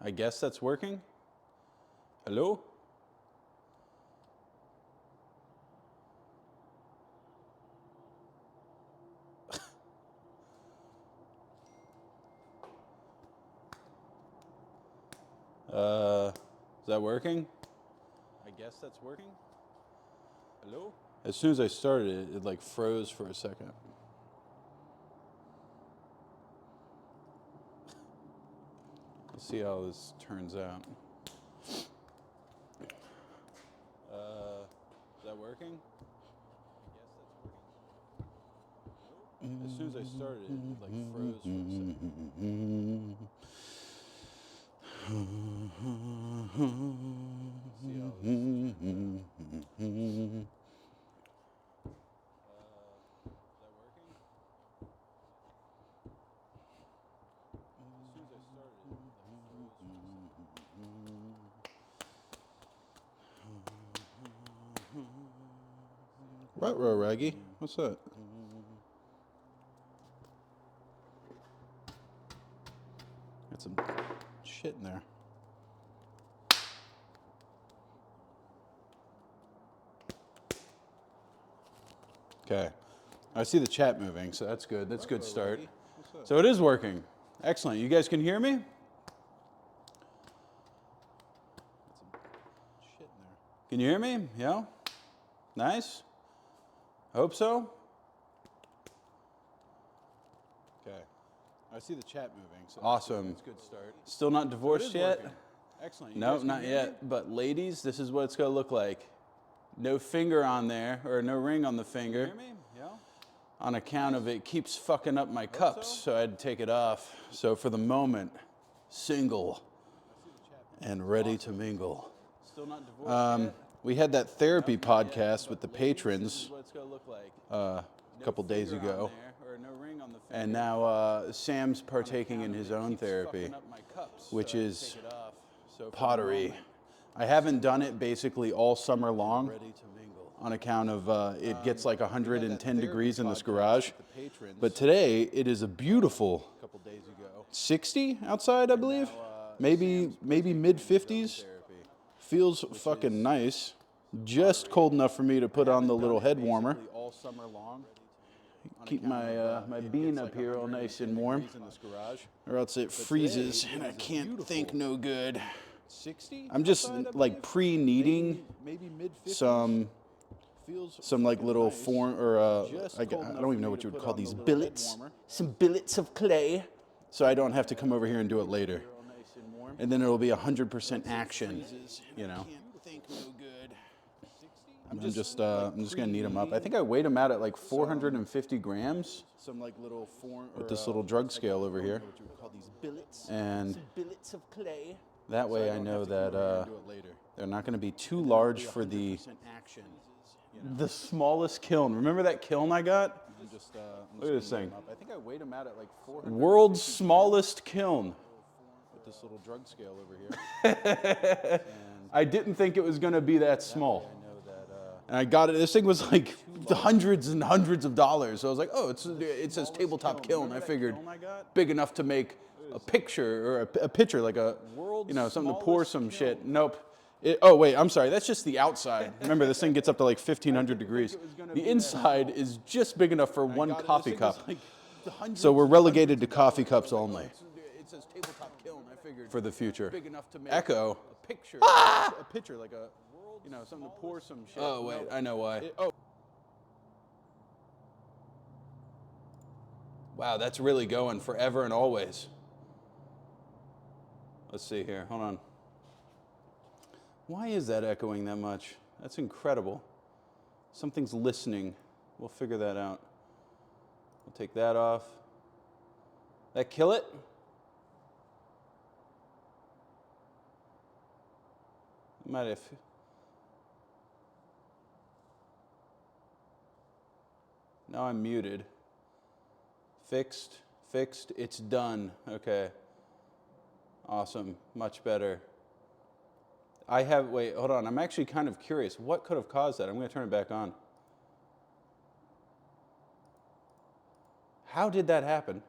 I guess that's working. Hello? Is that working? I guess that's working. Hello? As soon as I started it, it like froze for a second. Let's see how this turns out. Is that working? I guess that's working. As soon as I started it, it like froze for a second. See how this turns out. Ruh-roh, Raggy. What's that? Got some shit in there. Okay. I see the chat moving, so that's good. That's a good start. So it is working. Excellent. You guys can hear me? Can you hear me? Yeah? Nice? Hope so. Okay. I see the chat moving. So awesome. That's a good start. Still not divorced yet? Working. Excellent. No, not yet. But ladies, this is what it's going to look like. No finger on there, or no ring on the finger. Can you hear me? Yeah. On account of it keeps fucking up my cups, so I had to take it off. So for the moment, single and ready to mingle. Still not divorced yet? We had that therapy podcast with the patrons a couple days ago, and now Sam's partaking in his own therapy, which is pottery. I haven't done it basically all summer long on account of it gets like 110 degrees in this garage, but today it is a beautiful 60 outside, I believe, maybe mid 50s. Feels fucking nice. Just cold enough for me to put on the little head warmer. Keep my my bean up here all nice and warm, or else it freezes and I can't think no good. I'm just like pre-kneading some like little form, or I don't even know what you would call these billets. Some billets of clay, so I don't have to come over here and do it later. And then it'll be 100% action, you know. I'm just gonna knead them up. I think I weighed them out at like 450 grams. With this little drug scale over here. And that way I know that they're not gonna be too large for the smallest kiln. Remember that kiln I got? Look at this thing. I think I weighed them out at like 400. World's smallest kiln. This little drug scale over here. I didn't think it was going to be that small. And I got it. This thing was like hundreds and hundreds of dollars. So I was like, oh, it says tabletop kiln. I figured big enough to make a picture, or a pitcher, like a, you know, something to pour some shit. Nope. Oh, wait, I'm sorry. That's just the outside. Remember, this thing gets up to like 1,500 degrees. The inside is just big enough for one coffee cup. So we're relegated to coffee cups only. It says tabletop kiln. I figured for the future. Echo. A picture. Ah! A picture, like a, you know, something to pour some shit. Oh, wait, I know why. Wow, that's really going forever and always. Let's see here. Hold on. Why is that echoing that much? That's incredible. Something's listening. We'll figure that out. We'll take that off. That kill it? Might have. Now I'm muted. Fixed. It's done. Okay. Awesome. Much better. Wait, hold on. I'm actually kind of curious. What could have caused that? I'm going to turn it back on. How did that happen?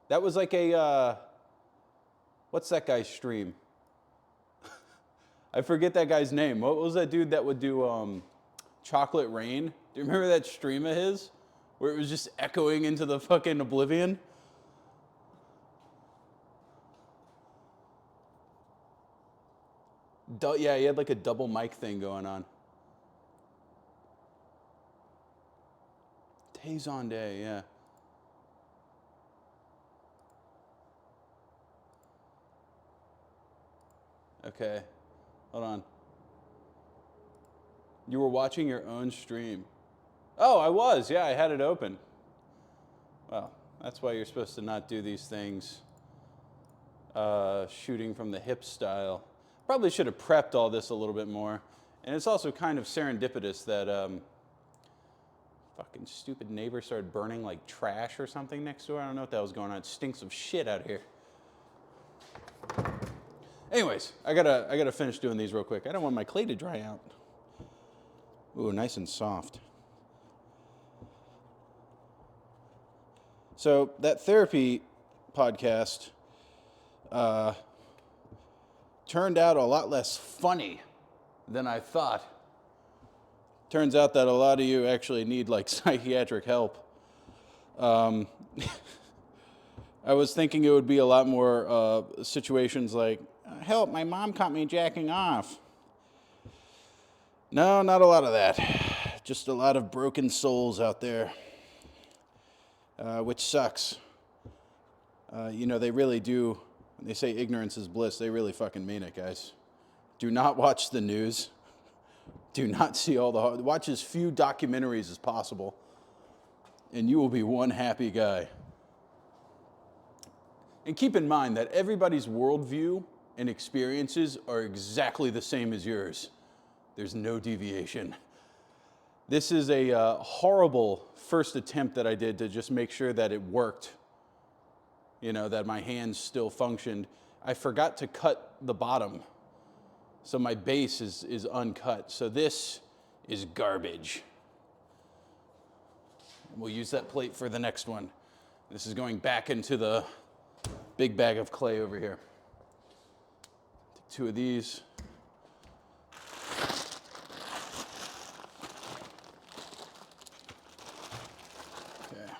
That was like a, What's that guy's stream? I forget that guy's name. What was that dude that would do Chocolate Rain? Do you remember that stream of his? Where it was just echoing into the fucking oblivion? Yeah, he had like a double mic thing going on. Tazon Day, yeah. Okay, hold on. You were watching your own stream. Oh, I was. Yeah, I had it open. Well, that's why you're supposed to not do these things shooting from the hip style. Probably should have prepped all this a little bit more. And it's also kind of serendipitous that fucking stupid neighbor started burning like trash or something next door. I don't know what that was going on. It stinks of shit out here. Anyways, I gotta finish doing these real quick. I don't want my clay to dry out. Ooh, nice and soft. So that therapy podcast turned out a lot less funny than I thought. Turns out that a lot of you actually need like psychiatric help. I was thinking it would be a lot more situations like, help, my mom caught me jacking off. No, not a lot of that. Just a lot of broken souls out there, which sucks. They really do. When they say ignorance is bliss, they really fucking mean it, guys. Do not watch the news. Do not see watch as few documentaries as possible, and you will be one happy guy. And keep in mind that everybody's worldview and experiences are exactly the same as yours. There's no deviation. This is a horrible first attempt that I did to just make sure that it worked, that my hands still functioned. I forgot to cut the bottom, so my base is uncut. So this is garbage. We'll use that plate for the next one. This is going back into the big bag of clay over here. Take 2 of these. Okay.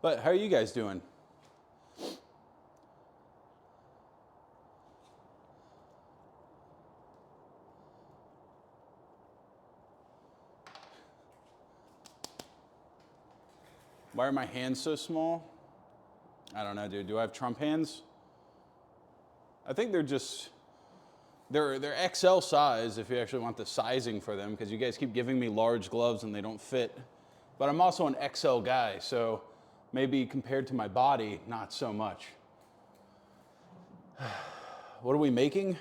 But how are you guys doing? Why are my hands so small? I don't know, dude. Do I have Trump hands? I think they're XL size if you actually want the sizing for them, because you guys keep giving me large gloves and they don't fit. But I'm also an XL guy, so maybe compared to my body, not so much. What are we making?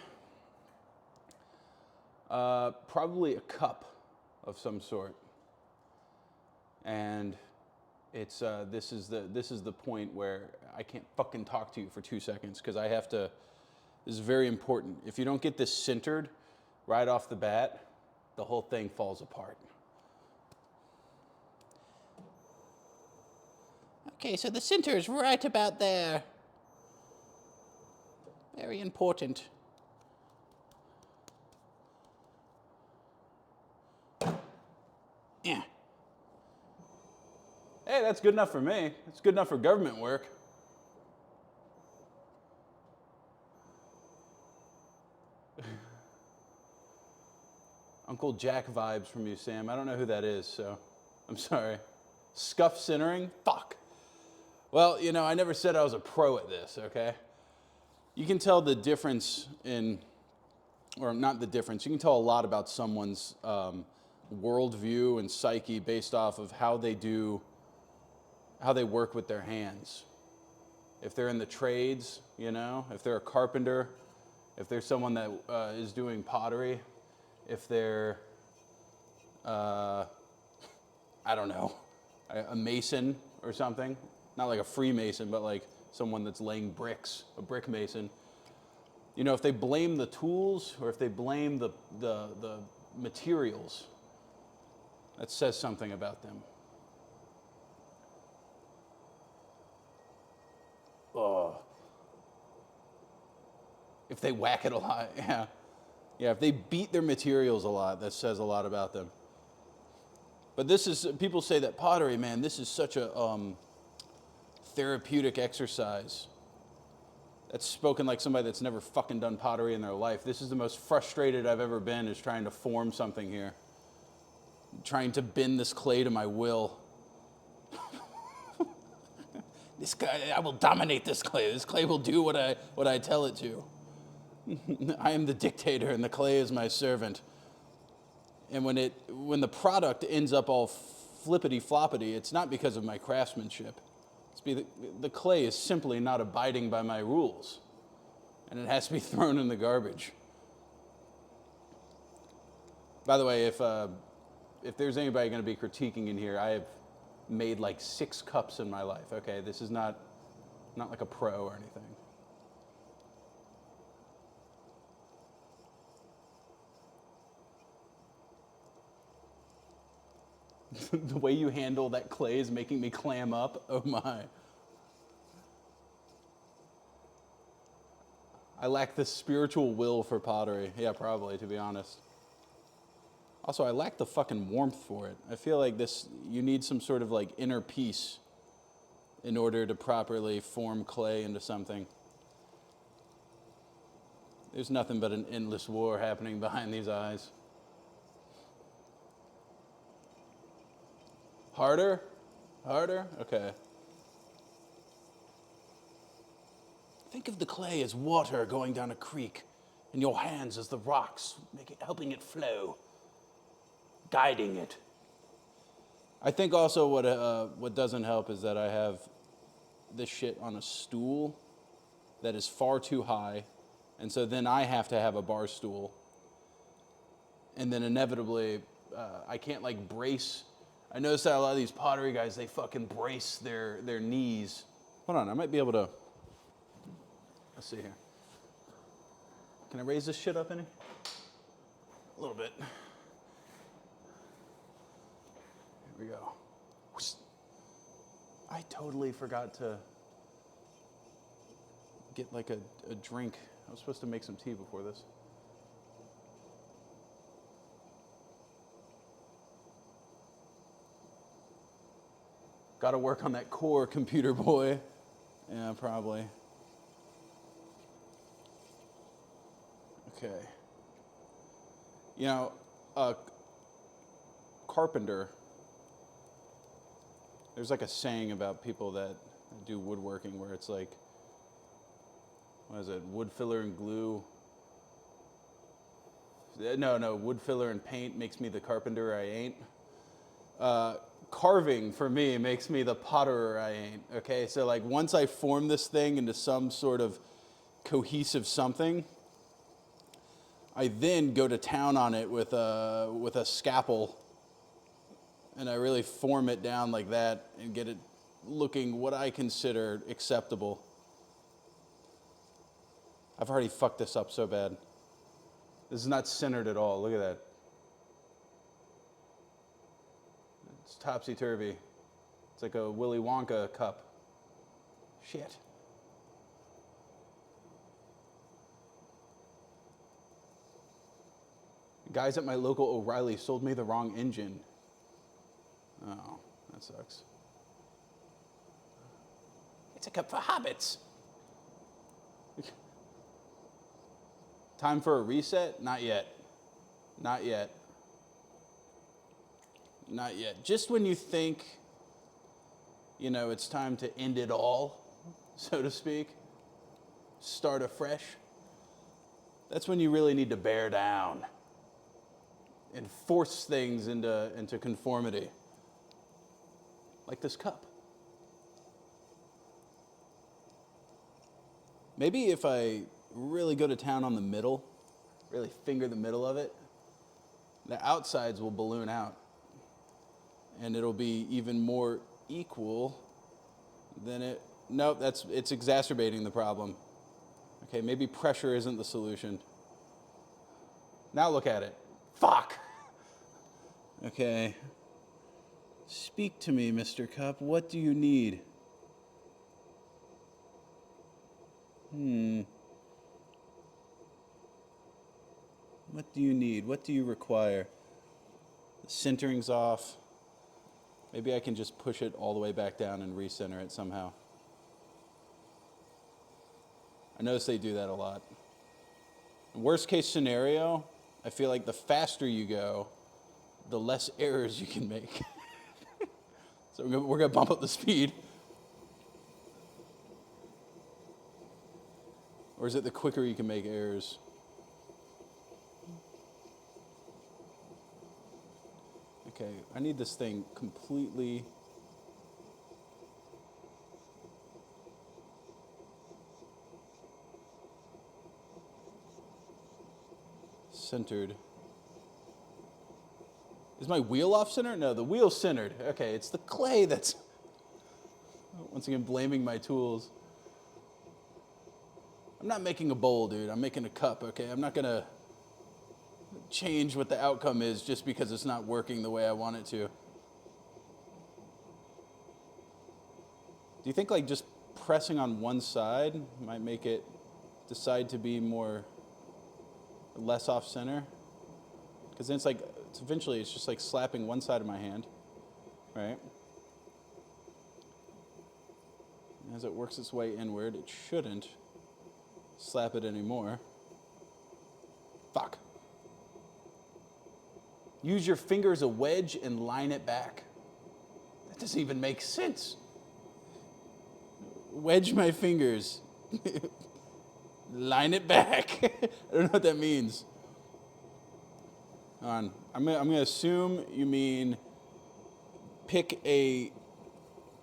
Probably a cup of some sort. And it's this is the point where I can't fucking talk to you for 2 seconds because I have to. This is very important. If you don't get this centered right off the bat, the whole thing falls apart. Okay, so the center is right about there. Very important. Yeah. Hey, that's good enough for me. It's good enough for government work. Uncle Jack vibes from you, Sam. I don't know who that is, so I'm sorry. Scuff centering? Fuck. Well, I never said I was a pro at this, okay? You can tell the difference or not the difference, you can tell a lot about someone's worldview and psyche based off of how they work with their hands. If they're in the trades, if they're a carpenter, if they're someone that is doing pottery, if they're, I don't know, a mason or something. Not like a Freemason, but like someone that's laying bricks, a brick mason. If they blame the tools or if they blame the materials, that says something about them. If they whack it a lot, yeah. Yeah, if they beat their materials a lot, that says a lot about them. But this is, people say that pottery, man, this is such a therapeutic exercise. That's spoken like somebody that's never fucking done pottery in their life. This is the most frustrated I've ever been, is trying to form something here. Trying to bend this clay to my will. This guy, I will dominate this clay. This clay will do what I tell it to. I am the dictator and the clay is my servant. And when the product ends up all flippity floppity, it's not because of my craftsmanship. The clay is simply not abiding by my rules, and it has to be thrown in the garbage. By the way, if there's anybody going to be critiquing in here, I have made like 6 cups in my life. Okay, this is not like a pro or anything. The way you handle that clay is making me clam up. Oh my. I lack the spiritual will for pottery. Yeah, probably, to be honest. Also, I lack the fucking warmth for it. I feel like you need some sort of like inner peace in order to properly form clay into something. There's nothing but an endless war happening behind these eyes. Harder? Harder? Okay. Think of the clay as water going down a creek, and your hands as the rocks, helping it flow, guiding it. I think also what doesn't help is that I have this shit on a stool that is far too high, and so then I have to have a bar stool, and then inevitably I can't like brace. I notice that a lot of these pottery guys, they fucking brace their knees. Hold on, I might be able to. Let's see here. Can I raise this shit up any? A little bit. Here we go. I totally forgot to get like a drink. I was supposed to make some tea before this. Got to work on that core, computer boy. Yeah, probably. Okay. You know, a carpenter, there's like a saying about people that do woodworking where it's like, what is it, wood filler and glue? No, wood filler and paint makes me the carpenter I ain't. Carving, for me, makes me the potterer I ain't, okay? So, like, once I form this thing into some sort of cohesive something, I then go to town on it with a scalpel, and I really form it down like that and get it looking what I consider acceptable. I've already fucked this up so bad. This is not centered at all. Look at that. It's topsy-turvy. It's like a Willy Wonka cup. Shit. Guys at my local O'Reilly sold me the wrong engine. Oh, that sucks. It's a cup for hobbits. Time for a reset? Not yet. Not yet. Not yet. Just when you think, it's time to end it all, so to speak, start afresh, that's when you really need to bear down and force things into conformity. Like this cup. Maybe if I really go to town on the middle, really finger the middle of it, the outsides will balloon out. And it'll be even more equal than it. Nope, it's exacerbating the problem. Okay, maybe pressure isn't the solution. Now look at it. Fuck! Okay. Speak to me, Mr. Cup. What do you need? What do you need? What do you require? The centering's off. Maybe I can just push it all the way back down and recenter it somehow. I notice they do that a lot. Worst case scenario, I feel like the faster you go, the less errors you can make. So we're going to bump up the speed. Or is it the quicker you can make errors? Okay, I need this thing completely centered. Is my wheel off center? No, the wheel's centered. Okay, it's the clay that's, once again, blaming my tools. I'm not making a bowl, dude. I'm making a cup, okay? I'm not going to change what the outcome is just because it's not working the way I want it to. Do you think like just pressing on one side might make it decide to be less off center? Because then eventually it's just like slapping one side of my hand, right? As it works its way inward, it shouldn't slap it anymore. Fuck. Use your finger as a wedge and line it back. That doesn't even make sense. Wedge my fingers. Line it back. I don't know what that means. I'm gonna assume you mean pick a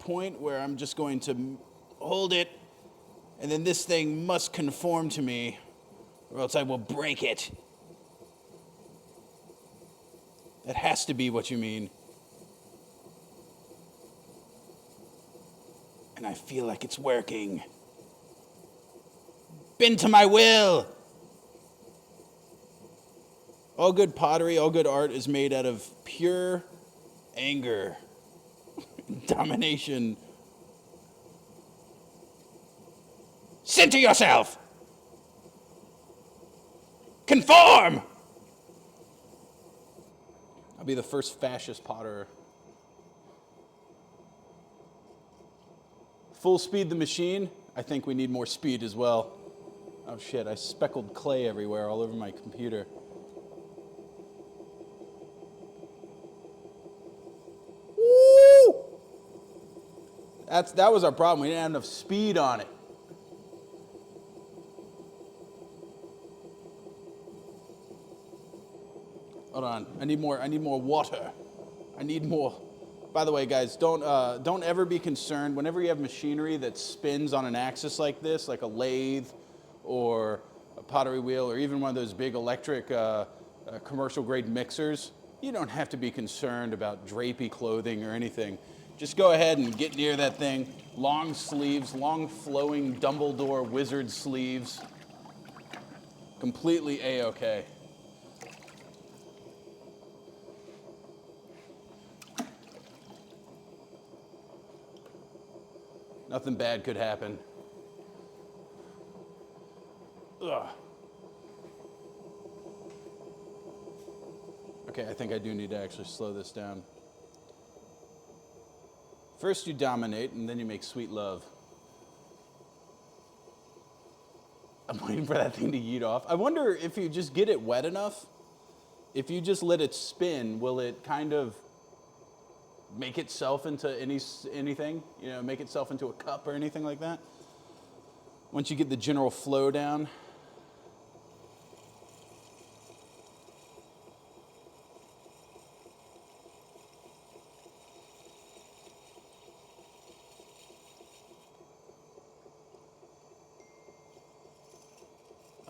point where I'm just going to hold it, and then this thing must conform to me, or else I will break it. That has to be what you mean. And I feel like it's working. Bend to my will. All good pottery, all good art is made out of pure anger, domination. Center yourself. Conform. I'll be the first fascist potter. Full speed the machine. I think we need more speed as well. Oh shit, I speckled clay everywhere all over my computer. Woo! That was our problem. We didn't have enough speed on it. Hold on. I need more water. I need more. By the way, guys, don't ever be concerned. Whenever you have machinery that spins on an axis like this, like a lathe or a pottery wheel, or even one of those big electric commercial grade mixers, you don't have to be concerned about drapey clothing or anything. Just go ahead and get near that thing. Long sleeves, long flowing Dumbledore wizard sleeves. Completely A-okay. Nothing bad could happen. Ugh. Okay, I think I do need to actually slow this down. First you dominate, and then you make sweet love. I'm waiting for that thing to yeet off. I wonder if you just get it wet enough, if you just let it spin, will it kind of make itself into anything? You know, make itself into a cup or anything like that? Once you get the general flow down.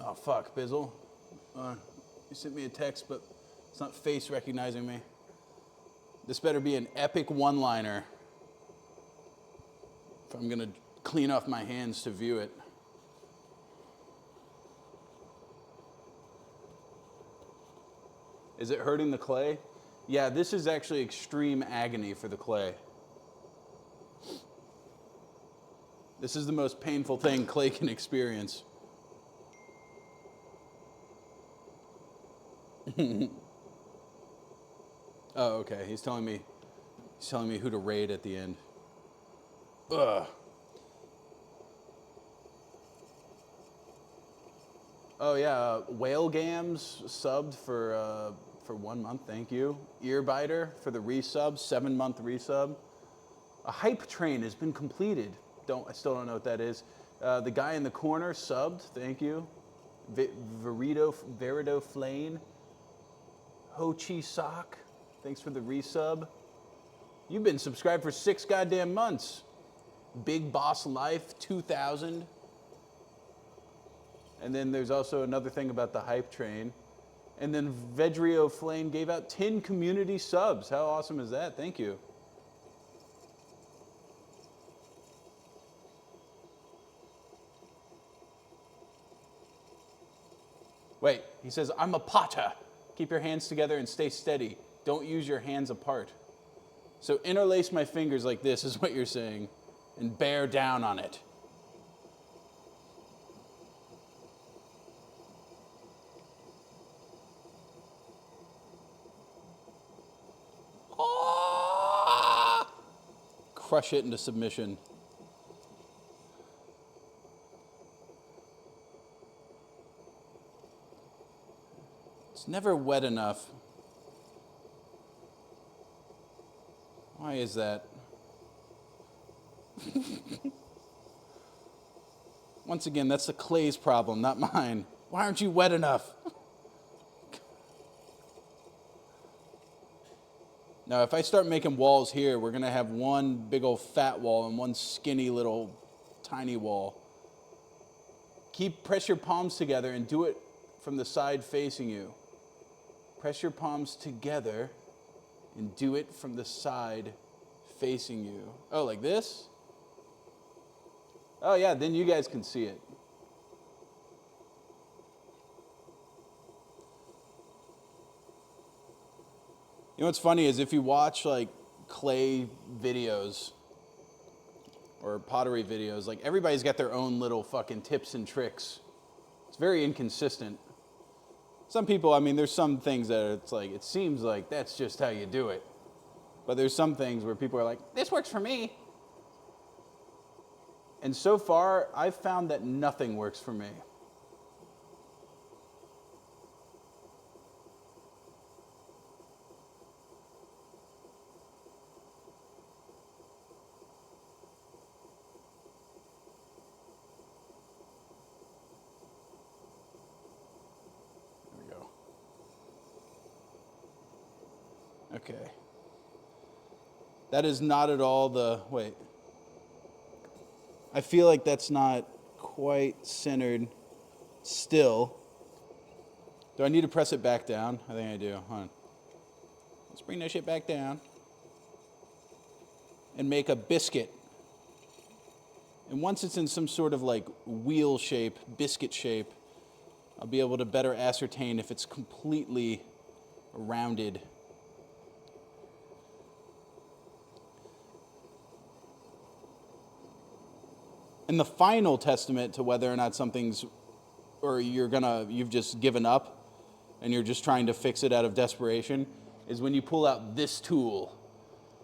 Oh, fuck, Bizzle. You sent me a text, but it's not face recognizing me. This better be an epic one-liner if I'm going to clean off my hands to view it. Is it hurting the clay? Yeah, this is actually extreme agony for the clay. This is the most painful thing clay can experience. Oh, okay. He's telling me who to raid at the end. Ugh. Oh yeah, Whale Gams subbed for 1 month. Thank you. Earbiter for the resub, 7-month resub. A hype train has been completed. I still don't know what that is. The guy in the corner subbed. Thank you. Verido Flane. Ho Chi Sock. Thanks for the resub. You've been subscribed for 6 goddamn months. Big Boss Life 2000. And then there's also another thing about the hype train. And then Vedrio Flame gave out 10 community subs. How awesome is that? Thank you. Wait, he says, I'm a potter. Keep your hands together and stay steady. Don't use your hands apart. So interlace my fingers like this is what you're saying, and bear down on it. Crush it into submission. It's never wet enough. Why is that? Once again, that's the clay's problem, not mine. Why aren't you wet enough? Now, if I start making walls here, we're going to have one big old fat wall and one skinny little tiny wall. Press your palms together and do it from the side facing you. Press your palms together and do it from the side facing you. Oh, like this? Oh, yeah, then you guys can see it. You know what's funny is if you watch like clay videos or pottery videos, like everybody's got their own little fucking tips and tricks. It's very inconsistent. Some people, I mean, there's some things that it's like, it seems like that's just how you do it. But there's some things where people are like, this works for me. And so far, I've found that nothing works for me. Okay. That is not at all wait. I feel like that's not quite centered still. Do I need to press it back down? I think I do. Hold on. Let's bring that shit back down. And make a biscuit. And once it's in some sort of like wheel shape, biscuit shape, I'll be able to better ascertain if it's completely rounded. And the final testament to whether or not something's, or you've just given up and you're just trying to fix it out of desperation, is when you pull out this tool.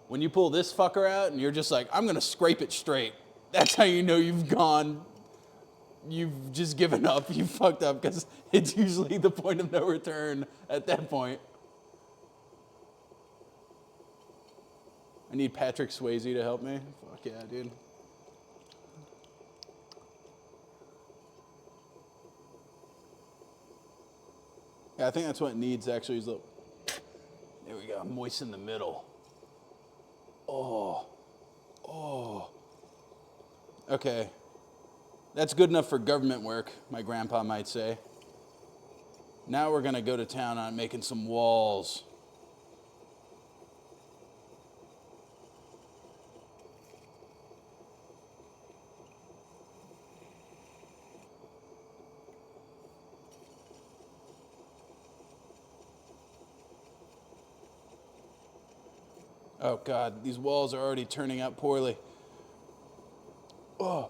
When you pull this fucker out and you're just like, I'm gonna scrape it straight. That's how you know you've just given up, you fucked up, because it's usually the point of no return at that point. I need Patrick Swayze to help me. Fuck yeah, dude. Yeah, I think that's what it needs, actually. Is there we go, moisten the middle. Oh. Okay. That's good enough for government work, my grandpa might say. Now we're going to go to town on making some walls. Oh, God, these walls are already turning out poorly. Oh.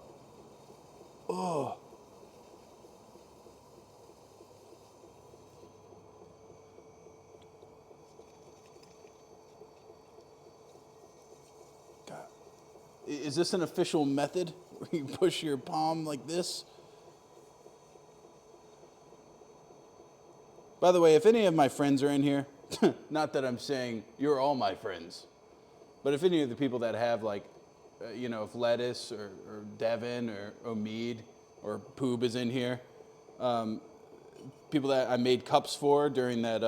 Is this an official method where you push your palm like this? By the way, if any of my friends are in here, not that I'm saying you're all my friends, but if any of the people that have like, if Lettuce or Devin or Omid or Poob is in here, people that I made cups for during that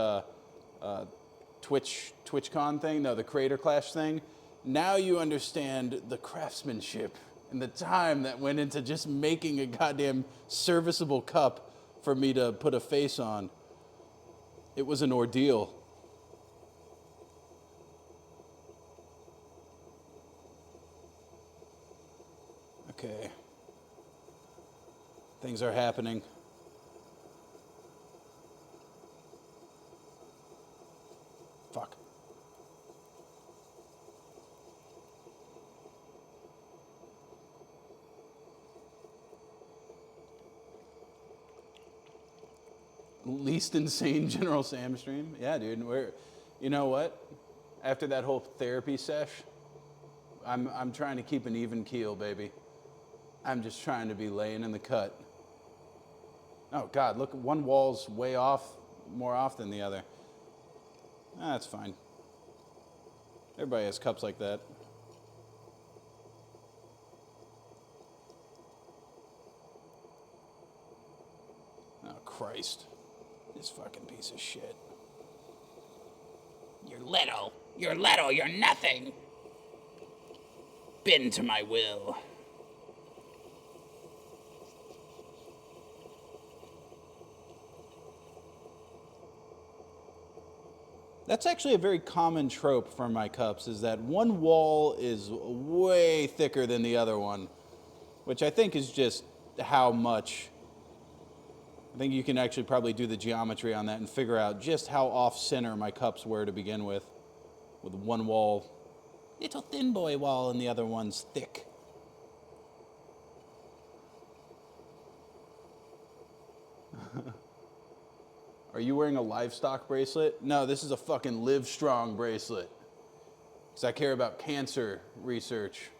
TwitchCon thing, no, the Creator Clash thing, now you understand the craftsmanship and the time that went into just making a goddamn serviceable cup for me to put a face on. It was an ordeal. Okay. Things are happening. Fuck. Least insane General Sam stream? Yeah, dude. You know what? After that whole therapy sesh, I'm trying to keep an even keel, baby. I'm just trying to be laying in the cut. Oh, God, look, one wall's way off more off than the other. That's fine. Everybody has cups like that. Oh, Christ. This fucking piece of shit. You're little. You're little. You're nothing. Bend to my will. That's actually a very common trope for my cups, is that one wall is way thicker than the other one, which I think is just how much. I think you can actually probably do the geometry on that and figure out just how off-center my cups were to begin with one wall, little thin boy wall, and the other one's thick. Are you wearing a livestock bracelet? No, this is a fucking Live Strong bracelet. Because I care about cancer research.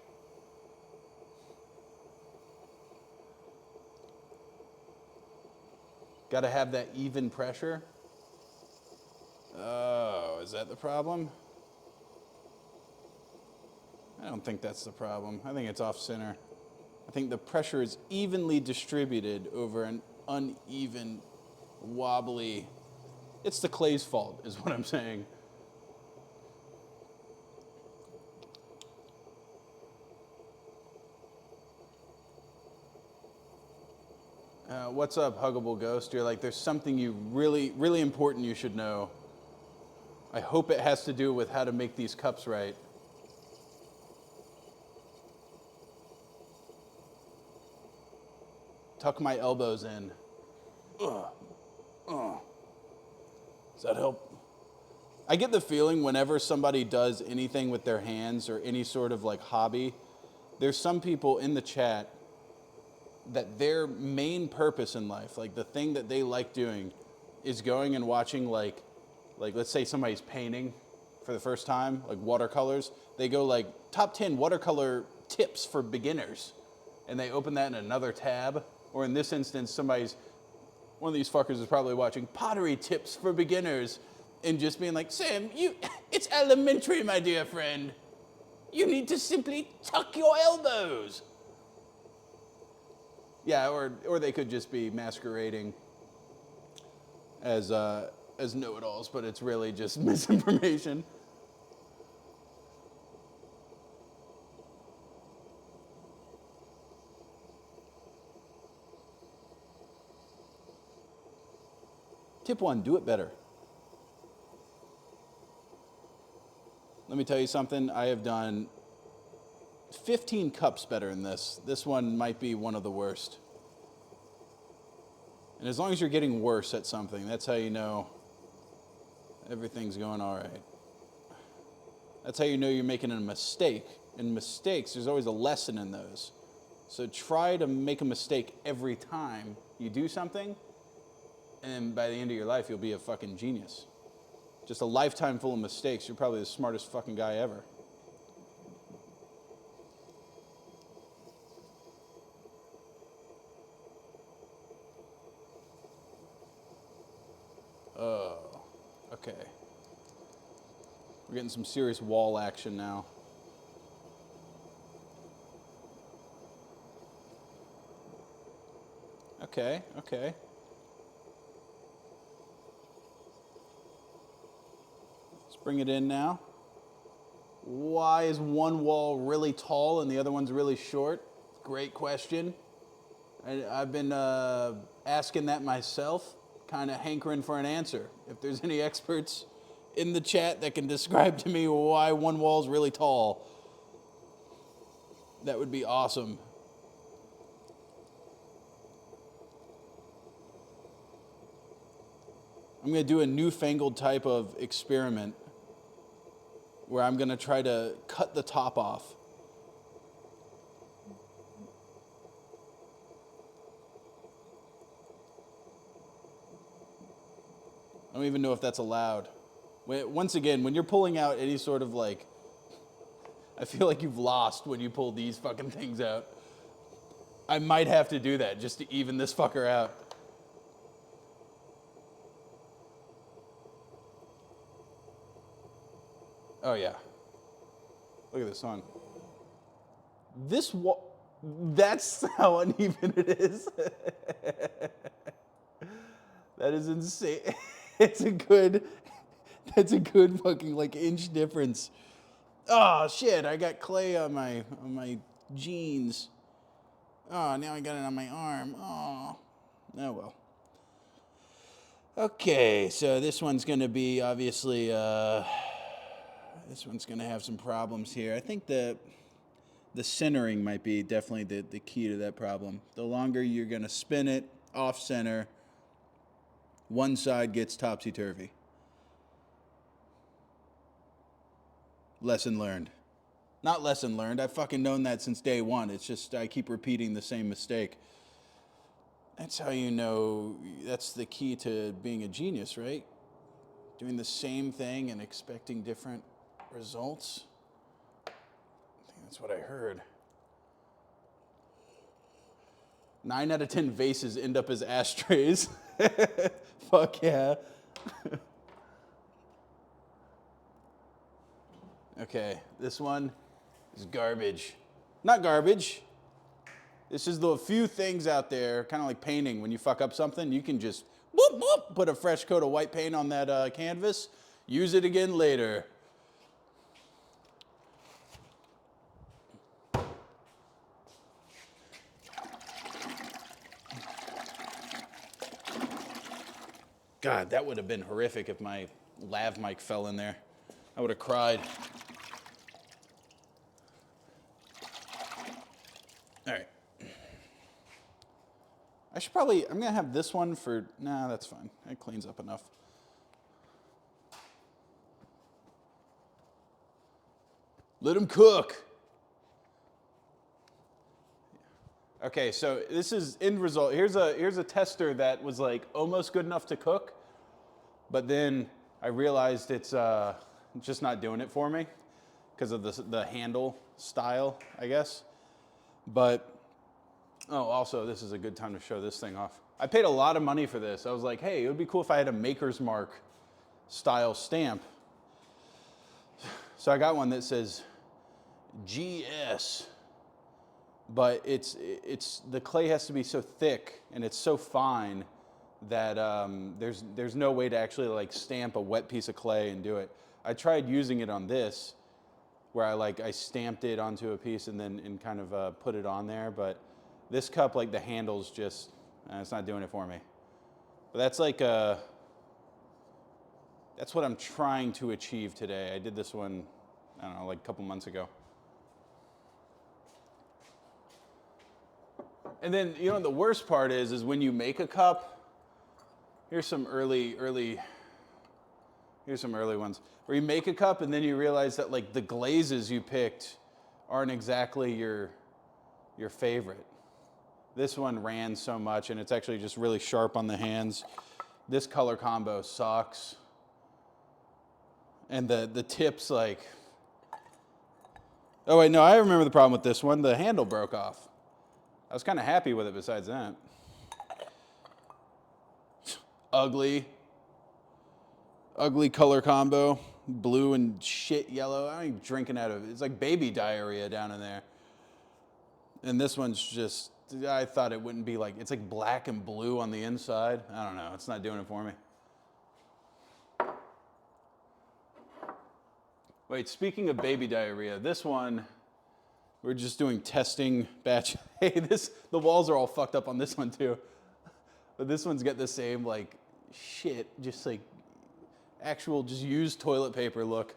Got to have that even pressure. Oh, is that the problem? I don't think that's the problem. I think it's off center. I think the pressure is evenly distributed over an uneven, wobbly. It's the clay's fault, is what I'm saying. What's up, Huggable Ghost? You're like, there's something you really, really important you should know. I hope it has to do with how to make these cups right. Tuck my elbows in. Does that help? I get the feeling whenever somebody does anything with their hands or any sort of like hobby, there's some people in the chat that their main purpose in life, like the thing that they like doing, is going and watching like let's say somebody's painting for the first time, like watercolors. They go like top 10 watercolor tips for beginners, and they open that in another tab. Or in this instance, one of these fuckers is probably watching pottery tips for beginners, and just being like, Sam, it's elementary, my dear friend. You need to simply tuck your elbows. Yeah, or they could just be masquerading as know-it-alls, but it's really just misinformation. Tip 1, do it better. Let me tell you something. I have done 15 cups better than this. This one might be one of the worst. And as long as you're getting worse at something, that's how you know everything's going all right. That's how you know you're making a mistake. In mistakes, there's always a lesson in those. So try to make a mistake every time you do something, and by the end of your life, you'll be a fucking genius. Just a lifetime full of mistakes, you're probably the smartest fucking guy ever. Okay. We're getting some serious wall action now. Okay, okay. Let's bring it in now. Why is one wall really tall and the other one's really short? Great question. I've been asking that myself, kind of hankering for an answer. If there's any experts in the chat that can describe to me why one wall is really tall, that would be awesome. I'm going to do a newfangled type of experiment where I'm going to try to cut the top off. I don't even know if that's allowed. Once again, when you're pulling out any sort of like, I feel like you've lost when you pull these fucking things out. I might have to do that just to even this fucker out. Oh yeah. Look at this one. This wall, that's how uneven it is. That is insane. That's a good fucking like inch difference. Oh shit, I got clay on my jeans. Oh, now I got it on my arm. Oh well. Okay, so this one's gonna be obviously this one's gonna have some problems here. I think the centering might be definitely the key to that problem. The longer you're gonna spin it off center, one side gets topsy-turvy. Lesson learned. Not lesson learned. I've fucking known that since day one. It's just I keep repeating the same mistake. That's how you know, that's the key to being a genius, right? Doing the same thing and expecting different results. I think that's what I heard. 9 out of 10 vases end up as ashtrays. Fuck yeah. Okay, this one is garbage. Not garbage. This is the few things out there, kind of like painting. When you fuck up something, you can just boop, boop, put a fresh coat of white paint on that canvas, use it again later. God, that would have been horrific if my lav mic fell in there. I would have cried. All right. I should probably, I'm going to have this one for, nah, that's fine. It cleans up enough. Let them cook. Okay, so this is end result. Here's a tester that was like almost good enough to cook, but then I realized it's just not doing it for me because of the handle style, I guess. But, oh, also, this is a good time to show this thing off. I paid a lot of money for this. I was like, hey, it would be cool if I had a Maker's Mark style stamp. So I got one that says GS, but it's the clay has to be so thick and it's so fine that there's no way to actually like stamp a wet piece of clay and do it. I tried using it on this, where I stamped it onto a piece and then kind of put it on there, but this cup, like the handle's just, it's not doing it for me. But that's like that's what I'm trying to achieve today. I did this one, I don't know, like a couple months ago. And then, you know, the worst part is when you make a cup, here's some early ones, where you make a cup and then you realize that like the glazes you picked aren't exactly your favorite. This one ran so much and it's actually just really sharp on the hands. This color combo sucks. And the tips like, oh wait, no, I remember the problem with this one. The handle broke off. I was kind of happy with it besides that. Ugly. Ugly color combo, blue and shit yellow. I ain't drinking out of it. It's like baby diarrhea down in there. And this one's just, I thought it wouldn't be like, it's like black and blue on the inside. I don't know, it's not doing it for me. Wait, speaking of baby diarrhea, this one, we're just doing testing batch. Hey, the walls are all fucked up on this one too. But this one's got the same like shit, just like actual just used toilet paper look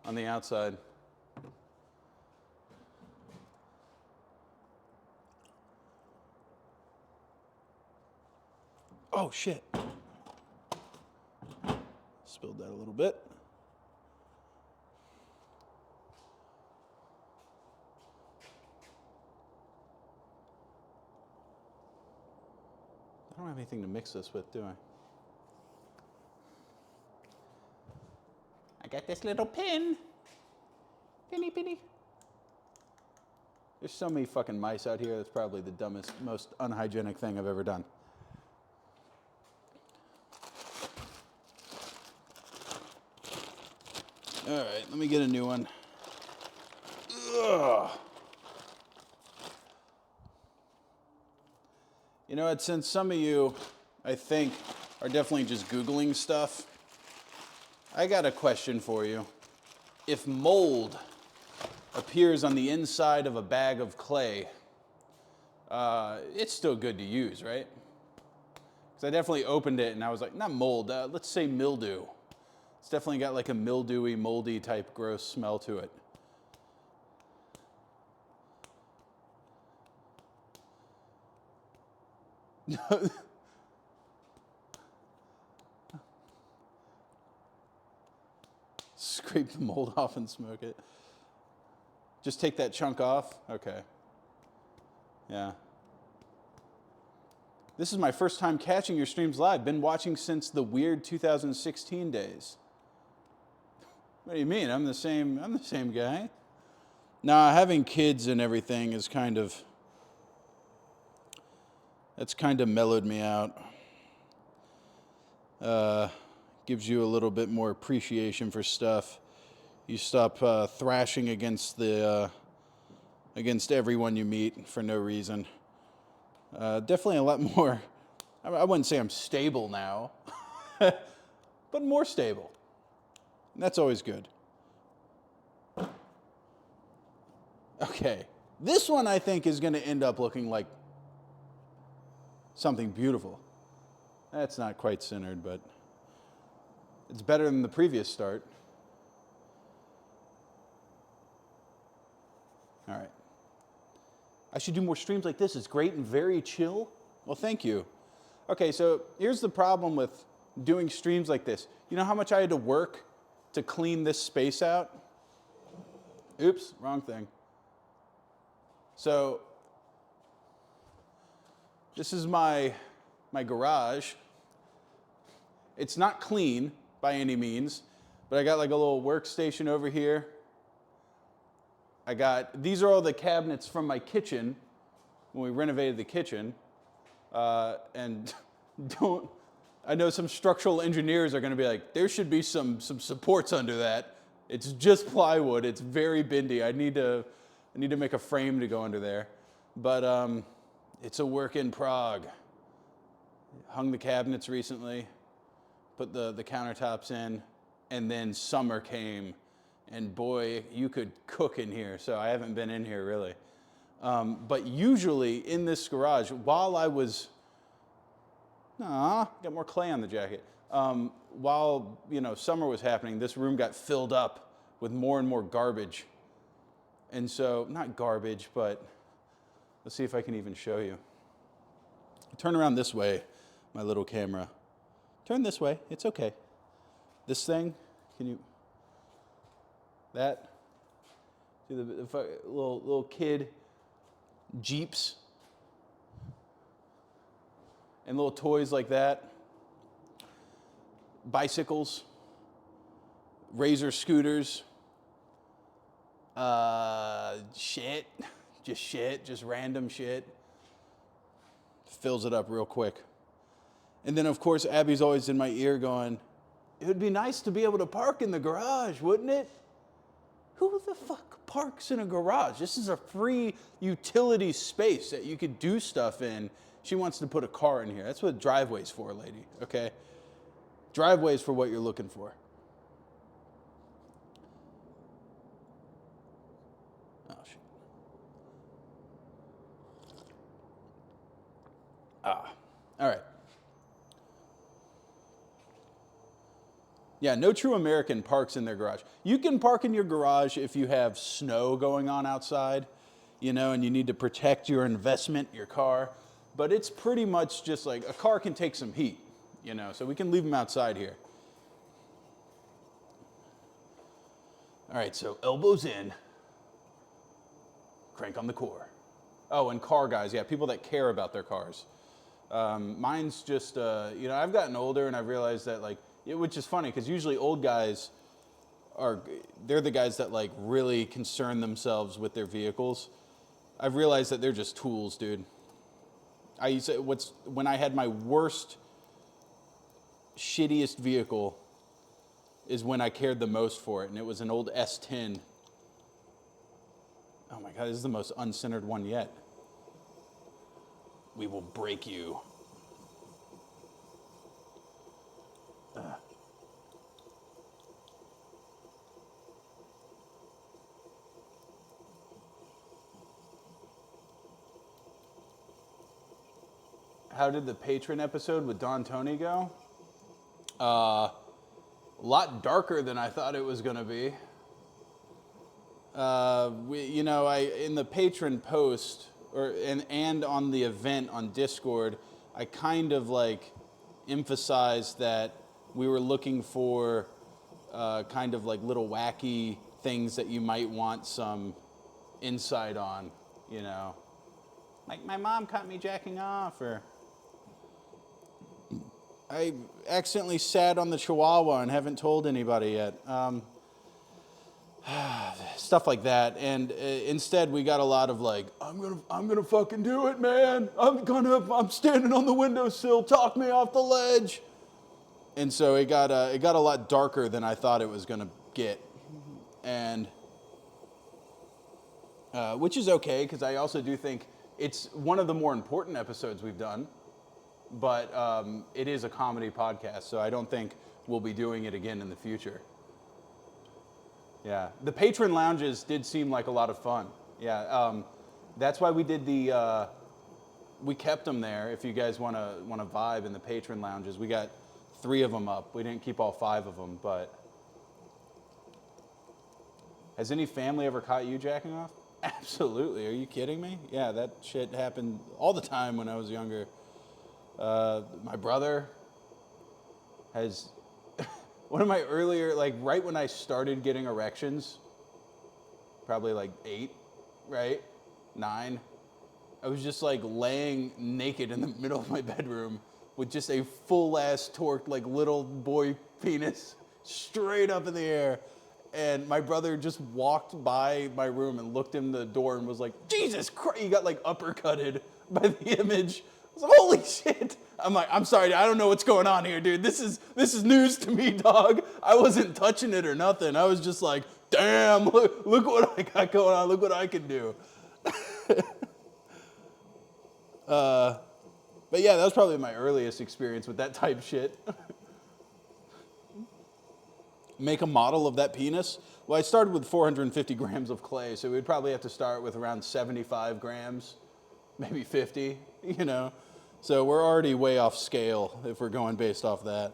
on the outside. Oh shit. Spilled that a little bit. I don't have anything to mix this with, do I? I got this little pin. Penny. There's so many fucking mice out here. That's probably the dumbest, most unhygienic thing I've ever done. All right, let me get a new one. Ugh. You know what, since some of you, I think, are definitely just Googling stuff, I got a question for you. If mold appears on the inside of a bag of clay, it's still good to use, right? Because I definitely opened it and I was like, not mold, let's say mildew. It's definitely got like a mildewy, moldy type gross smell to it. Scrape the mold off and smoke it. Just take that chunk off? Okay. Yeah. This is my first time catching your streams live. Been watching since the weird 2016 days. What do you mean? I'm the same guy. Nah, having kids and everything is that's kind of mellowed me out. Gives you a little bit more appreciation for stuff. You stop thrashing against everyone you meet for no reason. Definitely a lot more. I wouldn't say I'm stable now, but more stable. And that's always good. Okay, this one I think is going to end up looking like something beautiful. That's not quite centered, but it's better than the previous start. All right. I should do more streams like this. It's great and very chill. Well, thank you. Okay, so here's the problem with doing streams like this. You know how much I had to work to clean this space out? Oops, wrong thing. So this is my garage. It's not clean by any means, but I got like a little workstation over here. These are all the cabinets from my kitchen when we renovated the kitchen. And I know some structural engineers are gonna be like, there should be some supports under that. It's just plywood, it's very bendy. I need to make a frame to go under there. But it's a work in prog. Hung the cabinets recently, put the countertops in, and then summer came, and boy, you could cook in here, so I haven't been in here really. But usually in this garage, while I was, got more clay on the jacket. While summer was happening, this room got filled up with more and more garbage. And so, not garbage, but let's see if I can even show you. Turn around this way, my little camera. Turn this way, it's okay. This thing, can you, that? See the little kid Jeeps and little toys like that. Bicycles, Razor scooters, shit, just random shit. Fills it up real quick. And then of course Abby's always in my ear going, It would be nice to be able to park in the garage, wouldn't it? Who the fuck parks in a garage? This is a free utility space that you could do stuff in. She wants to put a car in here. That's what driveway's for, lady, okay? Driveway's for what you're looking for. Oh, shit. All right. Yeah, no true American parks in their garage. You can park in your garage if you have snow going on outside, and you need to protect your investment, your car. But it's pretty much just like a car can take some heat, so we can leave them outside here. All right, so elbows in, crank on the core. Oh, and car guys, yeah, people that care about their cars. Mine's just, I've gotten older and I've realized that, which is funny because usually old guys they're the guys that really concern themselves with their vehicles. I've realized that they're just tools, dude. When I had my worst, shittiest vehicle is when I cared the most for it, and it was an old S10. Oh my God, this is the most uncentered one yet. We will break you. How did the patron episode with Don Tony go? A lot darker than I thought it was going to be. In the patron post and on the event on Discord, I kind of emphasized that we were looking for kind of little wacky things that you might want some insight on, Like my mom caught me jacking off, or I accidentally sat on the Chihuahua and haven't told anybody yet. Stuff like that, and instead we got a lot of I'm gonna fucking do it, man. I'm standing on the windowsill. Talk me off the ledge. And so it got a lot darker than I thought it was gonna get, and which is okay because I also do think it's one of the more important episodes we've done. But it is a comedy podcast, so I don't think we'll be doing it again in the future. Yeah, the patron lounges did seem like a lot of fun. Yeah, that's why we did we kept them there. If you guys want to vibe in the patron lounges, we got 3 of them up. We didn't keep all 5 of them, but has any family ever caught you jacking off? Absolutely. Are you kidding me? Yeah, that shit happened all the time when I was younger. My brother has one of my earlier, right when I started getting erections, probably 8, right? 9. I was just laying naked in the middle of my bedroom with just a full ass torqued little boy penis straight up in the air. And my brother just walked by my room and looked in the door and was like, Jesus Christ, he got uppercutted by the image. I was like, holy shit. I'm like, I'm sorry, I don't know what's going on here, dude. This is news to me, dog. I wasn't touching it or nothing. I was just like, damn, look what I got going on. Look what I can do. But yeah, that was probably my earliest experience with that type shit. Make a model of that penis? Well, I started with 450 grams of clay, so we'd probably have to start with around 75 grams, maybe 50, So we're already way off scale if we're going based off that.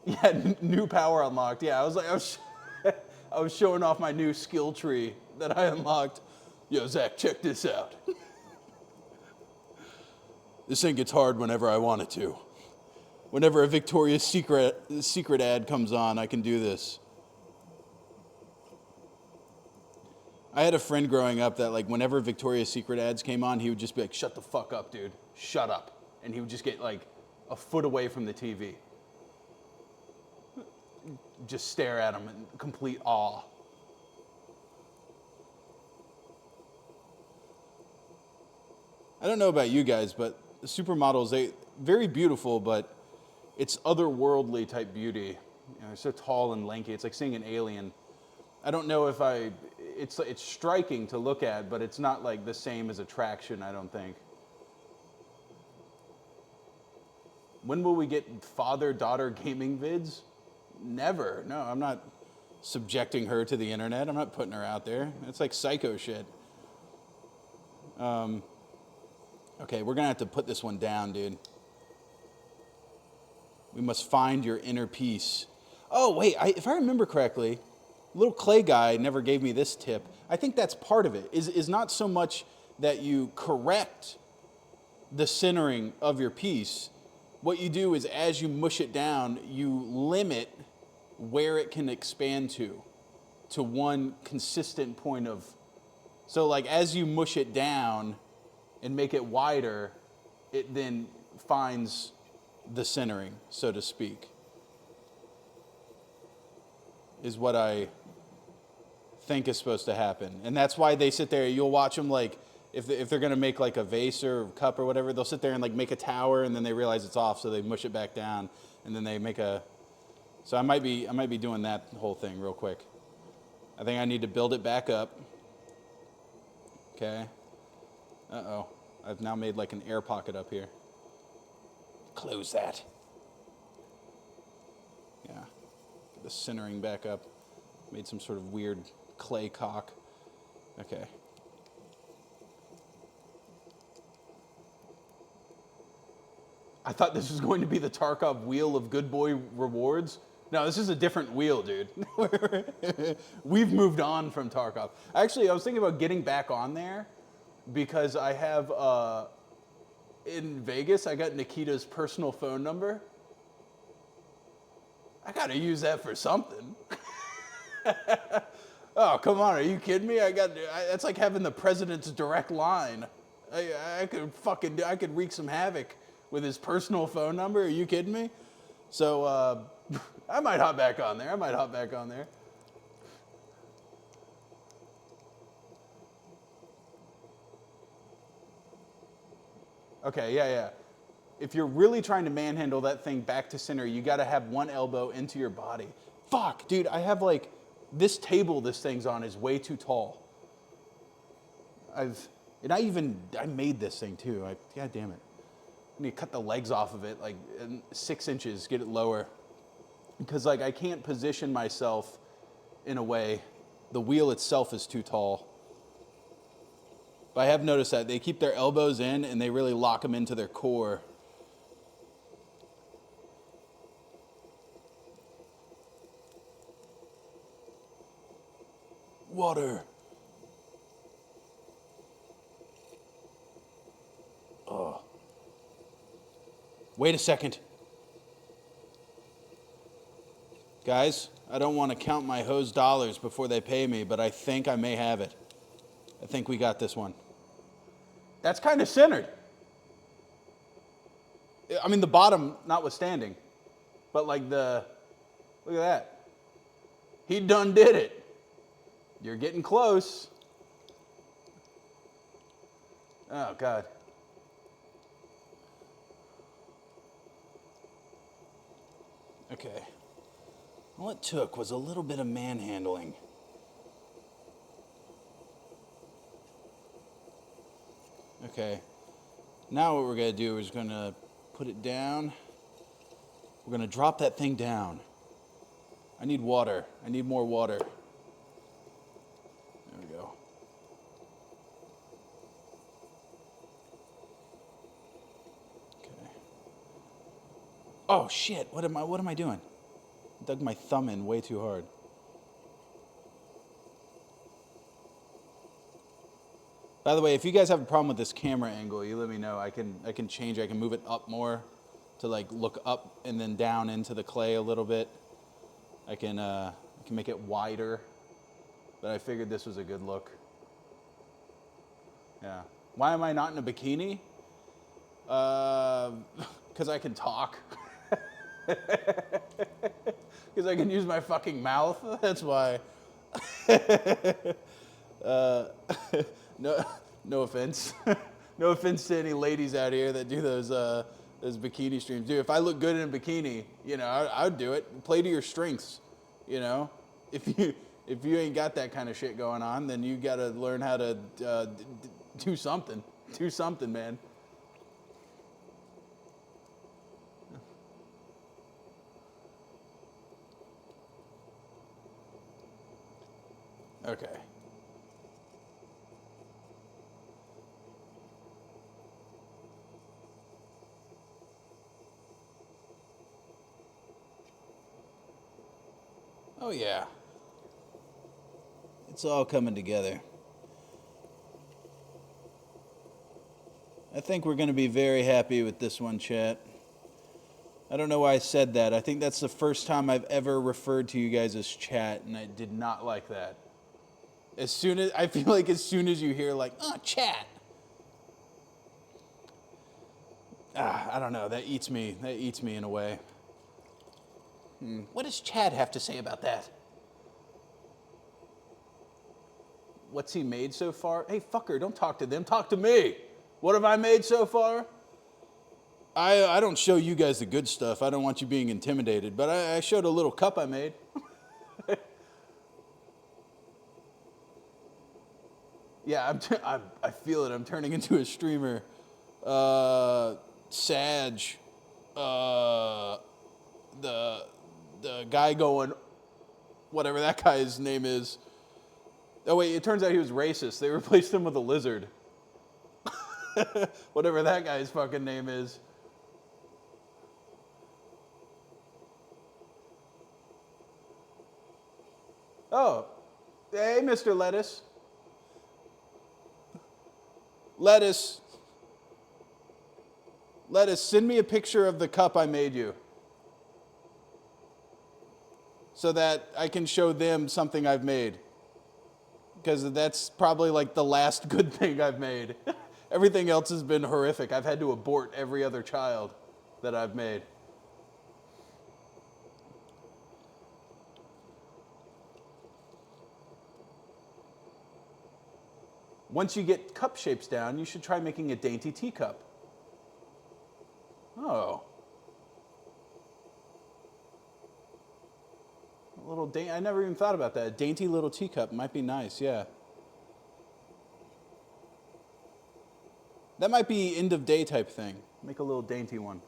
Yeah, new power unlocked. Yeah, I was showing off my new skill tree that I unlocked. Yo, Zach, check this out. This thing gets hard whenever I want it to. Whenever a Victoria's Secret ad comes on, I can do this. I had a friend growing up that whenever Victoria's Secret ads came on, he would just be like, shut the fuck up, dude. Shut up. And he would just get a foot away from the TV. Just stare at him in complete awe. I don't know about you guys, but the supermodels, they very beautiful, but it's otherworldly type beauty. You know, they're so tall and lanky. It's like seeing an alien. I don't know if it's striking to look at, but it's not like the same as attraction, I don't think. When will we get father-daughter gaming vids? Never. No, I'm not subjecting her to the internet. I'm not putting her out there. It's like psycho shit. Okay, we're gonna have to put this one down, dude. We must find your inner peace. Oh, wait, if I remember correctly, little clay guy never gave me this tip. I think that's part of it, is not so much that you correct the centering of your piece. What you do is as you mush it down, you limit where it can expand to one consistent point of, so like as you mush it down and make it wider, it then finds the centering, so to speak, is what I think is supposed to happen. And that's why they sit there, you'll watch them like, if they're gonna make like a vase or cup or whatever, they'll sit there and like make a tower and then they realize it's off, so they mush it back down and then they make a, so I might be doing that whole thing real quick. I think I need to build it back up. Okay. Uh-oh. I've now made like an air pocket up here. Close that. Yeah. Get the centering back up. Made some sort of weird clay cock. Okay. I thought this was going to be the Tarkov wheel of good boy rewards. No, this is a different wheel, dude. We've moved on from Tarkov. Actually, I was thinking about getting back on there because I have, in Vegas, I got Nikita's personal phone number. I gotta use that for something. Oh, come on, are you kidding me? That's like having the president's direct line. I could wreak some havoc with his personal phone number. Are you kidding me? So, I might hop back on there. Okay, yeah. If you're really trying to manhandle that thing back to center, you gotta have one elbow into your body. Fuck, dude, I have like, this table this thing's on is way too tall. I made this thing too. God damn it. I need to cut the legs off of it, like 6 inches, get it lower. Because like I can't position myself in a way. The wheel itself is too tall. But I have noticed that they keep their elbows in and they really lock them into their core. Water. Oh. Wait a second. Guys, I don't want to count my hose dollars before they pay me, but I think I may have it. I think we got this one. That's kind of centered. I mean, the bottom notwithstanding, but like look at that. He done did it. You're getting close. Oh, God. Okay. All it took was a little bit of manhandling. Okay. Now what we're going to do is going to put it down. We're going to drop that thing down. I need water. I need more water. There we go. Okay. Oh shit, what am I doing? I dug my thumb in way too hard. By the way, if you guys have a problem with this camera angle, you let me know. I can change. I can move it up more to like look up and then down into the clay a little bit. I can make it wider, but I figured this was a good look. Yeah. Why am I not in a bikini? Because I can talk. Because I can use my fucking mouth. That's why. No offense. No offense to any ladies out here that do those Those bikini streams. Dude, if I look good in a bikini, you know, I would do it. Play to your strengths, you know? If you ain't got that kind of shit going on, then you got to learn how to do something. Do something, man. Okay. Oh, yeah. It's all coming together. I think we're going to be very happy with this one, chat. I don't know why I said that. I think that's the first time I've ever referred to you guys as chat, and I did not like that. I feel like as soon as you hear like, oh, chat. I don't know. That eats me. That eats me in a way. What does Chad have to say about that? What's he made so far? Hey, fucker, don't talk to them. Talk to me. What have I made so far? I don't show you guys the good stuff. I don't want you being intimidated, but I showed a little cup I made. Yeah, I feel it. I'm turning into a streamer. Sag. The guy going, whatever that guy's name is. Oh, wait, it turns out he was racist. They replaced him with a lizard. Whatever that guy's fucking name is. Oh, hey, Mr. Lettuce. Lettuce, send me a picture of the cup I made you so that I can show them something I've made. Because that's probably like the last good thing I've made. Everything else has been horrific. I've had to abort every other child that I've made. Once you get cup shapes down, you should try making a dainty teacup. Oh. I never even thought about that. A dainty little teacup might be nice, yeah. That might be end of day type thing. Make a little dainty one.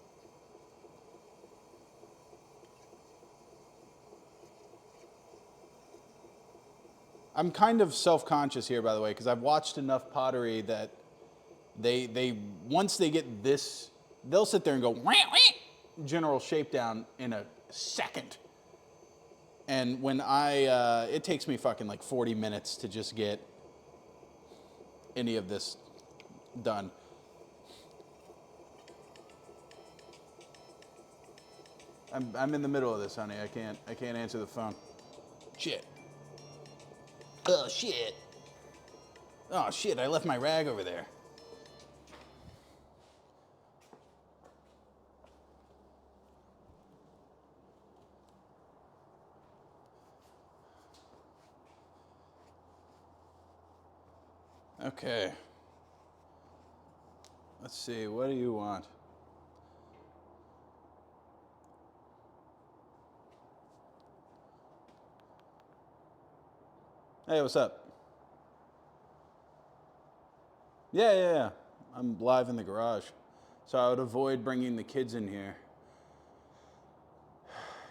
I'm kind of self-conscious here, by the way, because I've watched enough pottery that they once they get this, they'll sit there and go, wah, wah, general shape down in a second. And when it takes me fucking like 40 minutes to just get any of this done. I'm in the middle of this, honey. I can't answer the phone. Shit. Oh, shit. Oh, shit, I left my rag over there. Okay. Let's see, what do you want? Hey, what's up? Yeah. I'm live in the garage. So I would avoid bringing the kids in here.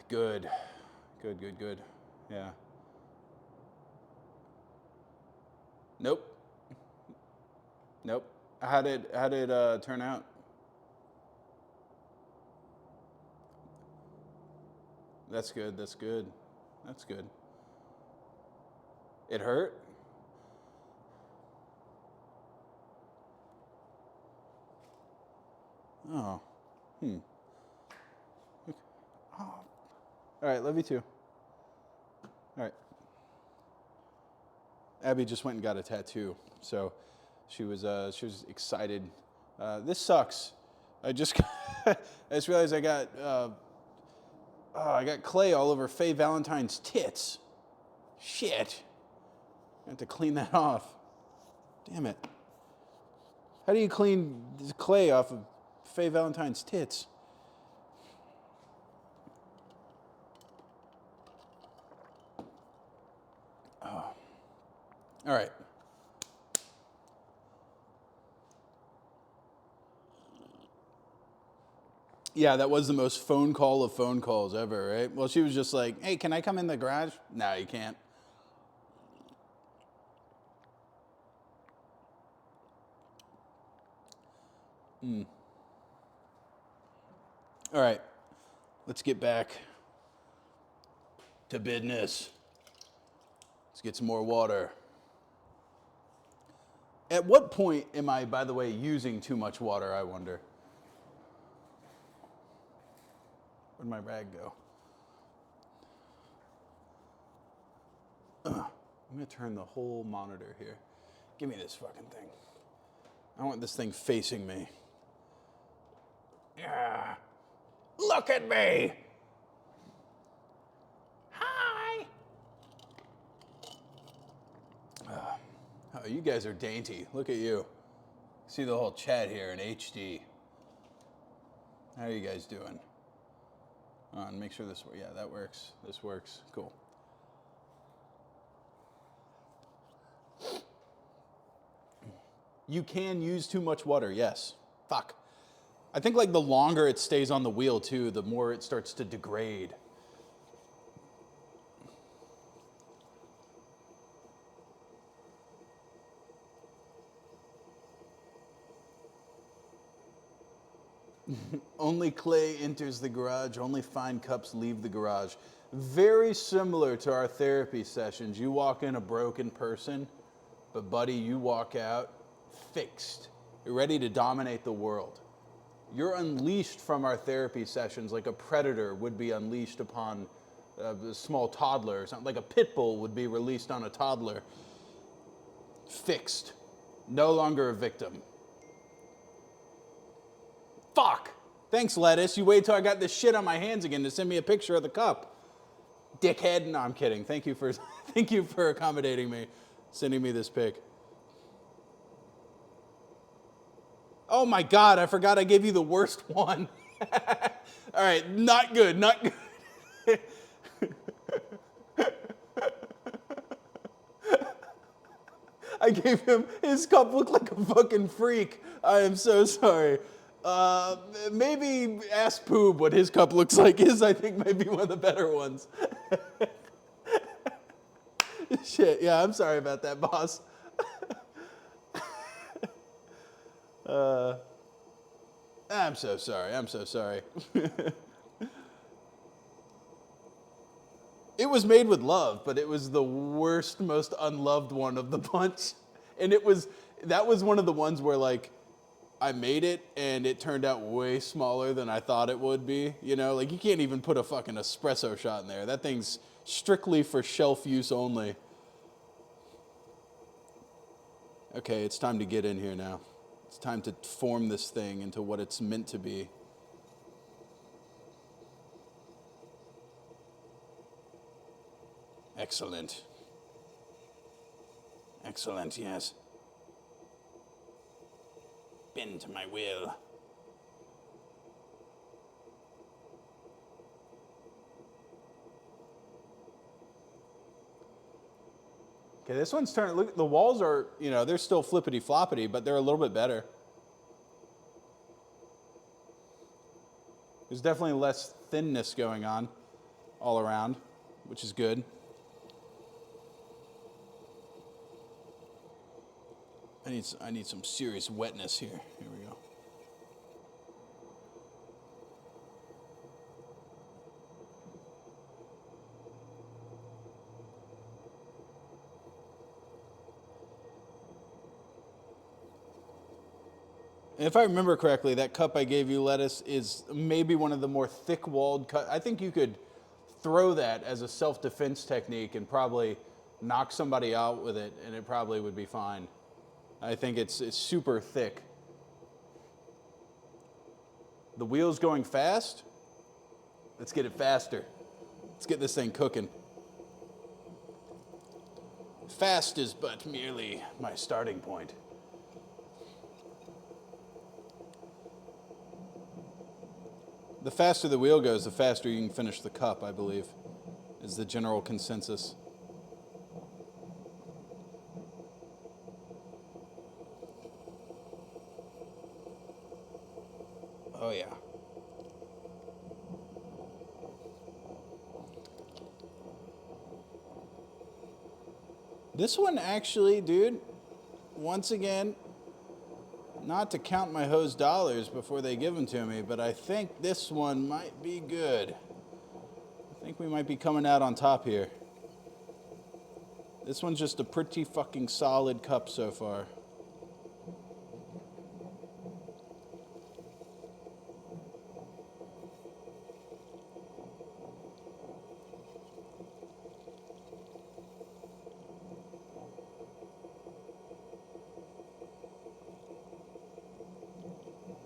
Good. Yeah. Nope. How did it turn out? That's good. It hurt? Oh. Oh. All right, love you too. All right. Abby just went and got a tattoo, so she was excited. This sucks. I just realized I got clay all over Faye Valentine's tits. Shit. I have to clean that off. Damn it. How do you clean clay off of Faye Valentine's tits. Oh. All right. Yeah, that was the most phone call of phone calls ever, right? Well, she was just like, hey, can I come in the garage? No, you can't. All right, let's get back to business. Let's get some more water. At what point am I, by the way, using too much water, I wonder? Where'd my rag go? I'm gonna turn the whole monitor here. Give me this fucking thing. I want this thing facing me. Yeah. Look at me! Hi! Oh, you guys are dainty. Look at you. See the whole chat here in HD. How are you guys doing? And make sure this, yeah, that works. This works. Cool. You can use too much water, yes. Fuck. I think like the longer it stays on the wheel too, the more it starts to degrade. Only clay enters the garage, only fine cups leave the garage. Very similar to our therapy sessions. You walk in a broken person, but buddy, you walk out fixed. You're ready to dominate the world. You're unleashed from our therapy sessions like a predator would be unleashed upon a small toddler, or something like a pit bull would be released on a toddler. Fixed. No longer a victim. Fuck! Thanks, lettuce. You wait till I got this shit on my hands again to send me a picture of the cup. Dickhead. No, I'm kidding. Thank you for accommodating me, sending me this pic. Oh my God, I forgot I gave you the worst one. All right, not good, not good. I gave him, his cup looked like a fucking freak. I am so sorry. Maybe ask Poob what his cup looks like. His, I think, might be one of the better ones. Shit, yeah, I'm sorry about that, boss. I'm so sorry, I'm so sorry. It was made with love, but it was the worst, most unloved one of the bunch. And that was one of the ones where like, I made it and it turned out way smaller than I thought it would be. You know, like you can't even put a fucking espresso shot in there. That thing's strictly for shelf use only. Okay, it's time to get in here now. It's time to form this thing into what it's meant to be. Excellent. Excellent, yes. Bend to my will. Okay, this one's turning. Look, the walls are, they're still flippity floppity, but they're a little bit better. There's definitely less thinness going on all around, which is good. I need some serious wetness here. Here we go. And if I remember correctly, that cup I gave you, lettuce, is maybe one of the more thick-walled cups. I think you could throw that as a self-defense technique and probably knock somebody out with it, and it probably would be fine. I think it's super thick. The wheel's going fast. Let's get it faster. Let's get this thing cooking. Fast is but merely my starting point. The faster the wheel goes, the faster you can finish the cup, I believe, is the general consensus. Oh, yeah. This one actually, dude, once again, not to count my hose dollars before they give them to me, but I think this one might be good. I think we might be coming out on top here. This one's just a pretty fucking solid cup so far.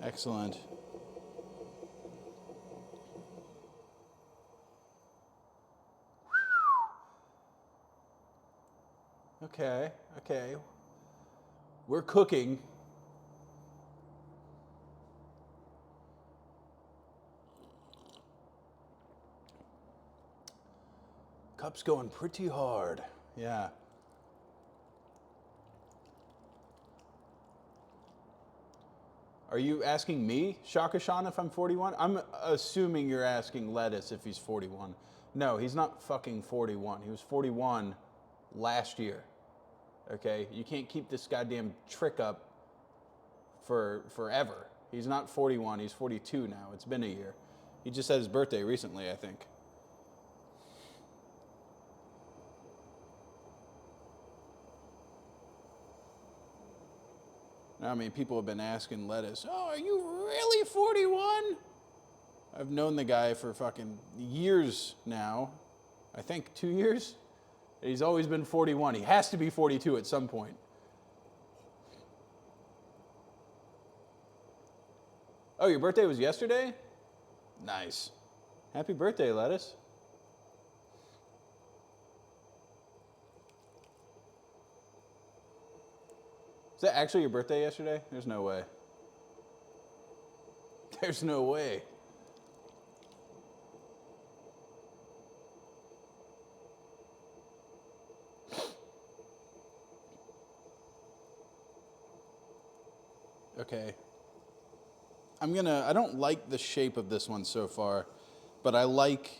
Excellent. Okay, okay. We're cooking. Cup's going pretty hard. Yeah. Are you asking me, Shaka Shan, if I'm 41? I'm assuming you're asking Lettuce if he's 41. No, he's not fucking 41. He was 41 last year. Okay? You can't keep this goddamn trick up for forever. He's not 41. He's 42 now. It's been a year. He just had his birthday recently, I think. I mean, people have been asking Lettuce, oh, are you really 41? I've known the guy for fucking years now. I think 2 years. He's always been 41. He has to be 42 at some point. Oh, your birthday was yesterday? Nice. Happy birthday, Lettuce. Is that actually your birthday yesterday? There's no way. There's no way. Okay. I don't like the shape of this one so far, but I like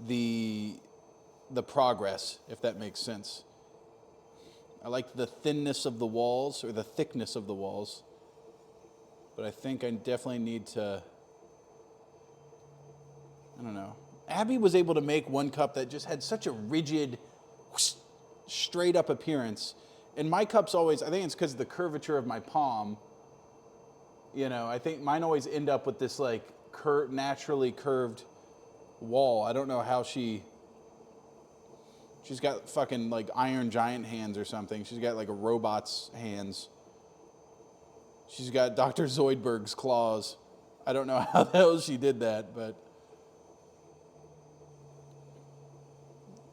the progress, if that makes sense. I like the thinness of the walls, or the thickness of the walls. But I think I definitely need to, I don't know. Abby was able to make one cup that just had such a rigid, straight up appearance. And my cups always, I think it's because of the curvature of my palm. You know, I think mine always end up with this like naturally curved wall. I don't know how she's got fucking like Iron Giant hands or something. She's got like a robot's hands. She's got Dr. Zoidberg's claws. I don't know how the hell she did that, but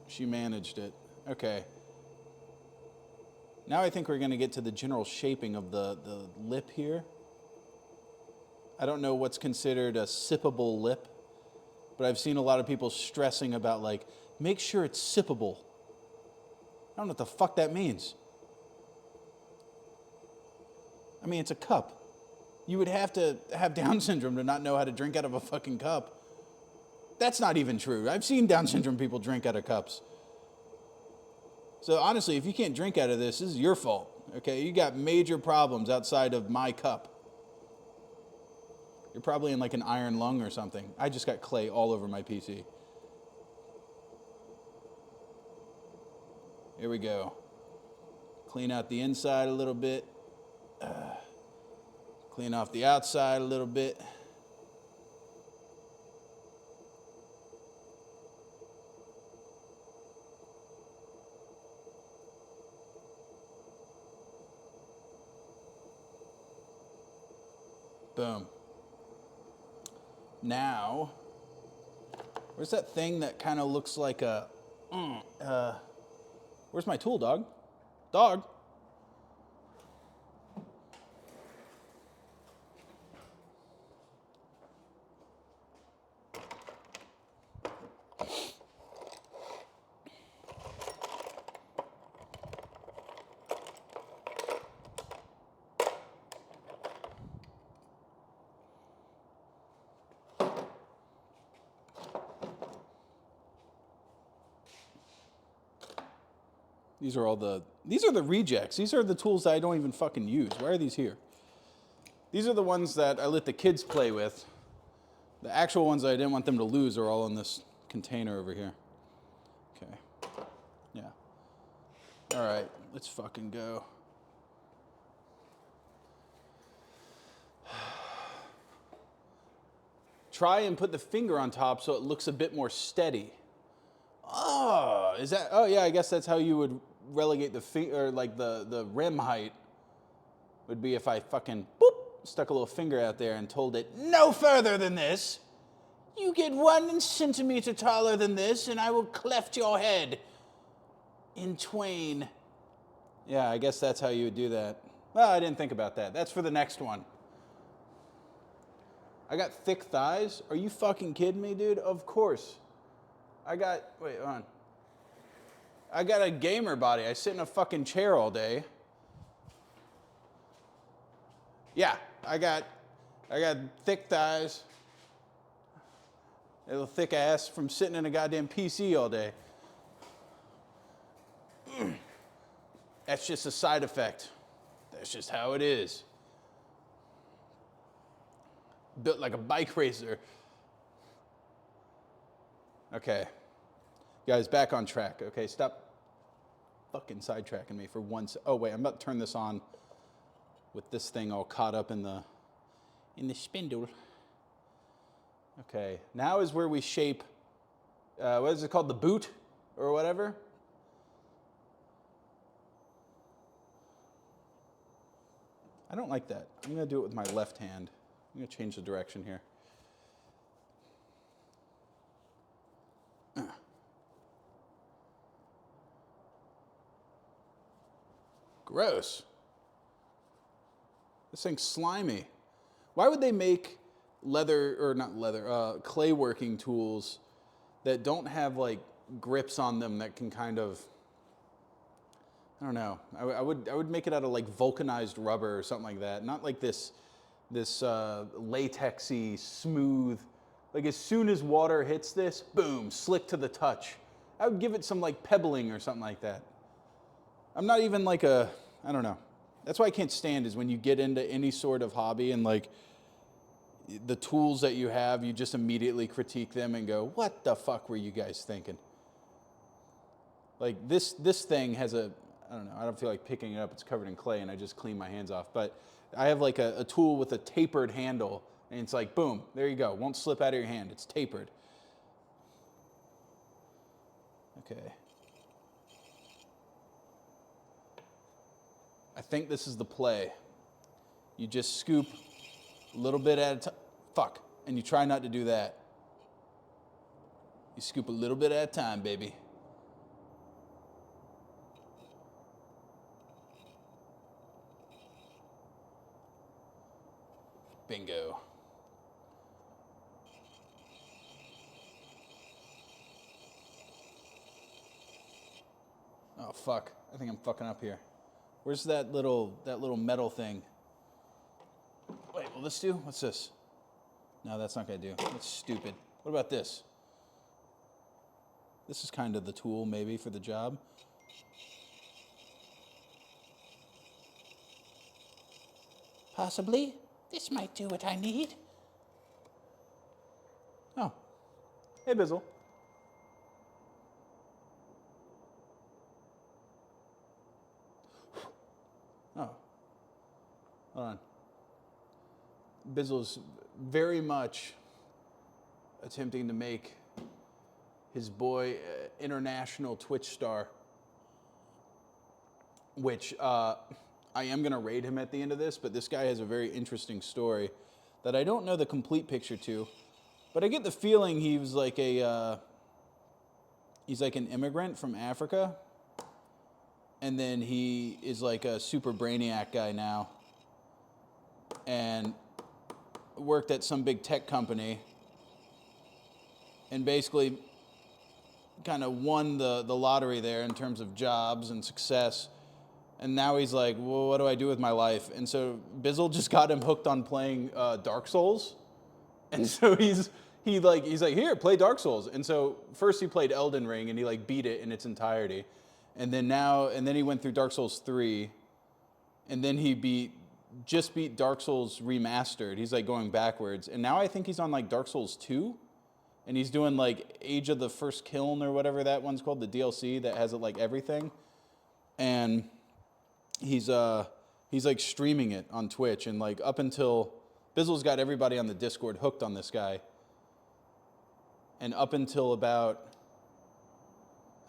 she managed it. Okay. Now I think we're going to get to the general shaping of the lip here. I don't know what's considered a sippable lip, but I've seen a lot of people stressing about like, make sure it's sippable. I don't know what the fuck that means. I mean, it's a cup. You would have to have Down syndrome to not know how to drink out of a fucking cup. That's not even true. I've seen Down syndrome people drink out of cups. So honestly, if you can't drink out of this is your fault. Okay, you got major problems outside of my cup. You're probably in like an iron lung or something. I just got clay all over my PC. Here we go. Clean out the inside a little bit. Clean off the outside a little bit. Boom. Now, where's that thing that kind of looks like a, where's my tool, dog? Dog. These are the rejects. These are the tools that I don't even fucking use. Why are these here? These are the ones that I let the kids play with. The actual ones that I didn't want them to lose are all in this container over here. Okay. Yeah. All right, let's fucking go. Try and put the finger on top so it looks a bit more steady. Oh, is that? Oh yeah, I guess that's how you would relegate the finger, or like the rim height would be if I fucking boop stuck a little finger out there and told it no further than this. You get 1 centimeter taller than this, and I will cleft your head in twain. Yeah, I guess that's how you would do that. Well, I didn't think about that. That's for the next one. I got thick thighs? Are you fucking kidding me, dude? Of course. wait, hold on. I got a gamer body. I sit in a fucking chair all day. Yeah, I got thick thighs. A little thick ass from sitting in a goddamn PC all day. That's just a side effect. That's just how it is. Built like a bike racer. Okay. Guys, back on track. Okay, stop fucking sidetracking me for once. Oh, wait, I'm about to turn this on with this thing all caught up in the spindle. Okay, now is where we shape, what is it called, the boot or whatever? I don't like that. I'm gonna do it with my left hand. I'm gonna change the direction here. Gross. This thing's slimy. Why would they make clay working tools that don't have like grips on them that can kind of, I don't know. I would make it out of like vulcanized rubber or something like that. Not like this latexy, smooth, like as soon as water hits this, boom, slick to the touch. I would give it some like pebbling or something like that. I'm not even like I don't know. That's why I can't stand is when you get into any sort of hobby and like the tools that you have, you just immediately critique them and go, what the fuck were you guys thinking? Like this thing has I don't know, I don't feel like picking it up. It's covered in clay and I just clean my hands off. But I have like a tool with a tapered handle and it's like, boom, there you go. Won't slip out of your hand. It's tapered. Okay. I think this is the play. You just scoop a little bit at a time. Fuck. And you try not to do that. You scoop a little bit at a time, baby. Bingo. Oh, fuck. I think I'm fucking up here. Where's that little metal thing? Wait, will this do? What's this? No, that's not gonna do. That's stupid. What about this? This is kind of the tool, maybe, for the job. Possibly. This might do what I need. Oh. Hey, Bizzle. Oh. Hold on. Bizzle's very much attempting to make his boy international Twitch star, which I am going to raid him at the end of this, but this guy has a very interesting story that I don't know the complete picture to, but I get the feeling he was like he's like an immigrant from Africa, and then he is like a super brainiac guy now, and worked at some big tech company, and basically kind of won the lottery there in terms of jobs and success. And now he's like, well, what do I do with my life? And so Bizzle just got him hooked on playing Dark Souls. And so he's like, here, play Dark Souls. And so first he played Elden Ring and he like beat it in its entirety. and then he went through Dark Souls 3, and then he just beat Dark Souls Remastered. He's like going backwards, and now I think he's on like Dark Souls 2, and he's doing like Age of the First Kiln or whatever that one's called, the DLC that has it like everything, and he's like streaming it on Twitch, and like up until Bizzle's got everybody on the Discord hooked on this guy, and up until about,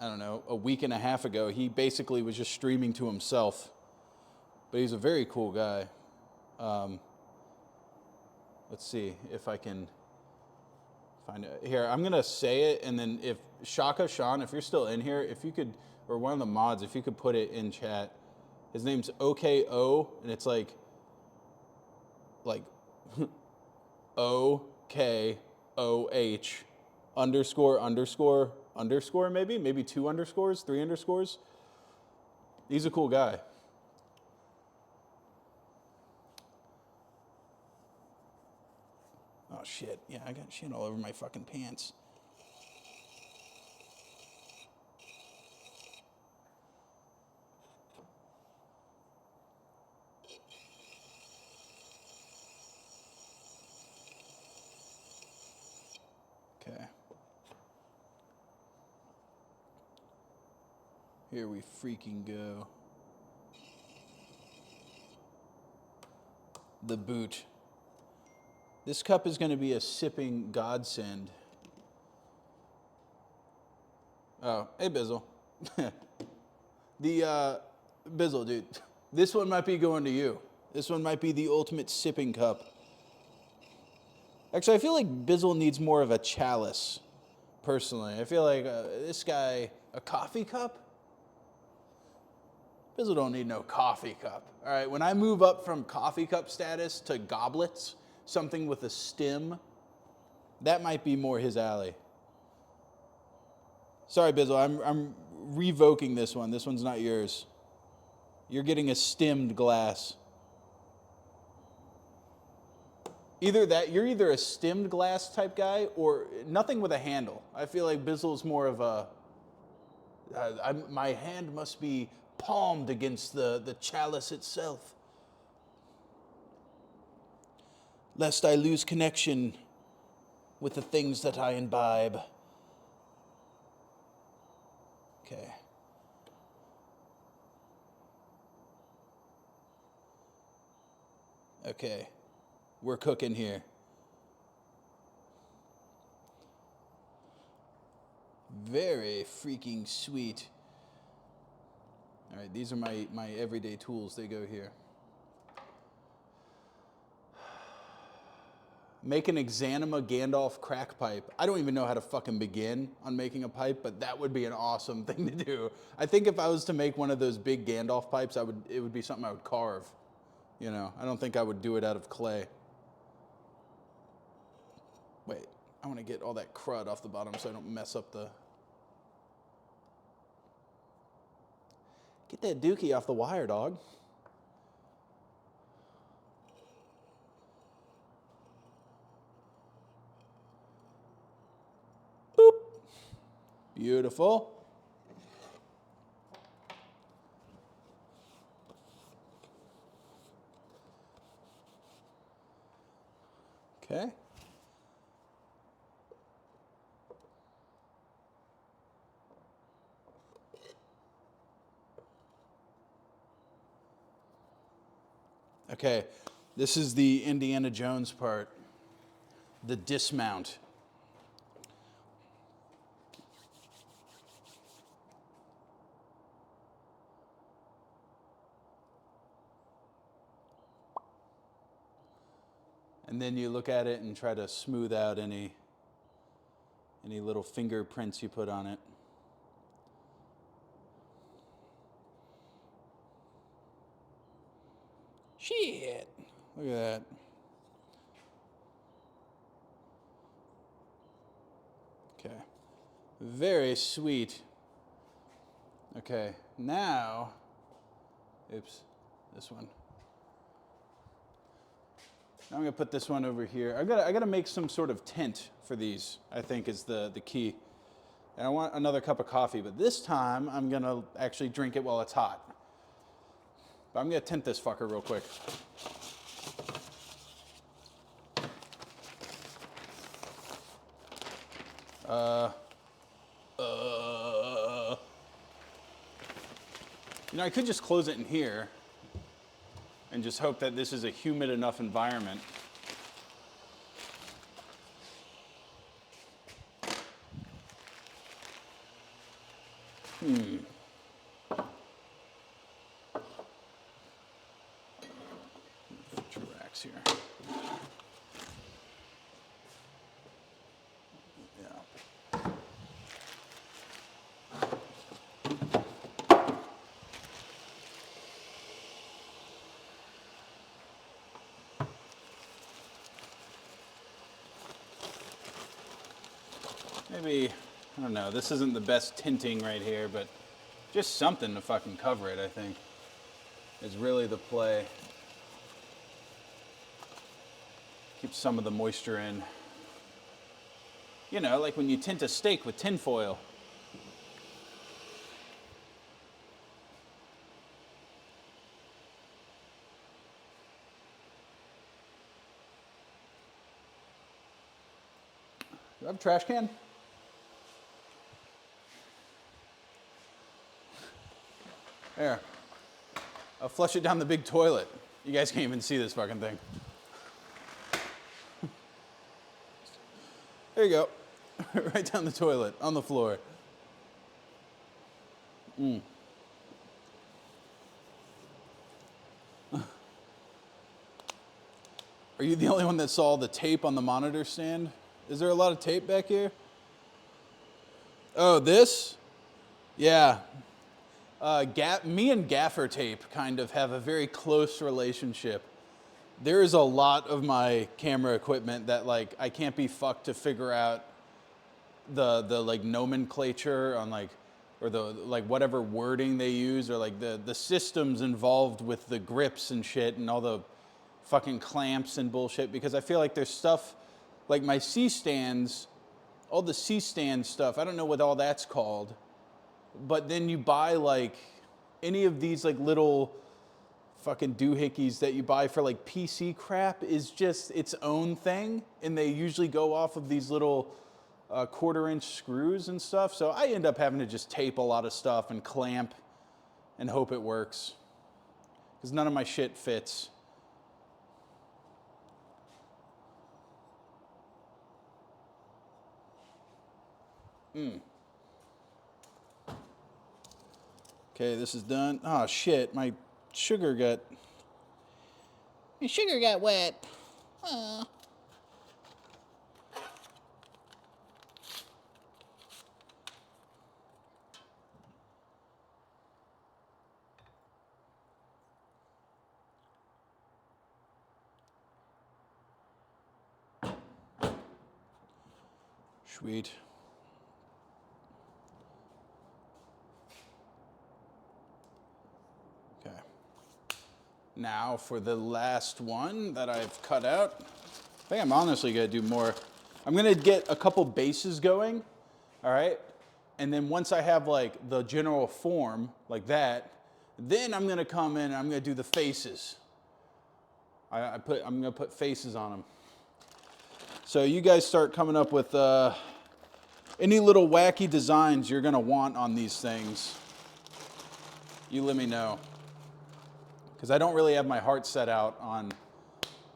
I don't know, a week and a half ago, he basically was just streaming to himself. But he's a very cool guy. Let's see if I can find it. Here, I'm going to say it, and then if Shaka, Sean, if you're still in here, if you could, or one of the mods, if you could put it in chat. His name's OKO, and it's like OKOH ___ maybe 2 underscores, 3 underscores. He's a cool guy. Oh shit, yeah, I got shit all over my fucking pants. Okay. Here we freaking go. The boot. This cup is going to be a sipping godsend. Oh, hey Bizzle. Bizzle, dude. This one might be going to you. This one might be the ultimate sipping cup. Actually, I feel like Bizzle needs more of a chalice, personally. I feel like this guy, a coffee cup? Bizzle don't need no coffee cup. All right, when I move up from coffee cup status to goblets, something with a stem, that might be more his alley. Sorry, Bizzle, I'm revoking this one. This one's not yours. You're getting a stemmed glass. Either that, you're either a stemmed glass type guy or nothing with a handle. I feel like Bizzle's more of a, my hand must be palmed against the chalice itself, lest I lose connection with the things that I imbibe. Okay. Okay. We're cooking here. Very freaking sweet. All right, these are my everyday tools. They go here. Make an Exanima Gandalf crack pipe. I don't even know how to fucking begin on making a pipe, but that would be an awesome thing to do. I think if I was to make one of those big Gandalf pipes, it would be something I would carve. You know, I don't think I would do it out of clay. Wait, I want to get all that crud off the bottom so I don't mess up the... Get that dookie off the wire, dog. Boop. Beautiful. Okay. Okay, this is the Indiana Jones part, the dismount. And then you look at it and try to smooth out any little fingerprints you put on it. Shit. Look at that. Okay. Very sweet. Okay, now, oops, this one. Now I'm gonna put this one over here. I gotta make some sort of tint for these, I think is the key. And I want another cup of coffee, but this time I'm gonna actually drink it while it's hot. But I'm gonna tint this fucker real quick. You know, I could just close it in here and just hope that this is a humid enough environment. Two racks here. Yeah. Maybe, I don't know, this isn't the best tinting right here, but just something to fucking cover it, I think, is really the play. Keep some of the moisture in. You know, like when you tint a steak with tin foil. Do I have a trash can? There. I'll flush it down the big toilet. You guys can't even see this fucking thing. There you go. Right down the toilet, on the floor. Are you the only one that saw the tape on the monitor stand? Is there a lot of tape back here? Oh, this? Yeah. Me and gaffer tape kind of have a very close relationship. There is a lot of my camera equipment that like I can't be fucked to figure out the like nomenclature on like, or the like whatever wording they use, or like the systems involved with the grips and shit and all the fucking clamps and bullshit, because I feel like there's stuff like my C-stands, all the C-stand stuff, I don't know what all that's called, but then you buy like any of these like little fucking doohickeys that you buy for like PC crap is just its own thing, and they usually go off of these little 1/4-inch screws and stuff, so I end up having to just tape a lot of stuff and clamp and hope it works, because none of my shit fits. Okay, this is done. Oh shit, my sugar got wet. Oh. Sweet. Okay. Now for the last one that I've cut out. I think I'm honestly gonna do more. I'm gonna get a couple bases going, all right? And then once I have like the general form like that, then I'm gonna come in and I'm gonna do the faces. I'm gonna put faces on them. So you guys start coming up with any little wacky designs you're gonna want on these things. You let me know. Because I don't really have my heart set out on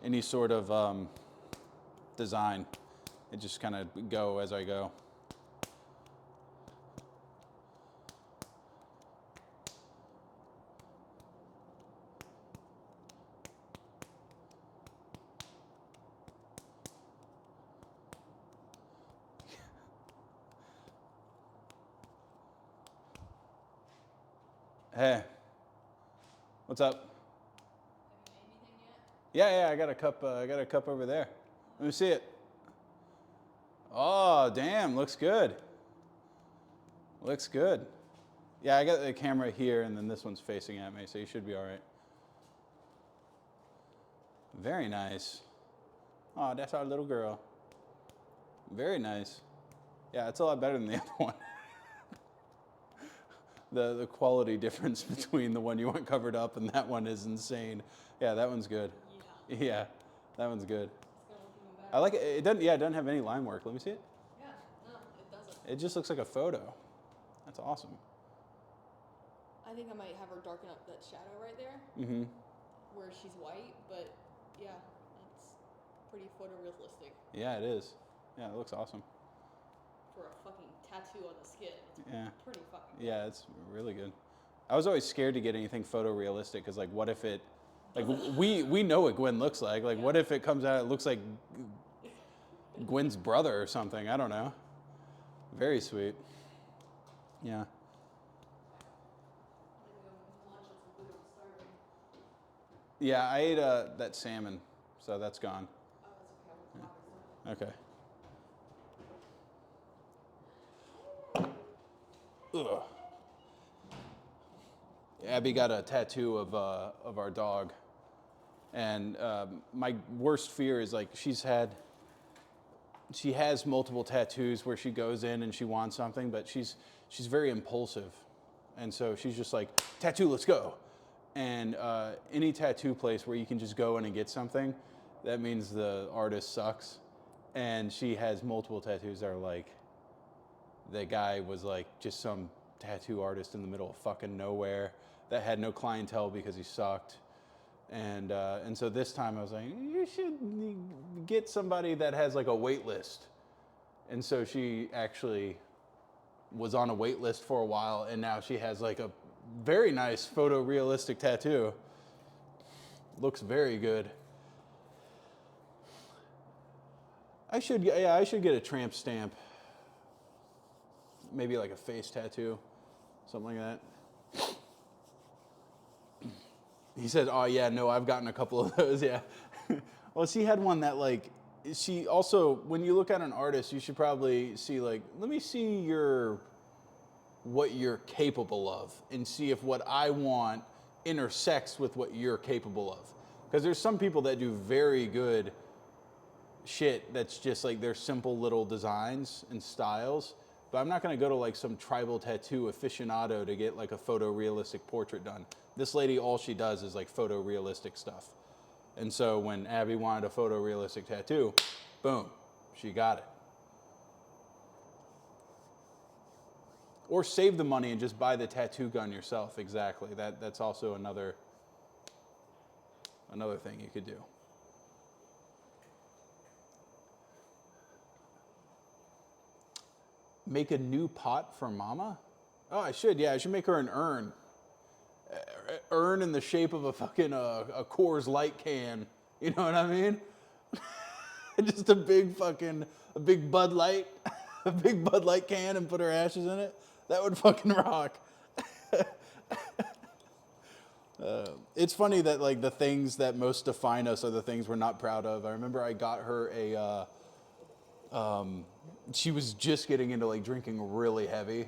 any sort of design. It just kind of go as I go. Hey, what's up? Yeah, I got a cup. I got a cup over there. Let me see it. Oh, damn, looks good. Looks good. Yeah, I got the camera here, and then this one's facing at me, so you should be all right. Very nice. Oh, that's our little girl. Very nice. Yeah, it's a lot better than the other one. The quality difference between the one you want covered up and that one is insane. Yeah, that one's good. Yeah, that one's good. I like it. It doesn't. Yeah, it doesn't have any line work. Let me see it. Yeah, no, it doesn't. It just looks like a photo. That's awesome. I think I might have her darken up that shadow right there, where she's white. But yeah, it's pretty photorealistic. Yeah, it is. Yeah, it looks awesome. For a fucking tattoo on the skin, it's Yeah. pretty fucking good. Yeah, it's really good. I was always scared to get anything photorealistic because, like, what if it, like, we know what Gwen looks like. Like, what if it comes out, it looks like Gwen's brother or something? I don't know. Very sweet. Yeah. Yeah, I ate that salmon, so that's gone. Okay. Ugh. Abby got a tattoo of our dog, and my worst fear is like she has multiple tattoos where she goes in and she wants something, but she's very impulsive, and so she's just like, tattoo, let's go. And any tattoo place where you can just go in and get something, that means the artist sucks. And she has multiple tattoos that are like, the guy was like just some tattoo artist in the middle of fucking nowhere that had no clientele because he sucked. And so this time I was like, you should get somebody that has like a wait list. And so she actually was on a wait list for a while, and now she has like a very nice photorealistic tattoo. Looks very good. I should get a tramp stamp. Maybe like a face tattoo, something like that. He said, oh yeah, no, I've gotten a couple of those, yeah. Well, she had one that like, she also, when you look at an artist, you should probably see like, let me see what you're capable of and see if what I want intersects with what you're capable of. Because there's some people that do very good shit that's just like their simple little designs and styles. But I'm not gonna go to like some tribal tattoo aficionado to get like a photorealistic portrait done. This lady, all she does is like photorealistic stuff. And so when Abby wanted a photorealistic tattoo, boom, she got it. Or save the money and just buy the tattoo gun yourself, exactly. That's also another thing you could do. Make a new pot for Mama? Oh, I should, yeah. I should make her an urn. Urn in the shape of a fucking a Coors Light can. You know what I mean? Just a big Bud Light, a big Bud Light can and put her ashes in it. That would fucking rock. It's funny that like the things that most define us are the things we're not proud of. I remember I got her she was just getting into like drinking really heavy,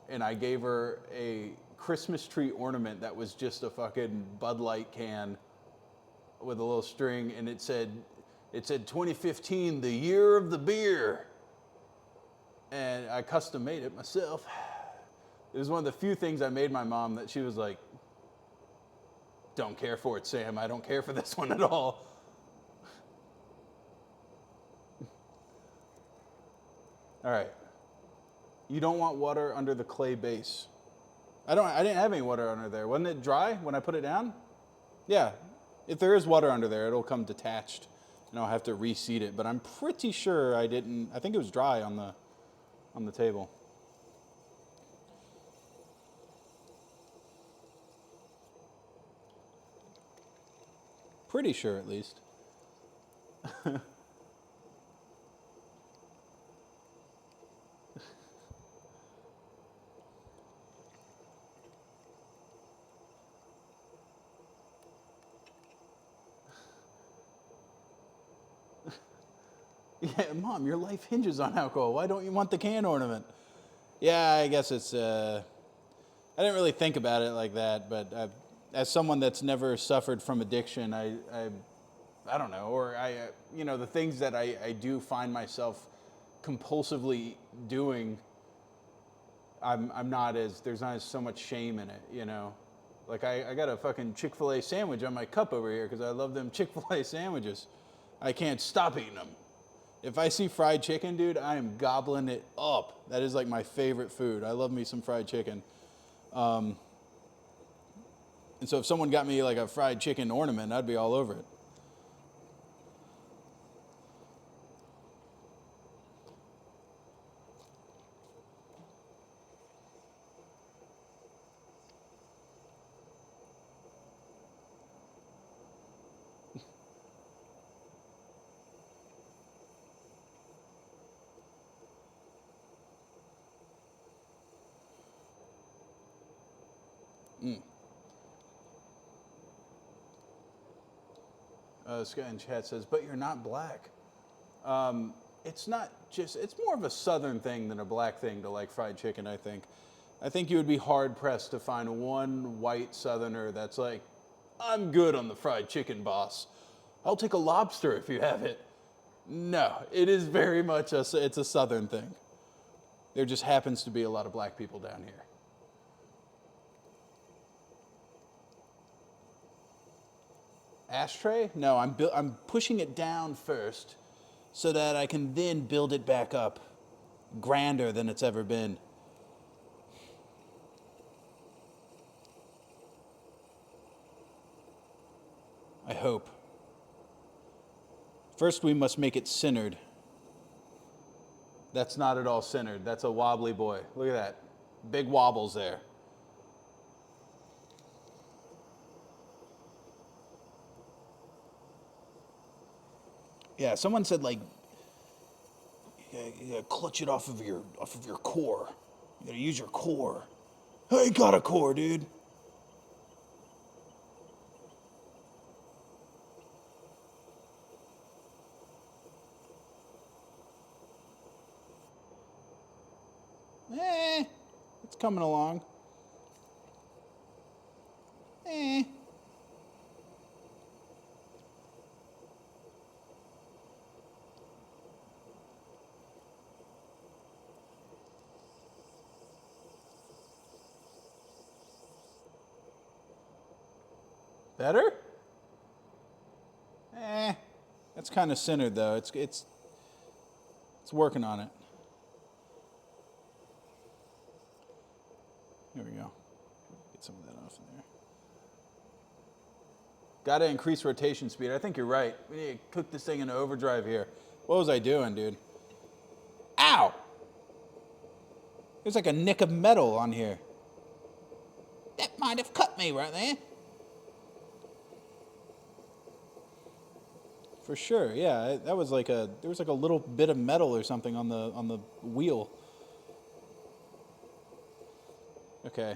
and I gave her a Christmas tree ornament that was just a fucking Bud Light can with a little string, and it said 2015, the year of the beer. And I custom made it myself. It was one of the few things I made my mom that she was like, don't care for it, Sam. I don't care for this one at all. All right. You don't want water under the clay base. I didn't have any water under there. Wasn't it dry when I put it down? Yeah. If there is water under there, it'll come detached and I'll have to reseat it, but I'm pretty sure I didn't. I think it was dry on the table. Pretty sure, at least. Yeah, Mom, your life hinges on alcohol. Why don't you want the can ornament? Yeah, I guess it's, I didn't really think about it like that, but as someone that's never suffered from addiction, I don't know, or the things that I do find myself compulsively doing, I'm not as, there's not as so much shame in it, you know? Like I got a fucking Chick-fil-A sandwich on my cup over here because I love them Chick-fil-A sandwiches. I can't stop eating them. If I see fried chicken, dude, I am gobbling it up. That is like my favorite food. I love me some fried chicken. And so if someone got me like a fried chicken ornament, I'd be all over it. This guy in chat says, but you're not black. It's not just, it's more of a Southern thing than a black thing to like fried chicken, I think. I think you would be hard pressed to find one white Southerner that's like, I'm good on the fried chicken, boss. I'll take a lobster if you have it. No, it is very much it's a Southern thing. There just happens to be a lot of black people down here. Ashtray? No, I'm pushing it down first so that I can then build it back up grander than it's ever been. I hope. First, we must make it centered. That's not at all centered. That's a wobbly boy. Look at that. Big wobbles there. Yeah, someone said like you gotta clutch it off of your core. You gotta use your core. I ain't got a core, dude. It's coming along. Better? That's kind of centered though. It's working on it. Here we go. Get some of that off in there. Got to increase rotation speed. I think you're right. We need to cook this thing into overdrive here. What was I doing, dude? Ow! There's like a nick of metal on here. That might have cut me right there. For sure, yeah. That was like there was like a little bit of metal or something on the wheel. Okay.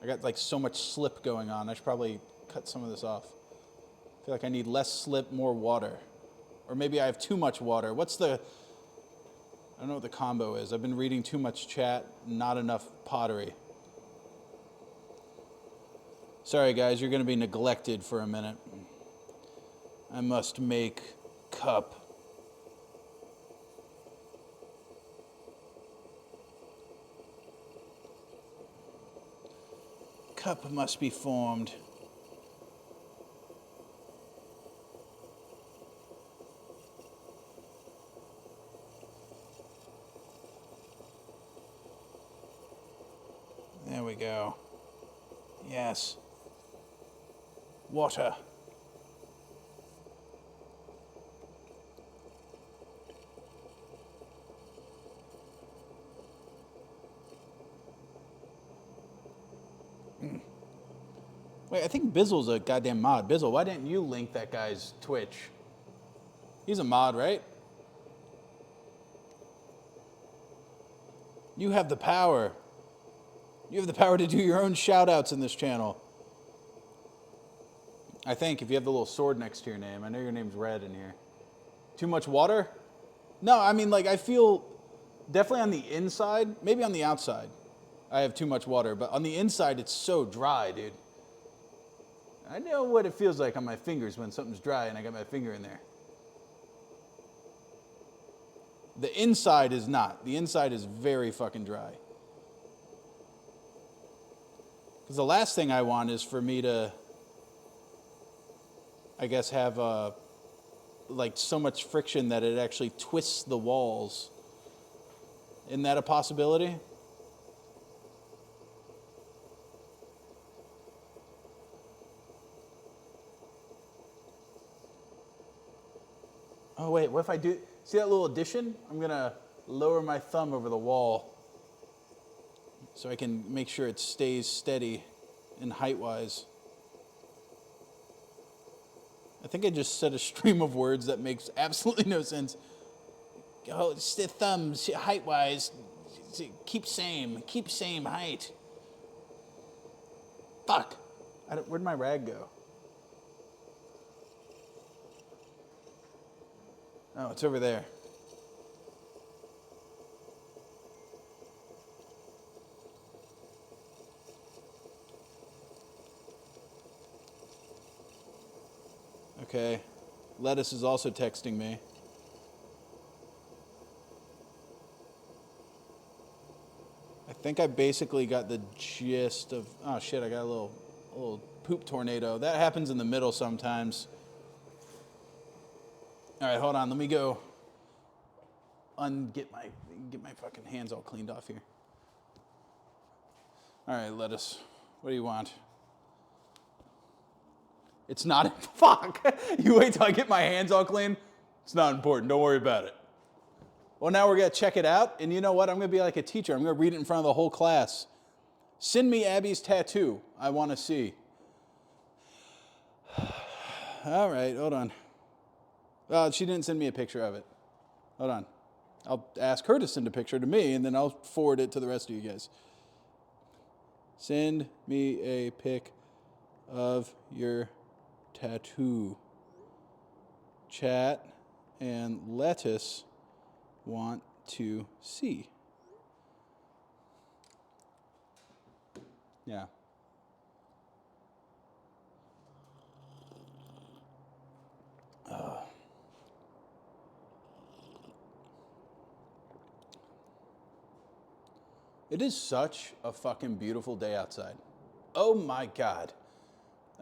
I got like so much slip going on. I should probably cut some of this off. I feel like I need less slip, more water. Or maybe I have too much water. I don't know what the combo is. I've been reading too much chat, not enough pottery. Sorry guys, you're gonna be neglected for a minute. I must make cup. Cup must be formed. There we go. Yes. Water. Wait, I think Bizzle's a goddamn mod. Bizzle, why didn't you link that guy's Twitch? He's a mod, right? You have the power. You have the power to do your own shout-outs in this channel. I think, if you have the little sword next to your name. I know your name's red in here. Too much water? No, I mean, like, I feel definitely on the inside, maybe on the outside, I have too much water. But on the inside, it's so dry, dude. I know what it feels like on my fingers when something's dry and I got my finger in there. The inside is not. The inside is very fucking dry. Because the last thing I want is for me to, I guess, have like so much friction that it actually twists the walls. Isn't that a possibility? Oh wait, what if I do, see that little addition? I'm gonna lower my thumb over the wall so I can make sure it stays steady and height-wise. I think I just said a stream of words that makes absolutely no sense. Oh, it's the thumbs, height-wise, keep same height. Fuck, where'd my rag go? Oh, it's over there. Okay. Lettuce is also texting me. I think I basically got the gist of, oh shit, I got a little poop tornado. That happens in the middle sometimes. All right, hold on. Let me go get my fucking hands all cleaned off here. All right, lettuce. What do you want? It's not, fuck. You wait till I get my hands all clean. It's not important. Don't worry about it. Well, now we're going to check it out. And you know what? I'm going to be like a teacher. I'm going to read it in front of the whole class. Send me Abby's tattoo. I want to see. All right, hold on. She didn't send me a picture of it. Hold on. I'll ask her to send a picture to me, and then I'll forward it to the rest of you guys. Send me a pic of your tattoo. Chat and lettuce want to see. Yeah. It is such a fucking beautiful day outside. Oh my God.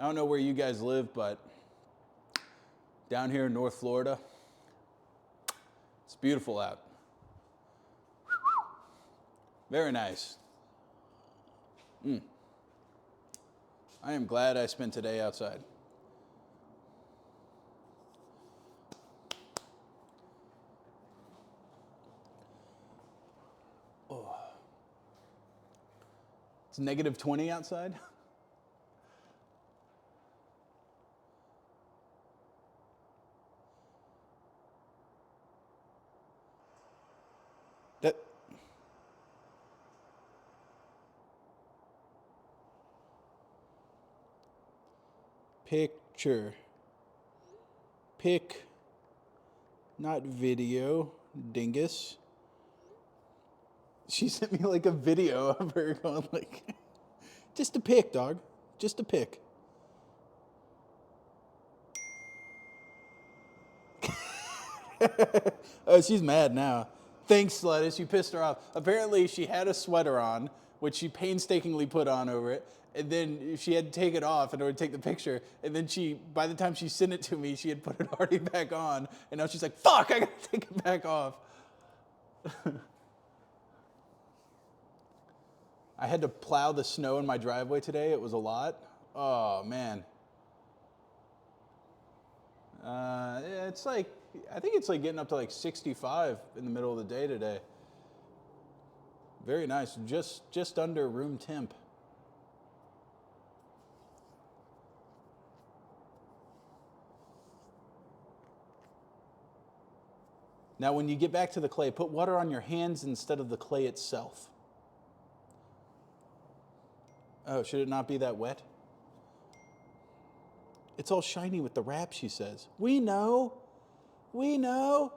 I don't know where you guys live, but down here in North Florida, it's beautiful out. Very nice. I am glad I spent today outside. Oh. It's negative 20 outside. That picture. Pic, not video, dingus. She sent me like a video of her going like, just a pic, dog. Just a pic. Oh, she's mad now. Thanks, Lettuce. You pissed her off. Apparently, she had a sweater on, which she painstakingly put on over it. And then she had to take it off in order to take the picture. And then by the time she sent it to me, she had put it already back on. And now she's like, fuck, I gotta take it back off. I had to plow the snow in my driveway today. It was a lot. Oh, man. It's like, I think it's like getting up to like 65 in the middle of the day today. Very nice. Just under room temp. Now, when you get back to the clay, put water on your hands instead of the clay itself. Oh, should it not be that wet? It's all shiny with the wrap, she says. We know. We know.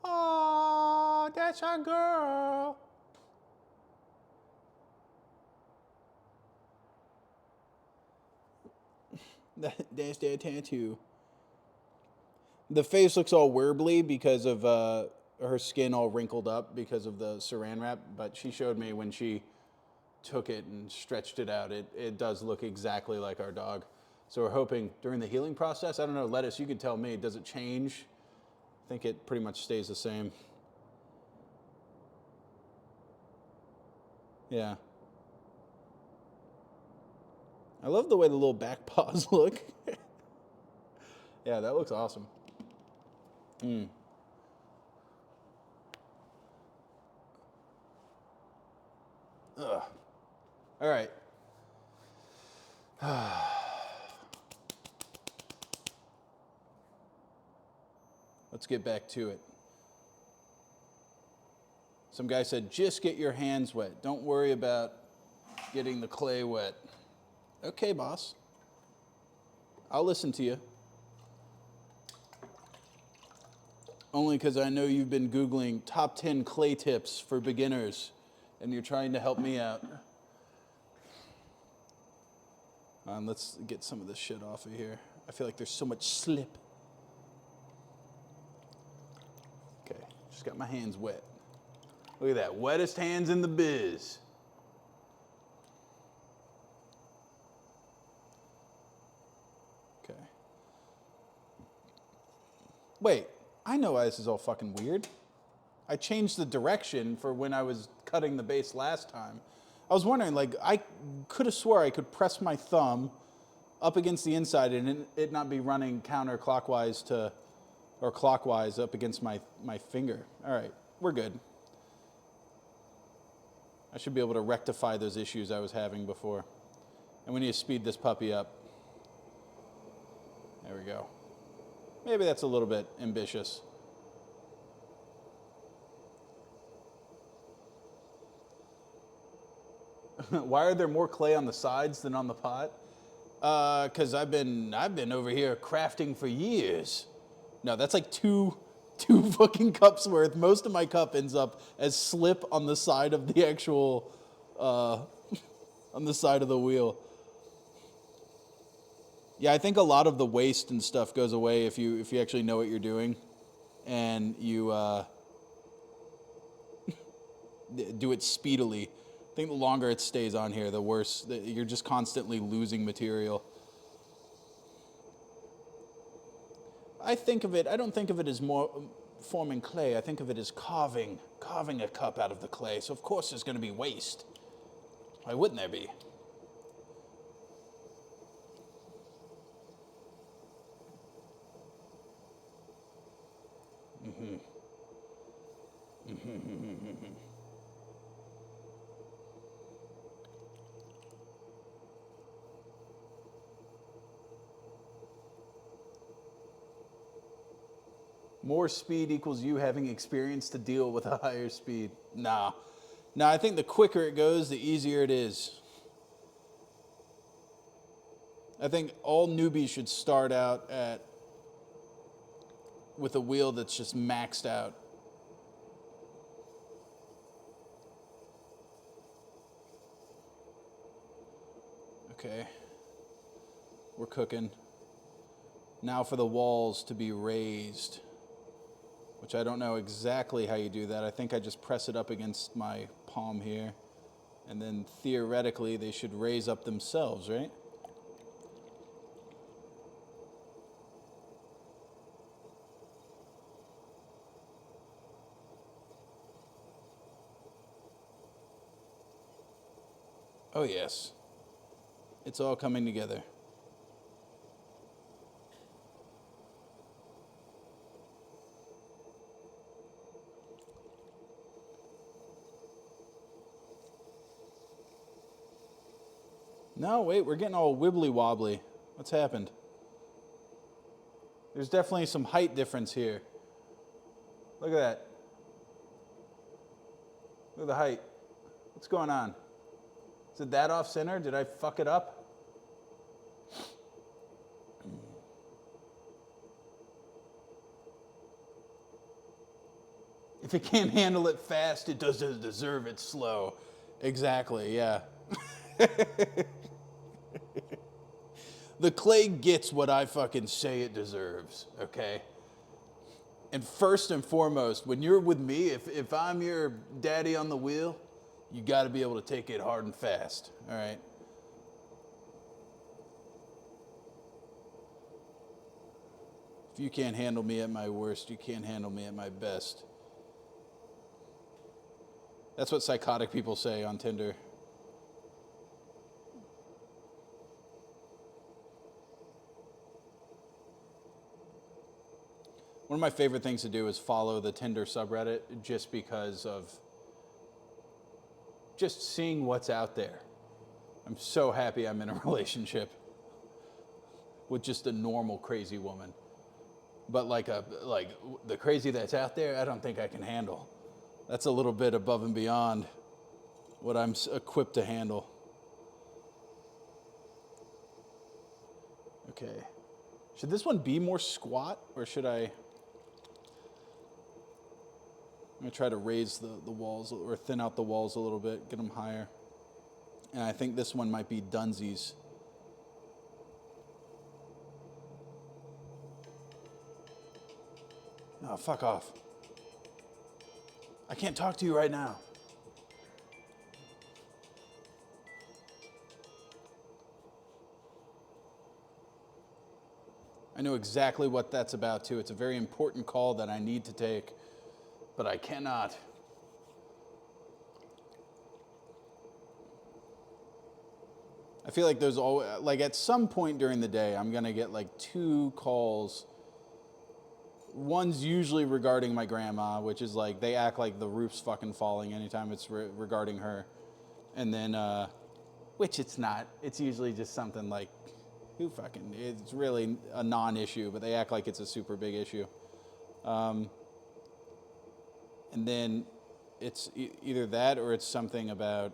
Oh, that's our girl. That's their tattoo. The face looks all wirbly because of her skin all wrinkled up because of the saran wrap, but she showed me when she took it and stretched it out, it does look exactly like our dog. So we're hoping during the healing process, I don't know, Lettuce, you can tell me, does it change? I think it pretty much stays the same. Yeah. I love the way the little back paws look. Yeah, that looks awesome. Ugh. All right. Let's get back to it. Some guy said, just get your hands wet. Don't worry about getting the clay wet. Okay, boss. I'll listen to you. Only because I know you've been Googling top 10 clay tips for beginners, and you're trying to help me out. Let's get some of this shit off of here. I feel like there's so much slip. Okay, just got my hands wet. Look at that, wettest hands in the biz. Okay. Wait, I know why this is all fucking weird. I changed the direction for when I was cutting the base last time. I was wondering, like, I could have swore I could press my thumb up against the inside and it not be running counterclockwise to, or clockwise up against my finger. All right, we're good. I should be able to rectify those issues I was having before. And we need to speed this puppy up. There we go. Maybe that's a little bit ambitious. Why are there more clay on the sides than on the pot? Because I've been over here crafting for years. No, that's like two fucking cups worth. Most of my cup ends up as slip on the side of the actual, on the side of the wheel. Yeah, I think a lot of the waste and stuff goes away if you actually know what you're doing, and you do it speedily. I think the longer it stays on here, the worse. You're just constantly losing material. I don't think of it as more forming clay. I think of it as carving a cup out of the clay. So of course there's going to be waste. Why wouldn't there be? More speed equals you having experience to deal with a higher speed. Nah, I think the quicker it goes, the easier it is. I think all newbies should start out with a wheel that's just maxed out. Okay, we're cooking. Now for the walls to be raised, which I don't know exactly how you do that. I think I just press it up against my palm here, and then theoretically they should raise up themselves, right? Oh yes, it's all coming together. No, wait, we're getting all wibbly wobbly. What's happened? There's definitely some height difference here. Look at that. Look at the height. What's going on? Is it that off center? Did I fuck it up? If it can't handle it fast, it doesn't deserve it slow. Exactly, yeah. The clay gets what I fucking say it deserves, okay? And first and foremost, when you're with me, if I'm your daddy on the wheel, you got to be able to take it hard and fast, all right? If you can't handle me at my worst, you can't handle me at my best. That's what psychotic people say on Tinder. One of my favorite things to do is follow the Tinder subreddit just because of just seeing what's out there. I'm so happy I'm in a relationship with just a normal crazy woman. But like the crazy that's out there, I don't think I can handle. That's a little bit above and beyond what I'm equipped to handle. Okay. Should this one be more squat, or should I... I'm going to try to raise the walls or thin out the walls a little bit, get them higher. And I think this one might be Dunsies. Oh, fuck off. I can't talk to you right now. I know exactly what that's about, too. It's a very important call that I need to take. But I cannot. I feel like there's always, like at some point during the day, I'm going to get like 2 calls. One's usually regarding my grandma, which is like, they act like the roof's fucking falling anytime it's regarding her. And then, which it's not. It's usually just something like, it's really a non-issue, but they act like it's a super big issue. And then it's either that or it's something about,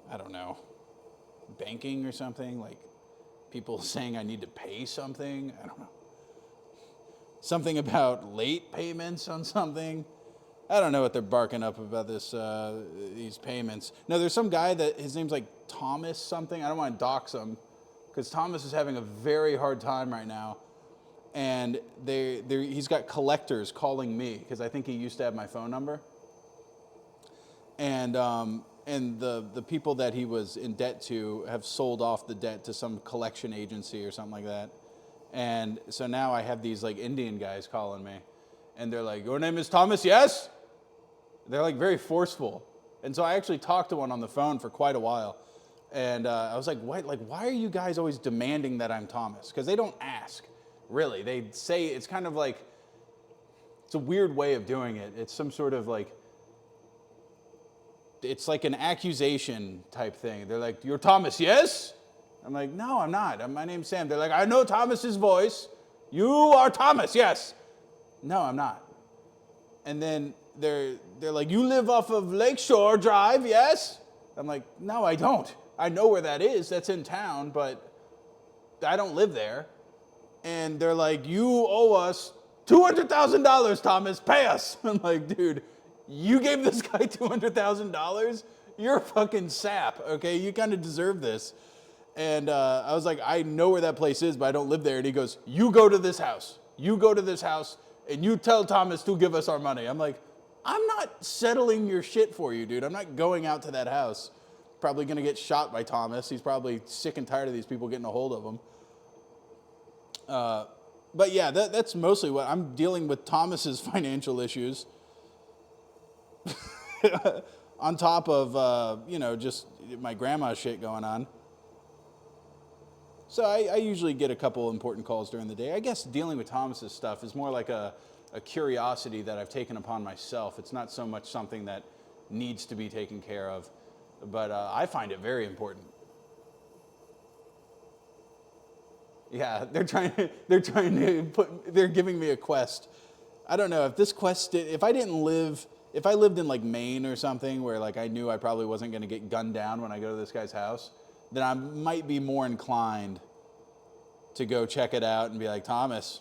I don't know, banking or something, like people saying I need to pay something. I don't know. Something about late payments on something. I don't know what they're barking up about these payments. No, there's some guy that his name's like Thomas something. I don't want to dox him because Thomas is having a very hard time right now. And he's got collectors calling me because I think he used to have my phone number. And the people that he was in debt to have sold off the debt to some collection agency or something like that. And so now I have these like Indian guys calling me, and they're like, "Your name is Thomas, yes?" They're like very forceful. And so I actually talked to one on the phone for quite a while. And I was like, "What? Like, why are you guys always demanding that I'm Thomas?" Because they don't ask. Really, they say it's kind of like, it's a weird way of doing it. It's some sort of like, it's like an accusation type thing. They're like, "You're Thomas, yes?" I'm like, "No, I'm not. My name's Sam." They're like, "I know Thomas's voice. You are Thomas, yes." "No, I'm not." And then they're like, "You live off of Lakeshore Drive, yes?" I'm like, "No, I don't. I know where that is. That's in town, but I don't live there." And they're like, "You owe us $200,000, Thomas. Pay us." I'm like, "Dude, you gave this guy $200,000? You're a fucking sap, okay? You kind of deserve this." And I was like, "I know where that place is, but I don't live there." And he goes, "You go to this house. You go to this house, and you tell Thomas to give us our money." I'm like, "I'm not settling your shit for you, dude. I'm not going out to that house. Probably going to get shot by Thomas. He's probably sick and tired of these people getting a hold of him." But yeah, that's mostly what I'm dealing with. Thomas's financial issues on top of, just my grandma's shit going on. So I usually get a couple important calls during the day. I guess dealing with Thomas's stuff is more like a curiosity that I've taken upon myself. It's not so much something that needs to be taken care of, but I find it very important. Yeah, they're giving me a quest. I don't know if this quest, if I lived in like Maine or something where like I knew I probably wasn't going to get gunned down when I go to this guy's house, then I might be more inclined to go check it out and be like, Thomas,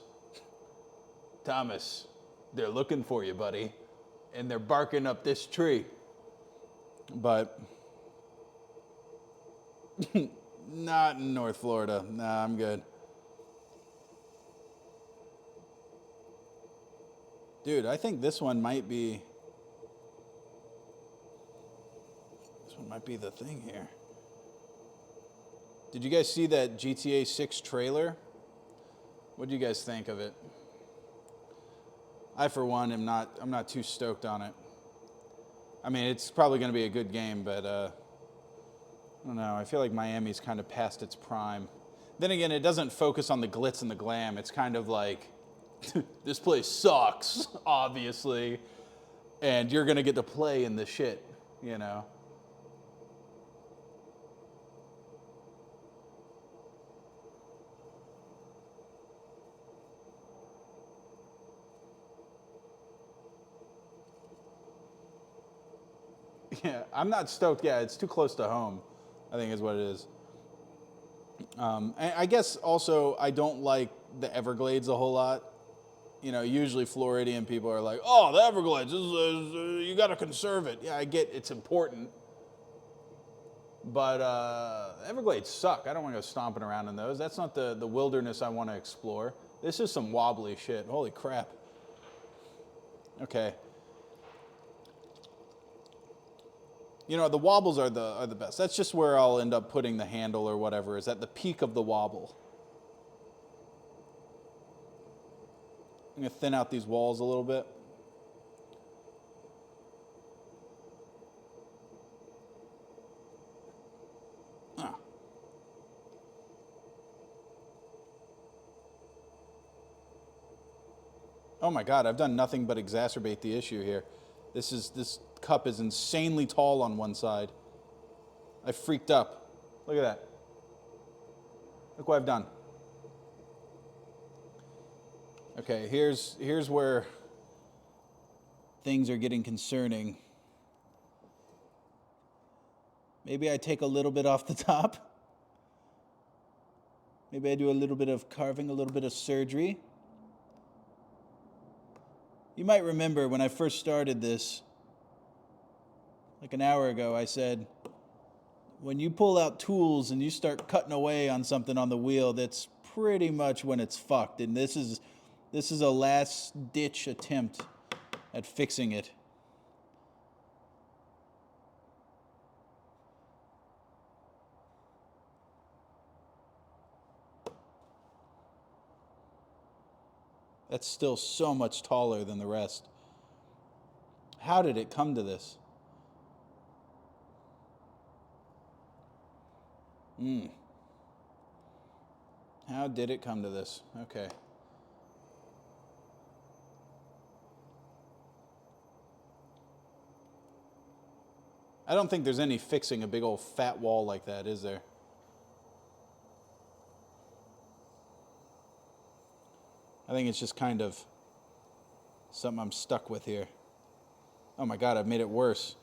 they're looking for you, buddy, and they're barking up this tree. But not in North Florida. Nah, I'm good. Dude, I think this one might be... This one might be the thing here. Did you guys see that GTA 6 trailer? What do you guys think of it? I, for one, I'm not too stoked on it. I mean, it's probably going to be a good game, but I don't know. I feel like Miami's kind of past its prime. Then again, it doesn't focus on the glitz and the glam. It's kind of like, this place sucks, obviously, and you're going to get to play in the shit, you know? Yeah, I'm not stoked. Yeah, it's too close to home, I think is what it is. And I guess also I don't like the Everglades a whole lot. You know, usually Floridian people are like, oh, the Everglades, you got to conserve it. Yeah, I get it's important. But the Everglades suck. I don't want to go stomping around in those. That's not the wilderness I want to explore. This is some wobbly shit. Holy crap. Okay. You know, the wobbles are the best. That's just where I'll end up putting the handle or whatever, is at the peak of the wobble. I'm going to thin out these walls a little bit. Ah. Oh my God, I've done nothing but exacerbate the issue here. This cup is insanely tall on one side. I freaked up. Look at that. Look what I've done. Okay, here's where things are getting concerning. Maybe I take a little bit off the top. Maybe I do a little bit of carving, a little bit of surgery. You might remember when I first started this, like an hour ago, I said, when you pull out tools and you start cutting away on something on the wheel, that's pretty much when it's fucked. And this is a last-ditch attempt at fixing it. That's still so much taller than the rest. How did it come to this? How did it come to this? Okay. I don't think there's any fixing a big old fat wall like that, is there? I think it's just kind of something I'm stuck with here. Oh my God, I've made it worse.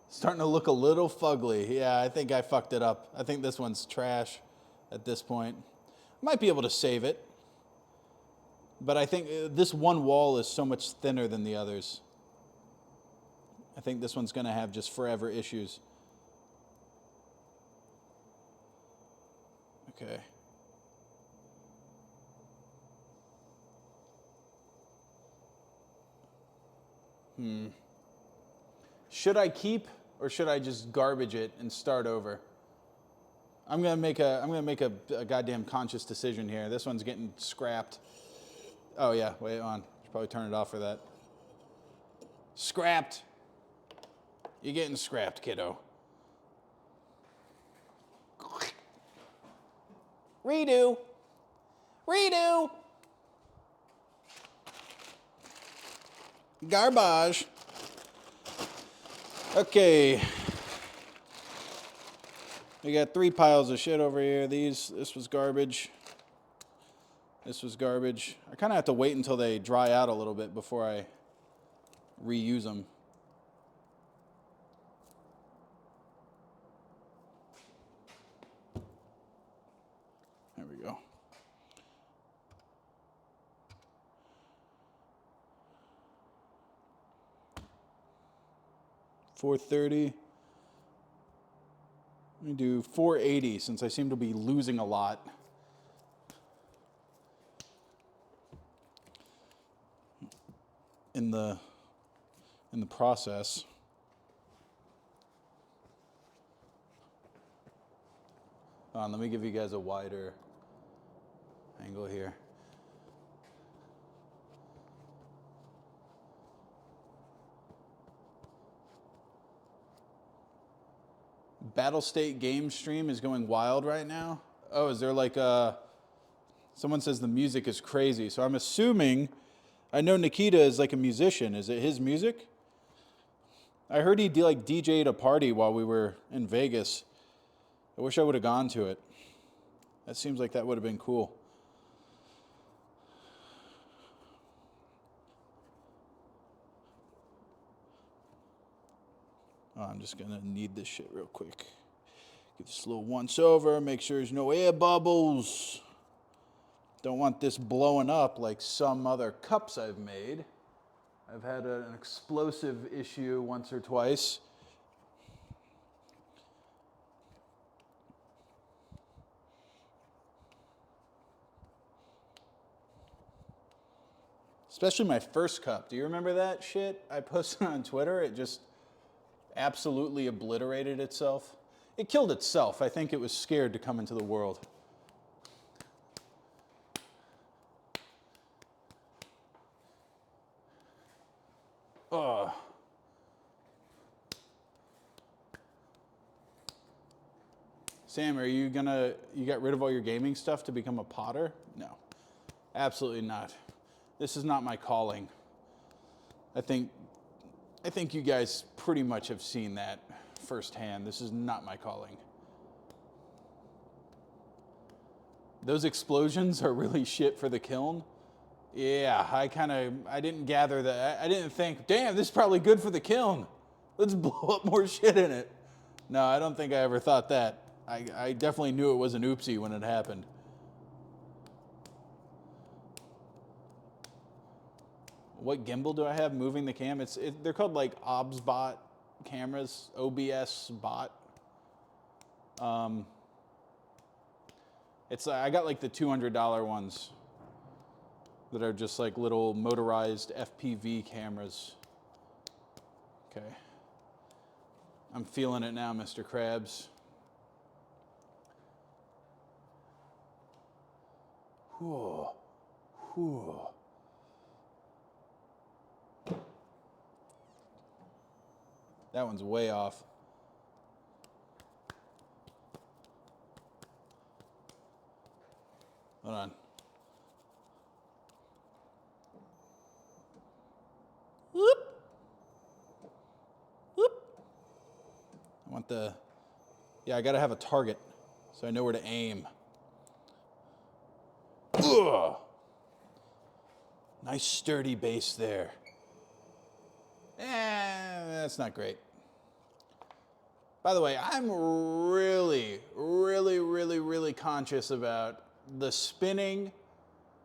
Starting to look a little fugly. Yeah, I think I fucked it up. I think this one's trash at this point. I might be able to save it. But I think this one wall is so much thinner than the others. I think this one's going to have just forever issues. Okay. Should I keep or should I just garbage it and start over? I'm gonna make a goddamn conscious decision here. This one's getting scrapped. Oh yeah, wait on. Should probably turn it off for that. Scrapped. You're getting scrapped, kiddo. Redo. Redo. Garbage. Okay. We got 3 piles of shit over here. This was garbage. This was garbage. I kind of have to wait until they dry out a little bit before I reuse them. 430. Let me do 480 since I seem to be losing a lot. In the process. Let me give you guys a wider angle here. Battlestate game stream is going wild right now. Oh, is there like someone says the music is crazy. So I'm assuming, I know Nikita is like a musician. Is it his music? I heard he DJ'd a party while we were in Vegas. I wish I would have gone to it. That seems like that would have been cool. Oh, I'm just going to knead this shit real quick. Give this a little once over. Make sure there's no air bubbles. Don't want this blowing up like some other cups I've made. I've had an explosive issue once or twice. Especially my first cup. Do you remember that shit I posted on Twitter? It just absolutely obliterated itself. It killed itself. I think it was scared to come into the world. Ugh. Sam, you got rid of all your gaming stuff to become a potter? No, absolutely not. This is not my calling. I think you guys pretty much have seen that firsthand. This is not my calling. Those explosions are really shit for the kiln. Yeah, I didn't gather that. I didn't think, damn, this is probably good for the kiln. Let's blow up more shit in it. No, I don't think I ever thought that. I definitely knew it was an oopsie when it happened. What gimbal do I have moving the cam? They're called like OBS cameras, OBS bot. I got like the $200 ones that are just like little motorized FPV cameras. Okay. I'm feeling it now, Mr. Krabs. Whew. Whew. That one's way off. Hold on. Whoop. Whoop. I want I gotta have a target so I know where to aim. Ugh. Nice sturdy base there. That's not great. By the way, I'm really, really, really, really conscious about the spinning.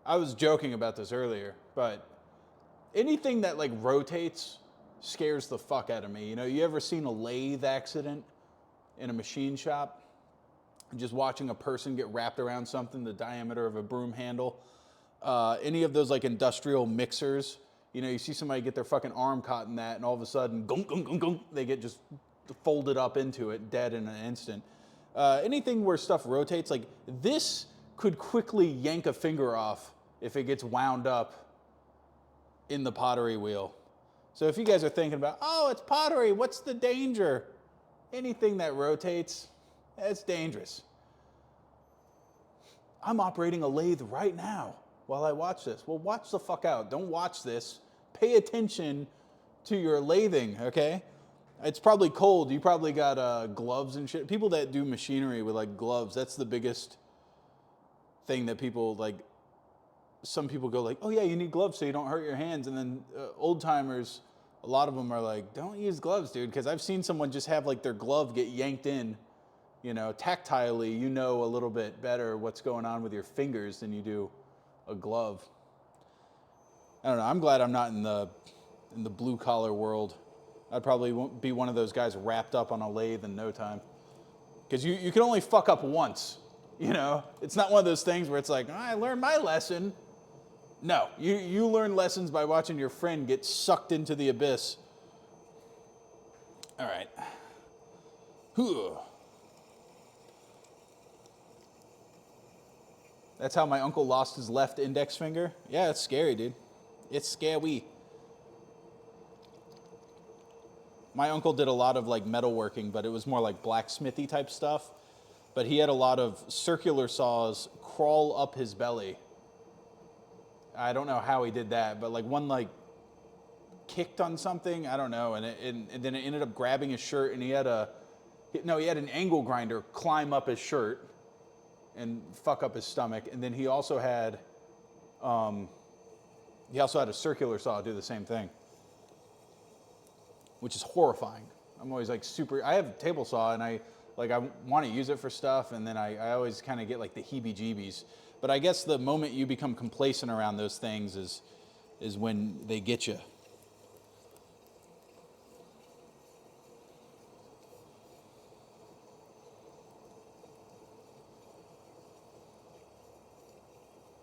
I was joking about this earlier, but anything that like rotates scares the fuck out of me. You know, you ever seen a lathe accident in a machine shop? Just watching a person get wrapped around something the diameter of a broom handle. Any of those like industrial mixers, you know, you see somebody get their fucking arm caught in that and all of a sudden, gunk, gunk, gunk, gunk, they get just folded up into it, dead in an instant. Anything where stuff rotates, like this could quickly yank a finger off if it gets wound up in the pottery wheel. So if you guys are thinking about, oh, it's pottery, what's the danger? Anything that rotates, it's dangerous. I'm operating a lathe right now while I watch this. Well, watch the fuck out. Don't watch this. Pay attention to your lathing, okay? It's probably cold. You probably got gloves and shit. People that do machinery with like gloves, that's the biggest thing that people like. Some people go like, oh yeah, you need gloves so you don't hurt your hands. And then old timers, a lot of them are like, don't use gloves, dude. Because I've seen someone just have like their glove get yanked in, you know, tactilely. You know a little bit better what's going on with your fingers than you do a glove. I don't know. I'm glad I'm not in the blue collar world I'd probably be one of those guys wrapped up on a lathe in no time. Because you can only fuck up once, you know? It's not one of those things where it's like, I learned my lesson. No, you learn lessons by watching your friend get sucked into the abyss. All right. Whew. That's how my uncle lost his left index finger? Yeah, it's scary, dude. It's scary. My uncle did a lot of like metalworking, but it was more like blacksmithy type stuff. But he had a lot of circular saws crawl up his belly. I don't know how he did that, but like one like kicked on something, I don't know, and then it ended up grabbing his shirt, and he had an angle grinder climb up his shirt and fuck up his stomach, and then he also had a circular saw do the same thing, which is horrifying. I'm always like I have a table saw, and I want to use it for stuff, and then I always kind of get like the heebie-jeebies. But I guess the moment you become complacent around those things is when they get you.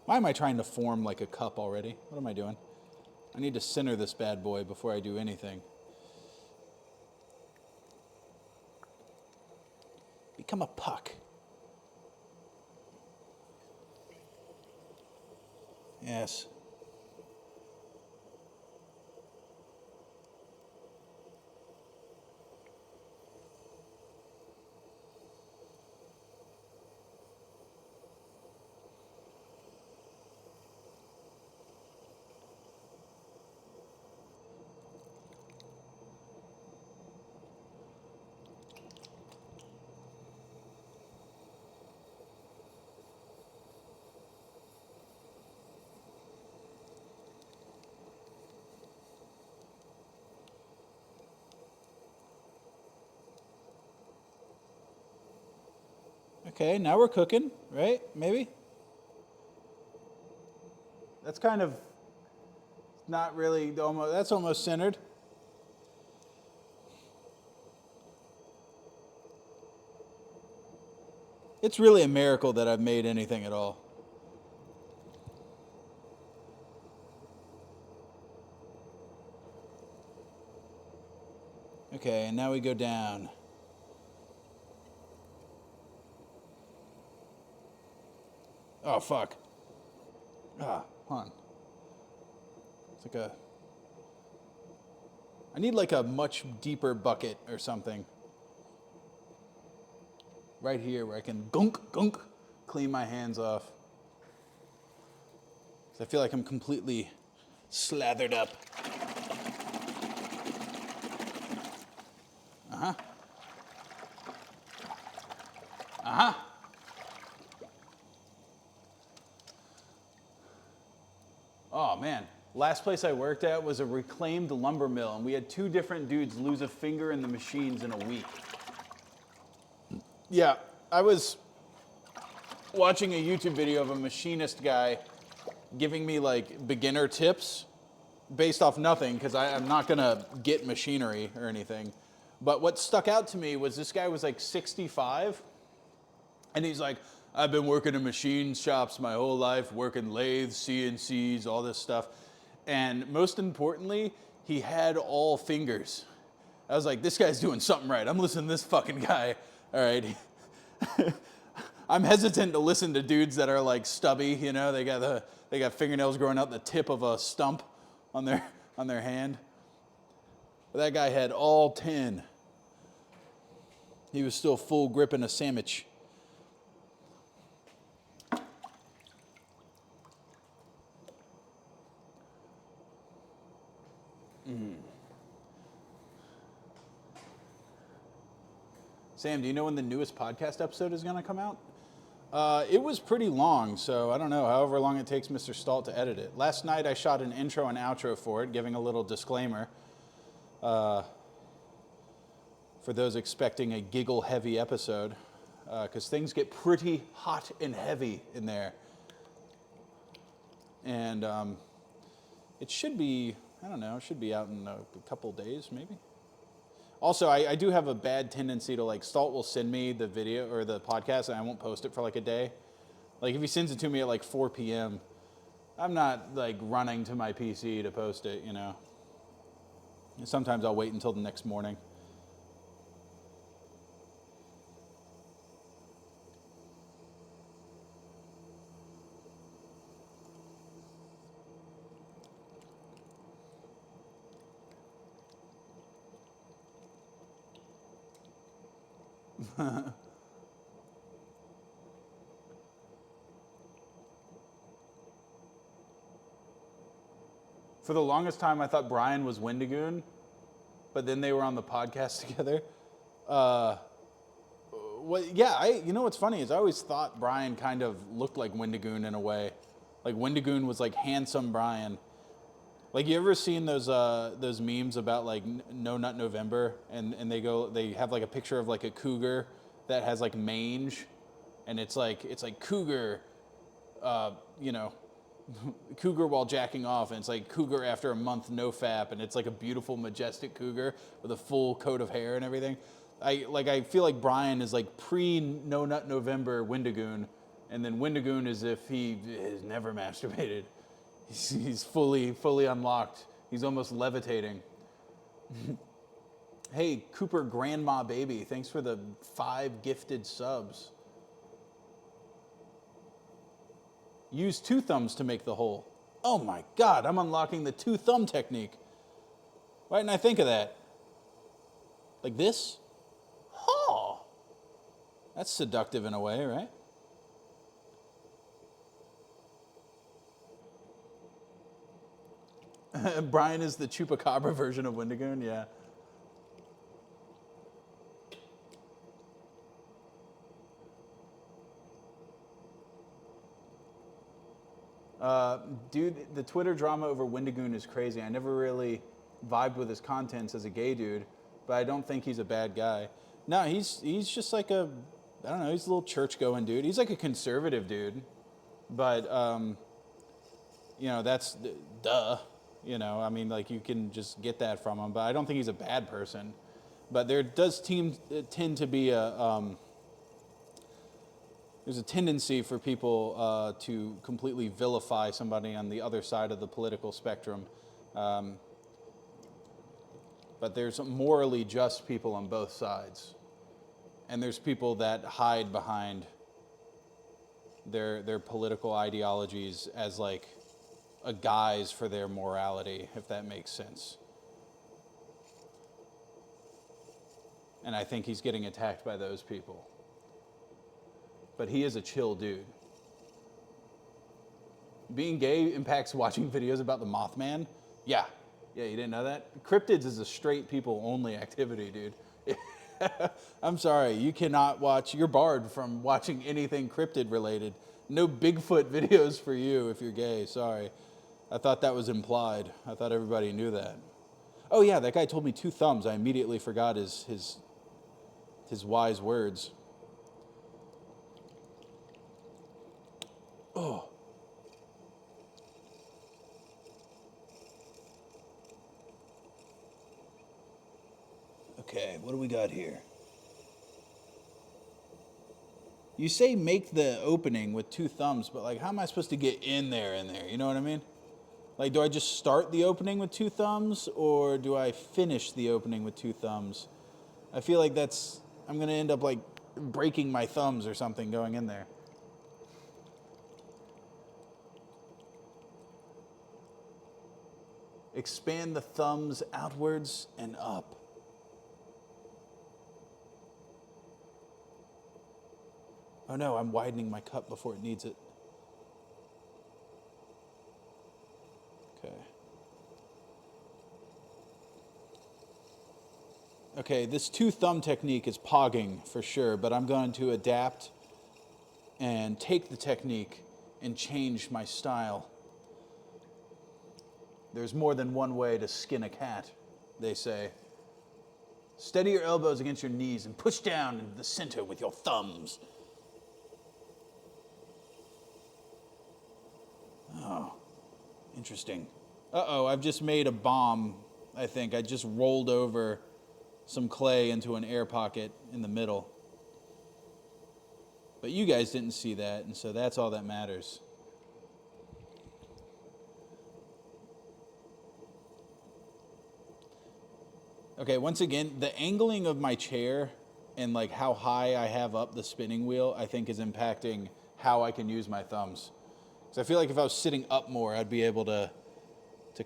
Why am I trying to form like a cup already? What am I doing? I need to center this bad boy before I do anything. Become a puck. Yes. Okay, now we're cooking, right? Maybe? That's kind of not really, that's almost centered. It's really a miracle that I've made anything at all. Okay, and now we go down. Oh, fuck. Hold on. It's like I need like a much deeper bucket or something. Right here where I can gunk, clean my hands off. 'Cause I feel like I'm completely slathered up. Oh man, last place I worked at was a reclaimed lumber mill, and we had 2 different dudes lose a finger in the machines in a week. Yeah, I was watching a YouTube video of a machinist guy giving me like beginner tips based off nothing, because I'm not gonna get machinery or anything. But what stuck out to me was this guy was like 65, and he's like, I've been working in machine shops my whole life, working lathes, CNCs, all this stuff. And most importantly, he had all fingers. I was like, this guy's doing something right. I'm listening to this fucking guy. All right. I'm hesitant to listen to dudes that are like stubby, you know, they got fingernails growing out the tip of a stump on their hand. But that guy had all 10. He was still full gripping a sandwich. Sam, do you know when the newest podcast episode is going to come out? It was pretty long, so I don't know, however long it takes Mr. Stalt to edit it. Last night I shot an intro and outro for it, giving a little disclaimer. For those expecting a giggle-heavy episode, because things get pretty hot and heavy in there. And it should be, I don't know, it should be out in a couple days, maybe. Also, I do have a bad tendency to like, Stalt will send me the video or the podcast and I won't post it for like a day. Like if he sends it to me at like 4 p.m., I'm not like running to my PC to post it, you know. And sometimes I'll wait until the next morning. For the longest time, I thought Brian was Wendigoon, but then they were on the podcast together. You know what's funny is I always thought Brian kind of looked like Wendigoon in a way. Like Wendigoon was like handsome Brian. Like you ever seen those memes about like No Nut November and they have like a picture of like a cougar that has like mange, and it's like cougar, you know, cougar while jacking off, and it's like cougar after a month no fap, and it's like a beautiful majestic cougar with a full coat of hair and everything. I feel like Brian is like pre No Nut November Wendigoon, and then Wendigoon is if he has never masturbated. He's fully unlocked. He's almost levitating. Hey, Cooper Grandma Baby, thanks for the 5 gifted subs. Use 2 thumbs to make the hole. Oh my God, I'm unlocking the 2 thumb technique. Why didn't I think of that? Like this? Oh, that's seductive in a way, right? Brian is the Chupacabra version of Wendigoon, yeah. Dude, the Twitter drama over Wendigoon is crazy. I never really vibed with his contents as a gay dude, but I don't think he's a bad guy. No, he's just like I don't know, he's a little church-going dude. He's like a conservative dude, but, you know, that's, duh. You know, I mean, like, you can just get that from him, but I don't think he's a bad person. But there does tend to be there's a tendency for people to completely vilify somebody on the other side of the political spectrum. But there's morally just people on both sides. And there's people that hide behind their political ideologies as like a guise for their morality, if that makes sense. And I think he's getting attacked by those people. But he is a chill dude. Being gay impacts watching videos about the Mothman? Yeah, you didn't know that? Cryptids is a straight people only activity, dude. I'm sorry, you cannot watch, you're barred from watching anything cryptid related. No Bigfoot videos for you if you're gay, sorry. I thought that was implied. I thought everybody knew that. Oh yeah, that guy told me 2 thumbs. I immediately forgot his wise words. Oh. Okay, what do we got here? You say make the opening with 2 thumbs, but like, how am I supposed to get in there? You know what I mean? Like, do I just start the opening with 2 thumbs, or do I finish the opening with 2 thumbs? I feel like I'm gonna end up like breaking my thumbs or something going in there. Expand the thumbs outwards and up. Oh no, I'm widening my cup before it needs it. Okay. Okay, this 2 thumb technique is pogging for sure, but I'm going to adapt and take the technique and change my style. There's more than one way to skin a cat, they say. Steady your elbows against your knees and push down into the center with your thumbs. Oh, interesting. Uh-oh, I've just made a bomb, I think. I just rolled over some clay into an air pocket in the middle. But you guys didn't see that, and so that's all that matters. Okay, once again, the angling of my chair and like how high I have up the spinning wheel, I think is impacting how I can use my thumbs. So I feel like if I was sitting up more, I'd be able to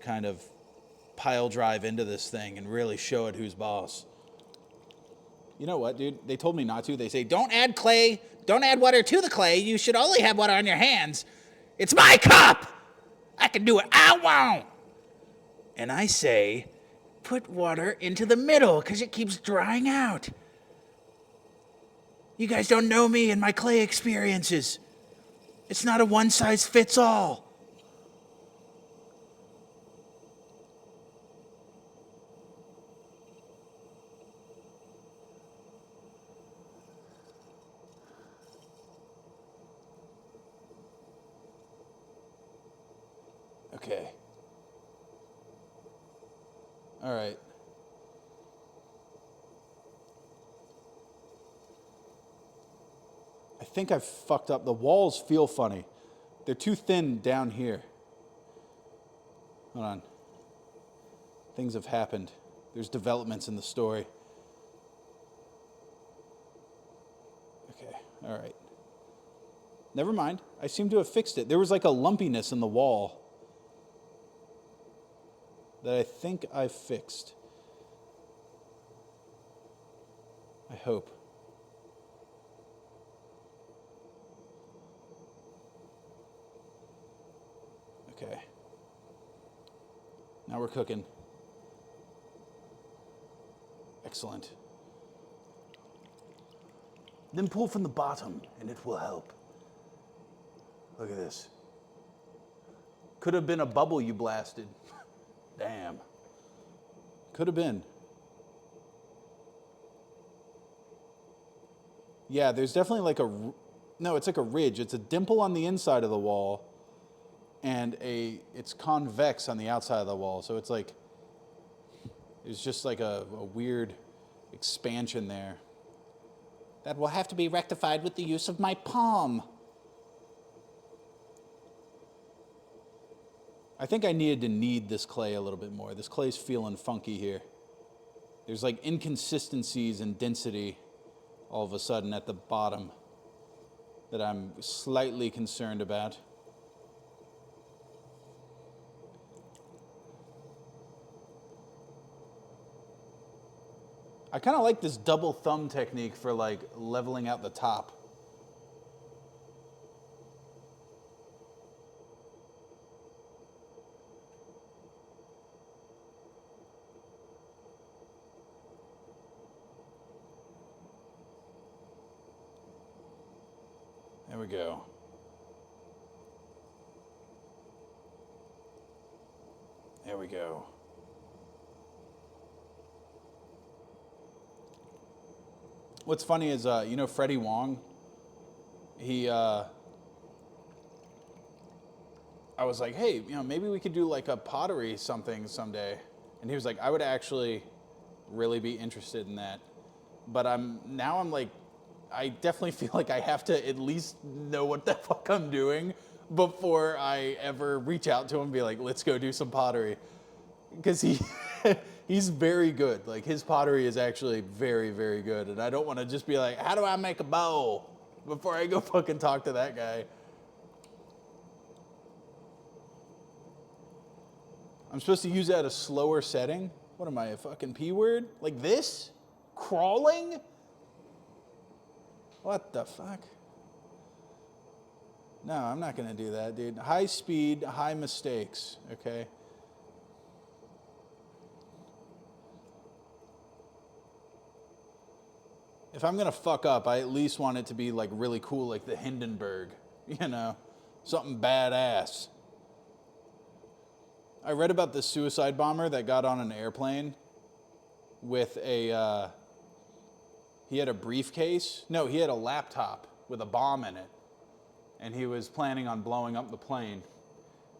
kind of pile drive into this thing and really show it who's boss. You know what, dude? They told me not to. They say, don't add clay, don't add water to the clay. You should only have water on your hands. It's my cup. I can do what I want. And I say, put water into the middle because it keeps drying out. You guys don't know me and my clay experiences. It's not a one-size-fits-all. Okay. All right. I think I've fucked up. The walls feel funny. They're too thin down here. Hold on. Things have happened. There's developments in the story. Okay, all right. Never mind. I seem to have fixed it. There was like a lumpiness in the wall that I think I fixed. I hope. Okay. Now we're cooking. Excellent. Then pull from the bottom and it will help. Look at this. Could have been a bubble you blasted. Damn. Could have been. Yeah, there's definitely like no, it's like a ridge. It's a dimple on the inside of the wall and it's convex on the outside of the wall. So it's like, there's just like a weird expansion there. That will have to be rectified with the use of my palm. I think I needed to knead this clay a little bit more. This clay's feeling funky here. There's like inconsistencies in density all of a sudden at the bottom that I'm slightly concerned about. I kind of like this double thumb technique for like leveling out the top. There we go. There we go. What's funny is, you know Freddie Wong? I was like, hey, you know, maybe we could do like a pottery something someday. And he was like, I would actually really be interested in that. But I'm like, I definitely feel like I have to at least know what the fuck I'm doing before I ever reach out to him and be like, let's go do some pottery. Because he's very good. Like, his pottery is actually very, very good. And I don't want to just be like, how do I make a bow? Before I go fucking talk to that guy. I'm supposed to use that at a slower setting? What am I, a fucking P word? Like this? Crawling? What the fuck? No, I'm not going to do that, dude. High speed, high mistakes, okay? If I'm going to fuck up, I at least want it to be like really cool, like the Hindenburg, you know? Something badass. I read about this suicide bomber that got on an airplane with he had a briefcase. No, he had a laptop with a bomb in it. And he was planning on blowing up the plane.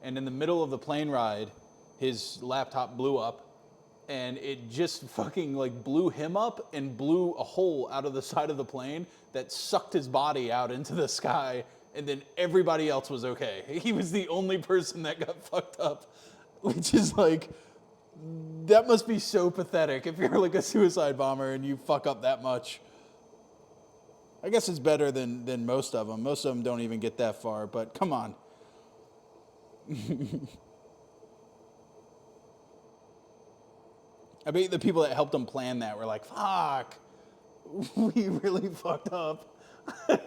And in the middle of the plane ride, his laptop blew up and it just fucking like blew him up and blew a hole out of the side of the plane that sucked his body out into the sky, and then everybody else was okay. He was the only person that got fucked up, which is like, that must be so pathetic if you're like a suicide bomber and you fuck up that much. I guess it's better than most of them. Most of them don't even get that far, but come on. I bet the people that helped him plan that were like, fuck, we really fucked up. All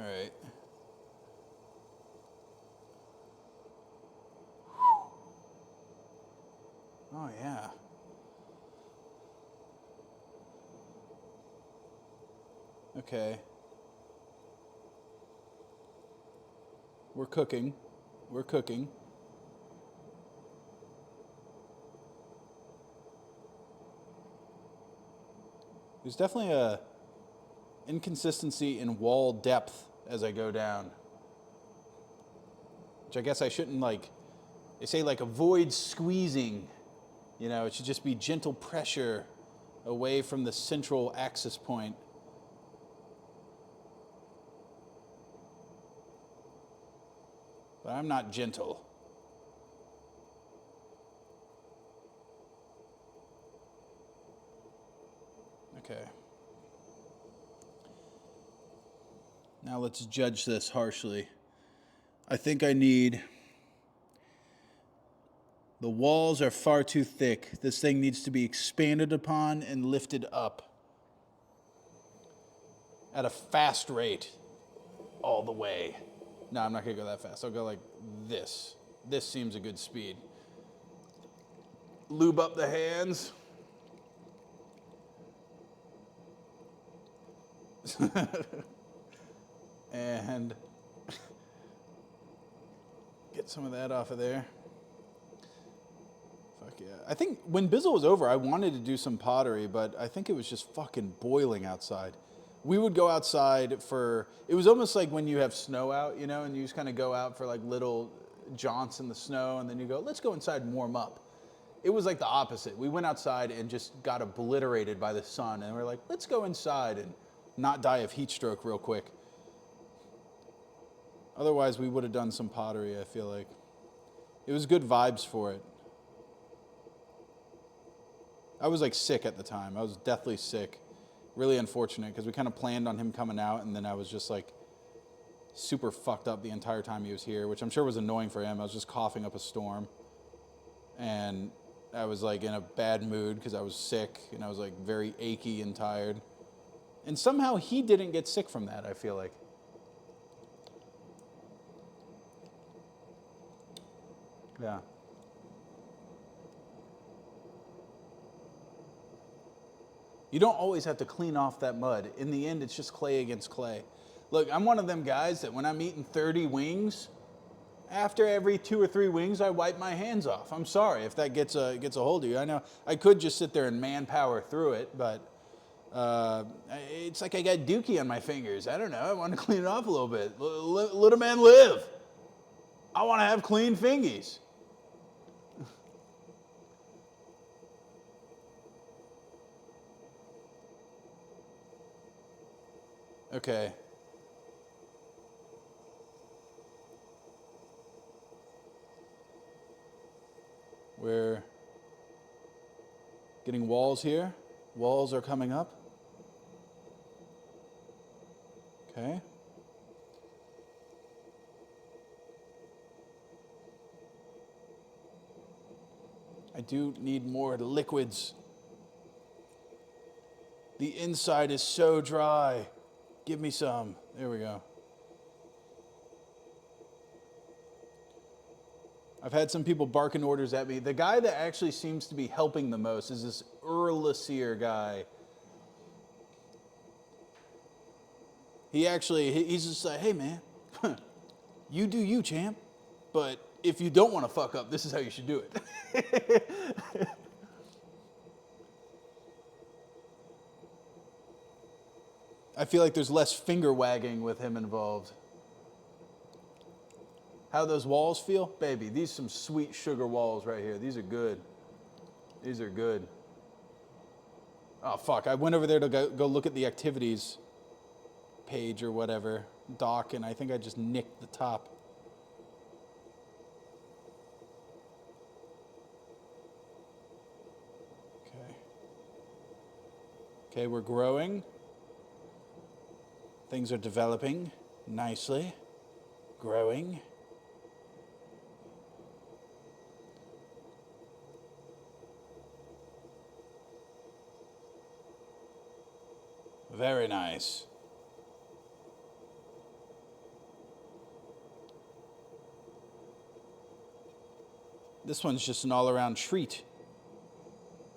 right. Oh, yeah. Okay. We're cooking. We're cooking. There's definitely a inconsistency in wall depth as I go down. Which I guess I shouldn't like, they say like avoid squeezing. You know, it should just be gentle pressure away from the central axis point. But I'm not gentle. Okay. Now let's judge this harshly. I think I need... The walls are far too thick. This thing needs to be expanded upon and lifted up at a fast rate all the way. No, I'm not going to go that fast. I'll go like this. This seems a good speed. Lube up the hands. And get some of that off of there. Fuck yeah. I think when Bizzle was over, I wanted to do some pottery, but I think it was just fucking boiling outside. We would go outside for, it was almost like when you have snow out, you know, and you just kind of go out for like little jaunts in the snow, and then you go, let's go inside and warm up. It was like the opposite. We went outside and just got obliterated by the sun, and we were like, let's go inside and not die of heat stroke real quick. Otherwise, we would have done some pottery, I feel like. It was good vibes for it. I was like sick at the time. I was deathly sick. Really unfortunate because we kind of planned on him coming out, and then I was just like super fucked up the entire time he was here, which I'm sure was annoying for him. I was just coughing up a storm, and I was like in a bad mood because I was sick, and I was like very achy and tired. And somehow he didn't get sick from that, I feel like. Yeah. You don't always have to clean off that mud. In the end, it's just clay against clay. Look, I'm one of them guys that when I'm eating 30 wings, after every 2 or 3 wings, I wipe my hands off. I'm sorry if that gets a hold of you. I know I could just sit there and manpower through it, but it's like I got dookie on my fingers. I don't know. I want to clean it off a little bit. Let a man live. I want to have clean fingies. Okay. We're getting walls here. Walls are coming up. Okay. I do need more liquids. The inside is so dry. Give me some. There we go. I've had some people barking orders at me. The guy that actually seems to be helping the most is this Earl Lassier guy. He's just like, hey man, you do you, champ. But if you don't want to fuck up, this is how you should do it. I feel like there's less finger wagging with him involved. How those walls feel? Baby, these some sweet sugar walls right here. These are good. These are good. Oh, fuck. I went over there to go look at the activities page or whatever, doc, and I think I just nicked the top. Okay. Okay, we're growing. Things are developing nicely. Growing. Very nice. This one's just an all-around treat.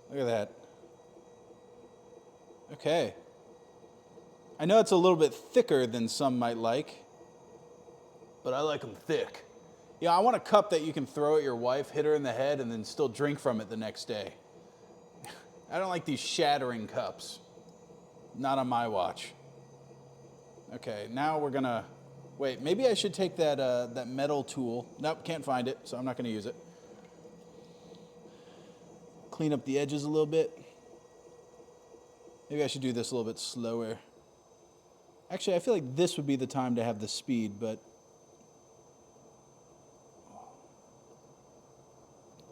Look at that. Okay. I know it's a little bit thicker than some might like, but I like them thick. Yeah, I want a cup that you can throw at your wife, hit her in the head, and then still drink from it the next day. I don't like these shattering cups. Not on my watch. Okay, now we're gonna... Wait, maybe I should take that metal tool. Nope, can't find it, so I'm not gonna use it. Clean up the edges a little bit. Maybe I should do this a little bit slower. Actually, I feel like this would be the time to have the speed, but...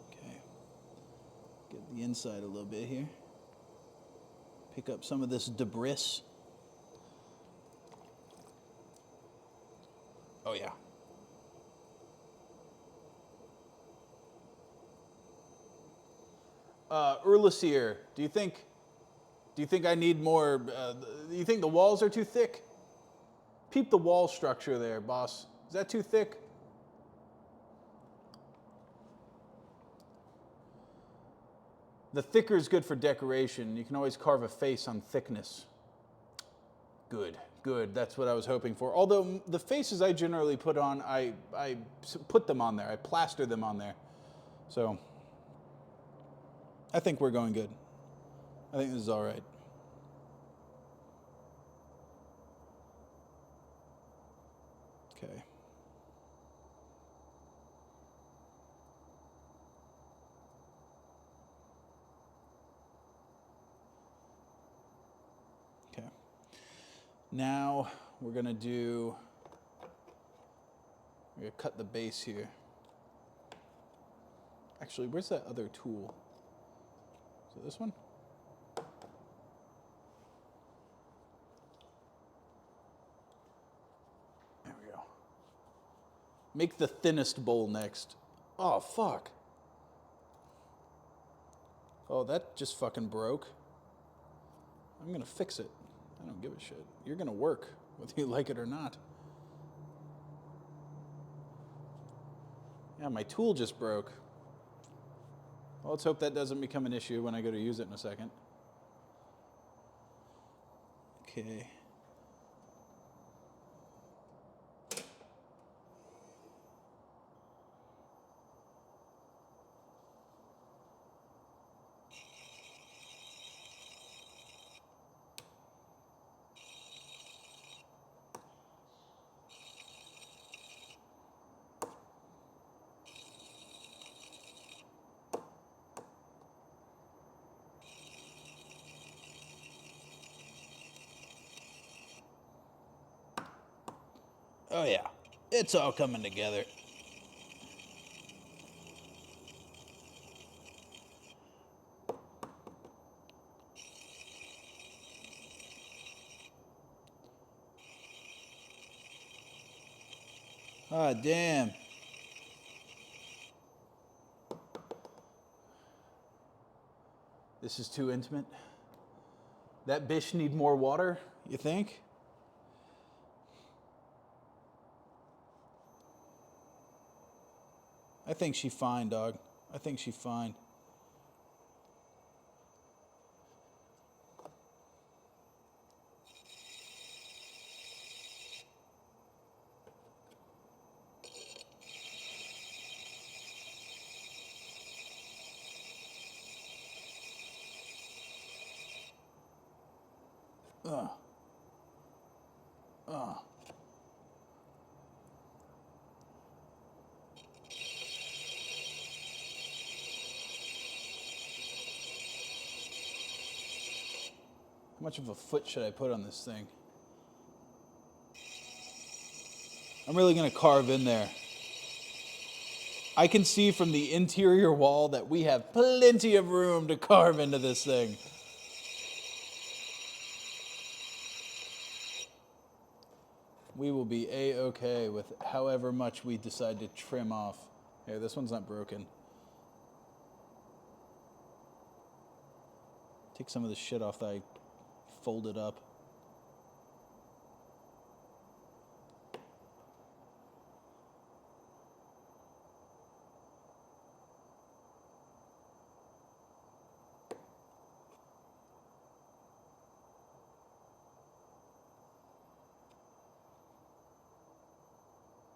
Okay. Get the inside a little bit here. Pick up some of this debris. Oh, yeah. Urlasier, do you think I need more? Do you think the walls are too thick? Peep the wall structure there, boss. Is that too thick? The thicker is good for decoration. You can always carve a face on thickness. Good, good. That's what I was hoping for. Although the faces I generally put on, I put them on there. I plaster them on there. So I think we're going good. I think this is all right. Okay. Okay. Now we're gonna cut the base here. Actually, where's that other tool? Is it this one? There we go. Make the thinnest bowl next. Oh, fuck. Oh, that just fucking broke. I'm gonna fix it. I don't give a shit. You're gonna work, whether you like it or not. Yeah, my tool just broke. Well, let's hope that doesn't become an issue when I go to use it in a second. Okay. Oh yeah, it's all coming together. Ah, damn. This is too intimate. That bitch need more water, you think? I think she fine, dog. I think she fine. Ugh. How much of a foot should I put on this thing? I'm really going to carve in there. I can see from the interior wall that we have plenty of room to carve into this thing. We will be A-okay with however much we decide to trim off. Here, this one's not broken. Take some of the shit off that I folded up.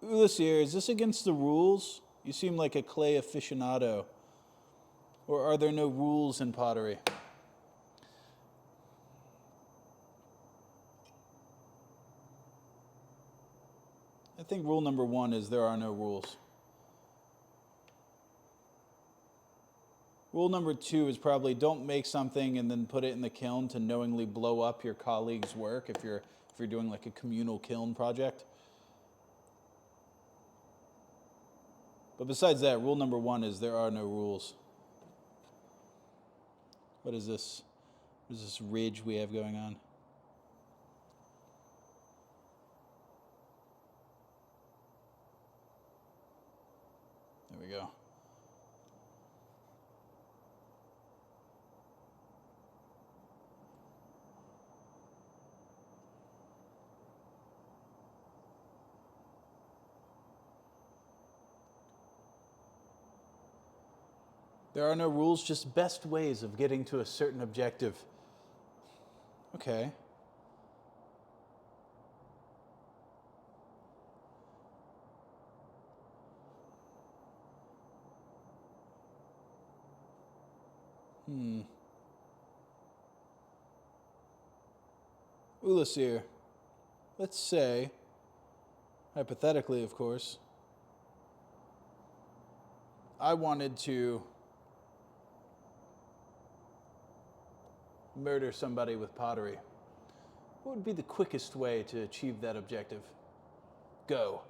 Ulyssier, is this against the rules? You seem like a clay aficionado. Or are there no rules in pottery? I think rule number 1 is there are no rules. Rule number 2 is probably don't make something and then put it in the kiln to knowingly blow up your colleague's work if you're doing like a communal kiln project. But besides that, rule number 1 is there are no rules. What is this? What is this ridge we have going on? There we go. There are no rules, just best ways of getting to a certain objective. Okay. Ulyssier, let's say, hypothetically of course, I wanted to murder somebody with pottery. What would be the quickest way to achieve that objective? Go.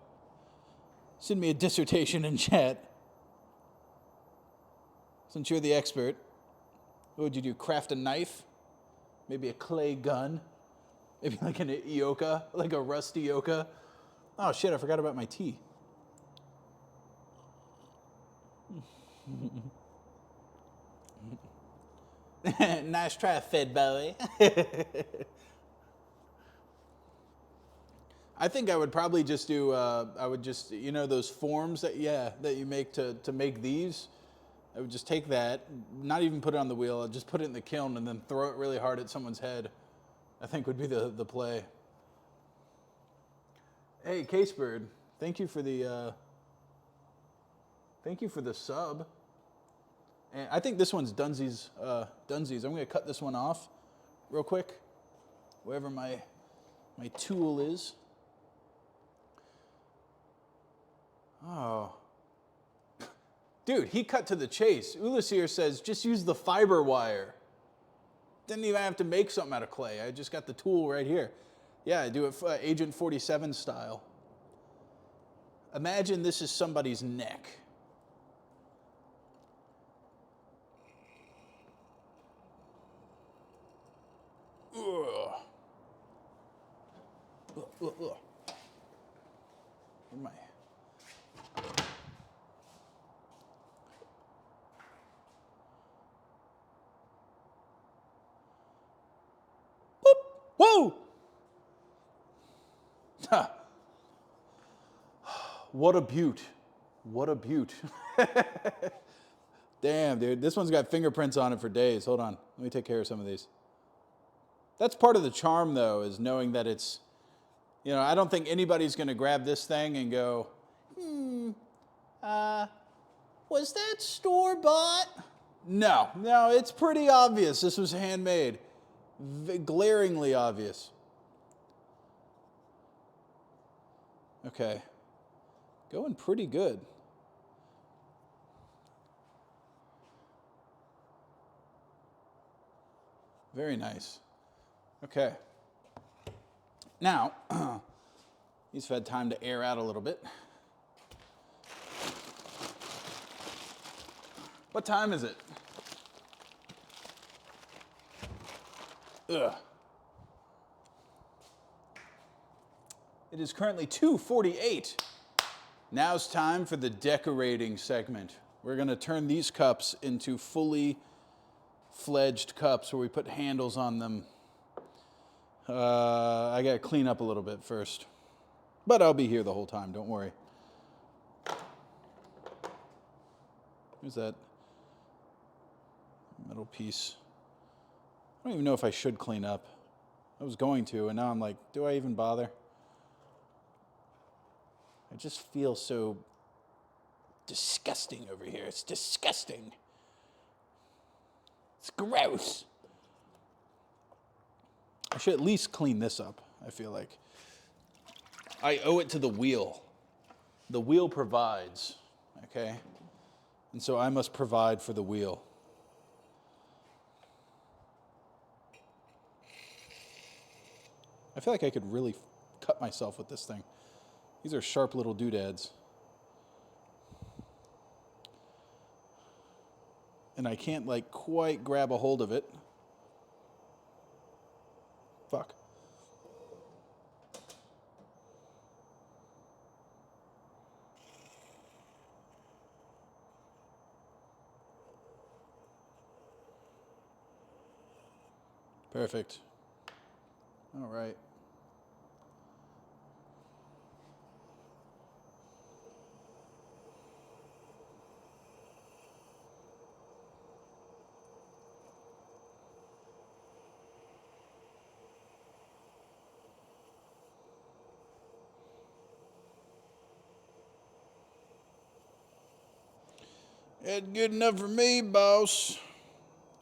Send me a dissertation in chat. Since you're the expert, what would you do? Craft a knife? Maybe a clay gun? Maybe like an Ioka, like a rusty Ioka? Oh shit, I forgot about my tea. Nice try, Fed Bowie. I think I would probably just do, you know those forms that you make to make these? I would just take that, not even put it on the wheel, I'd just put it in the kiln and then throw it really hard at someone's head. I think would be the play. Hey, Casebird, thank you for the sub. And I think this one's Dunsies. I'm going to cut this one off real quick, wherever my tool is. Oh. Dude, he cut to the chase. Ulyssier says, just use the fiber wire. Didn't even have to make something out of clay. I just got the tool right here. Yeah, I do it Agent 47 style. Imagine this is somebody's neck. Ugh. Ugh. Where am I? Whoa! What a beaut. What a beaut. Damn, dude. This one's got fingerprints on it for days. Hold on. Let me take care of some of these. That's part of the charm, though, is knowing that it's, I don't think anybody's going to grab this thing and go, was that store-bought? No, it's pretty obvious. This was handmade. Glaringly obvious. Okay. Going pretty good. Very nice. Okay. Now, he's had time to air out a little bit. What time is it? Ugh. It is currently 2:48. Now's time for the decorating segment. We're going to turn these cups into fully fledged cups where we put handles on them. I got to clean up a little bit first. But I'll be here the whole time, don't worry. There's that metal piece. I don't even know if I should clean up. I was going to, and now I'm like, do I even bother? I just feel so disgusting over here. It's disgusting. It's gross. I should at least clean this up, I feel like. I owe it to the wheel. The wheel provides, okay? And so I must provide for the wheel. I feel like I could really cut myself with this thing. These are sharp little doodads. And I can't like quite grab a hold of it. Fuck. Perfect. All right. That's good enough for me, boss.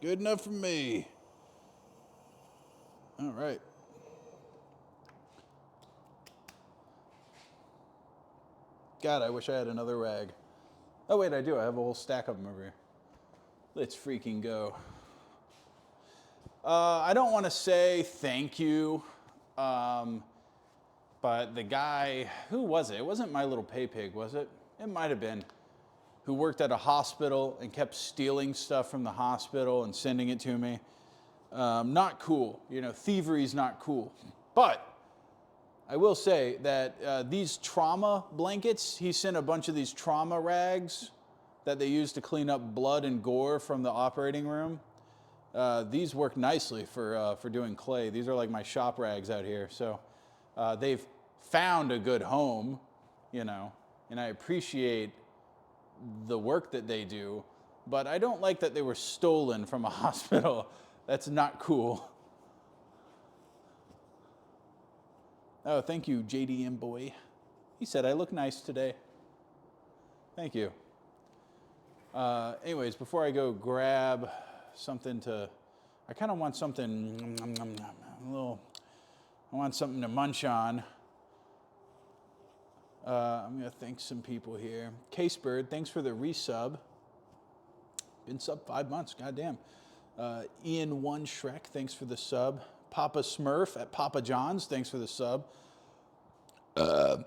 Good enough for me. All right. God, I wish I had another rag. Oh, wait, I do. I have a whole stack of them over here. Let's freaking go. I don't want to say thank you, but the guy, who was it? It wasn't My Little Pay Pig, was it? It might have been. Who worked at a hospital and kept stealing stuff from the hospital and sending it to me. Not cool. You know, thievery's not cool. But I will say that these trauma blankets, he sent a bunch of these trauma rags that they use to clean up blood and gore from the operating room. These work nicely for doing clay. These are like my shop rags out here. So they've found a good home, you know, and I appreciate the work that they do, but I don't like that they were stolen from a hospital. That's not cool. Oh, thank you, JDM boy. He said I look nice today. Thank you. Anyways, before I go grab something to, I kind of want something, I want something to munch on. I'm going to thank some people here. Case Bird, thanks for the resub. Been sub 5 months, goddamn. Ian One Shrek, thanks for the sub. Papa Smurf at Papa John's, thanks for the sub.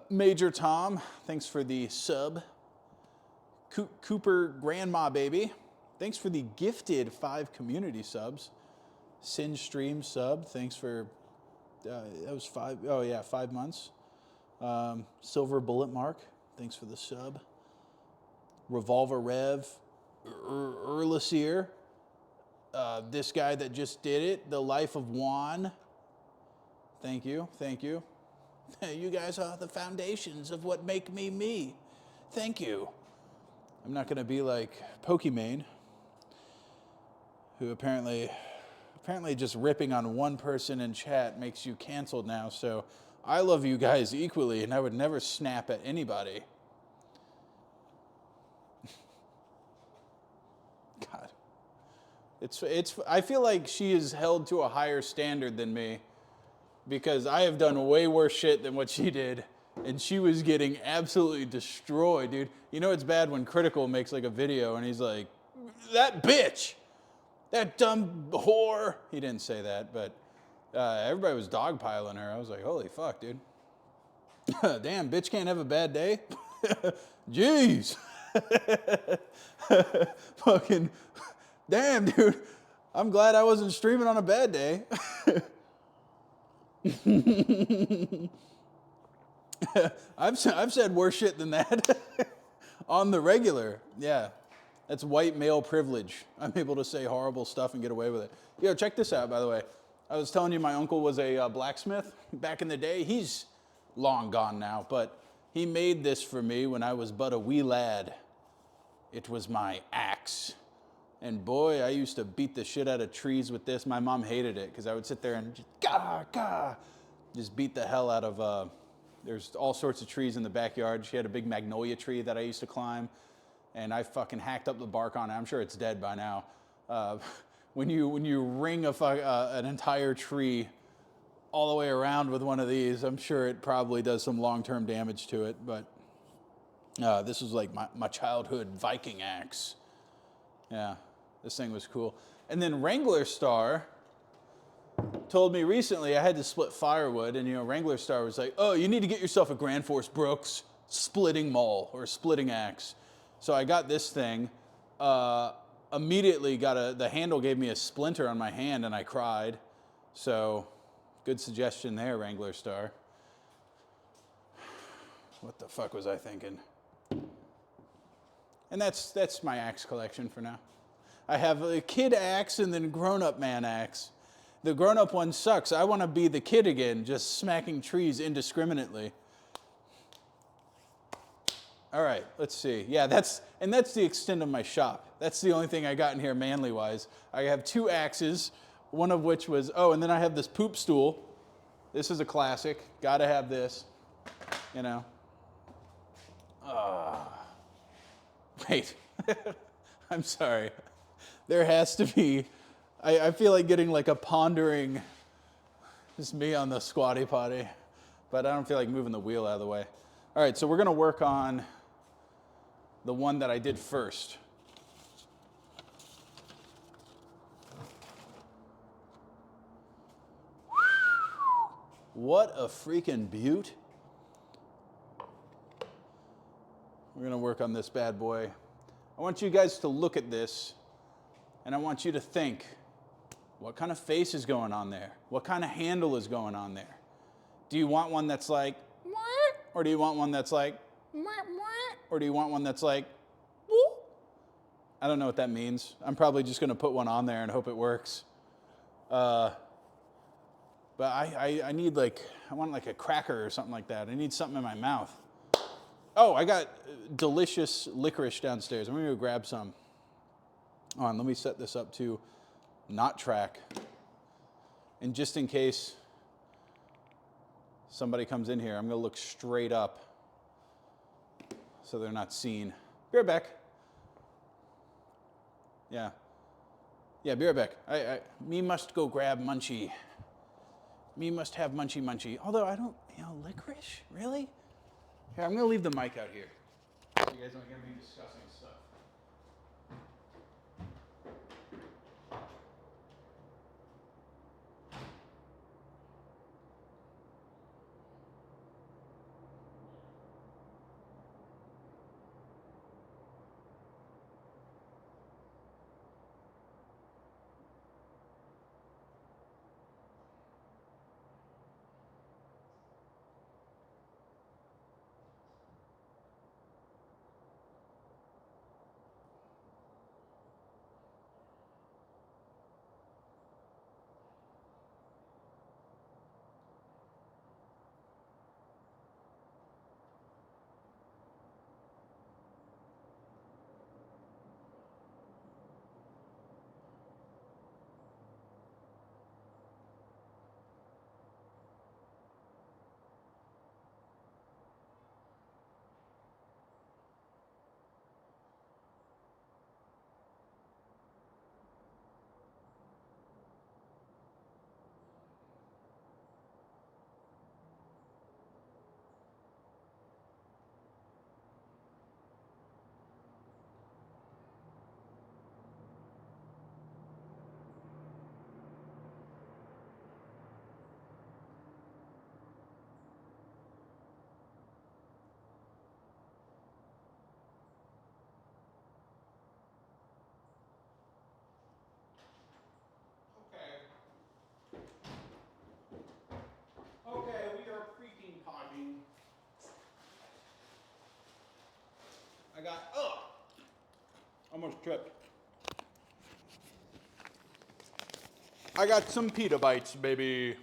Major Tom, thanks for the sub. Cooper Grandma Baby, thanks for the gifted 5 community subs. Sin Stream sub, thanks for, that was 5, oh yeah, 5 months. Silver Bullet Mark, thanks for the sub. Revolver Rev, Erlasier, this guy that just did it, The Life of Juan. Thank you, thank you. You guys are the foundations of what make me me. Thank you. I'm not going to be like Pokimane, who apparently just ripping on one person in chat makes you canceled now, so I love you guys equally, and I would never snap at anybody. God. I feel like she is held to a higher standard than me, because I have done way worse shit than what she did, and she was getting absolutely destroyed, dude. You know it's bad when Critical makes like a video, and he's like, that bitch! That dumb whore! He didn't say that, but Everybody was dogpiling her. I was like, holy fuck, dude. Damn, bitch can't have a bad day. Jeez. Fucking, damn, dude. I'm glad I wasn't streaming on a bad day. I've said worse shit than that on the regular. Yeah, that's white male privilege. I'm able to say horrible stuff and get away with it. Yo, check this out, by the way. I was telling you my uncle was a blacksmith back in the day. He's long gone now, but he made this for me when I was but a wee lad. It was my axe. And boy, I used to beat the shit out of trees with this. My mom hated it because I would sit there and just beat the hell out of, there's all sorts of trees in the backyard. She had a big magnolia tree that I used to climb, and I fucking hacked up the bark on it. I'm sure it's dead by now. When you ring an entire tree all the way around with one of these, I'm sure it probably does some long-term damage to it, but this was like my childhood Viking axe. Yeah, this thing was cool. And then Wrangler Star told me recently I had to split firewood, and Wrangler Star was like, oh, you need to get yourself a Grand Force Brooks splitting maul or splitting axe. So I got this thing, immediately the handle gave me a splinter on my hand and I cried. So good suggestion there, Wrangler Star. What the fuck was I thinking? And that's my axe collection for now. I have a kid axe and then grown-up man axe. The grown-up one sucks. I want to be the kid again, just smacking trees indiscriminately. All right, let's see. Yeah, that's the extent of my shop. That's the only thing I got in here manly-wise. I have 2 axes, one of which was, and then I have this poop stool. This is a classic. Got to have this, Wait, I'm sorry. There has to be, I feel like getting like a pondering, just me on the squatty potty, but I don't feel like moving the wheel out of the way. All right, so we're gonna work on the one that I did first. What a freaking beaut. We're gonna work on this bad boy. I want you guys to look at this, and I want you to think, what kind of face is going on there? What kind of handle is going on there? Do you want one that's like, or do you want one that's like, or do you want one that's like, I don't know what that means. I'm probably just gonna put one on there and hope it works. But I need I want like a cracker or something like that. I need something in my mouth. Oh, I got delicious licorice downstairs. I'm gonna go grab some. Let me set this up to not track. And just in case somebody comes in here, I'm gonna look straight up so they're not seen. Be right back. Yeah, be right back. Me must go grab Munchie. Me must have Munchie. Although I don't, licorice? Really? Here, I'm gonna leave the mic out here. So you guys aren't gonna be discussing stuff. Almost tripped. I got some pita bites, baby.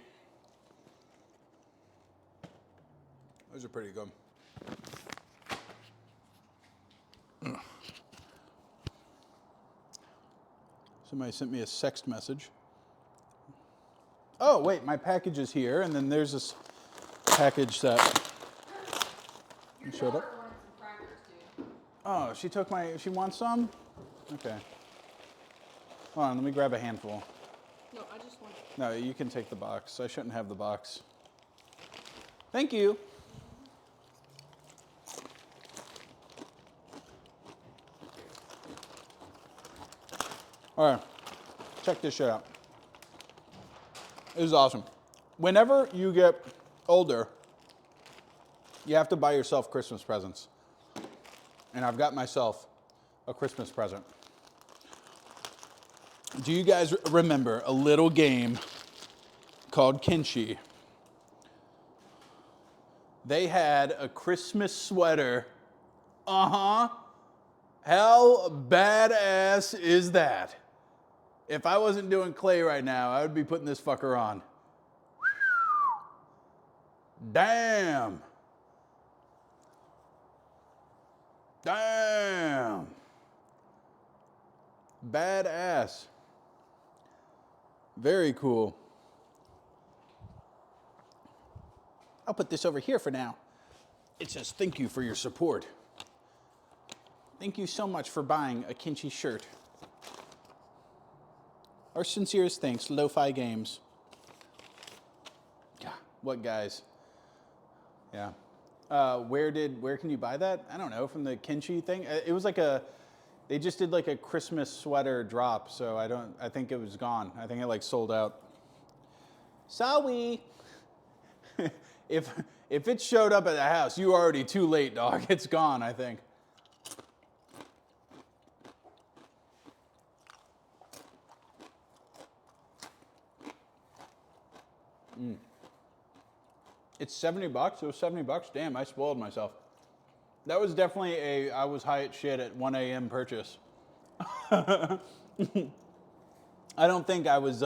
Those are pretty good. Somebody sent me a sext message. Oh, wait, my package is here, and then there's this package that showed up. Wanted some crackers, dude. Oh, she wants some? Okay. Hold on, let me grab a handful. No, I just want. No, you can take the box. I shouldn't have the box. Thank you. All right, check this shit out. This is awesome. Whenever you get older, you have to buy yourself Christmas presents. And I've got myself a Christmas present. Do you guys remember a little game called Kenshi? They had a Christmas sweater. How badass is that? If I wasn't doing clay right now, I would be putting this fucker on. Damn. Damn. Badass. Very cool. I'll put this over here for now. It says, thank you for your support. Thank you so much for buying a Kenshi shirt. Our sincerest thanks, Lo-Fi Games. God, what guys? Yeah. Where can you buy that? I don't know, from the Kenshi thing. It was like they just did like a Christmas sweater drop, so I think it was gone. I think it like sold out. Sorry. If it showed up at the house, you were already too late, dog. It's gone, I think. It's $70. It was $70. Damn, I spoiled myself. That was definitely I was high as shit at 1 a.m. purchase. I don't think I was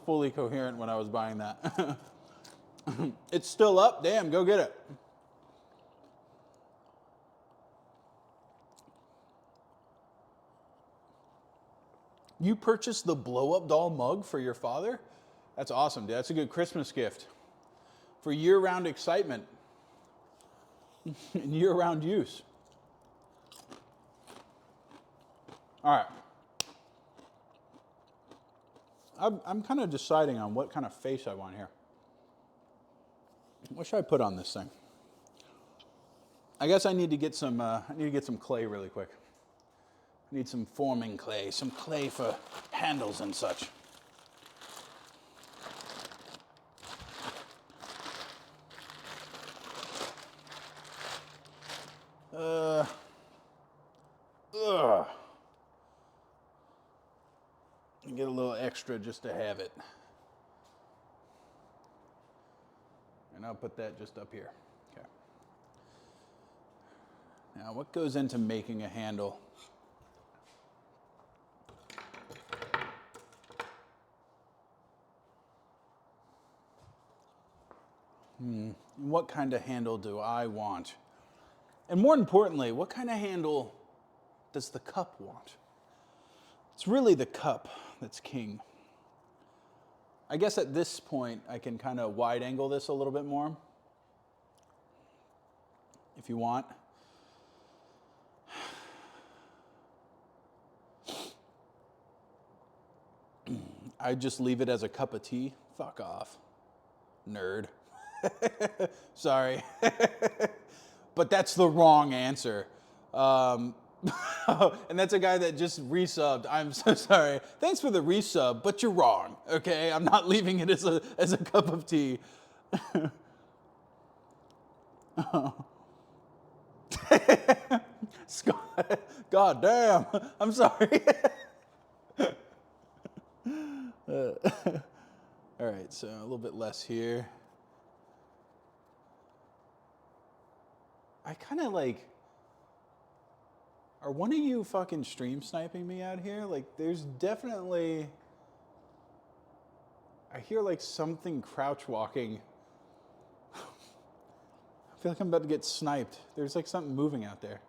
fully coherent when I was buying that. It's still up. Damn, go get it. You purchased the blow-up doll mug for your father? That's awesome, dude. That's a good Christmas gift. For year-round excitement. And year-round use. All right. I'm kind of deciding on what kind of face I want here. What should I put on this thing? I guess I need to get some clay really quick. I need some forming clay, some clay for handles and such. Get a little extra just to have it. And I'll put that just up here. Okay. Now, what goes into making a handle? What kind of handle do I want? And more importantly, what kind of handle does the cup want? It's really the cup that's king. I guess at this point, I can kind of wide angle this a little bit more, if you want. I just leave it as a cup of tea. Fuck off, nerd. Sorry. But that's the wrong answer. And that's a guy that just resubbed. I'm so sorry. Thanks for the resub, but you're wrong. Okay, I'm not leaving it as a cup of tea. Scott, God damn. I'm sorry. All right, so a little bit less here. I kind of like, are one of you fucking stream sniping me out here? Like, there's definitely, I hear like something crouch walking. I feel like I'm about to get sniped. There's like something moving out there.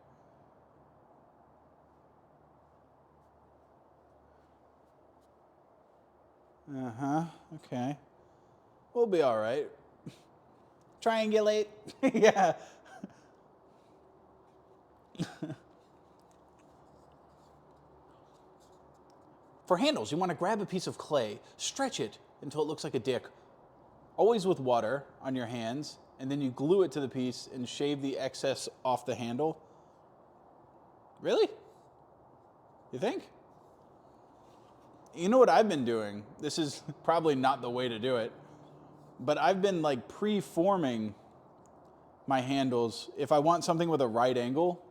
Uh-huh, okay. We'll be all right. Triangulate. Yeah. For handles, you want to grab a piece of clay, stretch it until it looks like a dick, always with water on your hands, and then you glue it to the piece and shave the excess off the handle. Really? You think? You know what I've been doing? This is probably not the way to do it, but I've been like pre-forming my handles. If I want something with a right angle,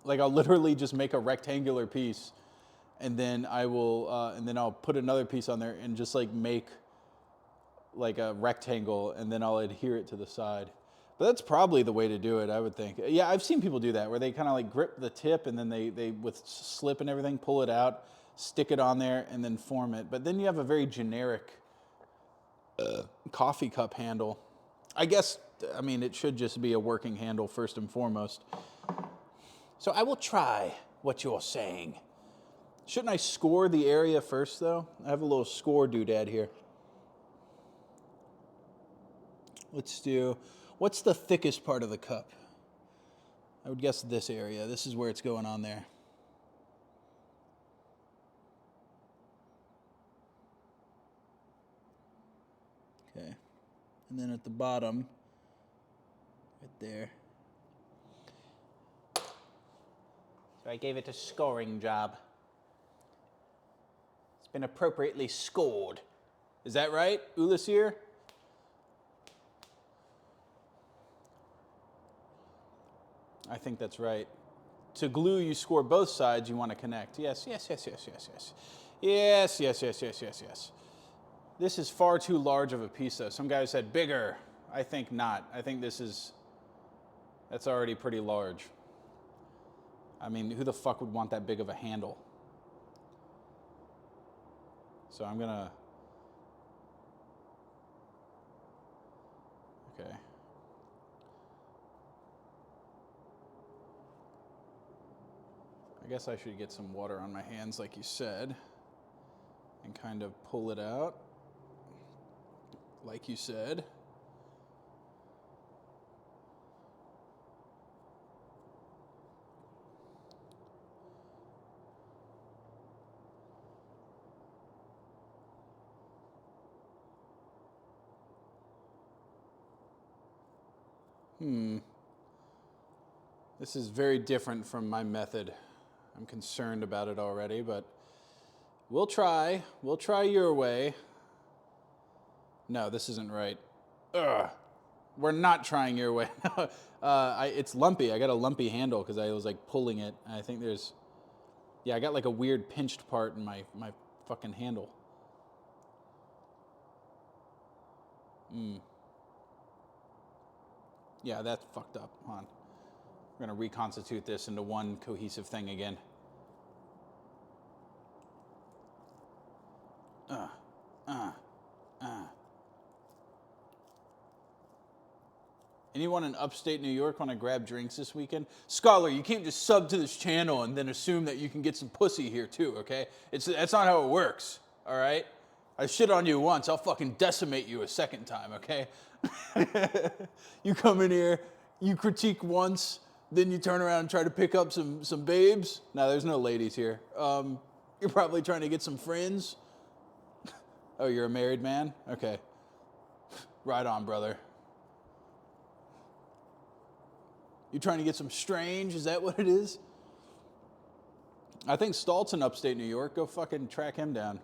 like I'll literally just make a rectangular piece, and then I'll put another piece on there and just like make like a rectangle, and then I'll adhere it to the side. But that's probably the way to do it, I would think. Yeah, I've seen people do that where they kind of like grip the tip and then they with slip and everything pull it out, stick it on there, and then form it. But then you have a very generic coffee cup handle. I guess, I mean, it should just be a working handle first and foremost. So I will try what you're saying. Shouldn't I score the area first, though? I have a little score doodad here. Let's do, what's the thickest part of the cup? I would guess this area. This is where it's going on there. Okay. And then at the bottom, right there. So I gave it a scoring job. It's been appropriately scored. Is that right, Ulisir? I think that's right. To glue, you score both sides, you want to connect. Yes, yes, yes, yes, yes, yes. Yes, yes, yes, yes, yes, yes. This is far too large of a piece, though. Some guy said bigger. I think not. I think that's already pretty large. I mean, who the fuck would want that big of a handle? So I'm gonna, okay. I guess I should get some water on my hands like you said and kind of pull it out like you said. This is very different from my method. I'm concerned about it already, but we'll try. We'll try your way. No, this isn't right. Ugh. We're not trying your way. It's lumpy. I got a lumpy handle because I was like pulling it. I think there's, yeah, I got like a weird pinched part in my fucking handle. Yeah, that's fucked up. Hold on. We're gonna reconstitute this into one cohesive thing again. Anyone in upstate New York want to grab drinks this weekend? Scholar, you can't just sub to this channel and then assume that you can get some pussy here too, okay? That's not how it works, all right? I shit on you once, I'll fucking decimate you a second time, okay? You come in here, you critique once, then you turn around and try to pick up some babes. No, there's no ladies here. You're probably trying to get some friends. Oh, you're a married man? Okay. Right on, brother. You trying to get some strange? Is that what it is? I think Stalt's in upstate New York. Go fucking track him down.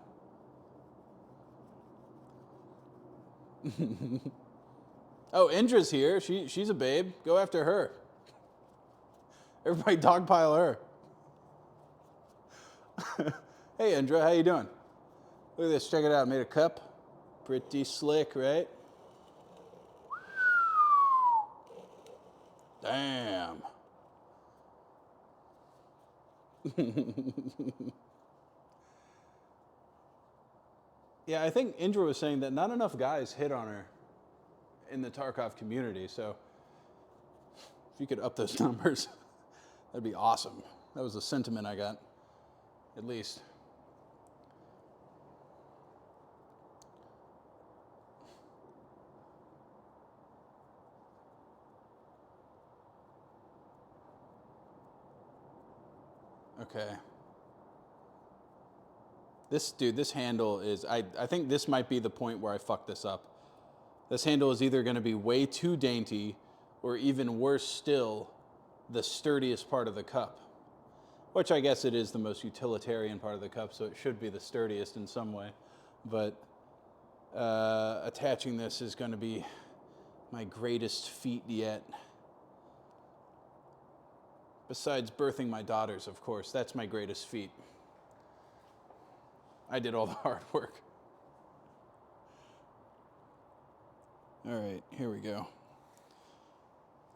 Oh, Indra's here. She's a babe. Go after her. Everybody dogpile her. Hey, Indra, how you doing? Look at this. Check it out. Made a cup. Pretty slick, right? Damn. Yeah, I think Indra was saying that not enough guys hit on her in the Tarkov community, so if you could up those numbers, that'd be awesome. That was the sentiment I got, at least. Okay. This handle is, I think this might be the point where I fuck this up. This handle is either going to be way too dainty, or even worse still, the sturdiest part of the cup. Which I guess it is the most utilitarian part of the cup, so it should be the sturdiest in some way. But attaching this is going to be my greatest feat yet. Besides birthing my daughters, of course, that's my greatest feat. I did all the hard work. All right, here we go.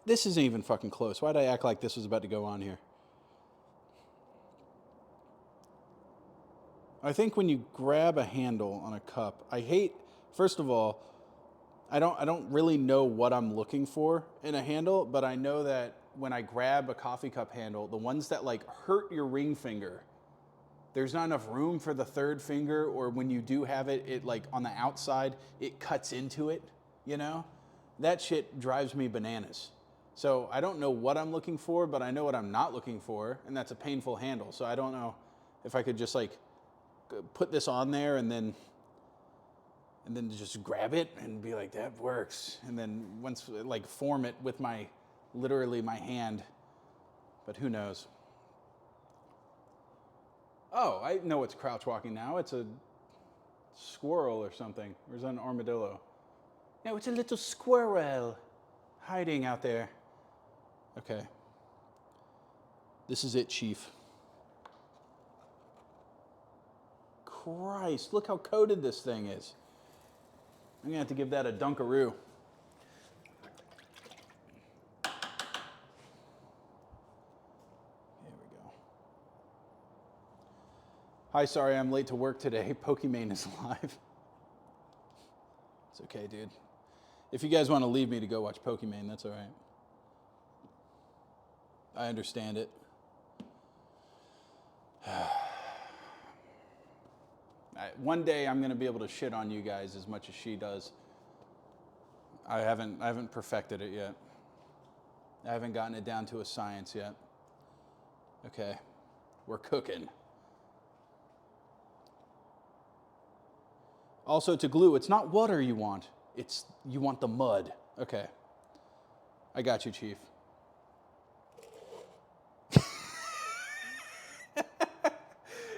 This isn't even fucking close. Why'd I act like this was about to go on here? I think when you grab a handle on a cup, I hate, first of all, I don't really know what I'm looking for in a handle, but I know that when I grab a coffee cup handle, the ones that like hurt your ring finger, there's not enough room for the third finger, or when you do have it, it like on the outside, it cuts into it, you know? That shit drives me bananas. So I don't know what I'm looking for, but I know what I'm not looking for, and that's a painful handle. So I don't know if I could just like put this on there and then just grab it and be like, that works. And then once like form it with literally my hand, but who knows? Oh, I know what's crouch walking now. It's a squirrel or something. Or is that an armadillo? No, it's a little squirrel hiding out there. Okay. This is it, Chief. Christ, look how coated this thing is. I'm gonna have to give that a Dunkaroo. Hi, sorry I'm late to work today. Pokimane is live. It's okay, dude. If you guys want to leave me to go watch Pokimane, that's all right. I understand it. One day I'm going to be able to shit on you guys as much as she does. I haven't perfected it yet. I haven't gotten it down to a science yet. Okay, we're cooking. Also, to glue, it's not water you want. You want the mud. Okay. I got you, Chief.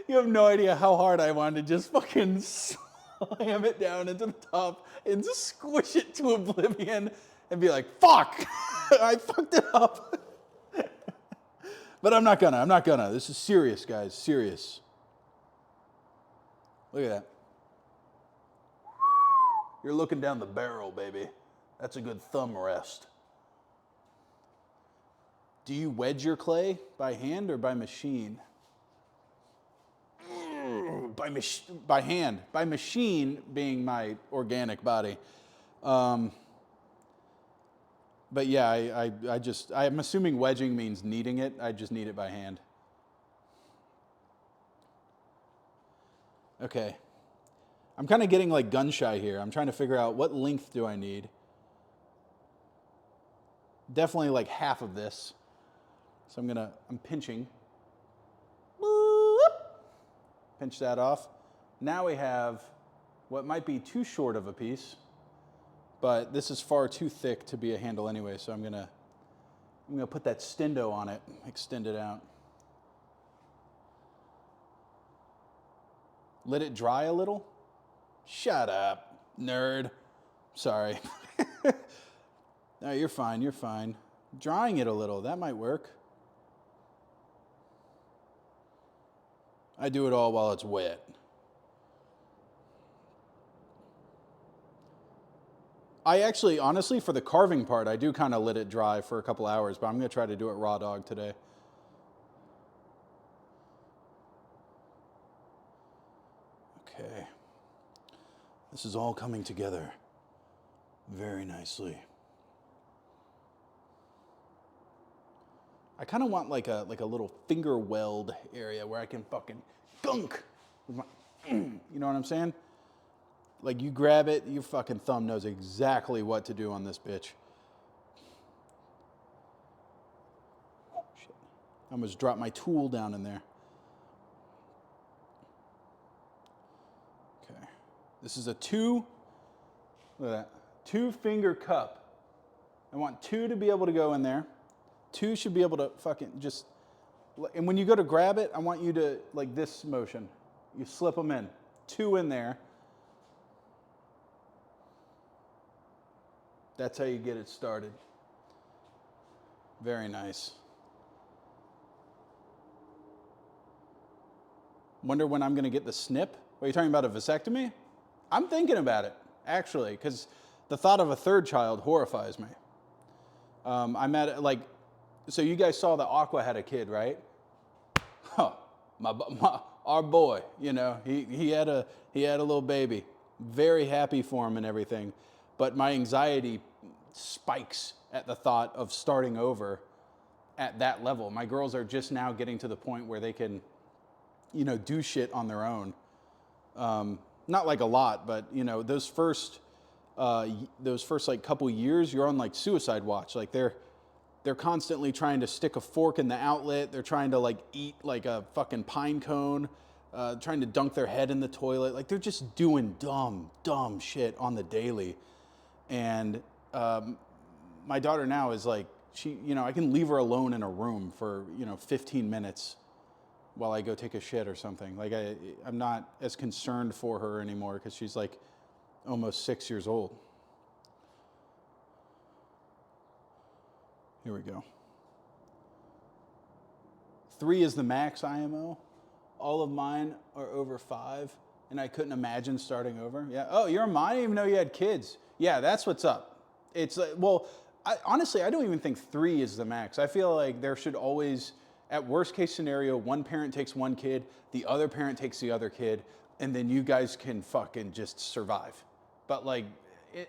You have no idea how hard I wanted to just fucking slam it down into the top and just squish it to oblivion and be like, fuck, I fucked it up. But I'm not gonna. This is serious, guys, serious. Look at that. You're looking down the barrel, baby. That's a good thumb rest. Do you wedge your clay by hand or by machine? By hand. By machine being my organic body. But yeah, I'm assuming wedging means kneading it. I just knead it by hand. Okay. I'm kind of getting like gun shy here. I'm trying to figure out what length do I need. Definitely like half of this. So I'm pinching. Pinch that off. Now we have what might be too short of a piece, but this is far too thick to be a handle anyway, so I'm gonna put that stendo on it, extend it out. Let it dry a little. Shut up, nerd. Sorry. No, you're fine, you're fine. Drying it a little, that might work. I do it all while it's wet. I actually, honestly, for the carving part, I do kind of let it dry for a couple hours, but I'm going to try to do it raw dog today. Okay. This is all coming together very nicely. I kind of want like a little finger weld area where I can fucking gunk with my, you know what I'm saying? Like you grab it, your fucking thumb knows exactly what to do on this bitch. Oh, shit. I almost dropped my tool down in there. Okay. This is a look at that, 2-finger cup. I want 2 to be able to go in there. 2 should be able to fucking just, and when you go to grab it, I want you to, like this motion. You slip them in. 2 in there. That's how you get it started. Very nice. Wonder when I'm going to get the snip? Are you talking about a vasectomy? I'm thinking about it, actually, because the thought of a 3rd child horrifies me. I'm at, like, so you guys saw that Aqua had a kid, right? Huh. Our boy, you know, he had a little baby. Very happy for him and everything. But my anxiety spikes at the thought of starting over at that level. My girls are just now getting to the point where they can, you know, do shit on their own. Not like a lot, but you know, those first like couple years, you're on like suicide watch. Like they're constantly trying to stick a fork in the outlet. They're trying to like eat like a fucking pine cone, trying to dunk their head in the toilet. Like they're just doing dumb shit on the daily. And my daughter now is like, I can leave her alone in a room for, 15 minutes while I go take a shit or something. Like I'm not as concerned for her anymore because she's like almost 6 years old. Here we go. 3 is the max IMO. All of mine are over 5, and I couldn't imagine starting over. Yeah. Oh, you're mine? I didn't even know you had kids. Yeah, that's what's up. It's well, honestly, I don't even think 3 is the max. I feel like there should always, at worst case scenario, one parent takes one kid, the other parent takes the other kid, and then you guys can fucking just survive. But like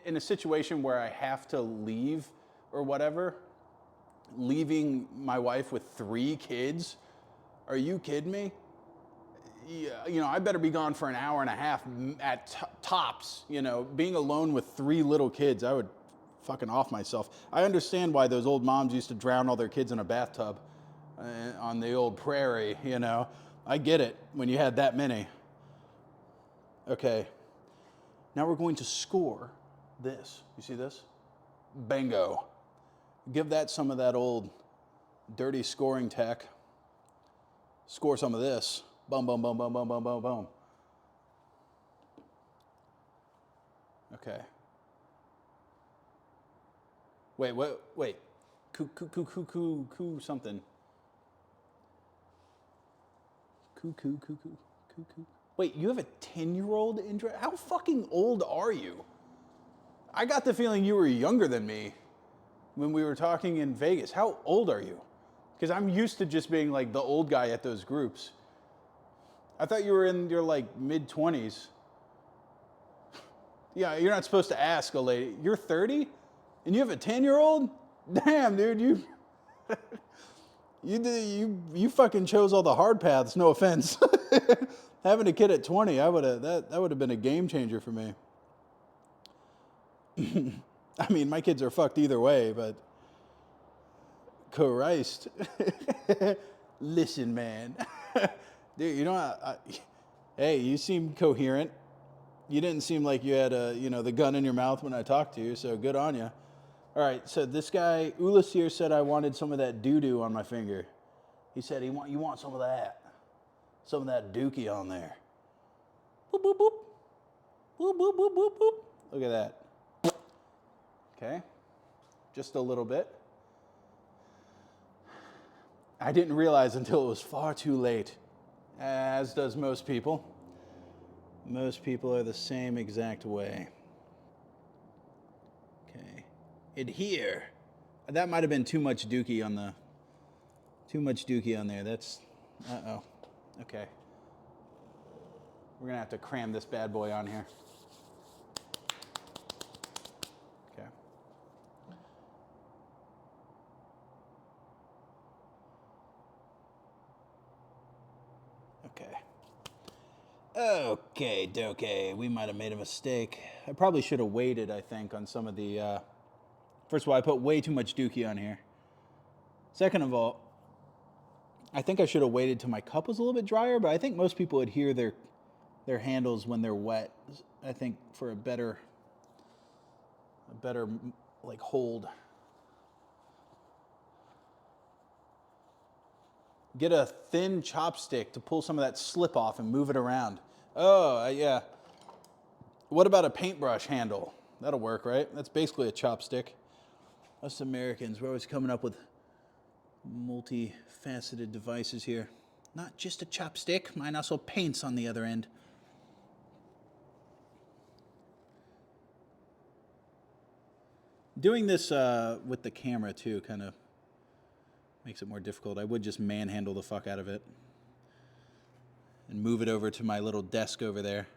in a situation where I have to leave or whatever, leaving my wife with 3 kids, are you kidding me? Yeah, I better be gone for an hour and a half at tops. Being alone with 3 little kids, I would fucking off myself. I understand why those old moms used to drown all their kids in a bathtub on the old prairie, I get it when you had that many. Okay, now we're going to score this. You see this? Bingo. Give that some of that old dirty scoring tech. Score some of this. Boom, boom, boom, boom, boom, boom, boom, boom. Okay. Wait. Coo something. Coo. Wait, you have a 10-year-old in drag? How fucking old are you? I got the feeling you were younger than me when we were talking in Vegas. How old are you? Because I'm used to just being like the old guy at those groups. I thought you were in your like mid-20s. Yeah, you're not supposed to ask a lady. You're 30 and you have a 10-year-old? Damn, dude, you fucking chose all the hard paths, no offense. Having a kid at 20, that would have been a game changer for me. I mean, my kids are fucked either way, but Christ. Listen, man. Dude, hey, you seem coherent. You didn't seem like you had the gun in your mouth when I talked to you, so good on you. All right, so this guy, Ulasir, said I wanted some of that doo-doo on my finger. He said you want some of that. Some of that dookie on there. Boop, boop, boop. Boop, boop, boop, boop, boop. Look at that. Okay, just a little bit. I didn't realize until it was far too late, as does most people. Most people are the same exact way. Adhere. That might have been too much dookie on the... Too much dookie on there. That's... Uh-oh. Okay. We're gonna have to cram this bad boy on here. Okay. Okay, doke. We might have made a mistake. I probably should have waited, I think, on some of the... First of all, I put way too much dookie on here. Second of all, I think I should have waited till my cup was a little bit drier, but I think most people adhere their handles when they're wet. I think for a better like hold. Get a thin chopstick to pull some of that slip off and move it around. Oh, yeah. What about a paintbrush handle? That'll work, right? That's basically a chopstick. Us Americans, we're always coming up with multifaceted devices here. Not just a chopstick, mine also paints on the other end. Doing this with the camera too kind of makes it more difficult. I would just manhandle the fuck out of it and move it over to my little desk over there.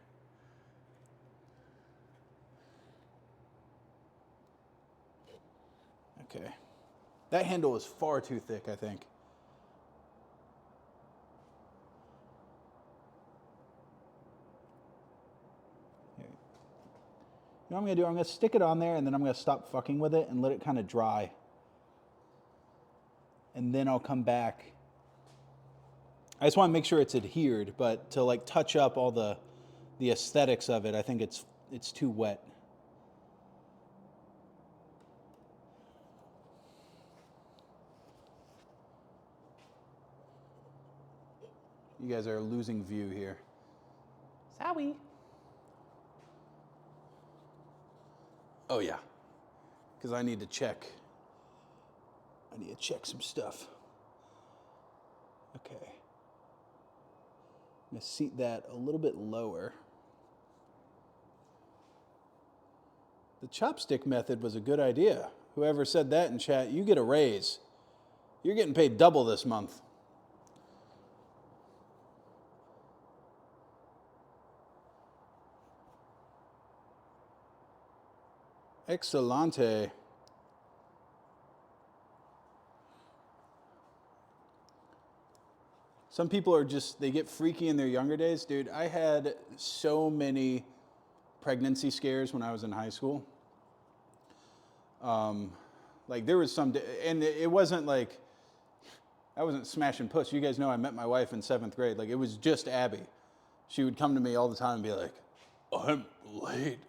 Okay. That handle is far too thick, I think. Here. You know what I'm going to do? I'm going to stick it on there, and then I'm going to stop fucking with it and let it kind of dry. And then I'll come back. I just want to make sure it's adhered, but to like touch up all the aesthetics of it, I think it's too wet. You guys are losing view here. Sorry. Oh yeah, because I need to check. I need to check some stuff. Okay. I'm going to seat that a little bit lower. The chopstick method was a good idea. Whoever said that in chat, you get a raise. You're getting paid double this month. Excelente. Some people are just, they get freaky in their younger days. Dude, I had so many pregnancy scares when I was in high school. Like there was some, and it wasn't like, I wasn't smashing puss. You guys know I met my wife in 7th grade. Like it was just Abby. She would come to me all the time and be like, I'm late.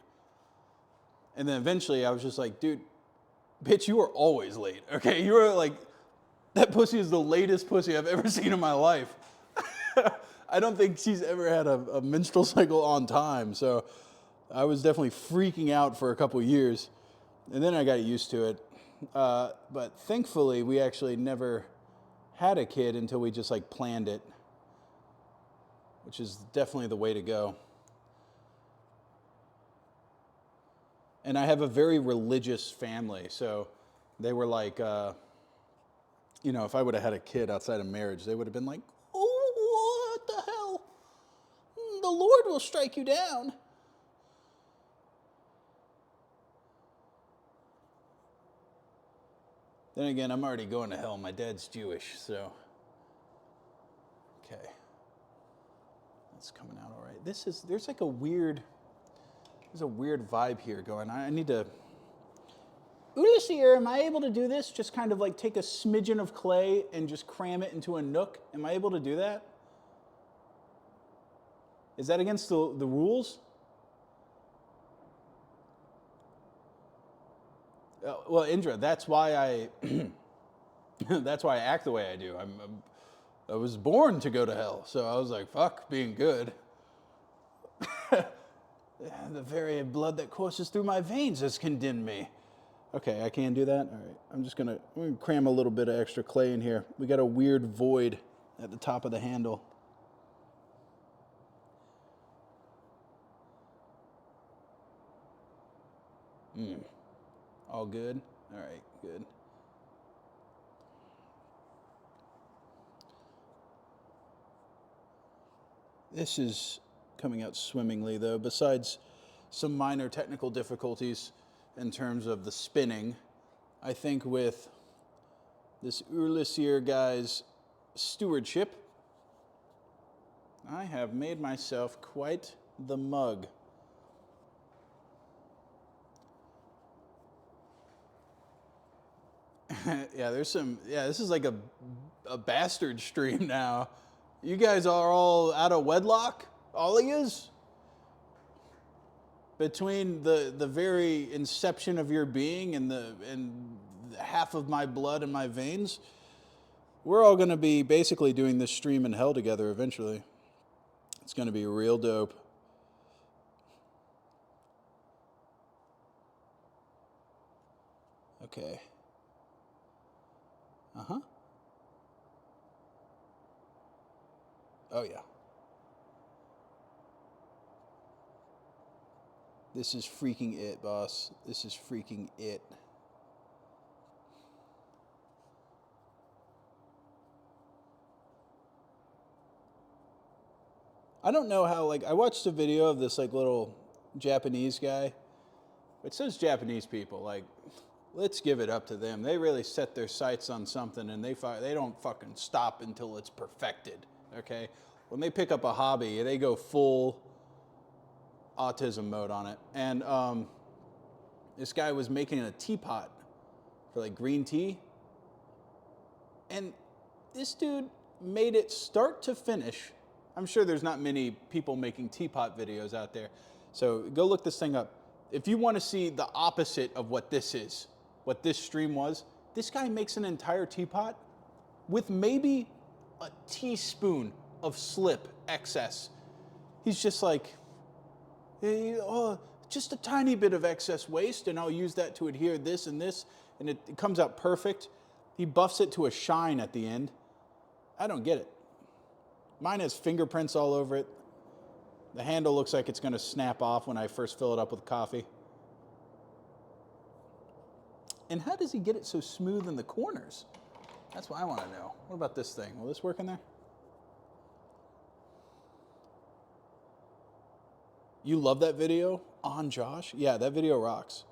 And then eventually I was just like, dude, bitch, you are always late. Okay, you are like, that pussy is the latest pussy I've ever seen in my life. I don't think she's ever had a menstrual cycle on time. So I was definitely freaking out for a couple years. And then I got used to it. But thankfully, we actually never had a kid until we just like planned it, which is definitely the way to go. And I have a very religious family. So they were like, you know, if I would have had a kid outside of marriage, they would have been like, oh, what the hell? The Lord will strike you down. Then again, I'm already going to hell. My dad's Jewish, so. Okay. That's coming out all right. There's like a weird vibe here going. I need to. Ulyssier, am I able to do this? Just kind of like take a smidgen of clay and just cram it into a nook? Am I able to do that? Is that against the rules? Well, Indra, that's why I that's why I act the way I do. I was born to go to hell, so I was like, fuck being good. The very blood that courses through my veins has condemned me. Okay, I can do that? All right, I'm gonna cram a little bit of extra clay in here. We got a weird void at the top of the handle. All good? All right, good. This is coming out swimmingly, though, besides some minor technical difficulties in terms of the spinning. I think with this Urlisier guy's stewardship, I have made myself quite the mug. Yeah, this is like a bastard stream now. You guys are all out of wedlock, all of yous? Between the very inception of your being and the half of my blood in my veins, we're all going to be basically doing this stream in hell together eventually. It's going to be real dope. Okay. Uh-huh. Oh, yeah. This is freaking it, boss. This is freaking it. I don't know how, like, I watched a video of this, like, little Japanese guy. It says Japanese people, like, let's give it up to them. They really set their sights on something, and they don't fucking stop until it's perfected, okay? When they pick up a hobby, they go full autism mode on it. And this guy was making a teapot for, like, green tea. And this dude made it start to finish. I'm sure there's not many people making teapot videos out there. So go look this thing up. If you want to see the opposite of what this is, what this stream was, this guy makes an entire teapot with maybe a teaspoon of slip excess. He's just like, hey, oh, just a tiny bit of excess waste, and I'll use that to adhere this and this, and it comes out perfect. He buffs it to a shine at the end. I don't get it. Mine has fingerprints all over it. The handle looks like it's going to snap off when I first fill it up with coffee. And how does he get it so smooth in the corners? That's what I want to know. What about this thing? Will this work in there? You love that video on Josh? Yeah, that video rocks.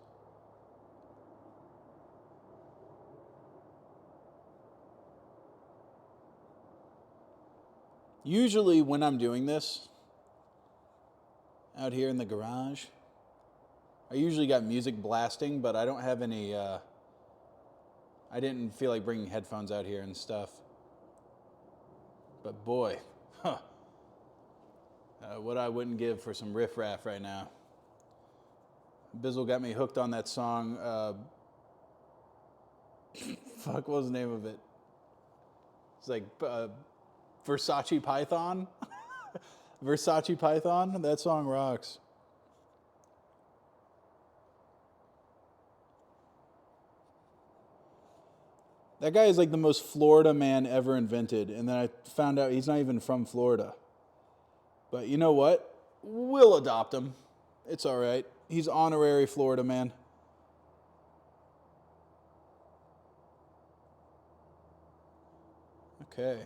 Usually when I'm doing this, out here in the garage, I usually got music blasting, but I don't have any, I didn't feel like bringing headphones out here and stuff. But boy, what I wouldn't give for some riff-raff right now. Bizzle got me hooked on that song, fuck, what was the name of it? It's like Versace Python? Versace Python? That song rocks. That guy is like the most Florida man ever invented. And then I found out he's not even from Florida. But you know what? We'll adopt him. It's all right. He's honorary Florida man. Okay.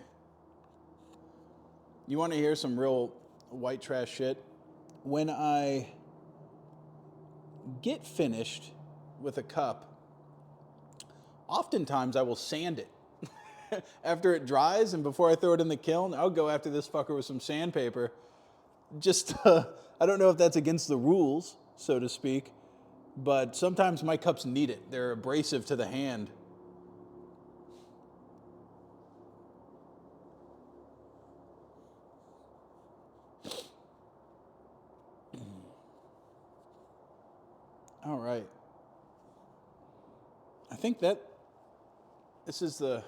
You want to hear some real white trash shit? When I get finished with a cup, oftentimes I will sand it. After it dries and before I throw it in the kiln, I'll go after this fucker with some sandpaper. Just, I don't know if that's against the rules, so to speak, but sometimes my cups need it. They're abrasive to the hand. All right. I think this is the,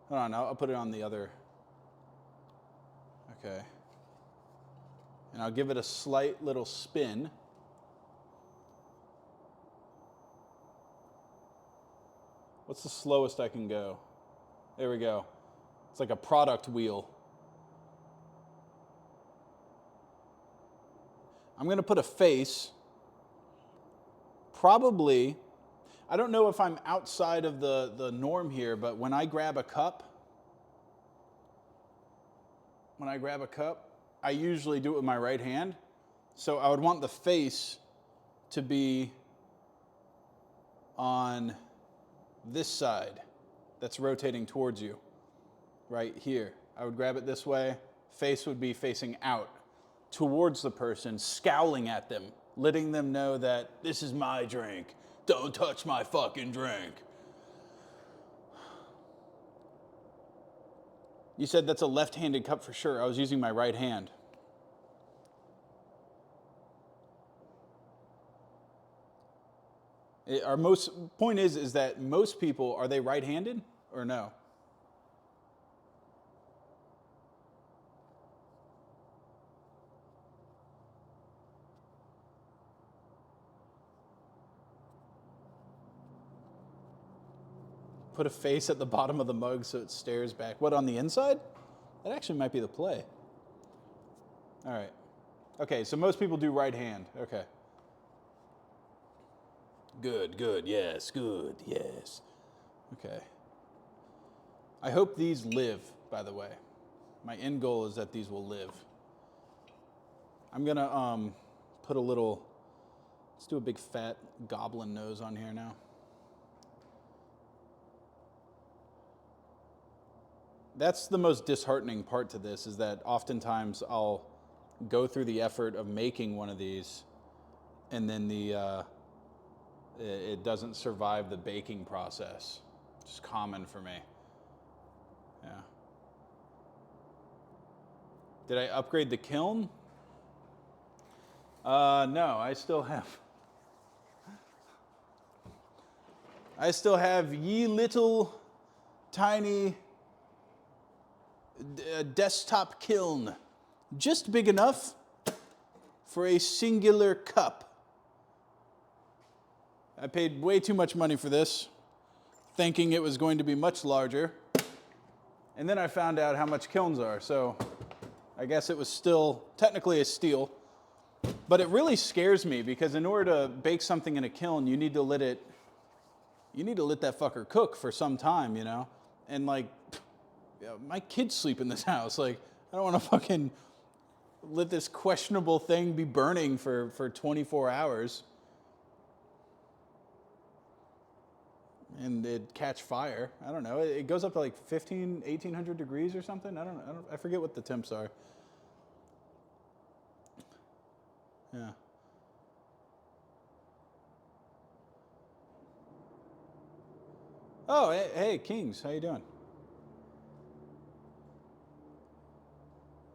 hold on, I'll put it on the other. Okay. And I'll give it a slight little spin. What's the slowest I can go? There we go. It's like a product wheel. I'm going to put a face. Probably, I don't know if I'm outside of the norm here, but when I grab a cup, I usually do it with my right hand. So I would want the face to be on this side that's rotating towards you, right here. I would grab it this way. Face would be facing out towards the person, scowling at them, letting them know that this is my drink. Don't touch my fucking drink. You said that's a left-handed cup for sure. I was using my right hand. Our point is that most people, are they right-handed or no? Put a face at the bottom of the mug so it stares back. What, on the inside? That actually might be the play. All right. Okay, so most people do right hand. Okay. Good, yes, good, yes. Okay. I hope these live, by the way. My end goal is that these will live. I'm gonna put a little, let's do a big fat goblin nose on here now. That's the most disheartening part to this, is that oftentimes I'll go through the effort of making one of these and then it doesn't survive the baking process. It's common for me. Yeah. Did I upgrade the kiln? No, I still have ye little tiny desktop kiln, just big enough for a singular cup. I paid way too much money for this, thinking it was going to be much larger. And then I found out how much kilns are, so I guess it was still technically a steal. But it really scares me, because in order to bake something in a kiln, you need to let that fucker cook for some time, you know? And like, my kids sleep in this house. Like, I don't want to fucking let this questionable thing be burning for 24 hours. And it'd catch fire. I don't know. It goes up to like 1,800 degrees or something. I forget what the temps are. Yeah. Oh, hey, Kings, how you doing?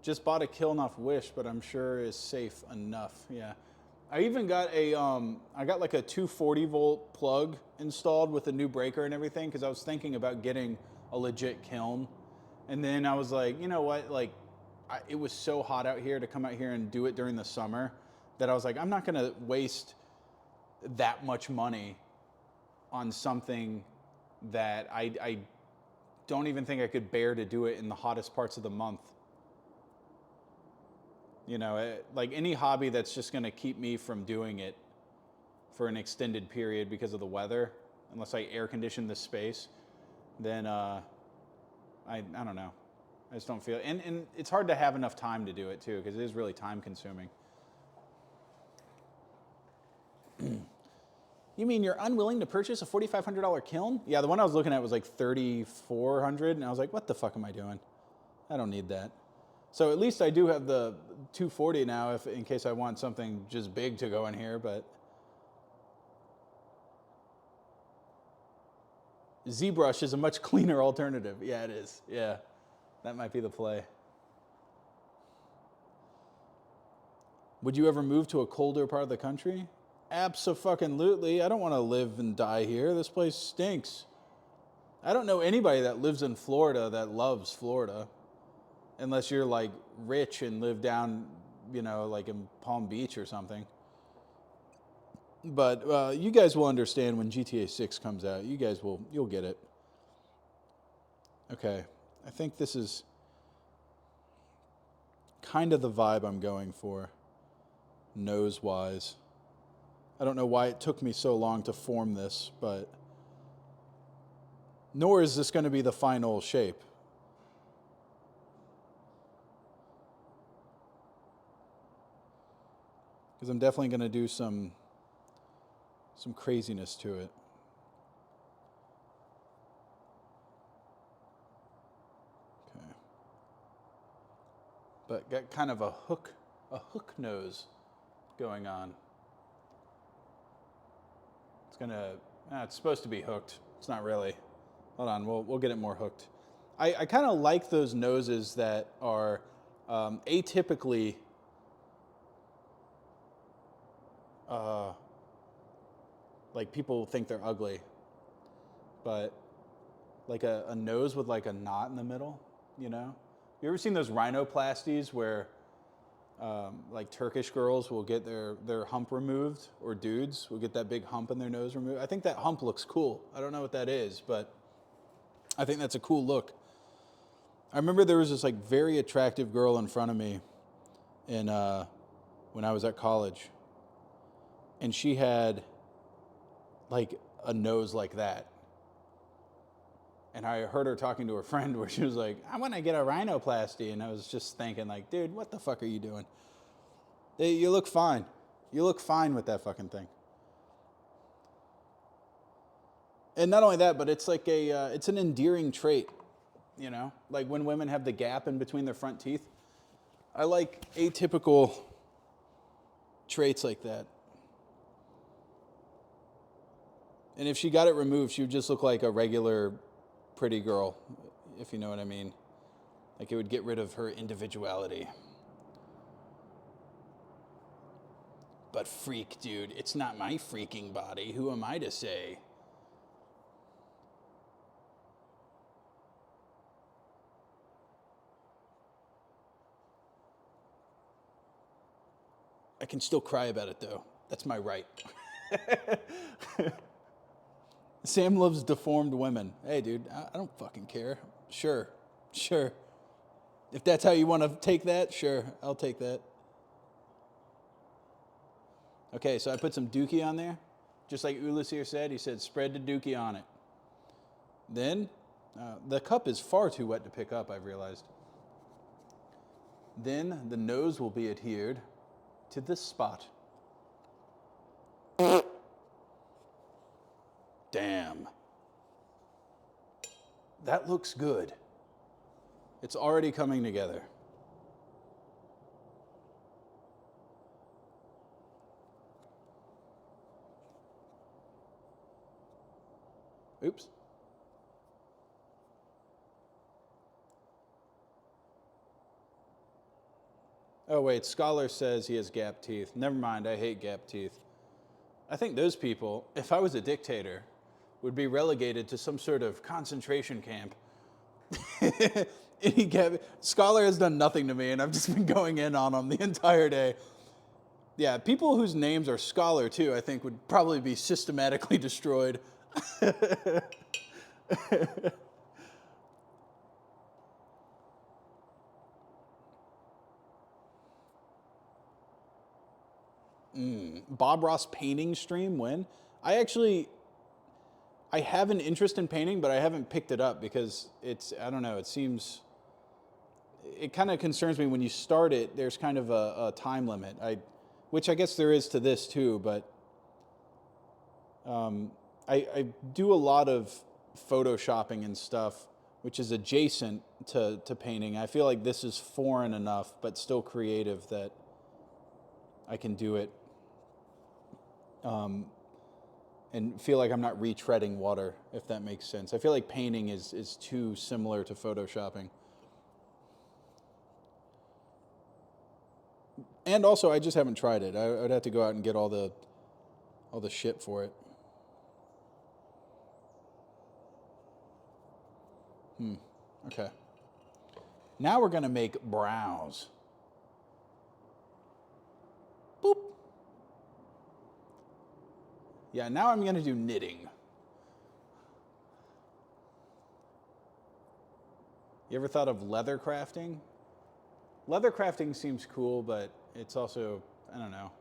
Just bought a kiln off Wish, but I'm sure is safe enough. Yeah. I even got I got like a 240 volt plug installed with a new breaker and everything, because I was thinking about getting a legit kiln. And then I was like, you know what? Like, it was so hot out here to come out here and do it during the summer that I was like, I'm not going to waste that much money on something that I don't even think I could bear to do it in the hottest parts of the month. You know, like any hobby that's just going to keep me from doing it for an extended period because of the weather, unless I air condition this space, then I don't know. I just don't feel, and it's hard to have enough time to do it too, because it is really time consuming. You mean you're unwilling to purchase a $4,500 kiln? Yeah, the one I was looking at was like $3,400, and I was like, what the fuck am I doing? I don't need that. So at least I do have the 240 now, if in case I want something just big to go in here, but ZBrush is a much cleaner alternative. Yeah, it is. Yeah, that might be the play. Would you ever move to a colder part of the country? Abso-fucking-lutely. I don't want to live and die here. This place stinks. I don't know anybody that lives in Florida that loves Florida, unless you're like rich and live down, you know, like in Palm Beach or something. But you guys will understand when GTA 6 comes out. You'll get it. Okay, I think this is kind of the vibe I'm going for, nose-wise. I don't know why it took me so long to form this, but nor is this going to be the final shape. Because I'm definitely going to do some craziness to it. Okay. But got kind of a hook nose going on. It's supposed to be hooked. It's not really. Hold on, we'll get it more hooked. I kind of like those noses that are atypically like people think they're ugly, but like a nose with like a knot in the middle, you know? You ever seen those rhinoplasties where like Turkish girls will get their hump removed, or dudes will get that big hump in their nose removed? I think that hump looks cool. I don't know what that is, but I think that's a cool look. I remember there was this like very attractive girl in front of me in when I was at college, and she had like a nose like that. And I heard her talking to her friend where she was like, I want to get a rhinoplasty. And I was just thinking like, dude, what the fuck are you doing? You look fine. You look fine with that fucking thing. And not only that, but it's like it's an endearing trait, you know? Like when women have the gap in between their front teeth. I like atypical traits like that. And if she got it removed, she would just look like a regular pretty girl, if you know what I mean. Like it would get rid of her individuality. But freak, dude, it's not my freaking body. Who am I to say? I can still cry about it though. That's my right. Sam loves deformed women. Hey, dude, I don't fucking care. Sure. If that's how you want to take that, sure, I'll take that. Okay, so I put some Dookie on there. Just like Ulis here said, he said spread the Dookie on it. Then, the cup is far too wet to pick up, I've realized. Then the nose will be adhered to this spot. Damn. That looks good. It's already coming together. Oops. Oh, wait, Scholar says he has gap teeth. Never mind, I hate gap teeth. I think those people, if I was a dictator, would be relegated to some sort of concentration camp. Scholar has done nothing to me, and I've just been going in on him the entire day. Yeah, people whose names are Scholar, too, I think would probably be systematically destroyed. Bob Ross painting stream, when? I have an interest in painting, but I haven't picked it up because I don't know, it kind of concerns me when you start it, there's kind of a time limit. Which I guess there is to this too, but I do a lot of photoshopping and stuff, which is adjacent to painting. I feel like this is foreign enough, but still creative, that I can do it. And feel like I'm not retreading water, if that makes sense. I feel like painting is too similar to photoshopping. And also, I just haven't tried it. I would have to go out and get all the shit for it. Okay. Now we're gonna make brows. Boop. Yeah, now I'm gonna do knitting. You ever thought of leather crafting? Leather crafting seems cool, but it's also, I don't know.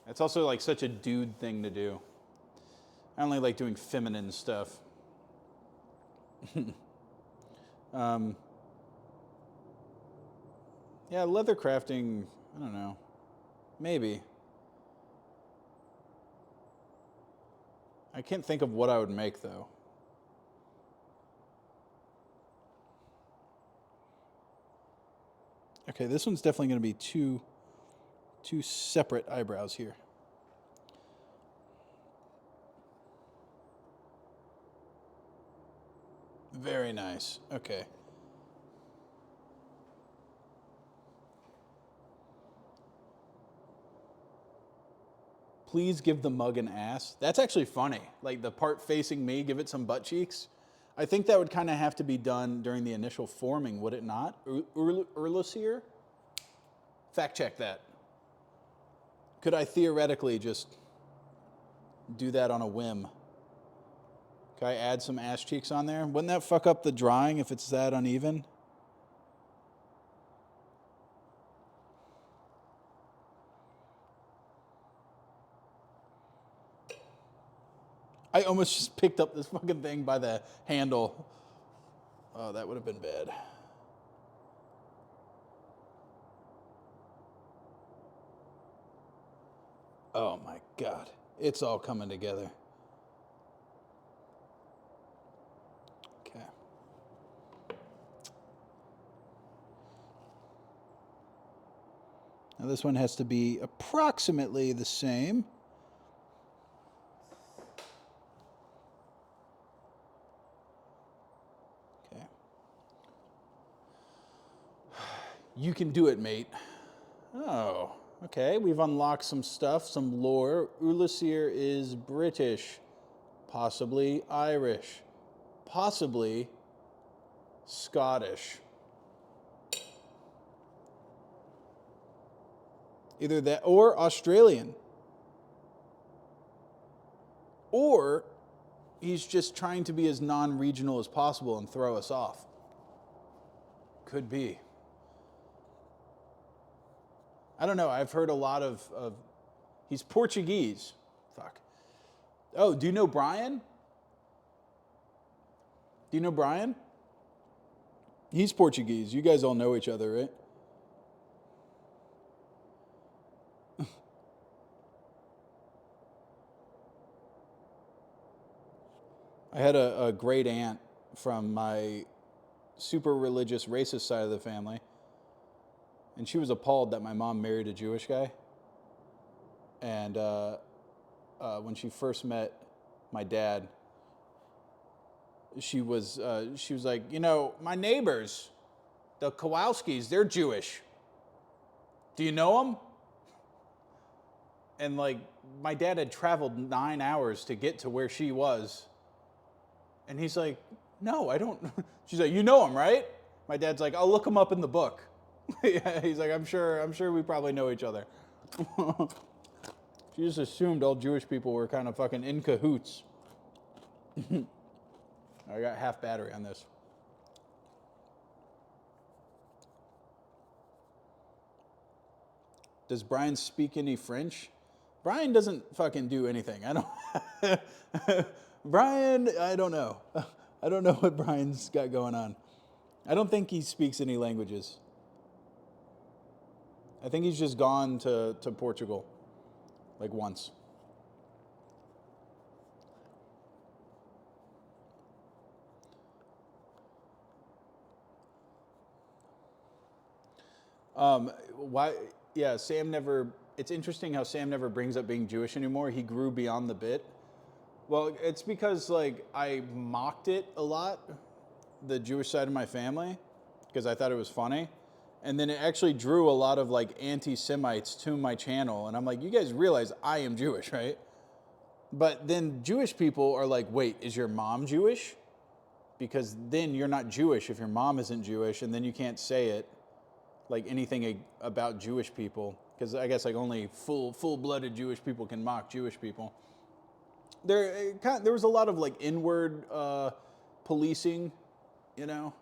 It's also like such a dude thing to do. I only like doing feminine stuff. Yeah, leather crafting, I don't know. Maybe. I can't think of what I would make though. Okay, this one's definitely going to be two separate eyebrows here. Very nice. Okay. Please give the mug an ass. That's actually funny. Like the part facing me, give it some butt cheeks. I think that would kind of have to be done during the initial forming, would it not? Urlasier? Fact check that. Could I theoretically just do that on a whim? Can I add some ass cheeks on there? Wouldn't that fuck up the drawing if it's that uneven? I almost just picked up this fucking thing by the handle. Oh, that would have been bad. Oh my God. It's all coming together. Okay. Now this one has to be approximately the same. Okay. You can do it, mate. Oh, okay. We've unlocked some stuff, some lore. Urlasier is British, possibly Irish, possibly Scottish. Either that or Australian. Or he's just trying to be as non-regional as possible and throw us off. Could be. I don't know. I've heard a lot of he's Portuguese. Fuck. Oh, do you know Brian? Do you know Brian? He's Portuguese. You guys all know each other, right? I had a great aunt from my super religious racist side of the family, and she was appalled that my mom married a Jewish guy. And when she first met my dad, she was like, you know, my neighbors, the Kowalskis, they're Jewish. Do you know them? And like, my dad had traveled 9 hours to get to where she was. And he's like, no, I don't. She's like, you know him, right? My dad's like, I'll look him up in the book. Yeah, he's like, I'm sure we probably know each other. She just assumed all Jewish people were kind of fucking in cahoots. I got half battery on this. Does Brian speak any French? Brian doesn't fucking do anything. I don't. Brian, I don't know. I don't know what Brian's got going on. I don't think he speaks any languages. I think he's just gone to Portugal, like once. Why? Yeah, Sam never. It's interesting how Sam never brings up being Jewish anymore. He grew beyond the bit. Well, it's because like I mocked it a lot, the Jewish side of my family, because I thought it was funny. And then it actually drew a lot of like anti-Semites to my channel. And I'm like, you guys realize I am Jewish, right? But then Jewish people are like, wait, is your mom Jewish? Because then you're not Jewish if your mom isn't Jewish, and then you can't say it, like anything about Jewish people. Because I guess like only full-blooded Jewish people can mock Jewish people. There was a lot of like inward policing, you know,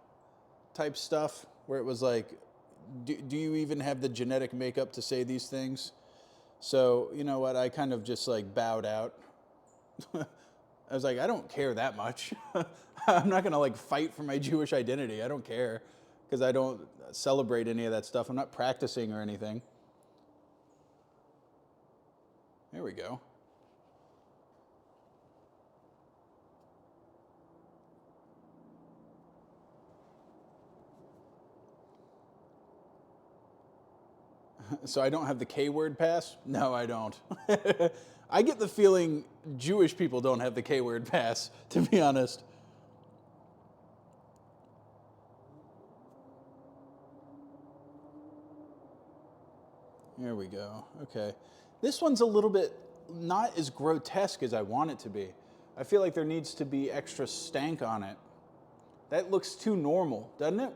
type stuff where it was like, do you even have the genetic makeup to say these things? So, you know what? I kind of just like bowed out. I was like, I don't care that much. I'm not going to like fight for my Jewish identity. I don't care because I don't celebrate any of that stuff. I'm not practicing or anything. There we go. So I don't have the K-word pass? No, I don't. I get the feeling Jewish people don't have the K-word pass, to be honest. There we go. Okay. This one's a little bit not as grotesque as I want it to be. I feel like there needs to be extra stank on it. That looks too normal, doesn't it?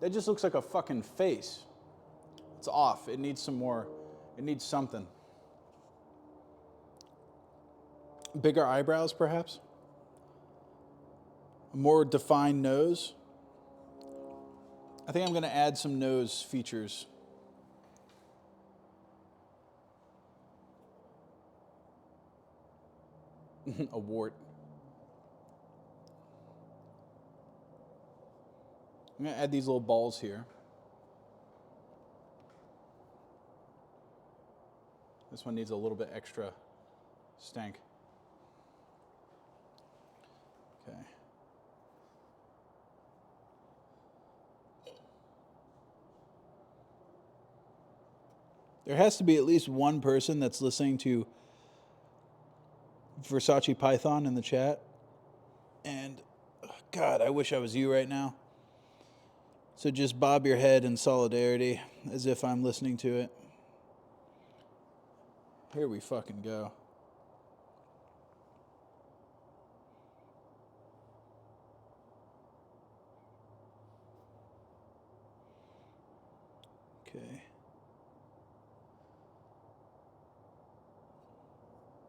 That just looks like a fucking face. It's off. It needs some more. It needs something. Bigger eyebrows, perhaps? A more defined nose? I think I'm going to add some nose features. A wart. I'm going to add these little balls here. This one needs a little bit extra stank. Okay. There has to be at least one person that's listening to Versace Python in the chat. And, God, I wish I was you right now. So just bob your head in solidarity as if I'm listening to it. Here we fucking go. Okay.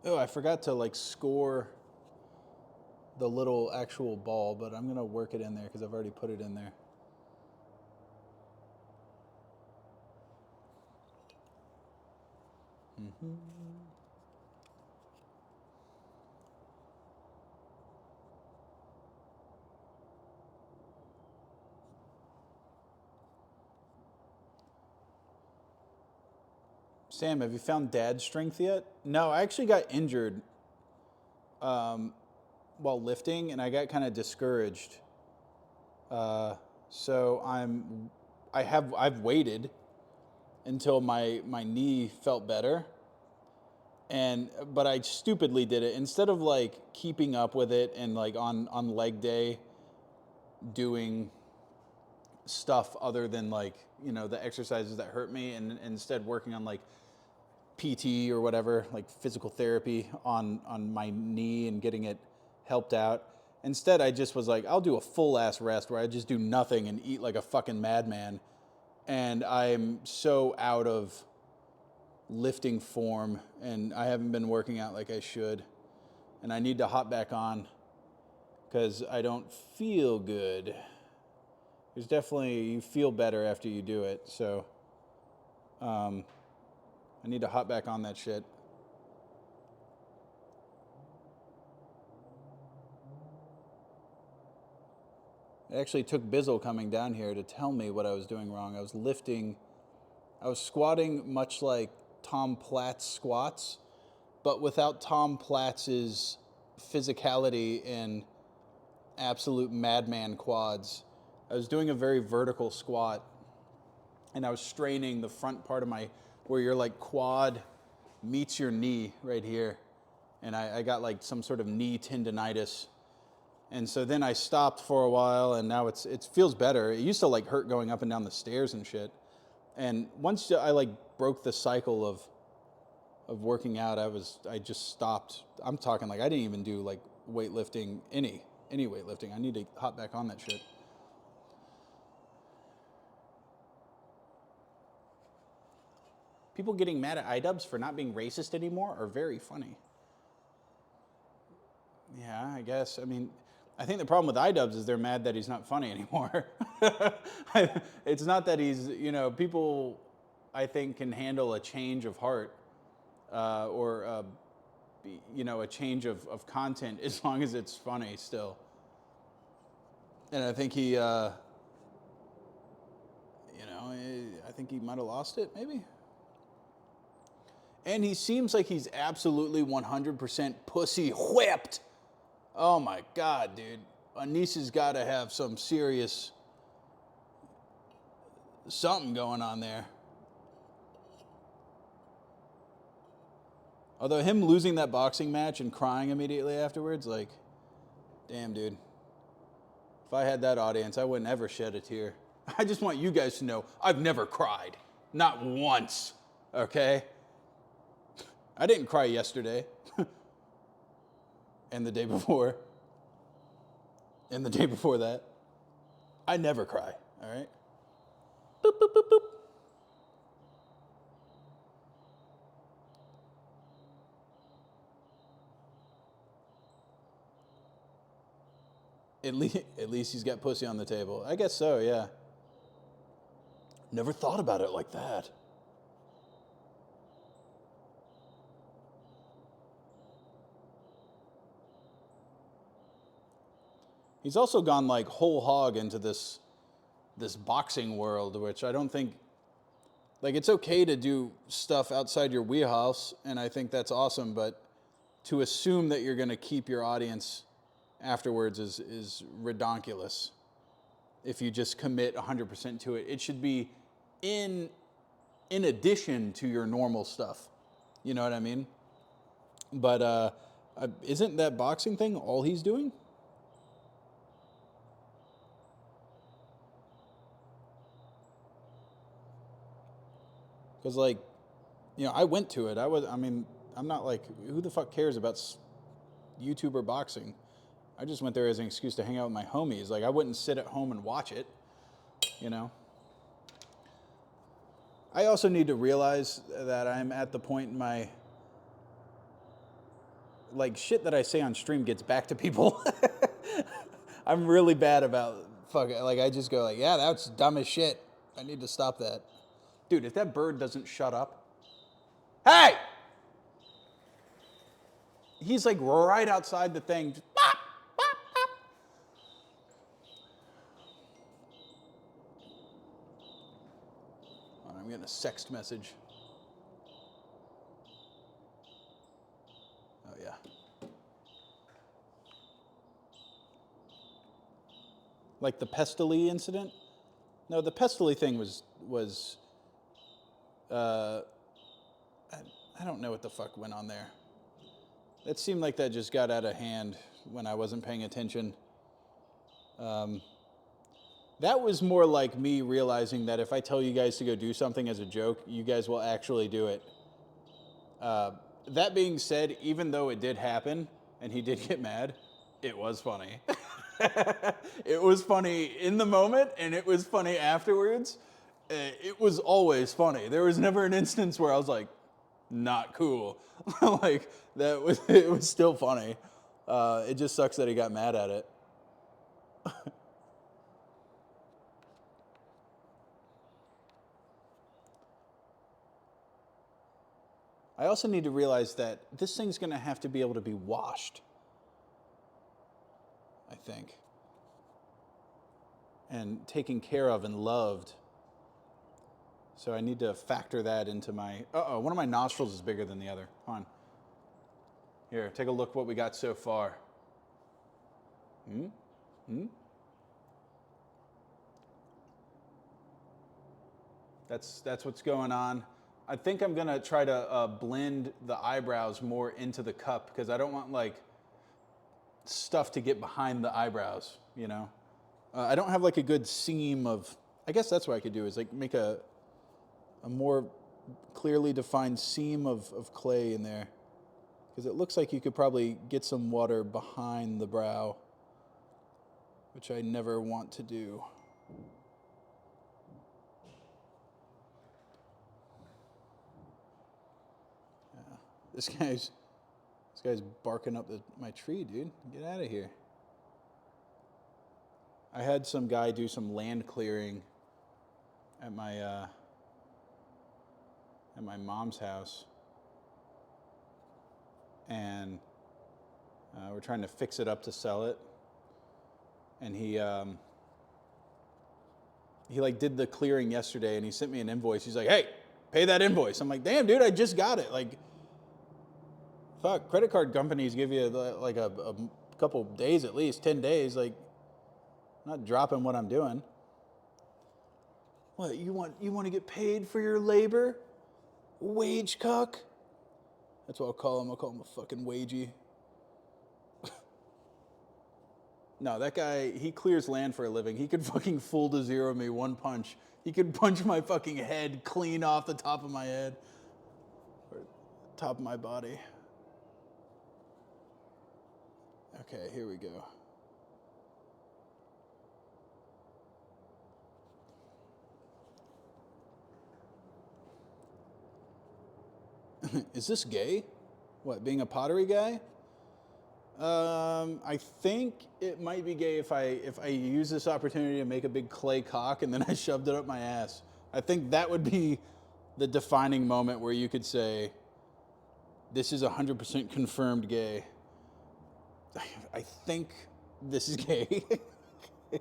Oh, I forgot to like score the little actual ball, but I'm going to work it in there because I've already put it in there. Mm-hmm. Sam, have you found dad strength yet? No, I actually got injured while lifting, and I got kind of discouraged. So I've waited until my knee felt better, but I stupidly did it instead of like keeping up with it and like on leg day doing stuff other than like, you know, the exercises that hurt me, and instead working on like PT or whatever, like physical therapy on my knee and getting it helped out. Instead, I just was like, I'll do a full ass rest where I just do nothing and eat like a fucking madman. And I'm so out of lifting form, and I haven't been working out like I should. And I need to hop back on because I don't feel good. There's definitely, you feel better after you do it. So, I need to hop back on that shit. It actually took Bizzle coming down here to tell me what I was doing wrong. I was squatting much like Tom Platz squats, but without Tom Platz's physicality and absolute madman quads. I was doing a very vertical squat, and I was straining the front part of where your like quad meets your knee right here. And I got like some sort of knee tendonitis. And so then I stopped for a while, and now it feels better. It used to like hurt going up and down the stairs and shit. And once I like broke the cycle of working out, I just stopped. I'm talking like I didn't even do like weightlifting, any weightlifting. I need to hop back on that shit. People getting mad at iDubbbz for not being racist anymore are very funny. Yeah, I guess. I mean, I think the problem with iDubbbz is they're mad that he's not funny anymore. It's not that he's, you know, people, I think, can handle a change of heart. or a change of content as long as it's funny still. And I think he, I think he might have lost it, maybe. And he seems like he's absolutely 100% pussy whipped. Oh my God, dude. Anissa's got to have some serious something going on there. Although him losing that boxing match and crying immediately afterwards, like, damn, dude. If I had that audience, I wouldn't ever shed a tear. I just want you guys to know I've never cried. Not once, okay? I didn't cry yesterday. And the day before. And the day before that. I never cry, all right? Boop, boop, boop, boop. At least he's got pussy on the table. I guess so, yeah. Never thought about it like that. He's also gone like whole hog into this boxing world, which I don't think, like, it's okay to do stuff outside your wheelhouse, and I think that's awesome, but to assume that you're going to keep your audience afterwards is redonkulous. If you just commit 100% to it, it should be in addition to your normal stuff. You know what I mean? But isn't that boxing thing all he's doing? Because, like, I went to it. I'm not like, who the fuck cares about YouTuber boxing? I just went there as an excuse to hang out with my homies. Like, I wouldn't sit at home and watch it, I also need to realize that I'm at the point in my, like, shit that I say on stream gets back to people. I'm really bad about I just go like, yeah, that's dumb as shit. I need to stop that. Dude, if that bird doesn't shut up. Hey! He's like right outside the thing. Just, bop, bop, bop. I'm getting a sext message. Oh, yeah. Like the Pestily incident? No, the Pestily thing was I don't know what the fuck went on there. It seemed like that just got out of hand when I wasn't paying attention. That was more like me realizing that if I tell you guys to go do something as a joke, you guys will actually do it. That being said, even though it did happen and he did get mad, it was funny. It was funny in the moment and it was funny afterwards. It was always funny. There was never an instance where I was like, not cool. Like, it was still funny. It just sucks that he got mad at it. I also need to realize that this thing's going to have to be able to be washed, I think, and taken care of and loved. So I need to factor that into my... one of my nostrils is bigger than the other. Hold on. Here, take a look what we got so far. That's what's going on. I think I'm gonna try to blend the eyebrows more into the cup because I don't want like stuff to get behind the eyebrows, I don't have like a good seam of... I guess that's what I could do is like make a more clearly defined seam of clay in there. Because it looks like you could probably get some water behind the brow, which I never want to do. Yeah. This guy's barking up my tree, dude. Get out of here. I had some guy do some land clearing at my mom's house. and we're trying to fix it up to sell it. And he like did the clearing yesterday, and he sent me an invoice. He's like, "Hey, pay that invoice." I'm like, "Damn, dude, I just got it." Like, fuck, credit card companies give you like a couple days at least, 10 days. Like, I'm not dropping what I'm doing. What, you want to get paid for your labor? Wage cuck? That's what I'll call him. I'll call him a fucking wagey. No, that guy, he clears land for a living. He could fucking full to zero me one punch. He could punch my fucking head clean off the top of my head. Or top of my body. Okay, here we go. Is this gay? What, being a pottery guy? I think it might be gay if I use this opportunity to make a big clay cock and then I shoved it up my ass. I think that would be the defining moment where you could say, this is 100% confirmed gay. I think this is gay. I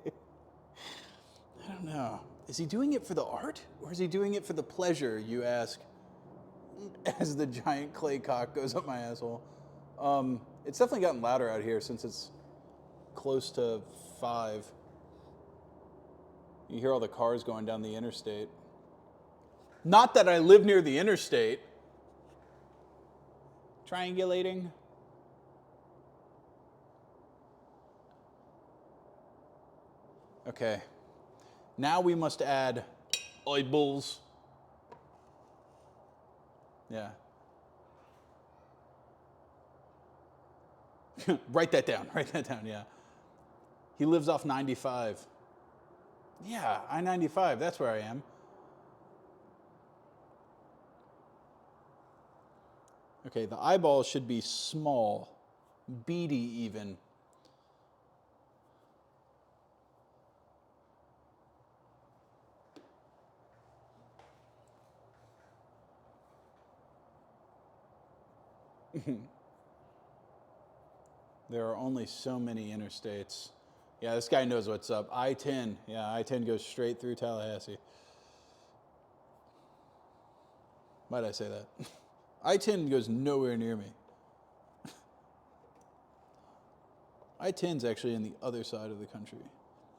don't know. Is he doing it for the art or is he doing it for the pleasure, you ask, as the giant clay cock goes up my asshole? It's definitely gotten louder out here since it's close to 5. You hear all the cars going down the interstate. Not that I live near the interstate. Triangulating. Okay. Now we must add eyeballs. Yeah. Write that down, yeah. He lives off 95. Yeah, I-95, that's where I am. Okay, the eyeball should be small, beady even. There are only so many interstates. Yeah, this guy knows what's up. I-10. Yeah, I-10 goes straight through Tallahassee. Why'd I say that? I-10 goes nowhere near me. I-10's actually in the other side of the country.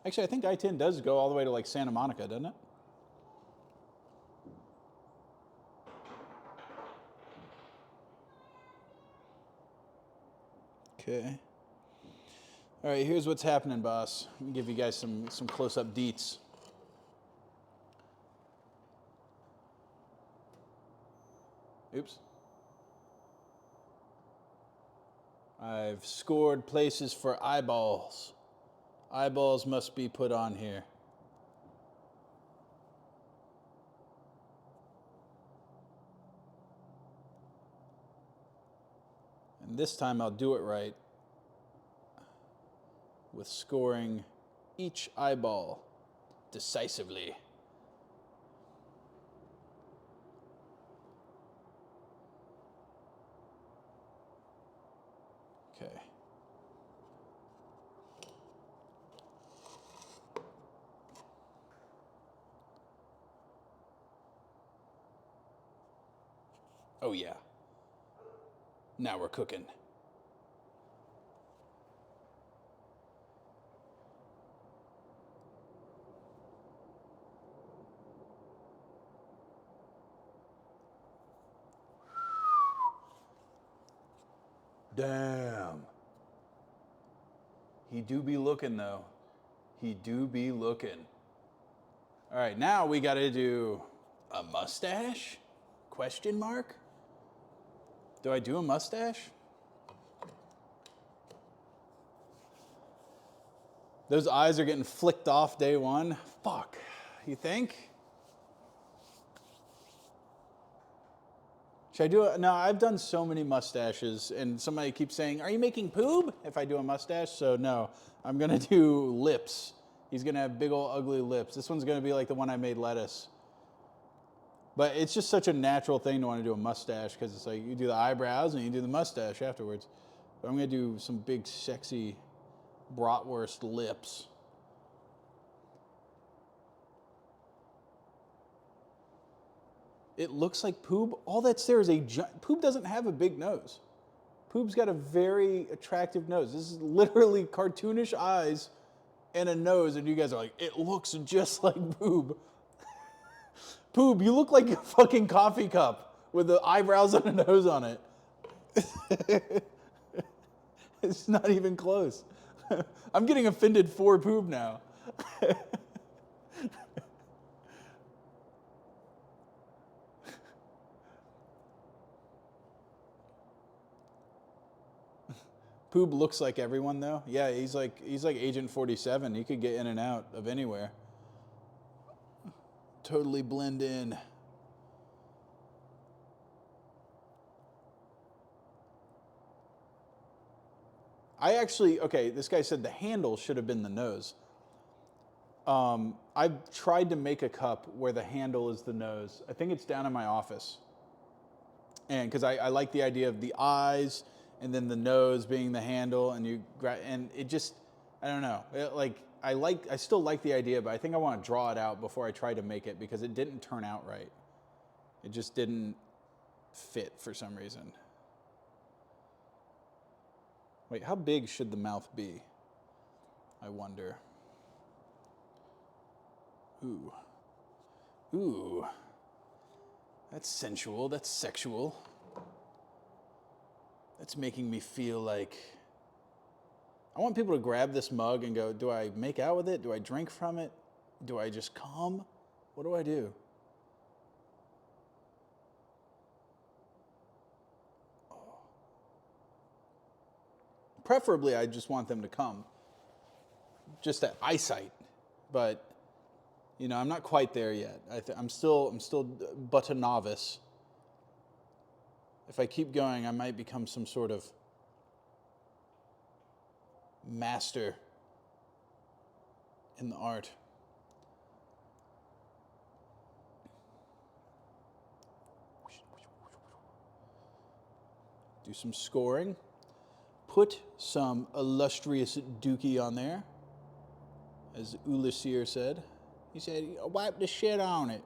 Actually, I think I-10 does go all the way to like Santa Monica, doesn't it? Okay. All right, here's what's happening, boss. Let me give you guys some close-up deets. Oops. I've scored places for eyeballs. Eyeballs must be put on here. And this time I'll do it right with scoring each eyeball decisively. Okay. Oh yeah. Now we're cooking. Damn. He do be looking though. He do be looking. All right, now we got to do a mustache? Question mark? Do I do a mustache? Those eyes are getting flicked off day one. Fuck. You think? Should I do it? No, I've done so many mustaches, and somebody keeps saying, "Are you making poob?" if I do a mustache. So no, I'm gonna do lips. He's gonna have big old ugly lips. This one's gonna be like the one I made lettuce. But it's just such a natural thing to want to do a mustache because it's like you do the eyebrows and you do the mustache afterwards. But I'm going to do some big, sexy bratwurst lips. It looks like Poob. All that's there is Poob doesn't have a big nose. Poob's got a very attractive nose. This is literally cartoonish eyes and a nose, and you guys are like, it looks just like Poob. Poob, you look like a fucking coffee cup with the eyebrows and a nose on it. It's not even close. I'm getting offended for Poob now. Poob looks like everyone though. Yeah, he's like Agent 47. He could get in and out of anywhere. Totally blend in. Okay, this guy said the handle should have been the nose. I've tried to make a cup where the handle is the nose. I think it's down in my office. And because I like the idea of the eyes and then the nose being the handle, and it just, I don't know. I still like the idea, but I think I want to draw it out before I try to make it because it didn't turn out right. It just didn't fit for some reason. Wait, how big should the mouth be? I wonder. Ooh. Ooh. That's sensual. That's sexual. That's making me feel like I want people to grab this mug and go, do I make out with it? Do I drink from it? Do I just come? What do I do? Oh. Preferably, I just want them to come. Just at eyesight. But, I'm not quite there yet. I'm still but a novice. If I keep going, I might become some sort of master in the art. Do some scoring. Put some illustrious dookie on there, as Ulysses said. He said, wipe the shit on it.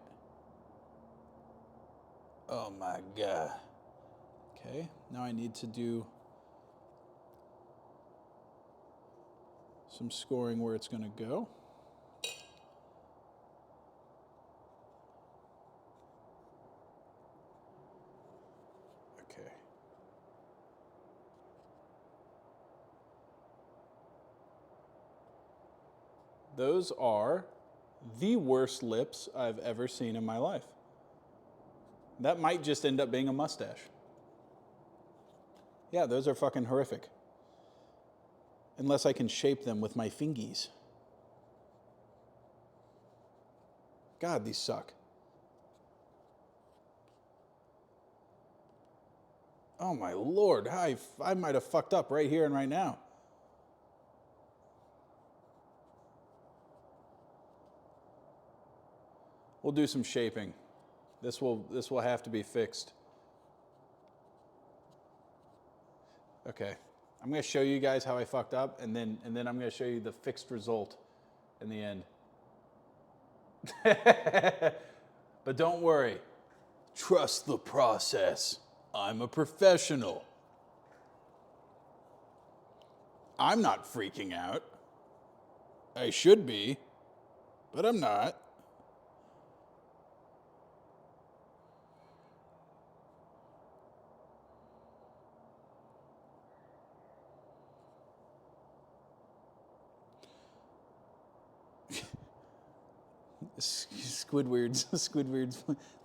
Oh my God. Okay, now I need to do some scoring where it's going to go. Okay. Those are the worst lips I've ever seen in my life. That might just end up being a mustache. Yeah, those are fucking horrific. Unless I can shape them with my fingies. God, these suck. Oh my Lord, I might have fucked up right here and right now. We'll do some shaping. This will have to be fixed. Okay. I'm going to show you guys how I fucked up, and then I'm going to show you the fixed result in the end. But don't worry. Trust the process. I'm a professional. I'm not freaking out. I should be, but I'm not. Squidward's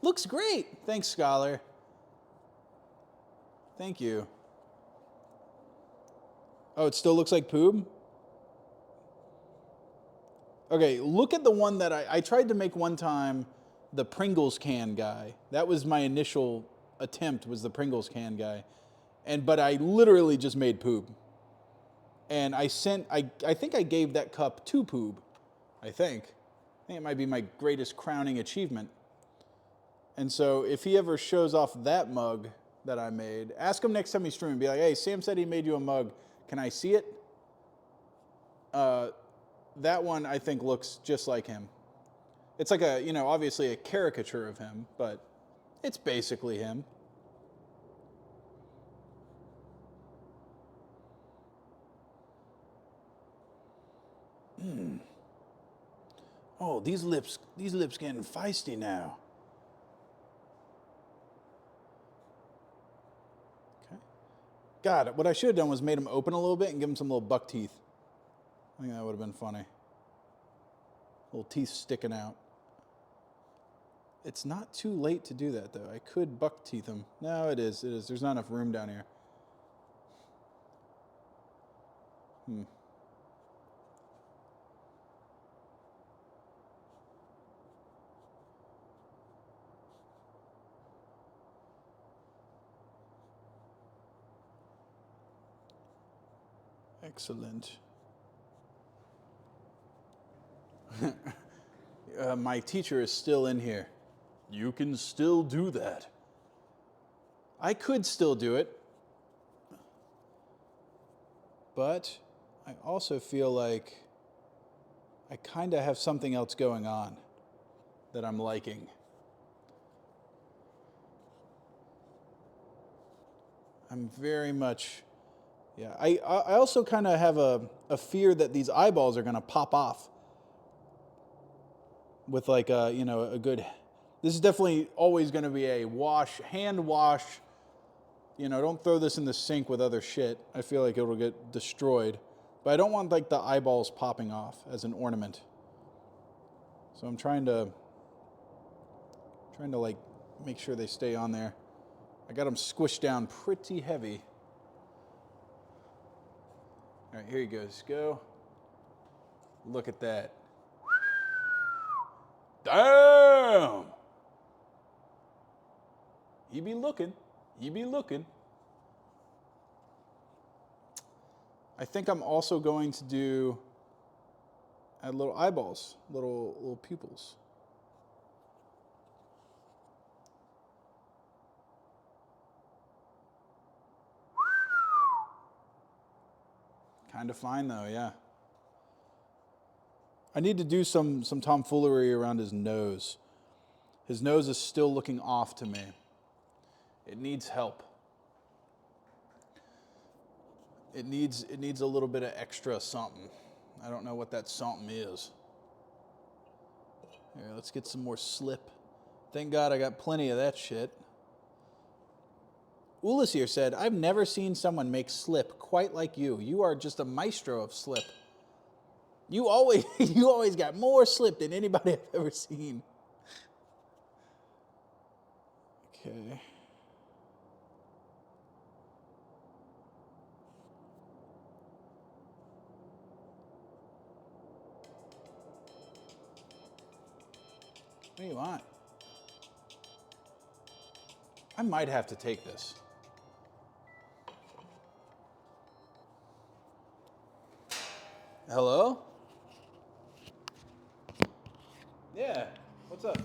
looks great. Thanks, Scholar. Thank you. Oh, it still looks like Poob? Okay, look at the one that I tried to make one time, the Pringles can guy. That was my initial attempt, was the Pringles can guy. But I literally just made Poob. And I think I gave that cup to Poob. I think it might be my greatest crowning achievement. And so if he ever shows off that mug that I made, ask him next time he's streaming. Be like, hey, Sam said he made you a mug. Can I see it? That one I think looks just like him. It's like a, obviously a caricature of him, but it's basically him. Oh, these lips getting feisty now. Okay. God, what I should have done was made him open a little bit and give him some little buck teeth. I think that would have been funny. Little teeth sticking out. It's not too late to do that, though. I could buck teeth him. No, it is. It is. There's not enough room down here. Excellent. My teacher is still in here. You can still do that. I could still do it. But I also feel like I kind of have something else going on that I'm liking. I'm very much, yeah. I also kind of have a fear that these eyeballs are going to pop off with like a, a good, this is definitely always going to be a hand wash. Don't throw this in the sink with other shit. I feel like it'll get destroyed. But I don't want like the eyeballs popping off as an ornament. So I'm trying to like make sure they stay on there. I got them squished down pretty heavy. All right, here he goes. Go. Look at that. Damn! He be looking. He be looking. I think I'm also going to add little eyeballs, little pupils. Kind of fine though, yeah. I need to do some tomfoolery around his nose. His nose is still looking off to me. It needs help. It needs a little bit of extra something. I don't know what that something is. Here, let's get some more slip. Thank God I got plenty of that shit. Ulis here said, I've never seen someone make slip quite like you. You are just a maestro of slip. You always got more slip than anybody I've ever seen. Okay. What do you want? I might have to take this. Hello? Yeah, what's up? I'm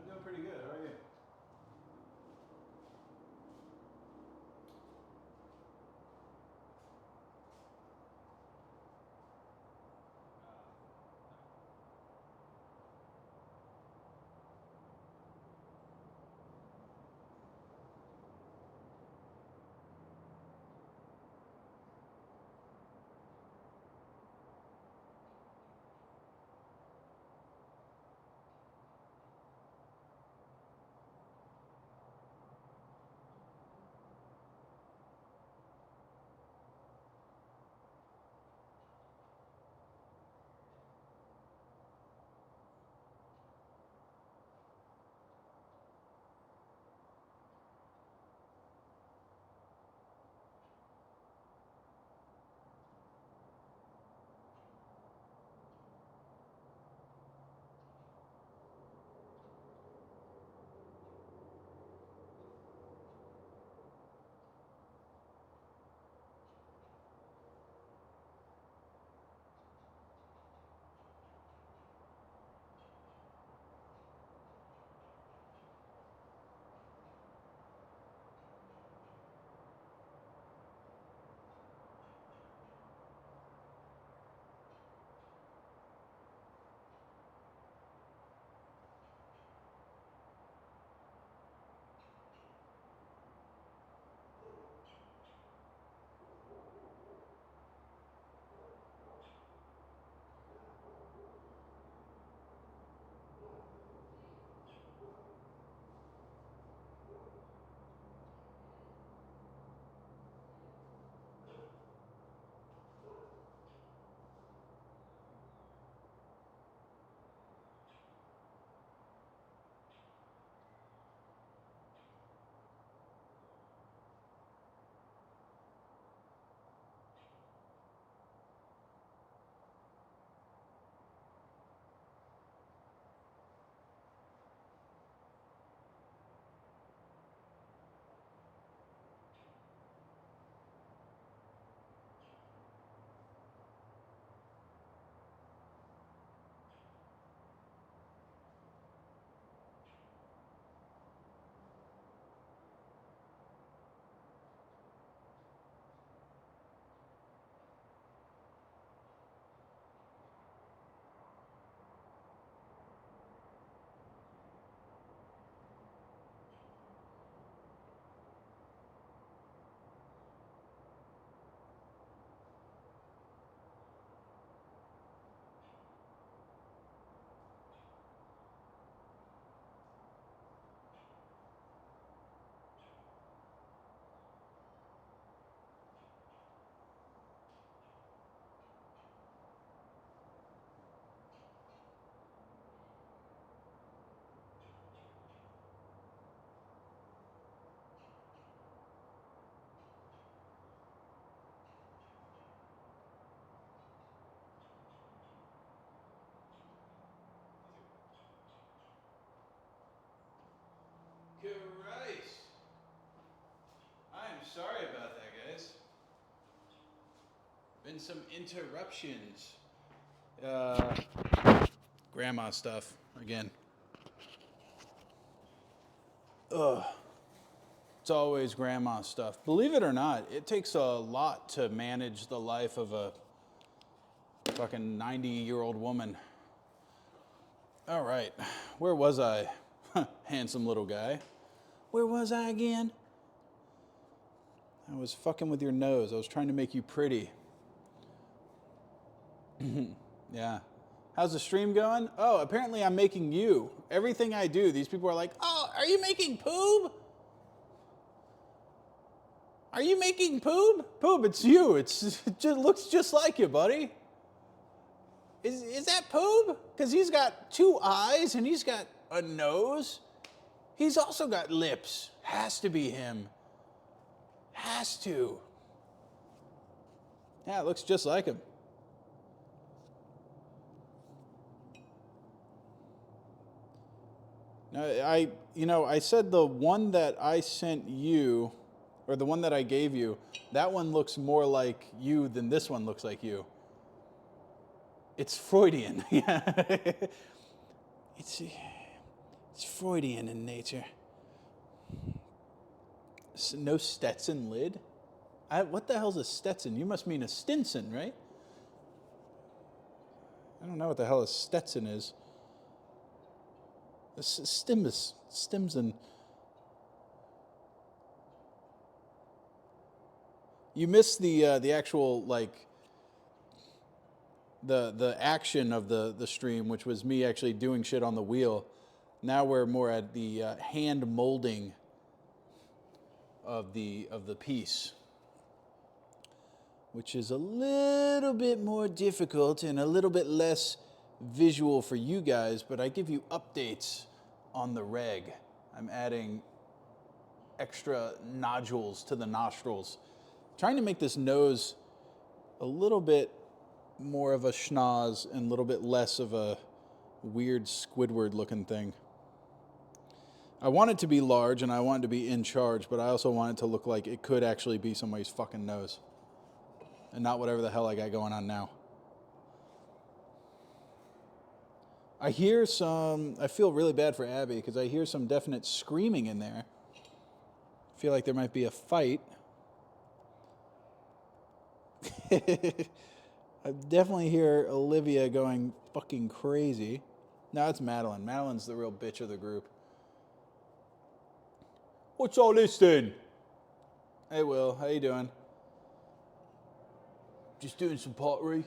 doing pretty good. How are you? been some interruptions. Grandma stuff again. Ugh. It's always grandma stuff. Believe it or not, it takes a lot to manage the life of a fucking 90-year-old woman. All right, where was I? Handsome little guy. Where was I again? I was fucking with your nose. I was trying to make you pretty. Yeah. How's the stream going? Oh, apparently I'm making you. Everything I do, these people are like, oh, are you making Poob? Are you making Poob? Poob, it's you. It just looks just like you, buddy. Is that Poob? Because he's got 2 eyes and he's got a nose. He's also got lips. Has to be him. Has to. Yeah, it looks just like him. Now, I said the one that I sent you, or the one that I gave you, that one looks more like you than this one looks like you. It's Freudian. Yeah. It's Freudian in nature. No Stetson lid? What the hell's a Stetson? You must mean a Stinson, right? I don't know what the hell a Stetson is. A Stimson. You missed the actual, like, the action of the stream, which was me actually doing shit on the wheel. Now we're more at the hand molding of the piece, which is a little bit more difficult and a little bit less visual for you guys, but I give you updates on the reg. I'm adding extra nodules to the nostrils, trying to make this nose a little bit more of a schnoz and a little bit less of a weird Squidward looking thing. I want it to be large and I want it to be in charge, but I also want it to look like it could actually be somebody's fucking nose and not whatever the hell I got going on now. I feel really bad for Abby because I hear some definite screaming in there. I feel like there might be a fight. I definitely hear Olivia going fucking crazy. No, it's Madeline. Madeline's the real bitch of the group. What's all this then? Hey, Will. How you doing? Just doing some pottery.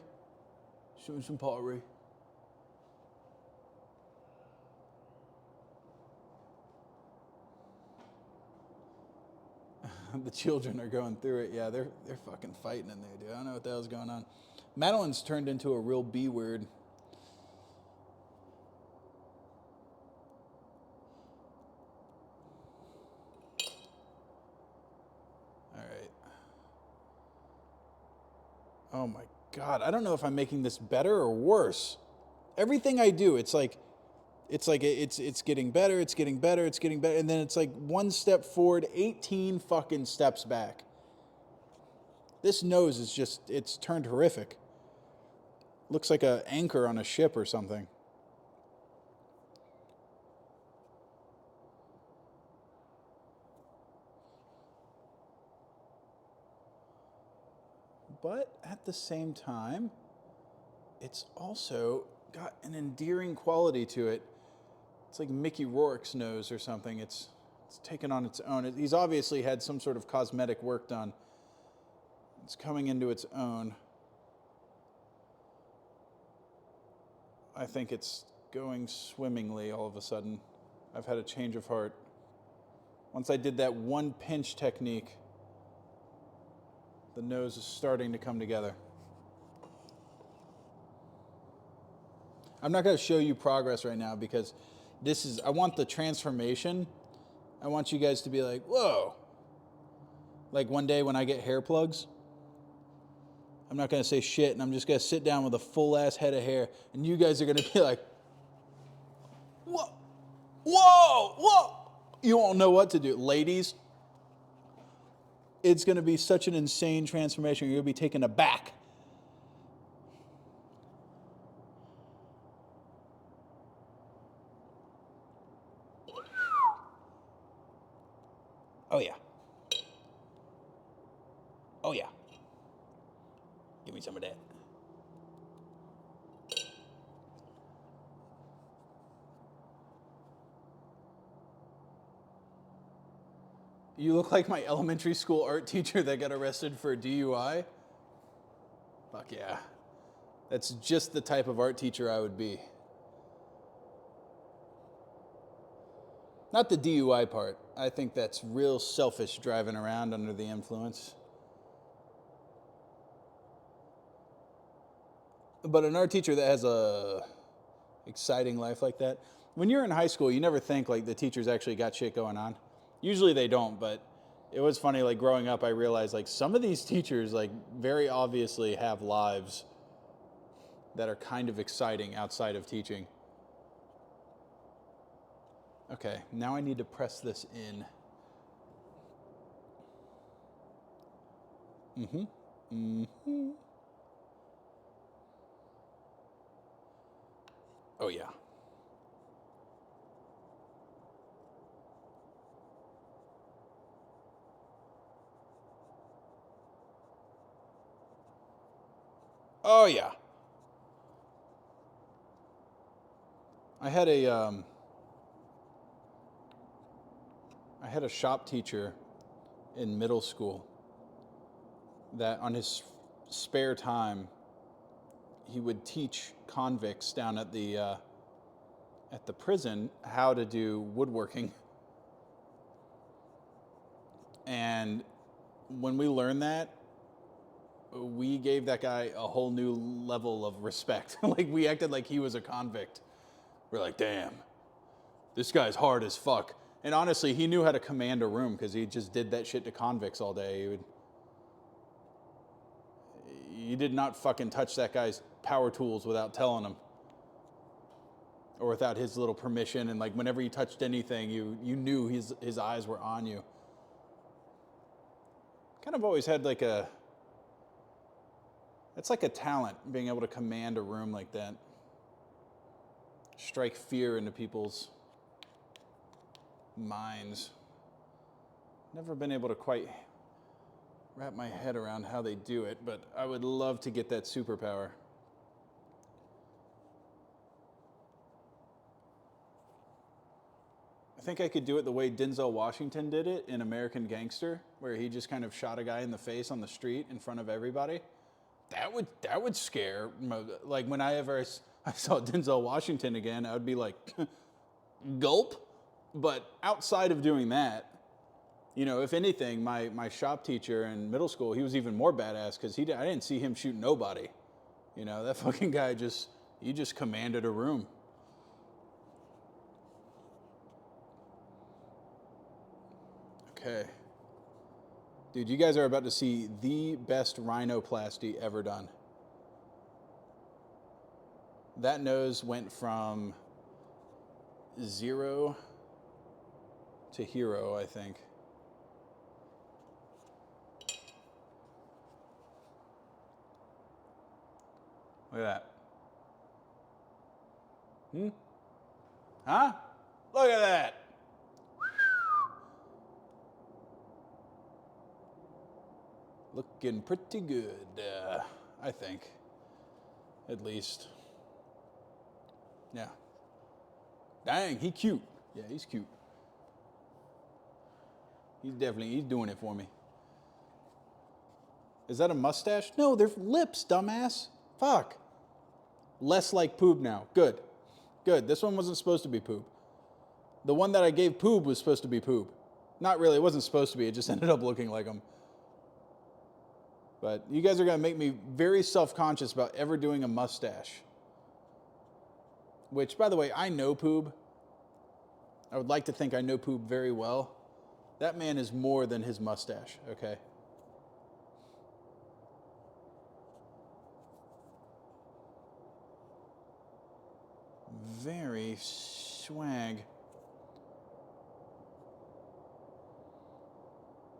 The children are going through it. Yeah, they're fucking fighting in there, dude. I don't know what the hell's going on. Madeline's turned into a real B-word. All right. Oh my God. I don't know if I'm making this better or worse. Everything I do, it's getting better, it's getting better, and then it's like one step forward, 18 fucking steps back. This nose is it's turned horrific. Looks like an anchor on a ship or something. But at the same time, it's also got an endearing quality to it. It's like Mickey Rourke's nose or something. It's taken on its own. He's obviously had some sort of cosmetic work done. It's coming into its own. I think it's going swimmingly all of a sudden. I've had a change of heart. Once I did that one pinch technique, the nose is starting to come together. I'm not going to show you progress right now because I want the transformation. I want you guys to be like, whoa. Like one day when I get hair plugs, I'm not going to say shit and I'm just going to sit down with a full ass head of hair and you guys are going to be like, whoa, whoa, whoa. You won't know what to do. Ladies, it's going to be such an insane transformation. You're going to be taken aback Give me some of that. You look like my elementary school art teacher that got arrested for DUI. Fuck yeah. That's just the type of art teacher I would be. Not the DUI part. I think that's real selfish driving around under the influence. But an art teacher that has a exciting life like that. When you're in high school, you never think like the teachers actually got shit going on. Usually they don't, but it was funny, like growing up, I realized like some of these teachers like very obviously have lives that are kind of exciting outside of teaching. Okay, now I need to press this in. Oh yeah. Oh yeah. I had a shop teacher in middle school that on his spare time he would teach convicts down at the prison how to do woodworking. And when we learned that, we gave that guy a whole new level of respect. Like we acted like he was a convict. We're like, damn, this guy's hard as fuck. And honestly, he knew how to command a room because he just did that shit to convicts all day. You did not fucking touch that guy's power tools without telling him. Or without his little permission. And like whenever you touched anything, you knew his eyes were on you. Kind of always had like it's like a talent, being able to command a room like that. Strike fear into people's minds. Never been able to quite wrap my head around how they do it, but I would love to get that superpower. I think I could do it the way Denzel Washington did it in American Gangster, where he just kind of shot a guy in the face on the street in front of everybody. That would scare. Like when I saw Denzel Washington again, I would be like, gulp. But outside of doing that, you know, if anything, my shop teacher in middle school, he was even more badass because I didn't see him shoot nobody. You know, that fucking guy just commanded a room. Okay. Dude, you guys are about to see the best rhinoplasty ever done. That nose went from 0 to hero, I think. Look at that. Huh? Look at that. Looking pretty good, I think. At least. Yeah. Dang, he cute. Yeah, he's cute. He's doing it for me. Is that a mustache? No, they're lips, dumbass. Fuck. Less like Poob now. Good. Good. This one wasn't supposed to be Poob. The one that I gave Poob was supposed to be Poob. Not really, it wasn't supposed to be. It just ended up looking like him. But you guys are going to make me very self-conscious about ever doing a mustache. Which, by the way, I know Poob. I would like to think I know Poob very well. That man is more than his mustache, okay? Very swag.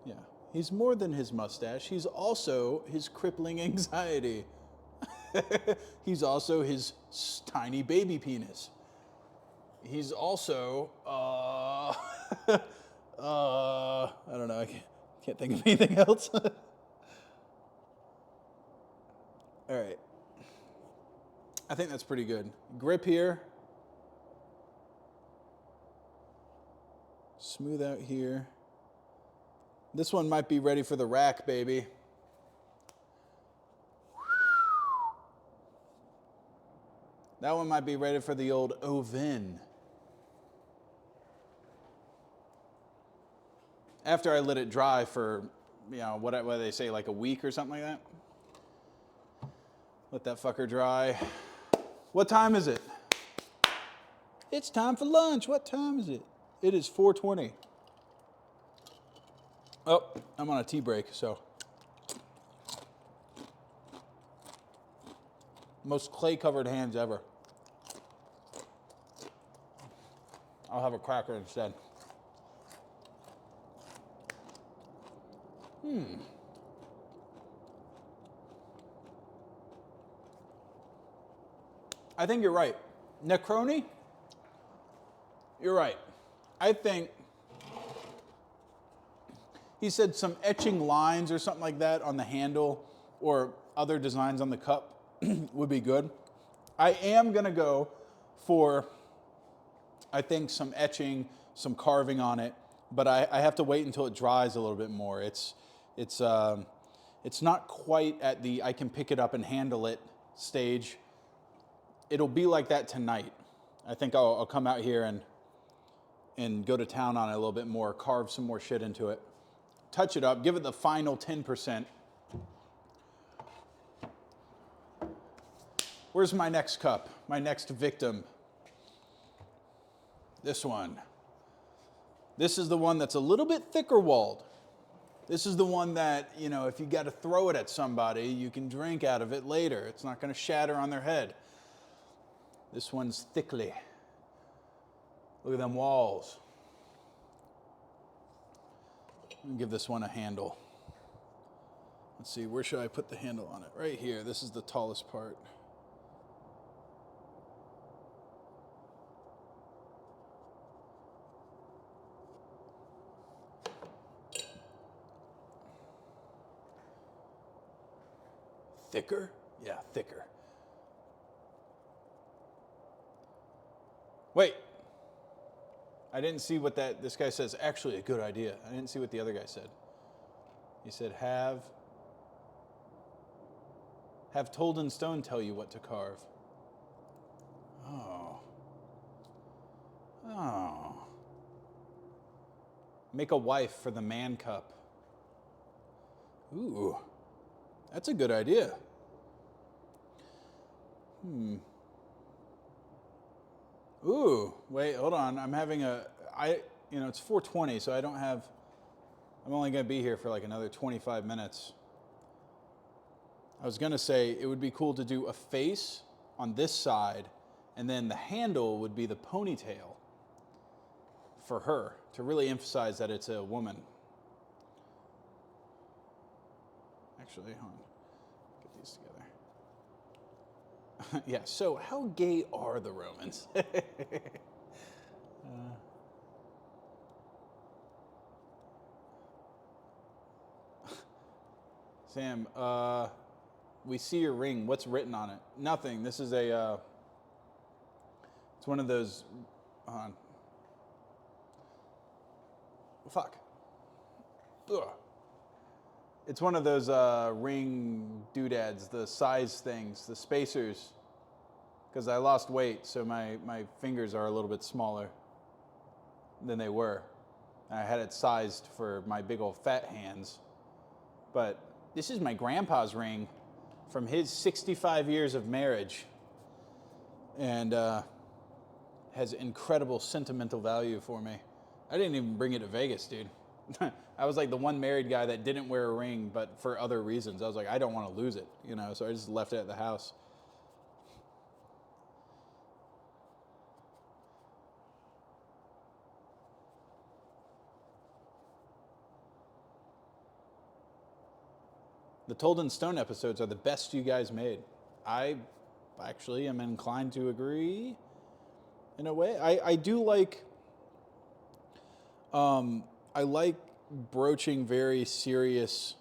Yeah. He's more than his mustache. He's also his crippling anxiety. He's also his tiny baby penis. He's also, I don't know. I can't think of anything else. All right. I think that's pretty good. Grip here. Smooth out here. This one might be ready for the rack, baby. That one might be ready for the old oven. After I let it dry for, what they say, like a week or something like that. Let that fucker dry. What time is it? It's time for lunch. What time is it? It is 4:20. Oh, I'm on a tea break, so. Most clay-covered hands ever. I'll have a cracker instead. I think you're right. Necroni? You're right. I think he said some etching lines or something like that on the handle or other designs on the cup would be good. I am going to go for, I think, some etching, some carving on it, but I have to wait until it dries a little bit more. It's not quite at the I can pick it up and handle it stage. It'll be like that tonight. I think I'll come out here and go to town on it a little bit more, carve some more shit into it, touch it up, give it the final 10%. Where's my next cup? My next victim? This one. This is the one that's a little bit thicker walled. This is the one that, if you got to throw it at somebody, you can drink out of it later. It's not going to shatter on their head. This one's thickly. Look at them walls. Let me give this one a handle. Let's see, where should I put the handle on it? Right here. This is the tallest part. Thicker? Yeah, thicker. Wait. I didn't see what this guy says. Actually, a good idea. I didn't see what the other guy said. He said, have Tolden Stone tell you what to carve. Oh. Make a wife for the man cup. Ooh. That's a good idea. Ooh, wait, hold on. I'm having it's 4:20, so I'm only going to be here for like another 25 minutes. I was going to say it would be cool to do a face on this side, and then the handle would be the ponytail for her to really emphasize that it's a woman. Actually, hold on. Get these together. Yeah, so how gay are the Romans? Sam, we see your ring. What's written on it? Nothing. This is it's one of those, hold on. Fuck. Ugh. It's one of those ring doodads, the size things, the spacers, because I lost weight, so my fingers are a little bit smaller than they were. I had it sized for my big old fat hands. But this is my grandpa's ring from his 65 years of marriage, and has incredible sentimental value for me. I didn't even bring it to Vegas, dude. I was like the one married guy that didn't wear a ring, but for other reasons. I was like, I don't want to lose it, so I just left it at the house. The Tolden Stone episodes are the best you guys made. I actually am inclined to agree in a way. I do like, I like broaching very serious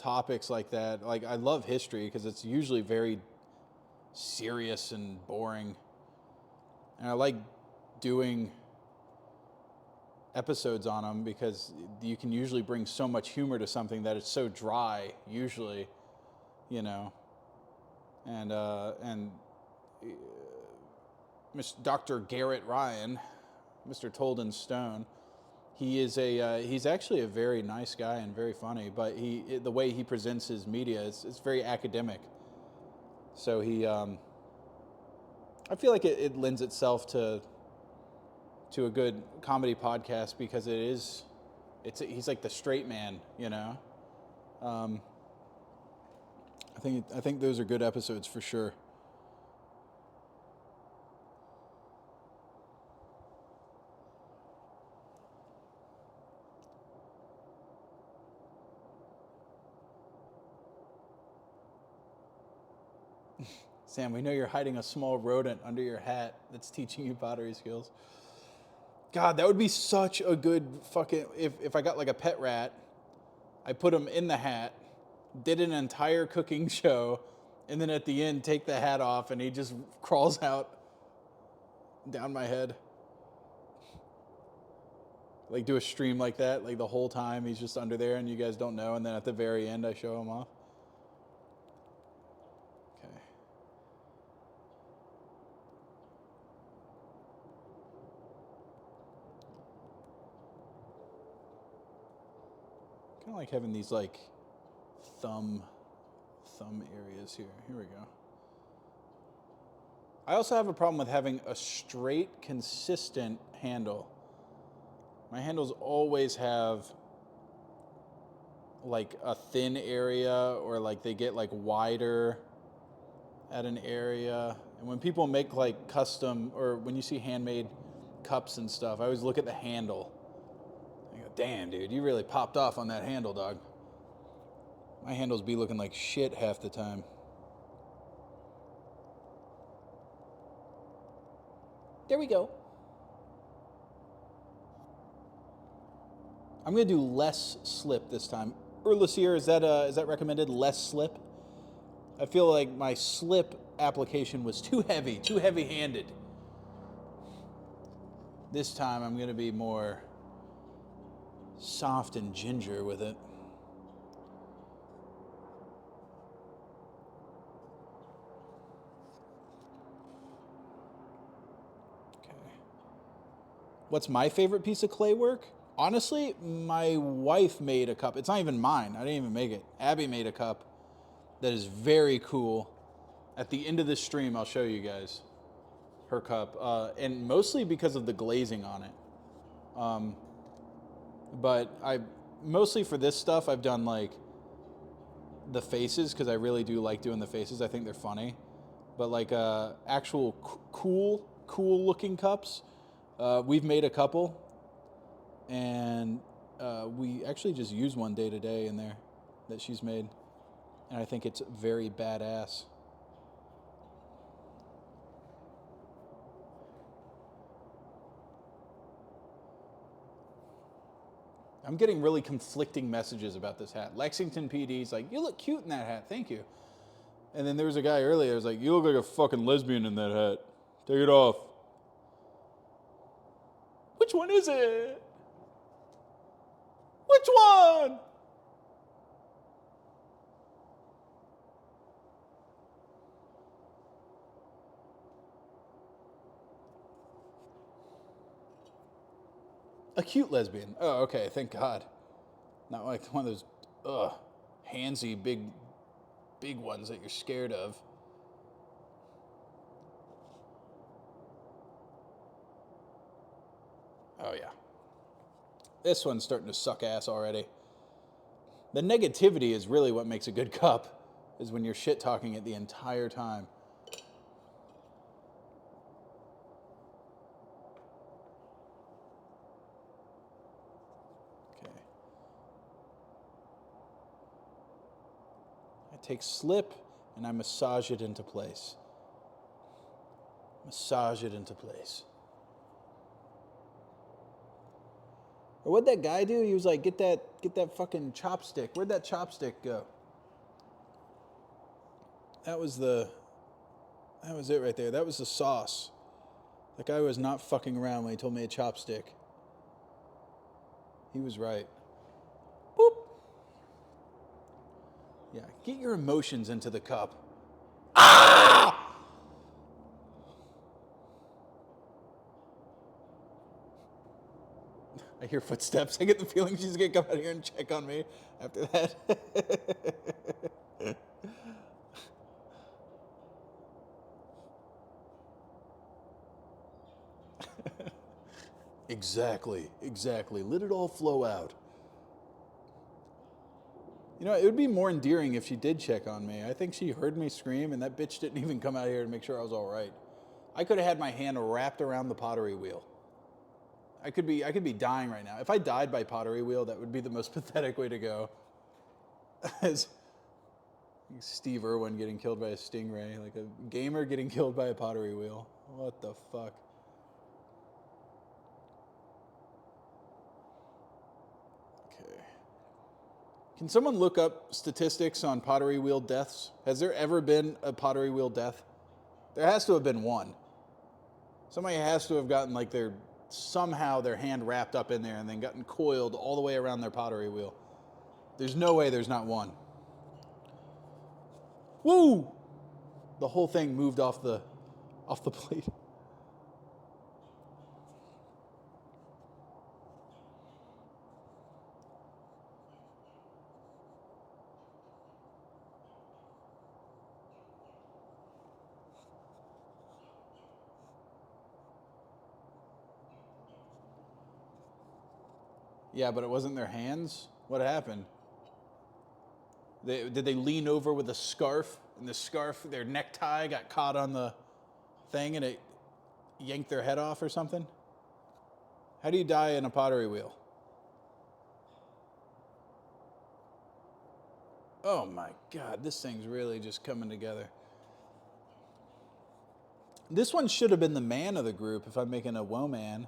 topics like that. Like, I love history because it's usually very serious and boring. And I like doing episodes on them because you can usually bring so much humor to something that it's so dry, usually, you know. And Dr. Garrett Ryan, Mr. Tolden Stone, he's actually a very nice guy and very funny, but the way he presents his media is very academic. So I feel like it lends itself to a good comedy podcast because he's like the straight man, you know. I think those are good episodes for sure. Sam, we know you're hiding a small rodent under your hat that's teaching you pottery skills. God, that would be such a good fucking... If I got like a pet rat, I put him in the hat, did an entire cooking show, and then at the end take the hat off and he just crawls out down my head. Like do a stream like that, like the whole time he's just under there and you guys don't know, and then at the very end I show him off. Okay. Kind of like having these like thumb areas here. Here we go. I also have a problem with having a straight, consistent handle. My handles always have like a thin area, or like they get like wider at an area. And when people make like custom, or when you see handmade cups and stuff, I always look at the handle. I go, damn, dude, you really popped off on that handle, dog. My handles be looking like shit half the time. There we go. I'm gonna do less slip this time. Urlasier, is that recommended? Less slip? I feel like my slip application was too heavy-handed. This time I'm gonna be more soft and ginger with it. What's my favorite piece of clay work? Honestly, my wife made a cup. It's not even mine. I didn't even make it. Abby made a cup that is very cool. At the end of this stream, I'll show you guys her cup. And mostly because of the glazing on it. But mostly for this stuff, I've done like the faces because I really do like doing the faces. I think they're funny. But like actual cool looking cups, we've made a couple, and we actually just use one day to day in there that she's made, and I think it's very badass. I'm getting really conflicting messages about this hat. Lexington PD's like, you look cute in that hat, thank you. And then there was a guy earlier who was like, you look like a fucking lesbian in that hat. Take it off. Which one is it? Which one? A cute lesbian. Oh, okay, thank God. Not like one of those, handsy, big ones that you're scared of. Oh, yeah. This one's starting to suck ass already. The negativity is really what makes a good cup, is when you're shit-talking it the entire time. Okay. I take slip and I massage it into place. Massage it into place. Or what'd that guy do? He was like, get that fucking chopstick. Where'd that chopstick go? That was it right there. That was the sauce. That guy was not fucking around when he told me a chopstick. He was right. Boop. Yeah, get your emotions into the cup. Ah! I hear footsteps. I get the feeling she's gonna come out here and check on me after that. Exactly. Let it all flow out. You know, it would be more endearing if she did check on me. I think she heard me scream, and that bitch didn't even come out here to make sure I was all right. I could have had my hand wrapped around the pottery wheel. I could be dying right now. If I died by pottery wheel, that would be the most pathetic way to go. As Steve Irwin getting killed by a stingray, like a gamer getting killed by a pottery wheel. What the fuck? Okay. Can someone look up statistics on pottery wheel deaths? Has there ever been a pottery wheel death? There has to have been one. Somebody has to have gotten like somehow their hand wrapped up in there and then gotten coiled all the way around their pottery wheel. There's no way there's not one. Woo! The whole thing moved off the plate. Yeah, but it wasn't their hands. What happened? Did they lean over with a scarf, and the scarf, their necktie got caught on the thing and it yanked their head off or something? How do you die in a pottery wheel? Oh my God, this thing's really just coming together. This one should have been the man of the group if I'm making a woe man.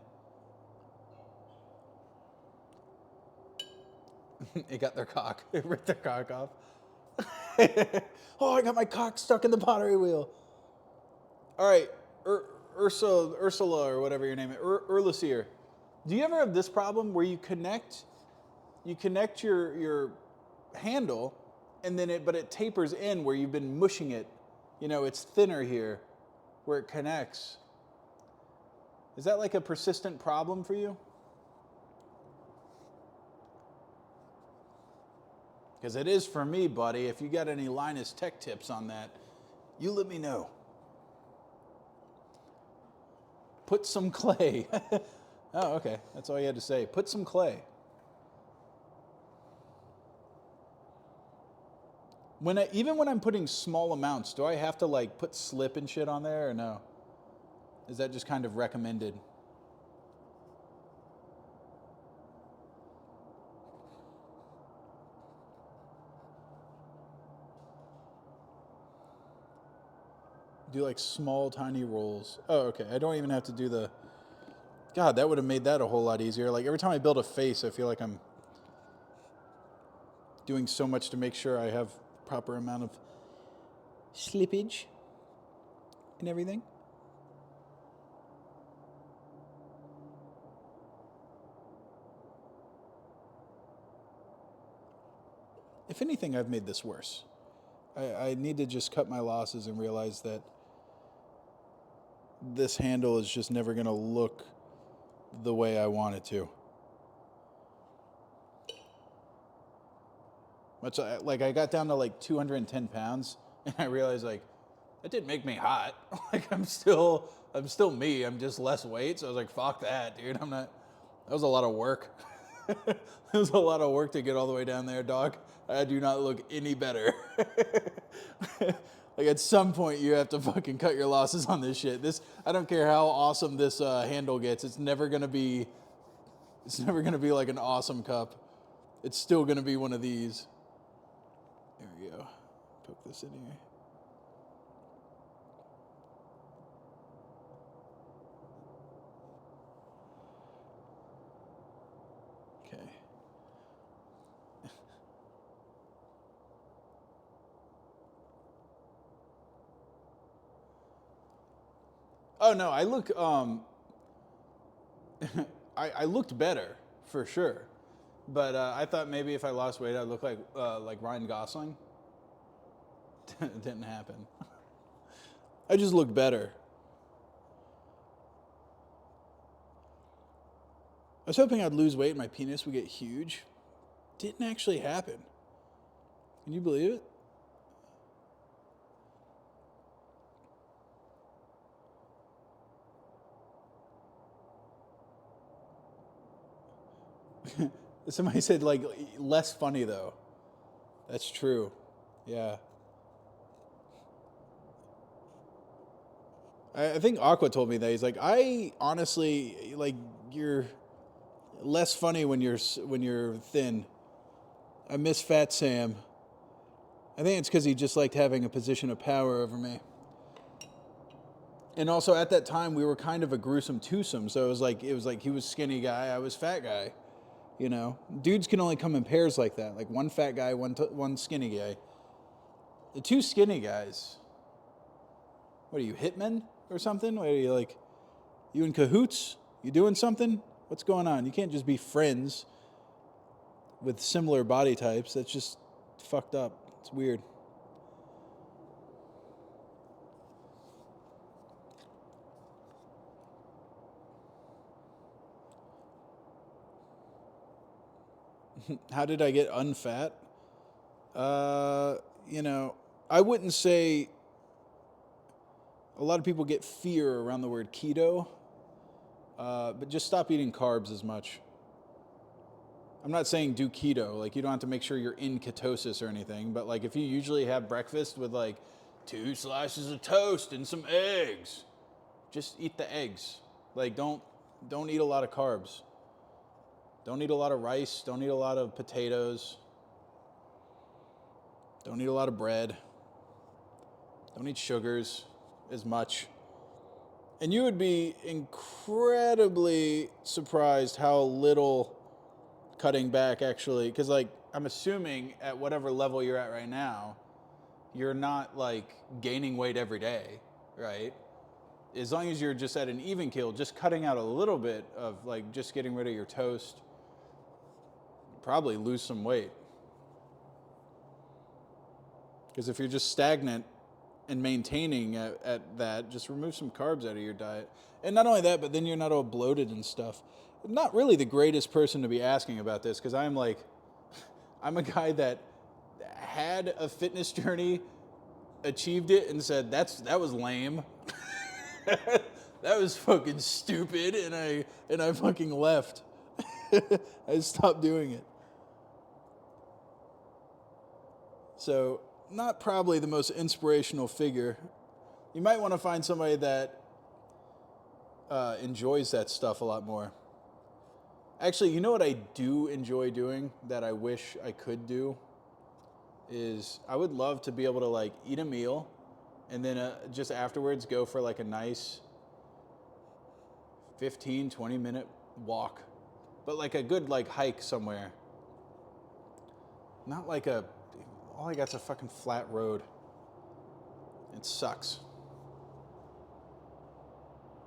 It got their cock. It ripped their cock off. Oh, I got my cock stuck in the pottery wheel. All right, Ursula or whatever your name is, Urlasier. Do you ever have this problem where you connect your handle, and then but it tapers in where you've been mushing it? You know, it's thinner here where it connects. Is that like a persistent problem for you? Because it is for me, buddy. If you got any Linus Tech tips on that, you let me know. Put some clay. Oh, okay. That's all you had to say. Put some clay. Even when I'm putting small amounts, do I have to like put slip and shit on there or no? Is that just kind of recommended? Do like small, tiny rolls. Oh, okay. I don't even have to do the... God, that would have made that a whole lot easier. Like every time I build a face, I feel like I'm doing so much to make sure I have the proper amount of slippage and everything. If anything, I've made this worse. I need to just cut my losses and realize that this handle is just never going to look the way I want it to. Much like I got down to like 210 pounds and I realized like that didn't make me hot. Like I'm still me. I'm just less weight. So I was like, fuck that, dude. That was a lot of work. It was a lot of work to get all the way down there, dog. I do not look any better. Like at some point you have to fucking cut your losses on this shit. I don't care how awesome this handle gets. It's never gonna be like an awesome cup. It's still gonna be one of these. There we go. Poke this in here. Okay. Oh no, I look I looked better for sure, but I thought maybe if I lost weight I'd look like Ryan Gosling. It didn't happen. I just looked better. I was hoping I'd lose weight and my penis would get huge. Didn't actually happen. Can you believe it? Somebody said, like, less funny, though. That's true. Yeah. I think Aqua told me that. He's like, I honestly, like, you're less funny when you're thin. I miss Fat Sam. I think it's because he just liked having a position of power over me. And also, at that time, we were kind of a gruesome twosome. So it was like he was skinny guy, I was fat guy. You know, dudes can only come in pairs like that. Like one fat guy, one skinny guy. The two skinny guys. What are you, hitmen or something? What are you, like, you in cahoots? You doing something? What's going on? You can't just be friends with similar body types. That's just fucked up. It's weird. How did I get unfat? You know, I wouldn't say. A lot of people get fear around the word keto, but just stop eating carbs as much. I'm not saying do keto, like you don't have to make sure you're in ketosis or anything, but like if you usually have breakfast with like 2 slices of toast and some eggs, just eat the eggs. Like don't eat a lot of carbs. Don't eat a lot of rice, don't eat a lot of potatoes. Don't eat a lot of bread. Don't eat sugars as much. And you would be incredibly surprised how little cutting back actually, because like I'm assuming at whatever level you're at right now, you're not like gaining weight every day, right? As long as you're just at an even keel, just cutting out a little bit of like just getting rid of your toast, probably lose some weight. Because if you're just stagnant and maintaining at that, just remove some carbs out of your diet. And not only that, but then you're not all bloated and stuff. I'm not really the greatest person to be asking about this because I'm a guy that had a fitness journey, achieved it, and said that was lame. That was fucking stupid, and I fucking left. I stopped doing it. So, not probably the most inspirational figure. You might want to find somebody that enjoys that stuff a lot more. Actually, you know what I do enjoy doing that I wish I could do? Is I would love to be able to like eat a meal and then just afterwards go for like a nice 15, 20 minute walk. But like a good like hike somewhere. Not like all I got's a fucking flat road. It sucks.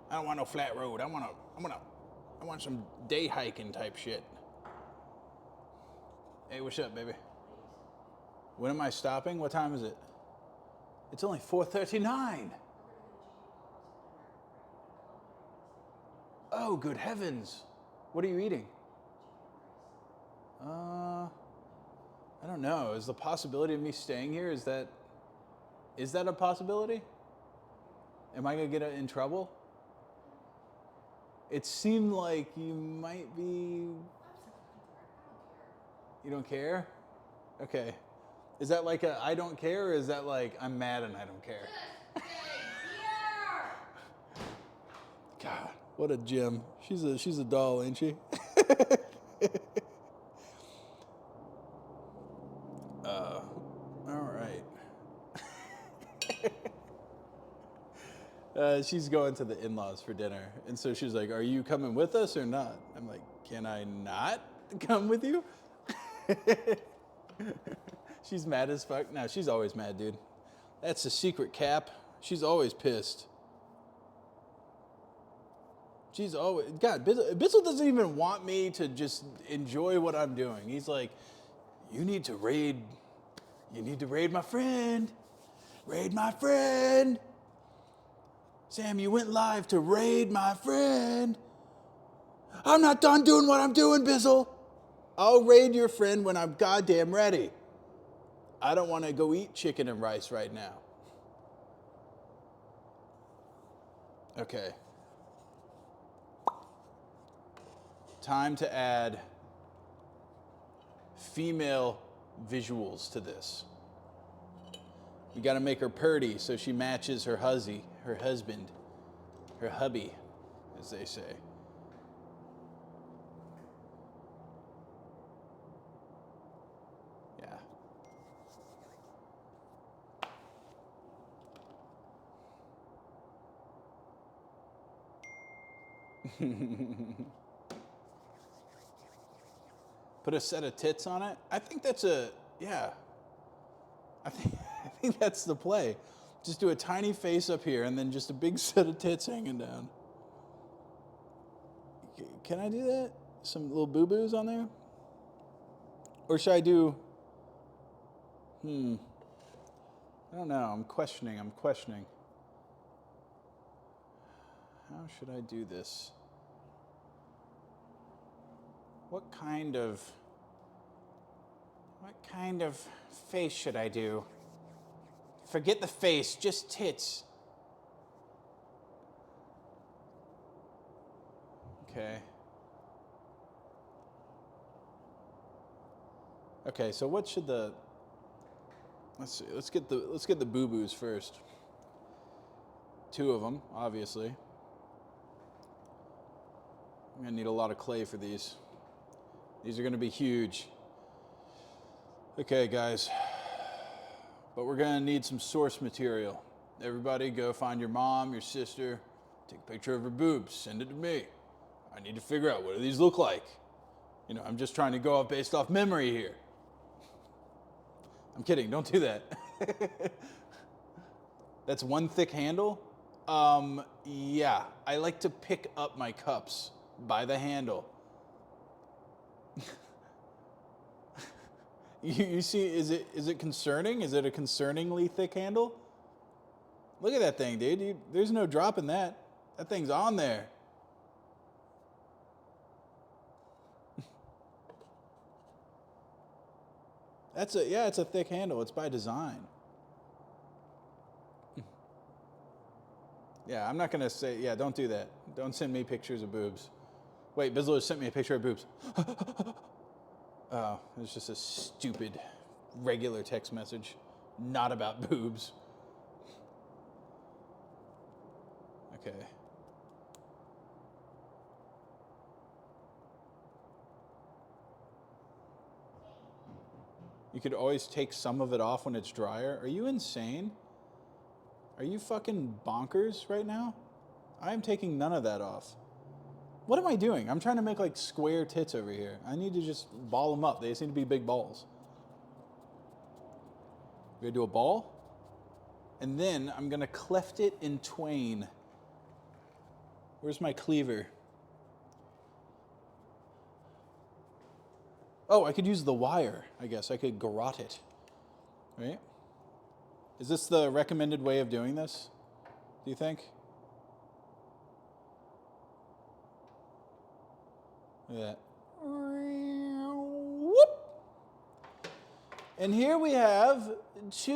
I don't want no flat road. I want some day hiking type shit. Hey, what's up, baby? When am I stopping? What time is it? It's only 4:39. Oh, good heavens. What are you eating? I don't know. Is the possibility of me staying here, is that a possibility? Am I going to get in trouble? It seemed like you might be... You don't care? Okay. Is that like a I don't care, or is that like I'm mad and I don't care? God, what a gem. She's a doll, ain't she? All right. She's going to the in-laws for dinner, and so she's like, "Are you coming with us or not?" I'm like, "Can I not come with you?" She's mad as fuck. No, she's always mad, dude. That's the secret, Cap. She's always pissed. She's always, God, Bizzle doesn't even want me to just enjoy what I'm doing. He's like, you need to raid my friend. Raid my friend. Sam, you went live to raid my friend. I'm not done doing what I'm doing, Bizzle. I'll raid your friend when I'm goddamn ready. I don't want to go eat chicken and rice right now. Okay. Time to add female visuals to this. We got to make her purty so she matches her husband, her hubby, as they say. Yeah. Put a set of tits on it. I think that's yeah. I think that's the play. Just do a tiny face up here and then just a big set of tits hanging down. Can I do that? Some little boo-boos on there? Or should I do... I don't know. I'm questioning. How should I do this? What kind of face should I do? Forget the face, just tits. Okay. Okay, so what should the... Let's see. Let's get the boo-boos first. 2 of them, obviously. I'm gonna need a lot of clay for these. These are gonna be huge. Okay, guys. But we're gonna need some source material. Everybody go find your mom, your sister, take a picture of her boobs, send it to me. I need to figure out what do these look like. You know, I'm just trying to go off based off memory here. I'm kidding, don't do that. That's one thick handle? Yeah, I like to pick up my cups by the handle. You see, is it concerning? Is it a concerningly thick handle? Look at that thing, dude. There's no dropping that. That thing's on there. It's a thick handle. It's by design. Yeah, I'm not gonna say, yeah, don't do that. Don't send me pictures of boobs. Wait, Bizzle just sent me a picture of boobs. Oh, it's just a stupid regular text message, not about boobs. Okay. You could always take some of it off when it's drier. Are you insane? Are you fucking bonkers right now? I am taking none of that off. What am I doing? I'm trying to make like square tits over here. I need to just ball them up. They seem to be big balls. We're gonna do a ball. And then I'm gonna cleft it in twain. Where's my cleaver? Oh, I could use the wire, I guess. I could garrote it. Right? Is this the recommended way of doing this? Do you think? Look at that. Whoop! And here we have 2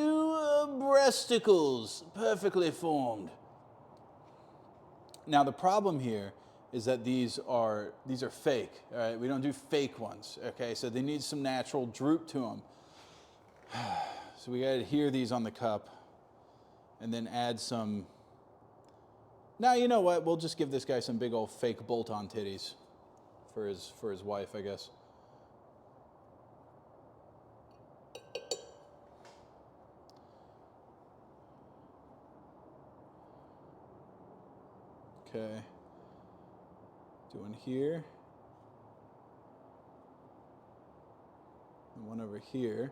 breasticles, perfectly formed. Now the problem here is that these are fake. All right, we don't do fake ones. Okay, so they need some natural droop to them. So we gotta adhere these on the cup, and then add some. Now you know what? We'll just give this guy some big old fake bolt-on titties for his wife, I guess. Okay. Doing here. And one over here.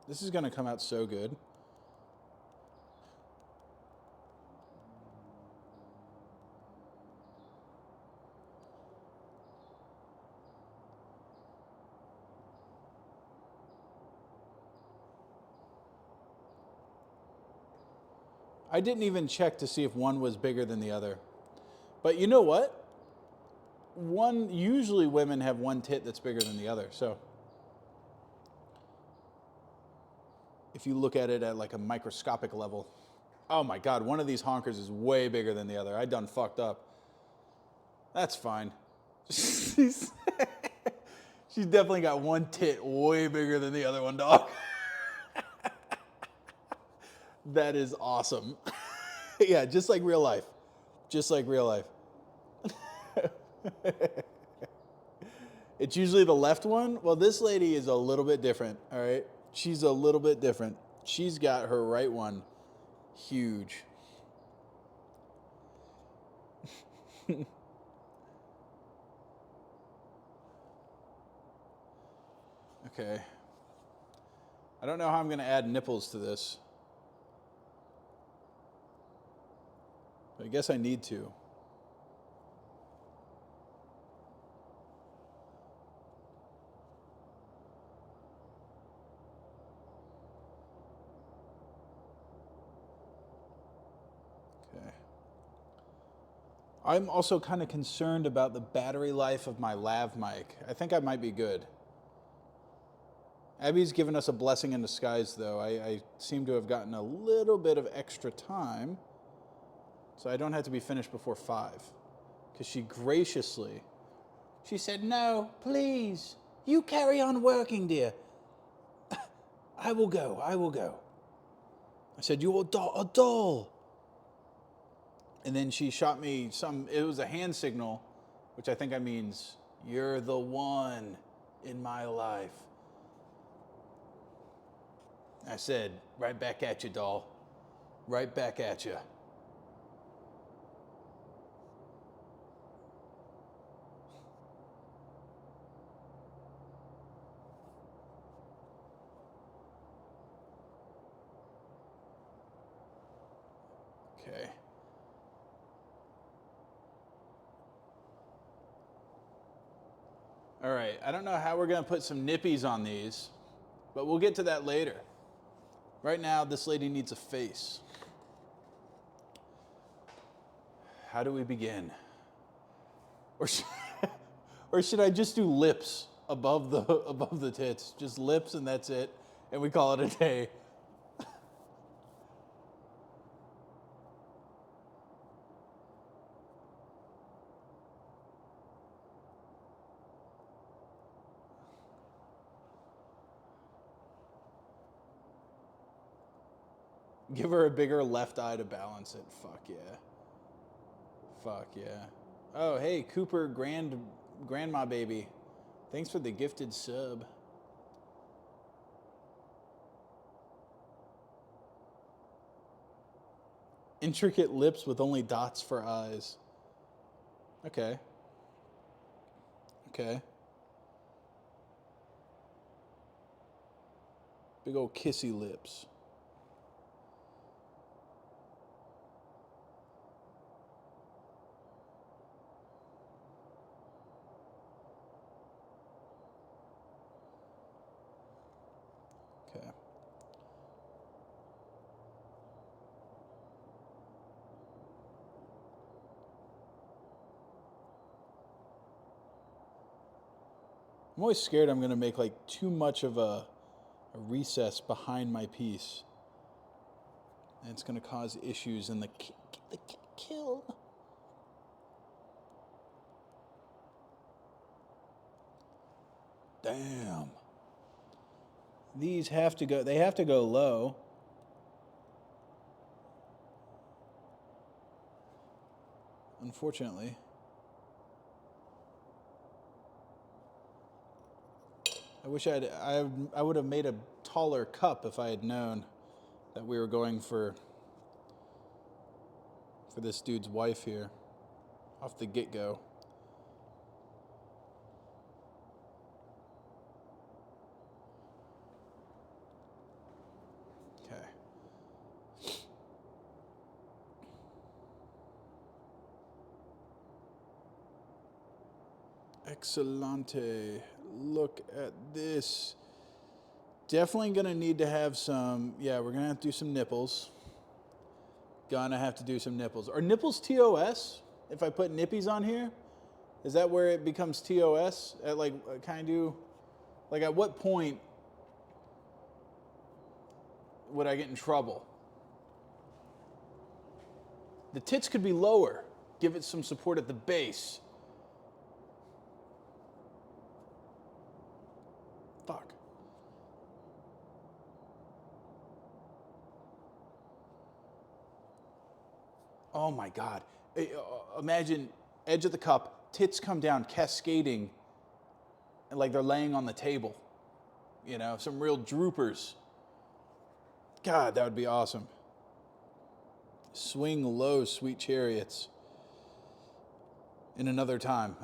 This is going to come out so good. I didn't even check to see if one was bigger than the other. But you know what? Usually women have one tit that's bigger than the other. So if you look at it at like a microscopic level, oh my God, one of these honkers is way bigger than the other. I done fucked up. That's fine. She's definitely got one tit way bigger than the other one, dog. That is awesome. Yeah, just like real life. Just like real life. It's usually the left one. Well, this lady is a little bit different, all right? She's a little bit different. She's got her right one huge. Okay. I don't know how I'm going to add nipples to this. But I guess I need to. Okay. I'm also kind of concerned about the battery life of my lav mic. I think I might be good. Abby's given us a blessing in disguise, though. I seem to have gotten a little bit of extra time, so I don't have to be finished before 5. Because she said, no, please, you carry on working, dear. I will go. I said, you're a doll. And then she shot me it was a hand signal, which I think means, you're the one in my life. I said, right back at you, doll. Right back at you. Okay. All right, I don't know how we're going to put some nippies on these, but we'll get to that later. Right now, this lady needs a face. How do we begin? Or should I just do lips above the tits? Just lips and that's it, and we call it a day. Give her a bigger left eye to balance it. Fuck yeah. Fuck yeah. Oh, hey, Cooper Grandma Baby. Thanks for the gifted sub. Intricate lips with only dots for eyes. Okay. Okay. Big old kissy lips. Okay. I'm always scared I'm going to make like too much of a recess behind my piece. And it's going to cause issues in the kill. Damn. These have to go low. Unfortunately. I wish I would have made a taller cup if I had known that we were going for this dude's wife here off the get-go. Excellente. Look at this. Definitely gonna need to have some, yeah, we're gonna have to do some nipples. Gonna have to do some nipples. Are nipples TOS? If I put nippies on here? Is that where it becomes TOS? At like, can I do, like at what point would I get in trouble? The tits could be lower. Give it some support at the base. Fuck. Oh my God. Imagine edge of the cup, tits come down cascading, and like they're laying on the table. You know, some real droopers. God, that would be awesome. Swing low, sweet chariots. In another time.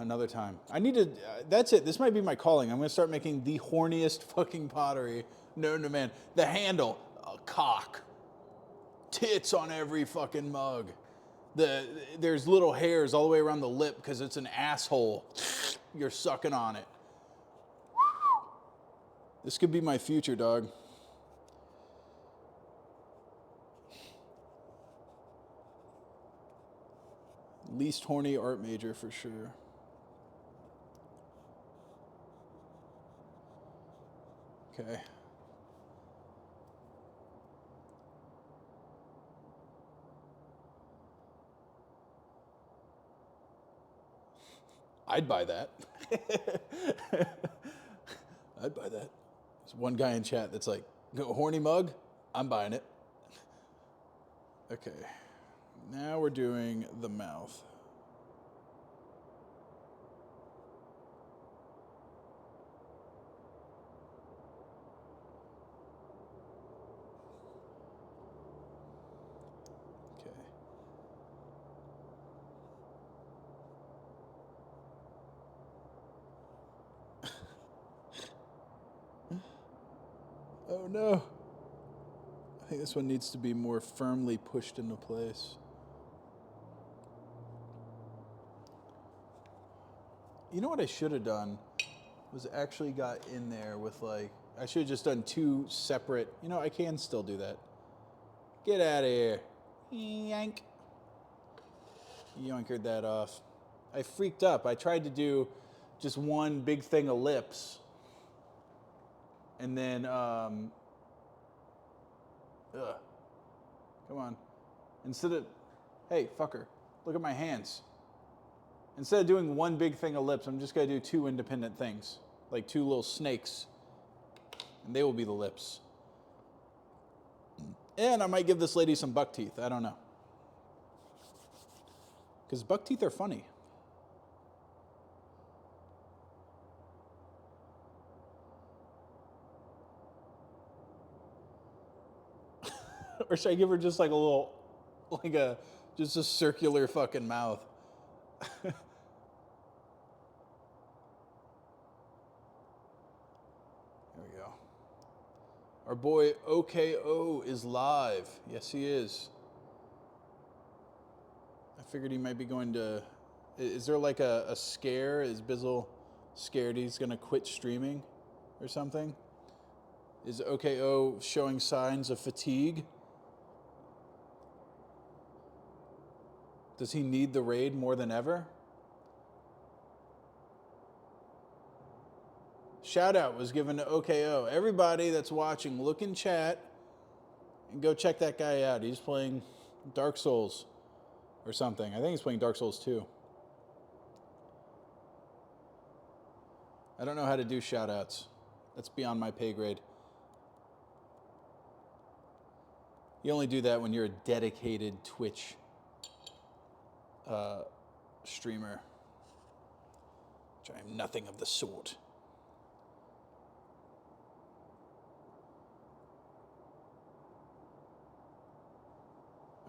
I need to, that's it. This might be my calling. I'm going to start making the horniest fucking pottery known to man. The handle, a cock. Tits on every fucking mug. There's little hairs all the way around the lip because it's an asshole. You're sucking on it. This could be my future, dog. Least horny art major for sure. Okay. I'd buy that. I'd buy that. There's one guy in chat that's like, horny mug? I'm buying it. Okay. Now we're doing the mouth. Okay. Oh no. I think this one needs to be more firmly pushed into place. You know what I should have done was actually got in there with like, I should have just done two separate, you know, I can still do that. Get out of here. Yank. Yoinkered that off. I freaked up. I tried to do just one big thing of lips. And then, come on. Instead of, hey, fucker, look at my hands. Instead of doing one big thing of lips, I'm just going to do two independent things. Like two little snakes. And they will be the lips. And I might give this lady some buck teeth. I don't know. Because buck teeth are funny. Or should I give her just like a little, just a circular fucking mouth? There we go. Our boy OKO is live. Yes, he is. I figured he might be going to... Is there like a scare? Is Bizzle scared he's going to quit streaming or something? Is OKO showing signs of fatigue? Does he need the raid more than ever? Shout out was given to OKO. Everybody that's watching, look in chat and go check that guy out. He's playing Dark Souls or something. I think he's playing Dark Souls 2. I don't know how to do shout outs. That's beyond my pay grade. You only do that when you're a dedicated Twitch streamer. Which I am nothing of the sort.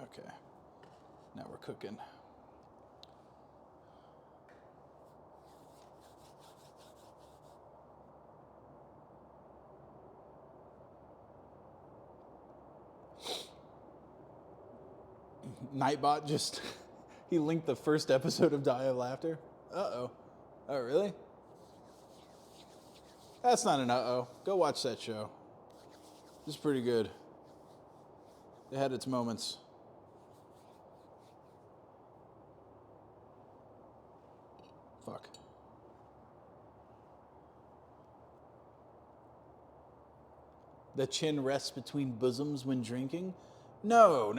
Okay, now we're cooking. Nightbot just, he linked the first episode of Die of Laughter. Uh-oh. Oh, really? That's not an uh-oh. Go watch that show. It's pretty good. It had its moments. Fuck. The chin rests between bosoms when drinking? No.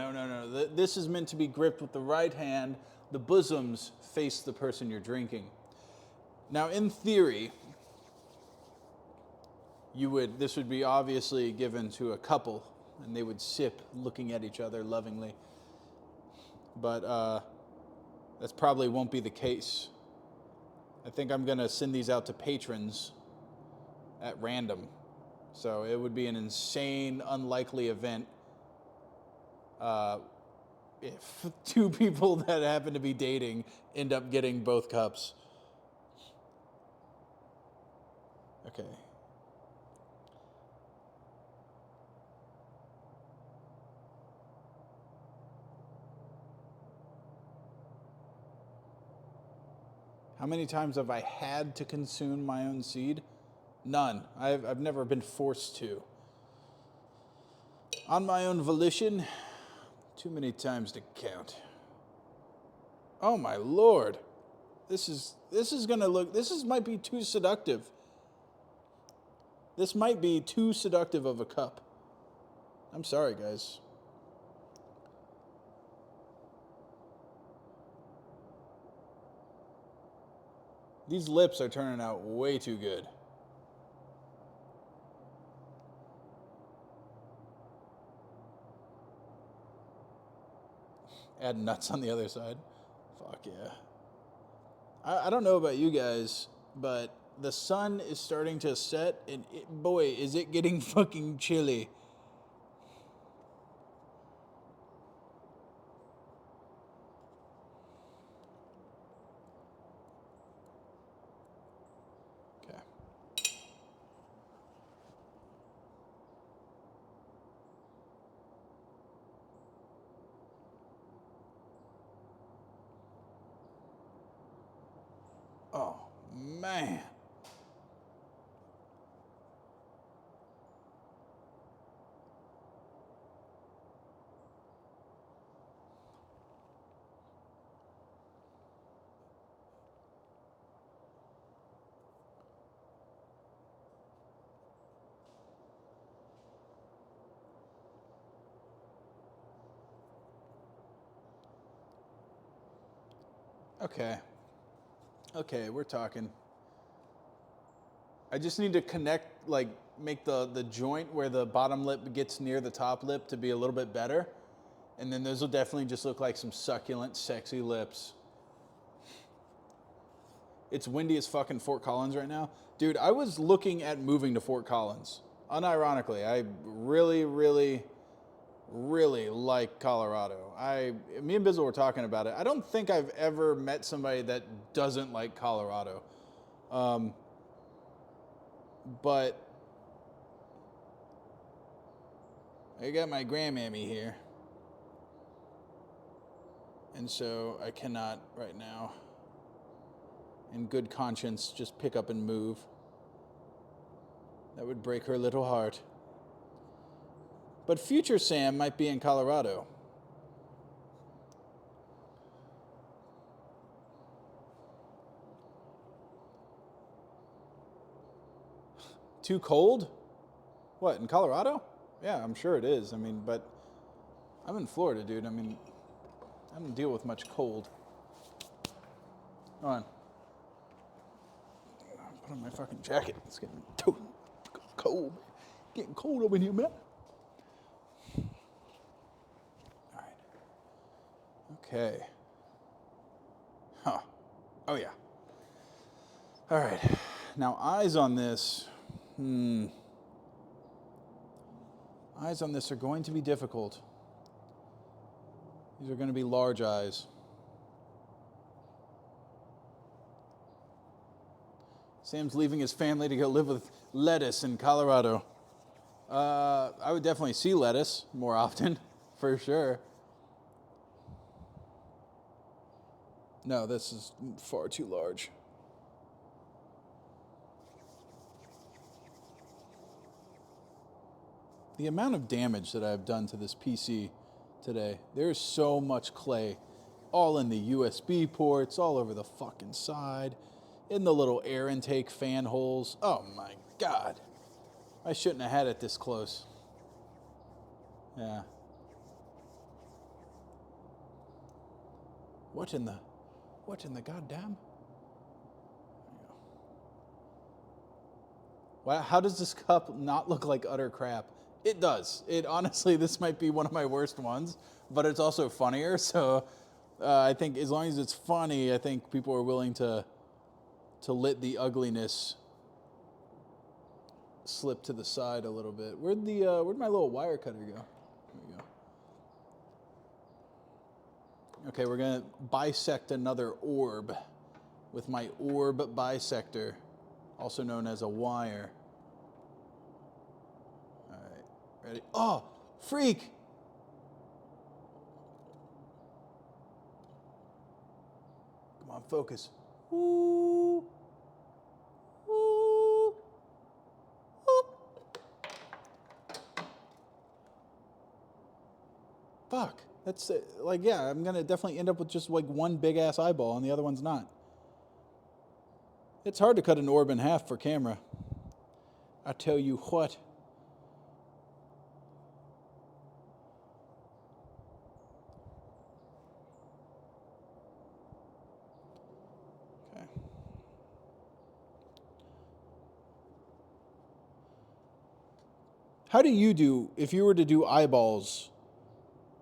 This is meant to be gripped with the right hand. The bosoms face the person you're drinking. Now, in theory, this would be obviously given to a couple, and they would sip looking at each other lovingly. But that probably won't be the case. I think I'm going to send these out to patrons at random. So it would be an insane, unlikely event if two people that happen to be dating end up getting both cups. Okay. How many times have I had to consume my own seed? None. I've never been forced to. On my own volition, too many times to count. Oh my lord. This might be too seductive. This might be too seductive of a cup. I'm sorry, guys. These lips are turning out way too good. Add nuts on the other side. Fuck yeah. I don't know about you guys, but the sun is starting to set, and boy, is it getting fucking chilly. Okay. Oh, man. Okay, we're talking. I just need to connect, make the joint where the bottom lip gets near the top lip to be a little bit better. And then those will definitely just look like some succulent, sexy lips. It's windy as fucking Fort Collins right now. Dude, I was looking at moving to Fort Collins. Unironically, I really, really, really like Colorado. Me and Bizzle were talking about it. I don't think I've ever met somebody that doesn't like Colorado. But I got my grandmammy here. And so I cannot right now, in good conscience, just pick up and move. That would break her little heart. But future Sam might be in Colorado. Too cold? What, in Colorado? Yeah, I'm sure it is. But I'm in Florida, dude. I don't deal with much cold. Hold on. Put on my fucking jacket. It's getting too cold. Getting cold over here, man. All right. Okay. Huh. Oh, yeah. All right. Now, eyes on this. Eyes on this are going to be difficult. These are going to be large eyes. Sam's leaving his family to go live with Lettuce in Colorado. I would definitely see Lettuce more often, for sure. No, this is far too large. The amount of damage that I've done to this PC today. There's so much clay. All in the USB ports, all over the fucking side. In the little air intake fan holes. Oh my God. I shouldn't have had it this close. Yeah. What in the goddamn? Wow, how does this cup not look like utter crap? It does. It honestly, this might be one of my worst ones, but it's also funnier. So I think as long as it's funny, I think people are willing to let the ugliness slip to the side a little bit. Where'd my little wire cutter go? There we go. Okay, we're gonna bisect another orb with my orb bisector, also known as a wire. All right, ready? Oh, freak! Come on, focus. Ooh. Ooh. Oop. Fuck. That's like, yeah, I'm gonna definitely end up with just like one big ass eyeball and the other one's not. It's hard to cut an orb in half for camera. I tell you what. Okay. How do you do, if you were to do eyeballs,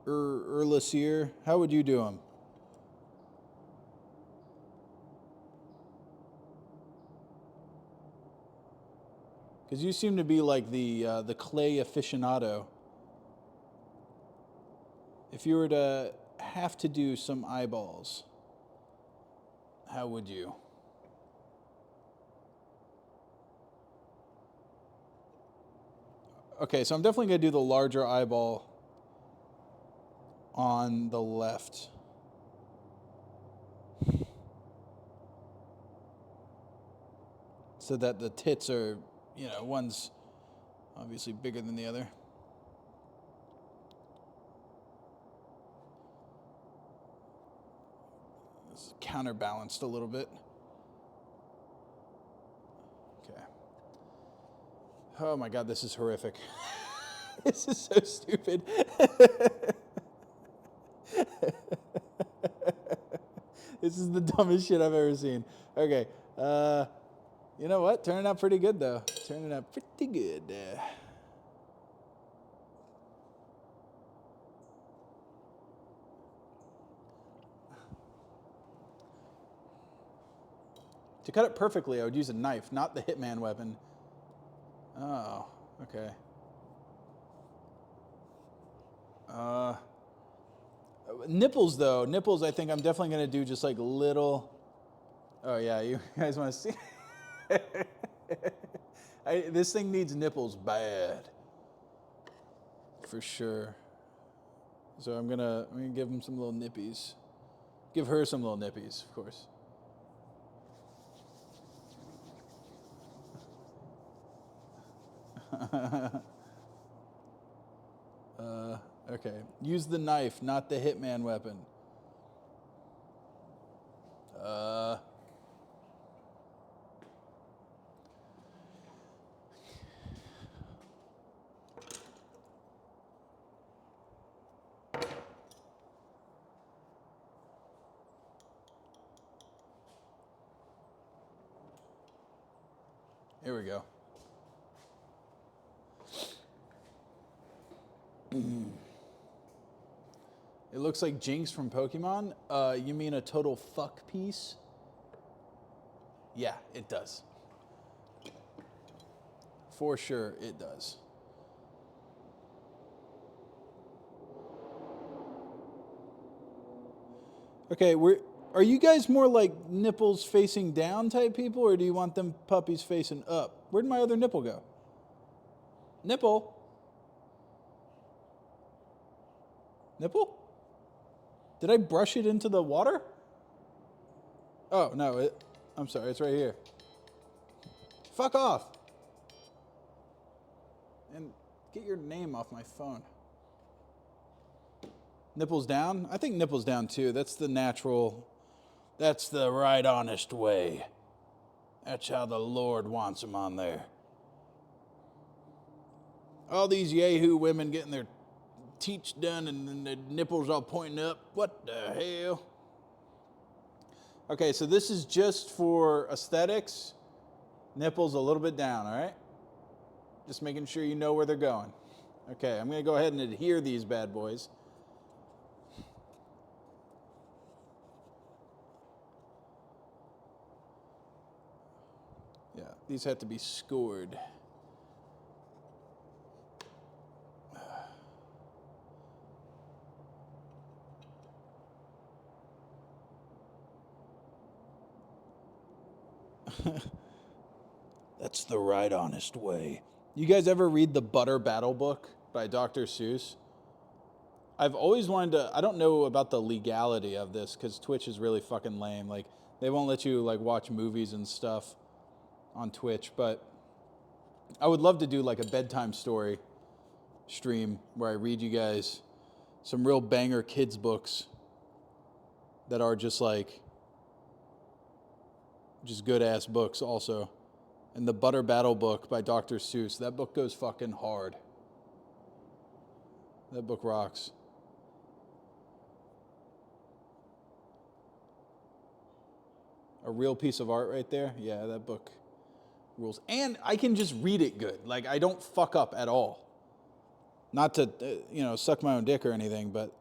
Lasir, how would you do them? Because you seem to be like the clay aficionado. If you were to have to do some eyeballs, how would you? Okay, so I'm definitely going to do the larger eyeball on the left. So that the tits are, you know, one's obviously bigger than the other. This is counterbalanced a little bit. Okay. Oh my God, this is horrific. This is so stupid. This is the dumbest shit I've ever seen. Okay. You know what? Turning out pretty good, though. Turning out pretty good. To cut it perfectly, I would use a knife, not the Hitman weapon. Oh, okay. Nipples, though. Nipples, I think I'm definitely going to do just like little... Oh, yeah, you guys want to see? This thing needs nipples bad. For sure. So I'm gonna give him some little nippies. Give her some little nippies, of course. Okay. Use the knife, not the Hitman weapon. Here we go. It looks like Jinx from Pokemon. You mean a total fuck piece? Yeah, it does. For sure, it does. Okay, are you guys more like nipples facing down type people, or do you want them puppies facing up? Where'd my other nipple go? Nipple? Nipple? Did I brush it into the water? Oh, no, I'm sorry, it's right here. Fuck off. And Get your name off my phone. Nipples down? I think nipples down too. That's the natural, that's the right honest way. That's how the Lord wants them on there. All these Yahoo women getting their teats done and then their nipples all pointing up. What the hell? Okay, so this is just for aesthetics. Nipples a little bit down, all right? Just making sure you know where they're going. Okay, I'm going to go ahead and adhere these bad boys. Yeah, these have to be scored. That's the right honest way. You guys ever read the Butter Battle book by Dr. Seuss? I've always wanted to, I don't know about the legality of this because Twitch is really fucking lame. Like, they won't let you like watch movies and stuff on Twitch, but I would love to do like a bedtime story stream where I read you guys some real banger kids books that are just good ass books also. And the Butter Battle book by Dr. Seuss, that book goes fucking hard. That book rocks. A real piece of art right there. Yeah, that book rules. And I can just read it good. Like, I don't fuck up at all. Not to, suck my own dick or anything, but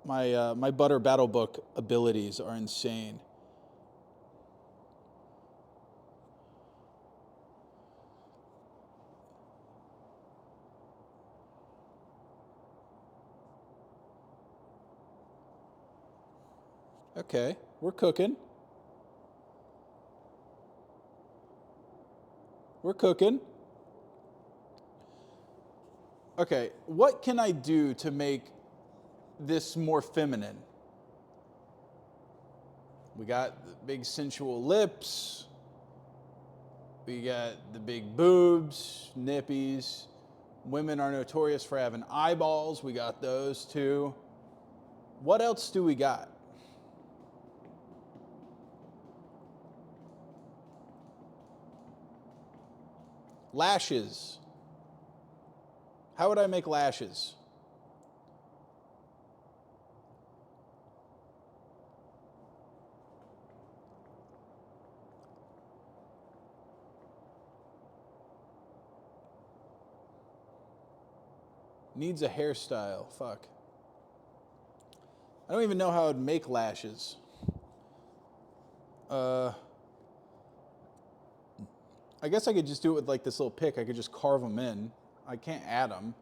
my Butter Battle book abilities are insane. Okay, we're cooking. We're cooking. Okay, what can I do to make this more feminine? We got the big sensual lips. We got the big boobs, nippies. Women are notorious for having eyeballs. We got those too. What else do we got? Lashes. How would I make lashes? Needs a hairstyle. Fuck. I don't even know how I'd make lashes. I guess I could just do it with like this little pick. I could just carve them in. I can't add them.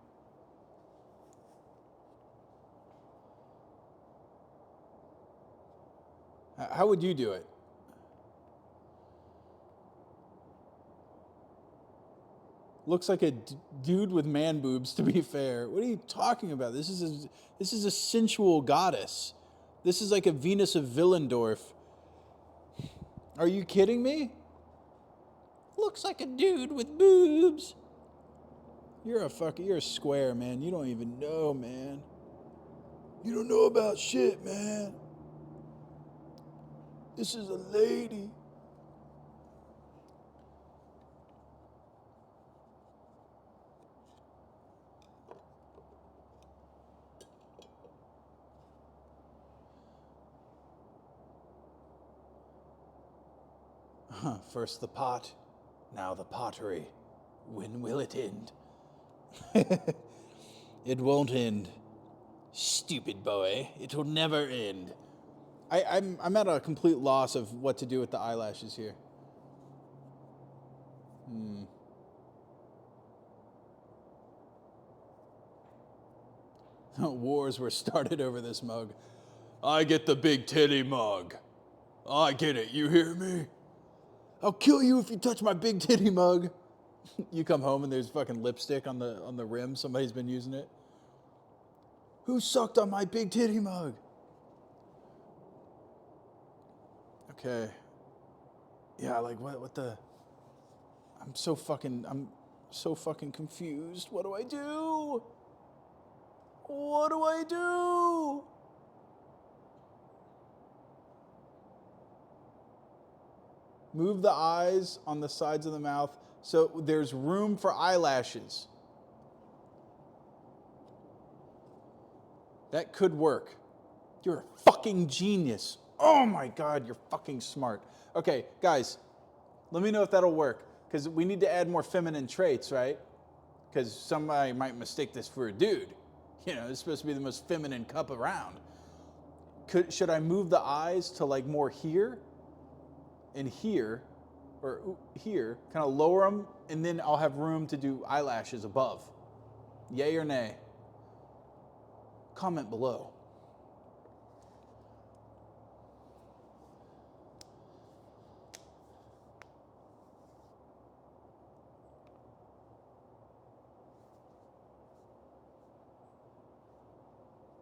How would you do it? Looks like a dude with man boobs, to be fair. What are you talking about? This is a sensual goddess. This is like a Venus of Willendorf. Are you kidding me? Looks like a dude with boobs. You're a square, man. You don't even know, man. You don't know about shit, man. This is a lady. First the pot, now the pottery. When will it end? It won't end. Stupid boy. It will never end. I'm at a complete loss of what to do with the eyelashes here. Wars were started over this mug. I get the big titty mug. I get it, you hear me? I'll kill you if you touch my big titty mug. You come home and there's fucking lipstick on the rim. Somebody's been using it. Who sucked on my big titty mug? Okay. Yeah, like what the... I'm So fucking confused. What do I do? What do I do? Move the eyes on the sides of the mouth so there's room for eyelashes. That could work. You're a fucking genius. Oh my God, you're fucking smart. Okay, guys, let me know if that'll work. Because we need to add more feminine traits, right? Because somebody might mistake this for a dude. You know, it's supposed to be the most feminine cup around. Should I move the eyes to like more here and here, or here, kind of lower them, and then I'll have room to do eyelashes above? Yay or nay? Comment below.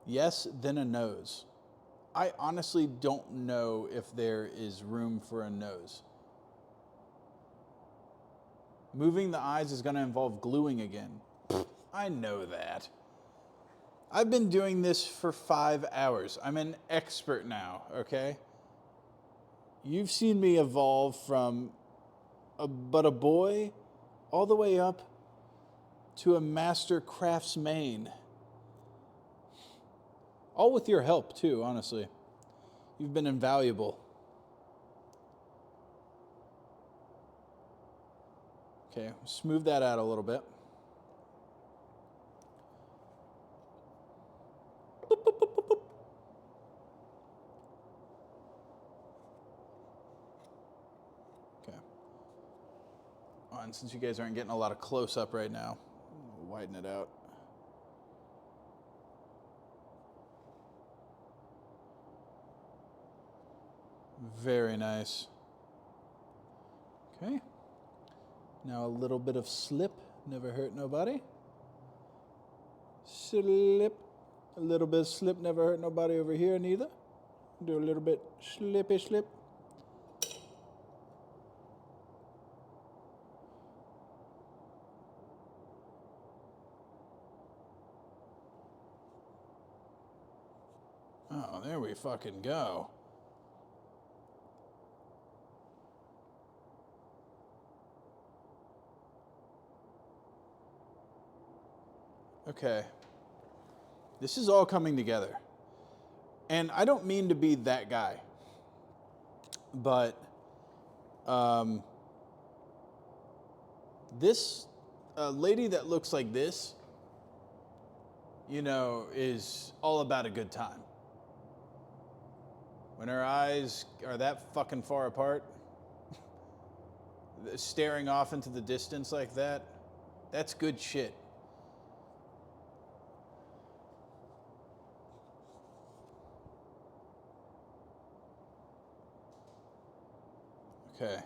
Yes, then a nose. I honestly don't know if there is room for a nose. Moving the eyes is going to involve gluing again. I know that. I've been doing this for 5 hours. I'm an expert now, okay? You've seen me evolve from a boy all the way up to a master craftsman. All with your help, too, honestly. You've been invaluable. Okay, smooth that out a little bit. Boop, boop, boop, boop, boop. Okay. Oh, and since you guys aren't getting a lot of close-up right now, I'll widen it out. Very nice. Okay. Now a little bit of slip. Never hurt nobody. Slip. A little bit of slip. Never hurt nobody over here neither. Do a little bit slippy slip. Oh, there we fucking go. Okay. This is all coming together. And I don't mean to be that guy. But this lady that looks like this, you know, is all about a good time. When her eyes are that fucking far apart, staring off into the distance like that, that's good shit. Okay.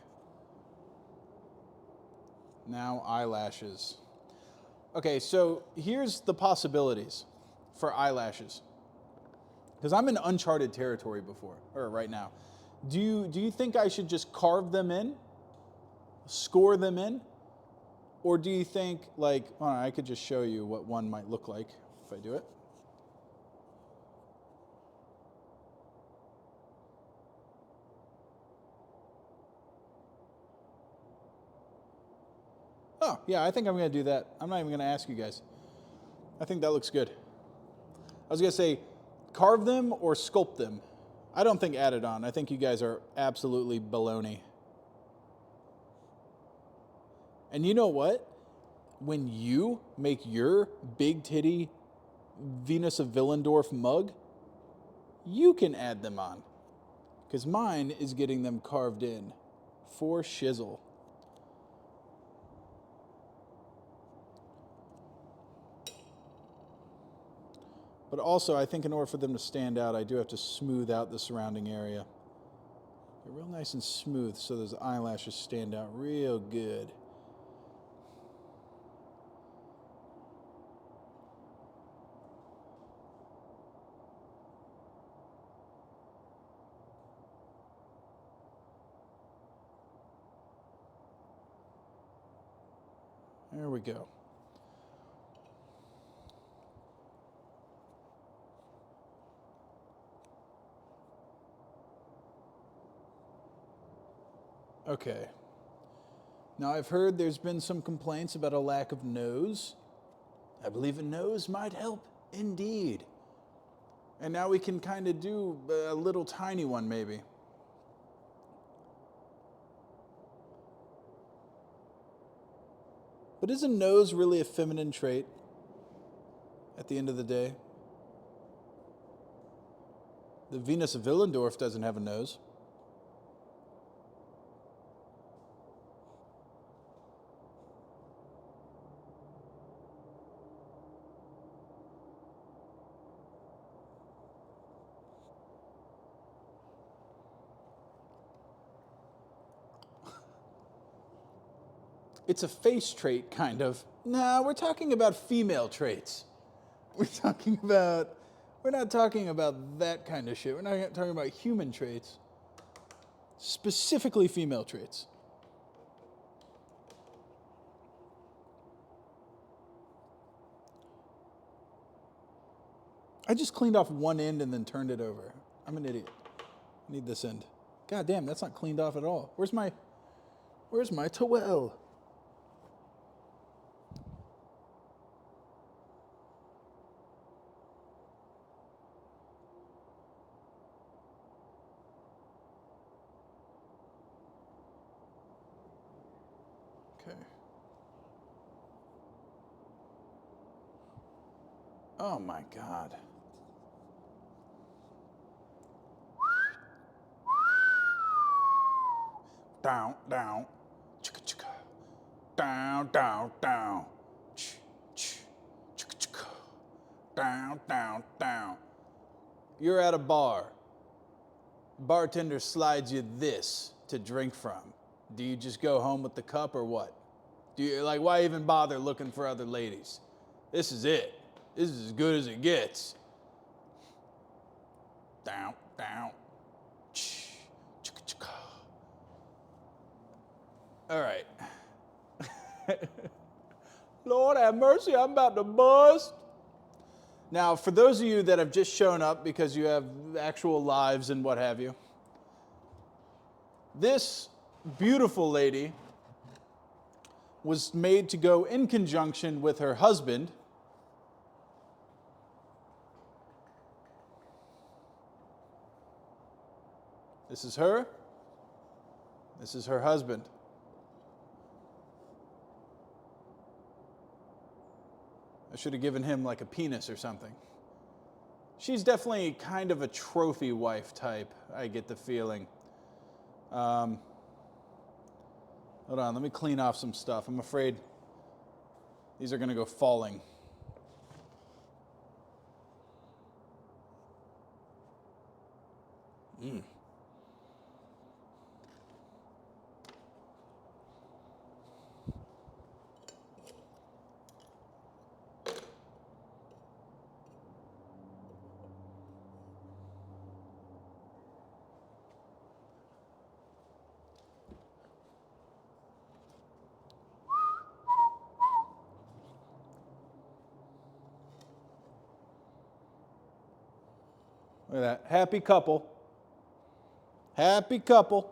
Now eyelashes. Okay, so here's the possibilities for eyelashes. Because I'm in uncharted territory right now. Do you think I should just carve them in? Score them in? Or do you think, like, I could just show you what one might look like if I do it. Oh, yeah, I think I'm going to do that. I'm not even going to ask you guys. I think that looks good. I was going to say, carve them or sculpt them. I don't think add it on. I think you guys are absolutely baloney. And you know what? When you make your big titty Venus of Willendorf mug, you can add them on. Because mine is getting them carved in for shizzle. But also, I think in order for them to stand out, I do have to smooth out the surrounding area. Get real nice and smooth so those eyelashes stand out real good. There we go. Okay. Now, I've heard there's been some complaints about a lack of nose. I believe a nose might help, indeed. And now we can kind of do a little tiny one, maybe. But is a nose really a feminine trait at the end of the day? The Venus of Willendorf doesn't have a nose. It's a face trait, kind of. Nah, we're talking about female traits. We're not talking about that kind of shit. We're not talking about human traits. Specifically female traits. I just cleaned off one end and then turned it over. I'm an idiot. I need this end. God damn, that's not cleaned off at all. Where's my towel? Okay. Oh my God. Down, down, chicka chicka, down, down, down, ch ch, chicka chicka, down, down, down. You're at a bar. Bartender slides you this to drink from. Do you just go home with the cup or what? Do you why even bother looking for other ladies? This is it. This is as good as it gets. Down, down, ch chicka chicka. All right. Lord have mercy, I'm about to bust. Now, for those of you that have just shown up because you have actual lives and what have you, this beautiful lady was made to go in conjunction with her husband. This is her. This is her husband. I should have given him like a penis or something. She's definitely kind of a trophy wife type, I get the feeling. Hold on, let me clean off some stuff. I'm afraid these are going to go falling. Look at that. Happy couple. Happy couple.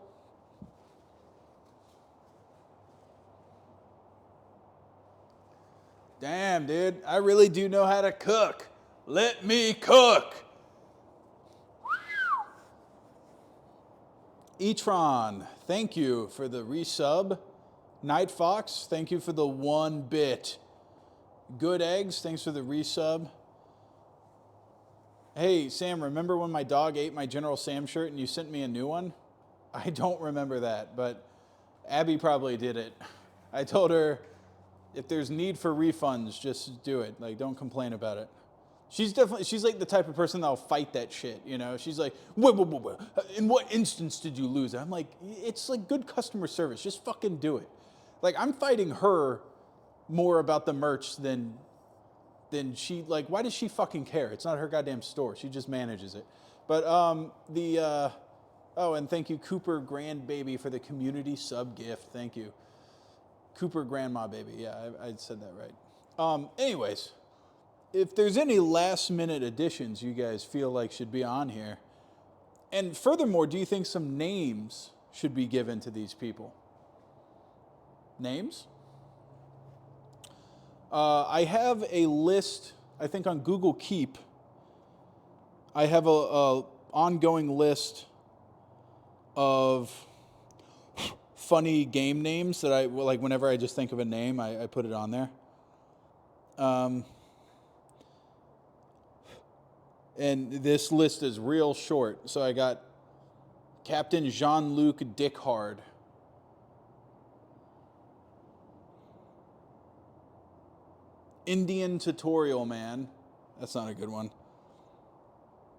Damn, dude. I really do know how to cook. Let me cook. Etron, thank you for the resub. Night Fox, thank you for the 1 bit. Good Eggs, thanks for the resub. Hey, Sam, remember when my dog ate my General Sam shirt and you sent me a new one? I don't remember that, but Abby probably did it. I told her, if there's need for refunds, just do it. Like, don't complain about it. She's like the type of person that'll fight that shit, you know? She's like, wait. In what instance did you lose? I'm like, it's like good customer service. Just fucking do it. Like, I'm fighting her more about the merch than she, like, why does she fucking care? It's not her goddamn store. She just manages it. But oh, and thank you, Cooper Grandbaby, for the community sub gift. Thank you. Cooper Grandma Baby. Yeah, I said that right. Anyways, if there's any last minute additions you guys feel like should be on here, and furthermore, do you think some names should be given to these people? Names? I have a list, I think on Google Keep. I have a ongoing list of funny game names that I like. Whenever I just think of a name, I put it on there. And this list is real short. So I got Captain Jean-Luc Dickhard. Indian Tutorial Man. That's not a good one.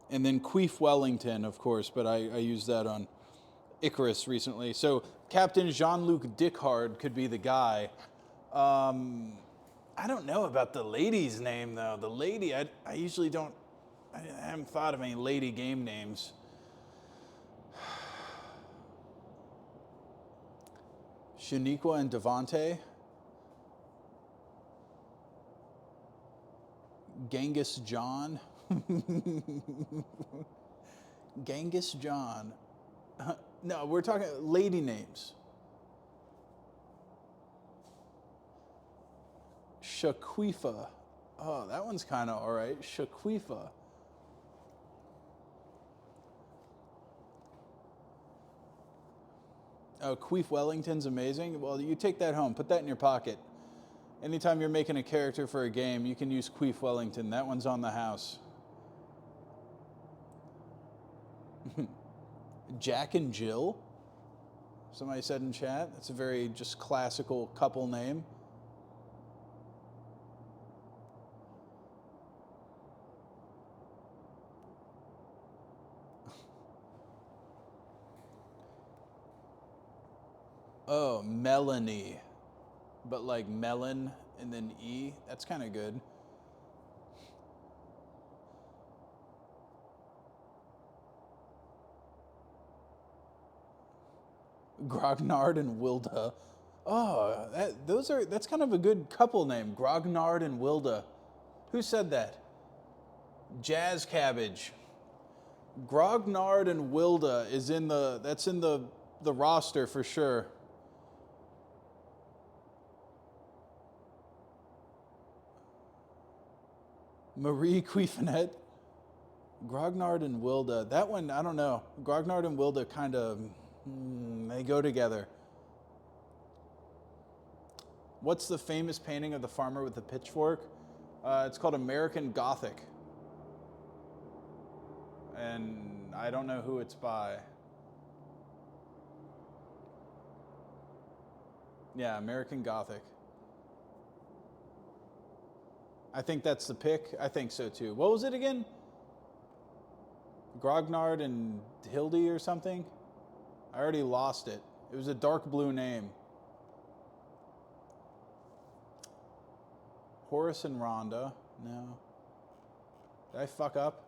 And then Queef Wellington, of course, but I used that on Icarus recently. So Captain Jean-Luc Dickhard could be the guy. I don't know about the lady's name, though. The lady, I usually don't, I haven't thought of any lady game names. Shaniqua and Devante. Genghis John. Genghis John. No, we're talking lady names. Shaquifa. Oh, that one's kind of all right. Shaquifa. Oh, Queef Wellington's amazing. Well, you take that home. Put that in your pocket. Anytime you're making a character for a game, you can use Queef Wellington. That one's on the house. Jack and Jill. Somebody said in chat. That's a very just classical couple name. Oh, Melanie. But like melon and then E. That's kind of good. Grognard and Wilda. Oh, that's kind of a good couple name. Grognard and Wilda. Who said that? Jazz Cabbage. Grognard and Wilda is in the roster for sure. Marie Queefanet. Grognard and Wilda. That one, I don't know. Grognard and Wilda kind of, they go together. What's the famous painting of the farmer with the pitchfork? It's called American Gothic. And I don't know who it's by. Yeah, American Gothic. I think that's the pick. I think so too. What was it again? Grognard and Hildy or something? I already lost it. It was a dark blue name. Horace and Rhonda. No. Did I fuck up?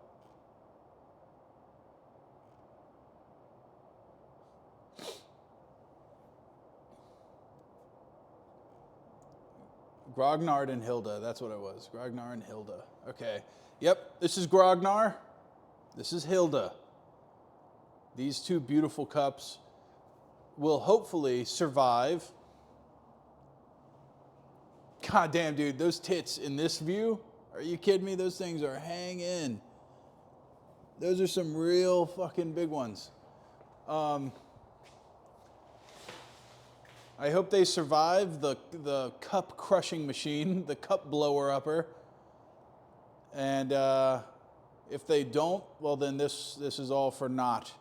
Grognard and Hilda. That's what it was. Grognard and Hilda. Okay. Yep. This is Grognar. This is Hilda. These two beautiful cups will hopefully survive. God damn, dude. Those tits in this view. Are you kidding me? Those things are hanging. Those are some real fucking big ones. I hope they survive the cup crushing machine, the cup blower upper. And if they don't, well then this is all for naught.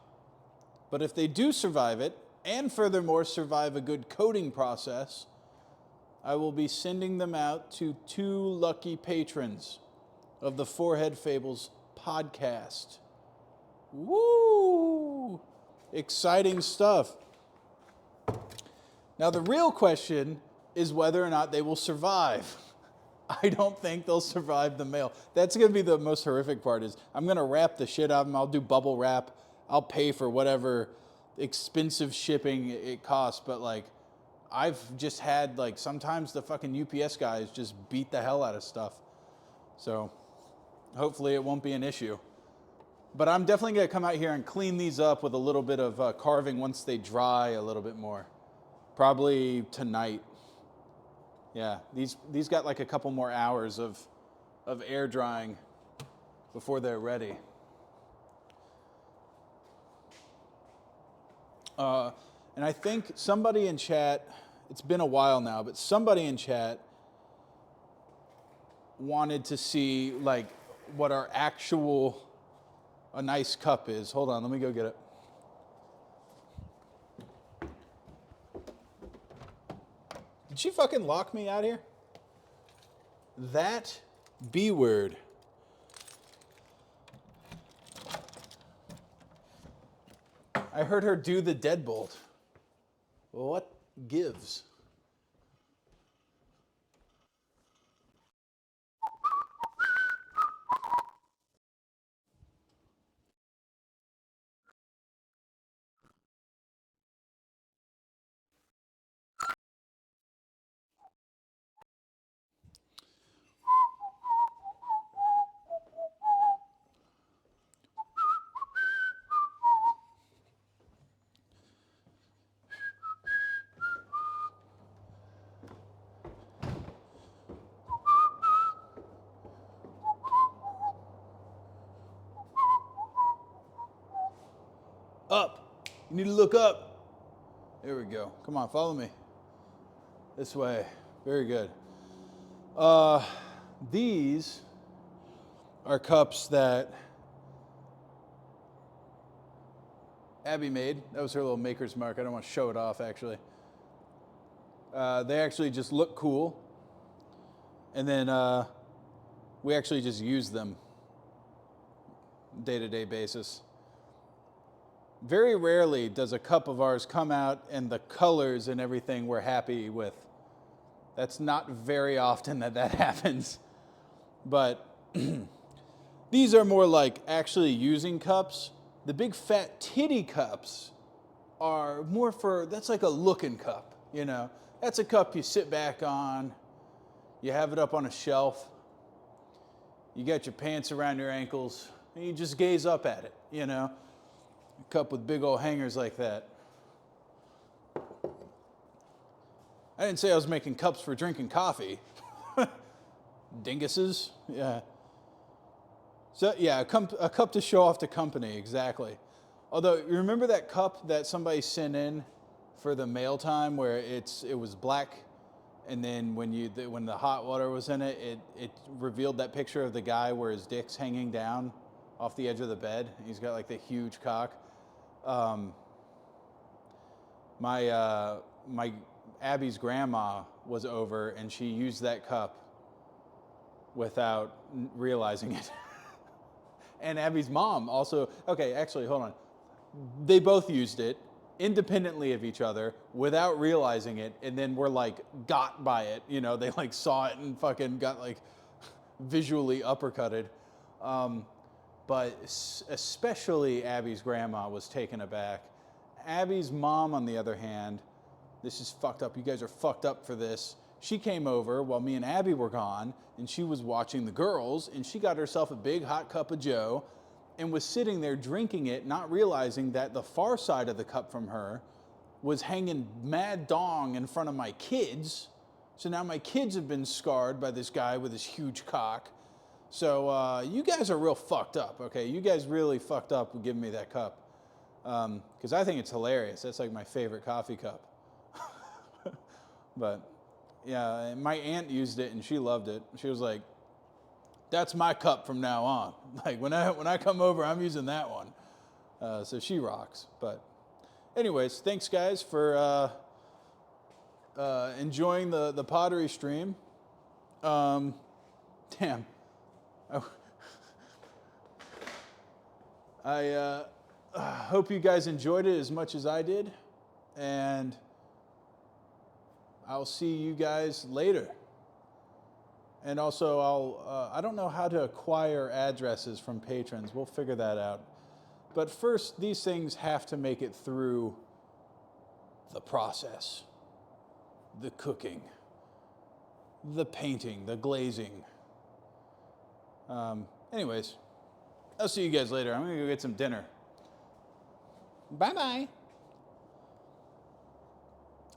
But if they do survive it, and furthermore survive a good coating process, I will be sending them out to 2 lucky patrons of the Forehead Fables podcast. Woo! Exciting stuff. Now, the real question is whether or not they will survive. I don't think they'll survive the mail. That's going to be the most horrific part is I'm going to wrap the shit out of them. I'll do bubble wrap. I'll pay for whatever expensive shipping it costs. But, like, I've just had, like, sometimes the fucking UPS guys just beat the hell out of stuff. So hopefully it won't be an issue. But I'm definitely going to come out here and clean these up with a little bit of carving once they dry a little bit more. Probably tonight. Yeah, these got like a couple more hours of air drying before they're ready. And I think somebody in chat, it's been a while now, but somebody in chat wanted to see like what our actual a nice cup is. Hold on, let me go get it. Did she fucking lock me out here? That B word. I heard her do the deadbolt. What gives? Up. You need to look up. There we go. Come on, follow me. This way. Very good. These are cups that Abby made. That was her little maker's mark. I don't want to show it off, actually. They actually just look cool. And then we actually just use them day-to-day basis. Very rarely does a cup of ours come out and the colors and everything we're happy with. That's not very often that happens. But these are more like actually using cups. The big fat titty cups are more for, that's like a looking cup, you know. That's a cup you sit back on, you have it up on a shelf, you got your pants around your ankles, and you just gaze up at it, you know. A cup with big old hangers like that. I didn't say I was making cups for drinking coffee. Dinguses, yeah. So yeah, a cup to show off the company, exactly. Although, you remember that cup that somebody sent in for the mail time where it was black, and then when the hot water was in it, it revealed that picture of the guy where his dick's hanging down off the edge of the bed. He's got like the huge cock. My Abby's grandma was over and she used that cup without realizing it. And Abby's mom also, okay, actually, hold on. They both used it independently of each other without realizing it, and then were like got by it. You know, they like saw it and fucking got like visually uppercutted. But especially Abby's grandma was taken aback. Abby's mom, on the other hand, this is fucked up. You guys are fucked up for this. She came over while me and Abby were gone, and she was watching the girls, and she got herself a big hot cup of Joe and was sitting there drinking it, not realizing that the far side of the cup from her was hanging mad dong in front of my kids. So now my kids have been scarred by this guy with his huge cock. So you guys are real fucked up, okay? You guys really fucked up with giving me that cup. Because I think it's hilarious. That's like my favorite coffee cup. But yeah, my aunt used it and she loved it. She was like, that's my cup from now on. Like when I come over, I'm using that one. So she rocks. But anyways, thanks guys for enjoying the pottery stream. Damn. I hope you guys enjoyed it as much as I did, and I'll see you guys later. And also, I don't know how to acquire addresses from patrons. We'll figure that out. But first, these things have to make it through the process. the cooking, the painting, the glazing. Anyways, I'll see you guys later. I'm going to go get some dinner. Bye-bye.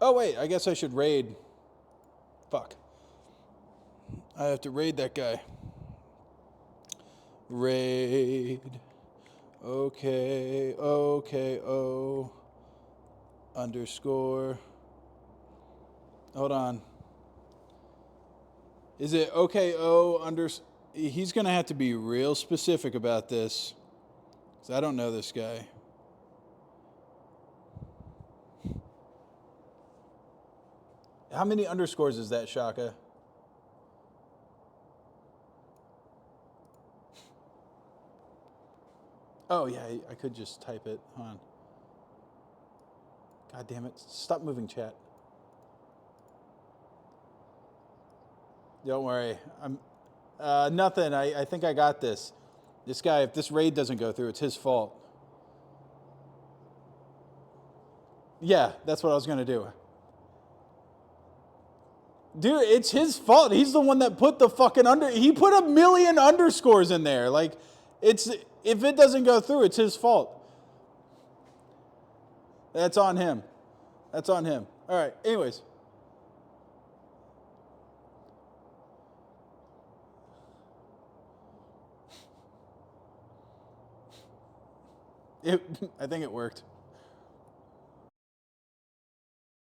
Oh, wait, I guess I should raid. Fuck. I have to raid that guy. Raid. Okay, underscore. Hold on. Is it he's going to have to be real specific about this, because I don't know this guy. How many underscores is that, Shaka? Oh, yeah, I could just type it. Hold on. God damn it. Stop moving, chat. Don't worry. I'm nothing. I think I got this. This guy, if this raid doesn't go through, it's his fault. Yeah, that's what I was going to do. Dude, it's his fault. He's the one that put the fucking he put 1 million underscores in there. Like, if it doesn't go through, it's his fault. That's on him. That's on him. All right, anyways. I think it worked.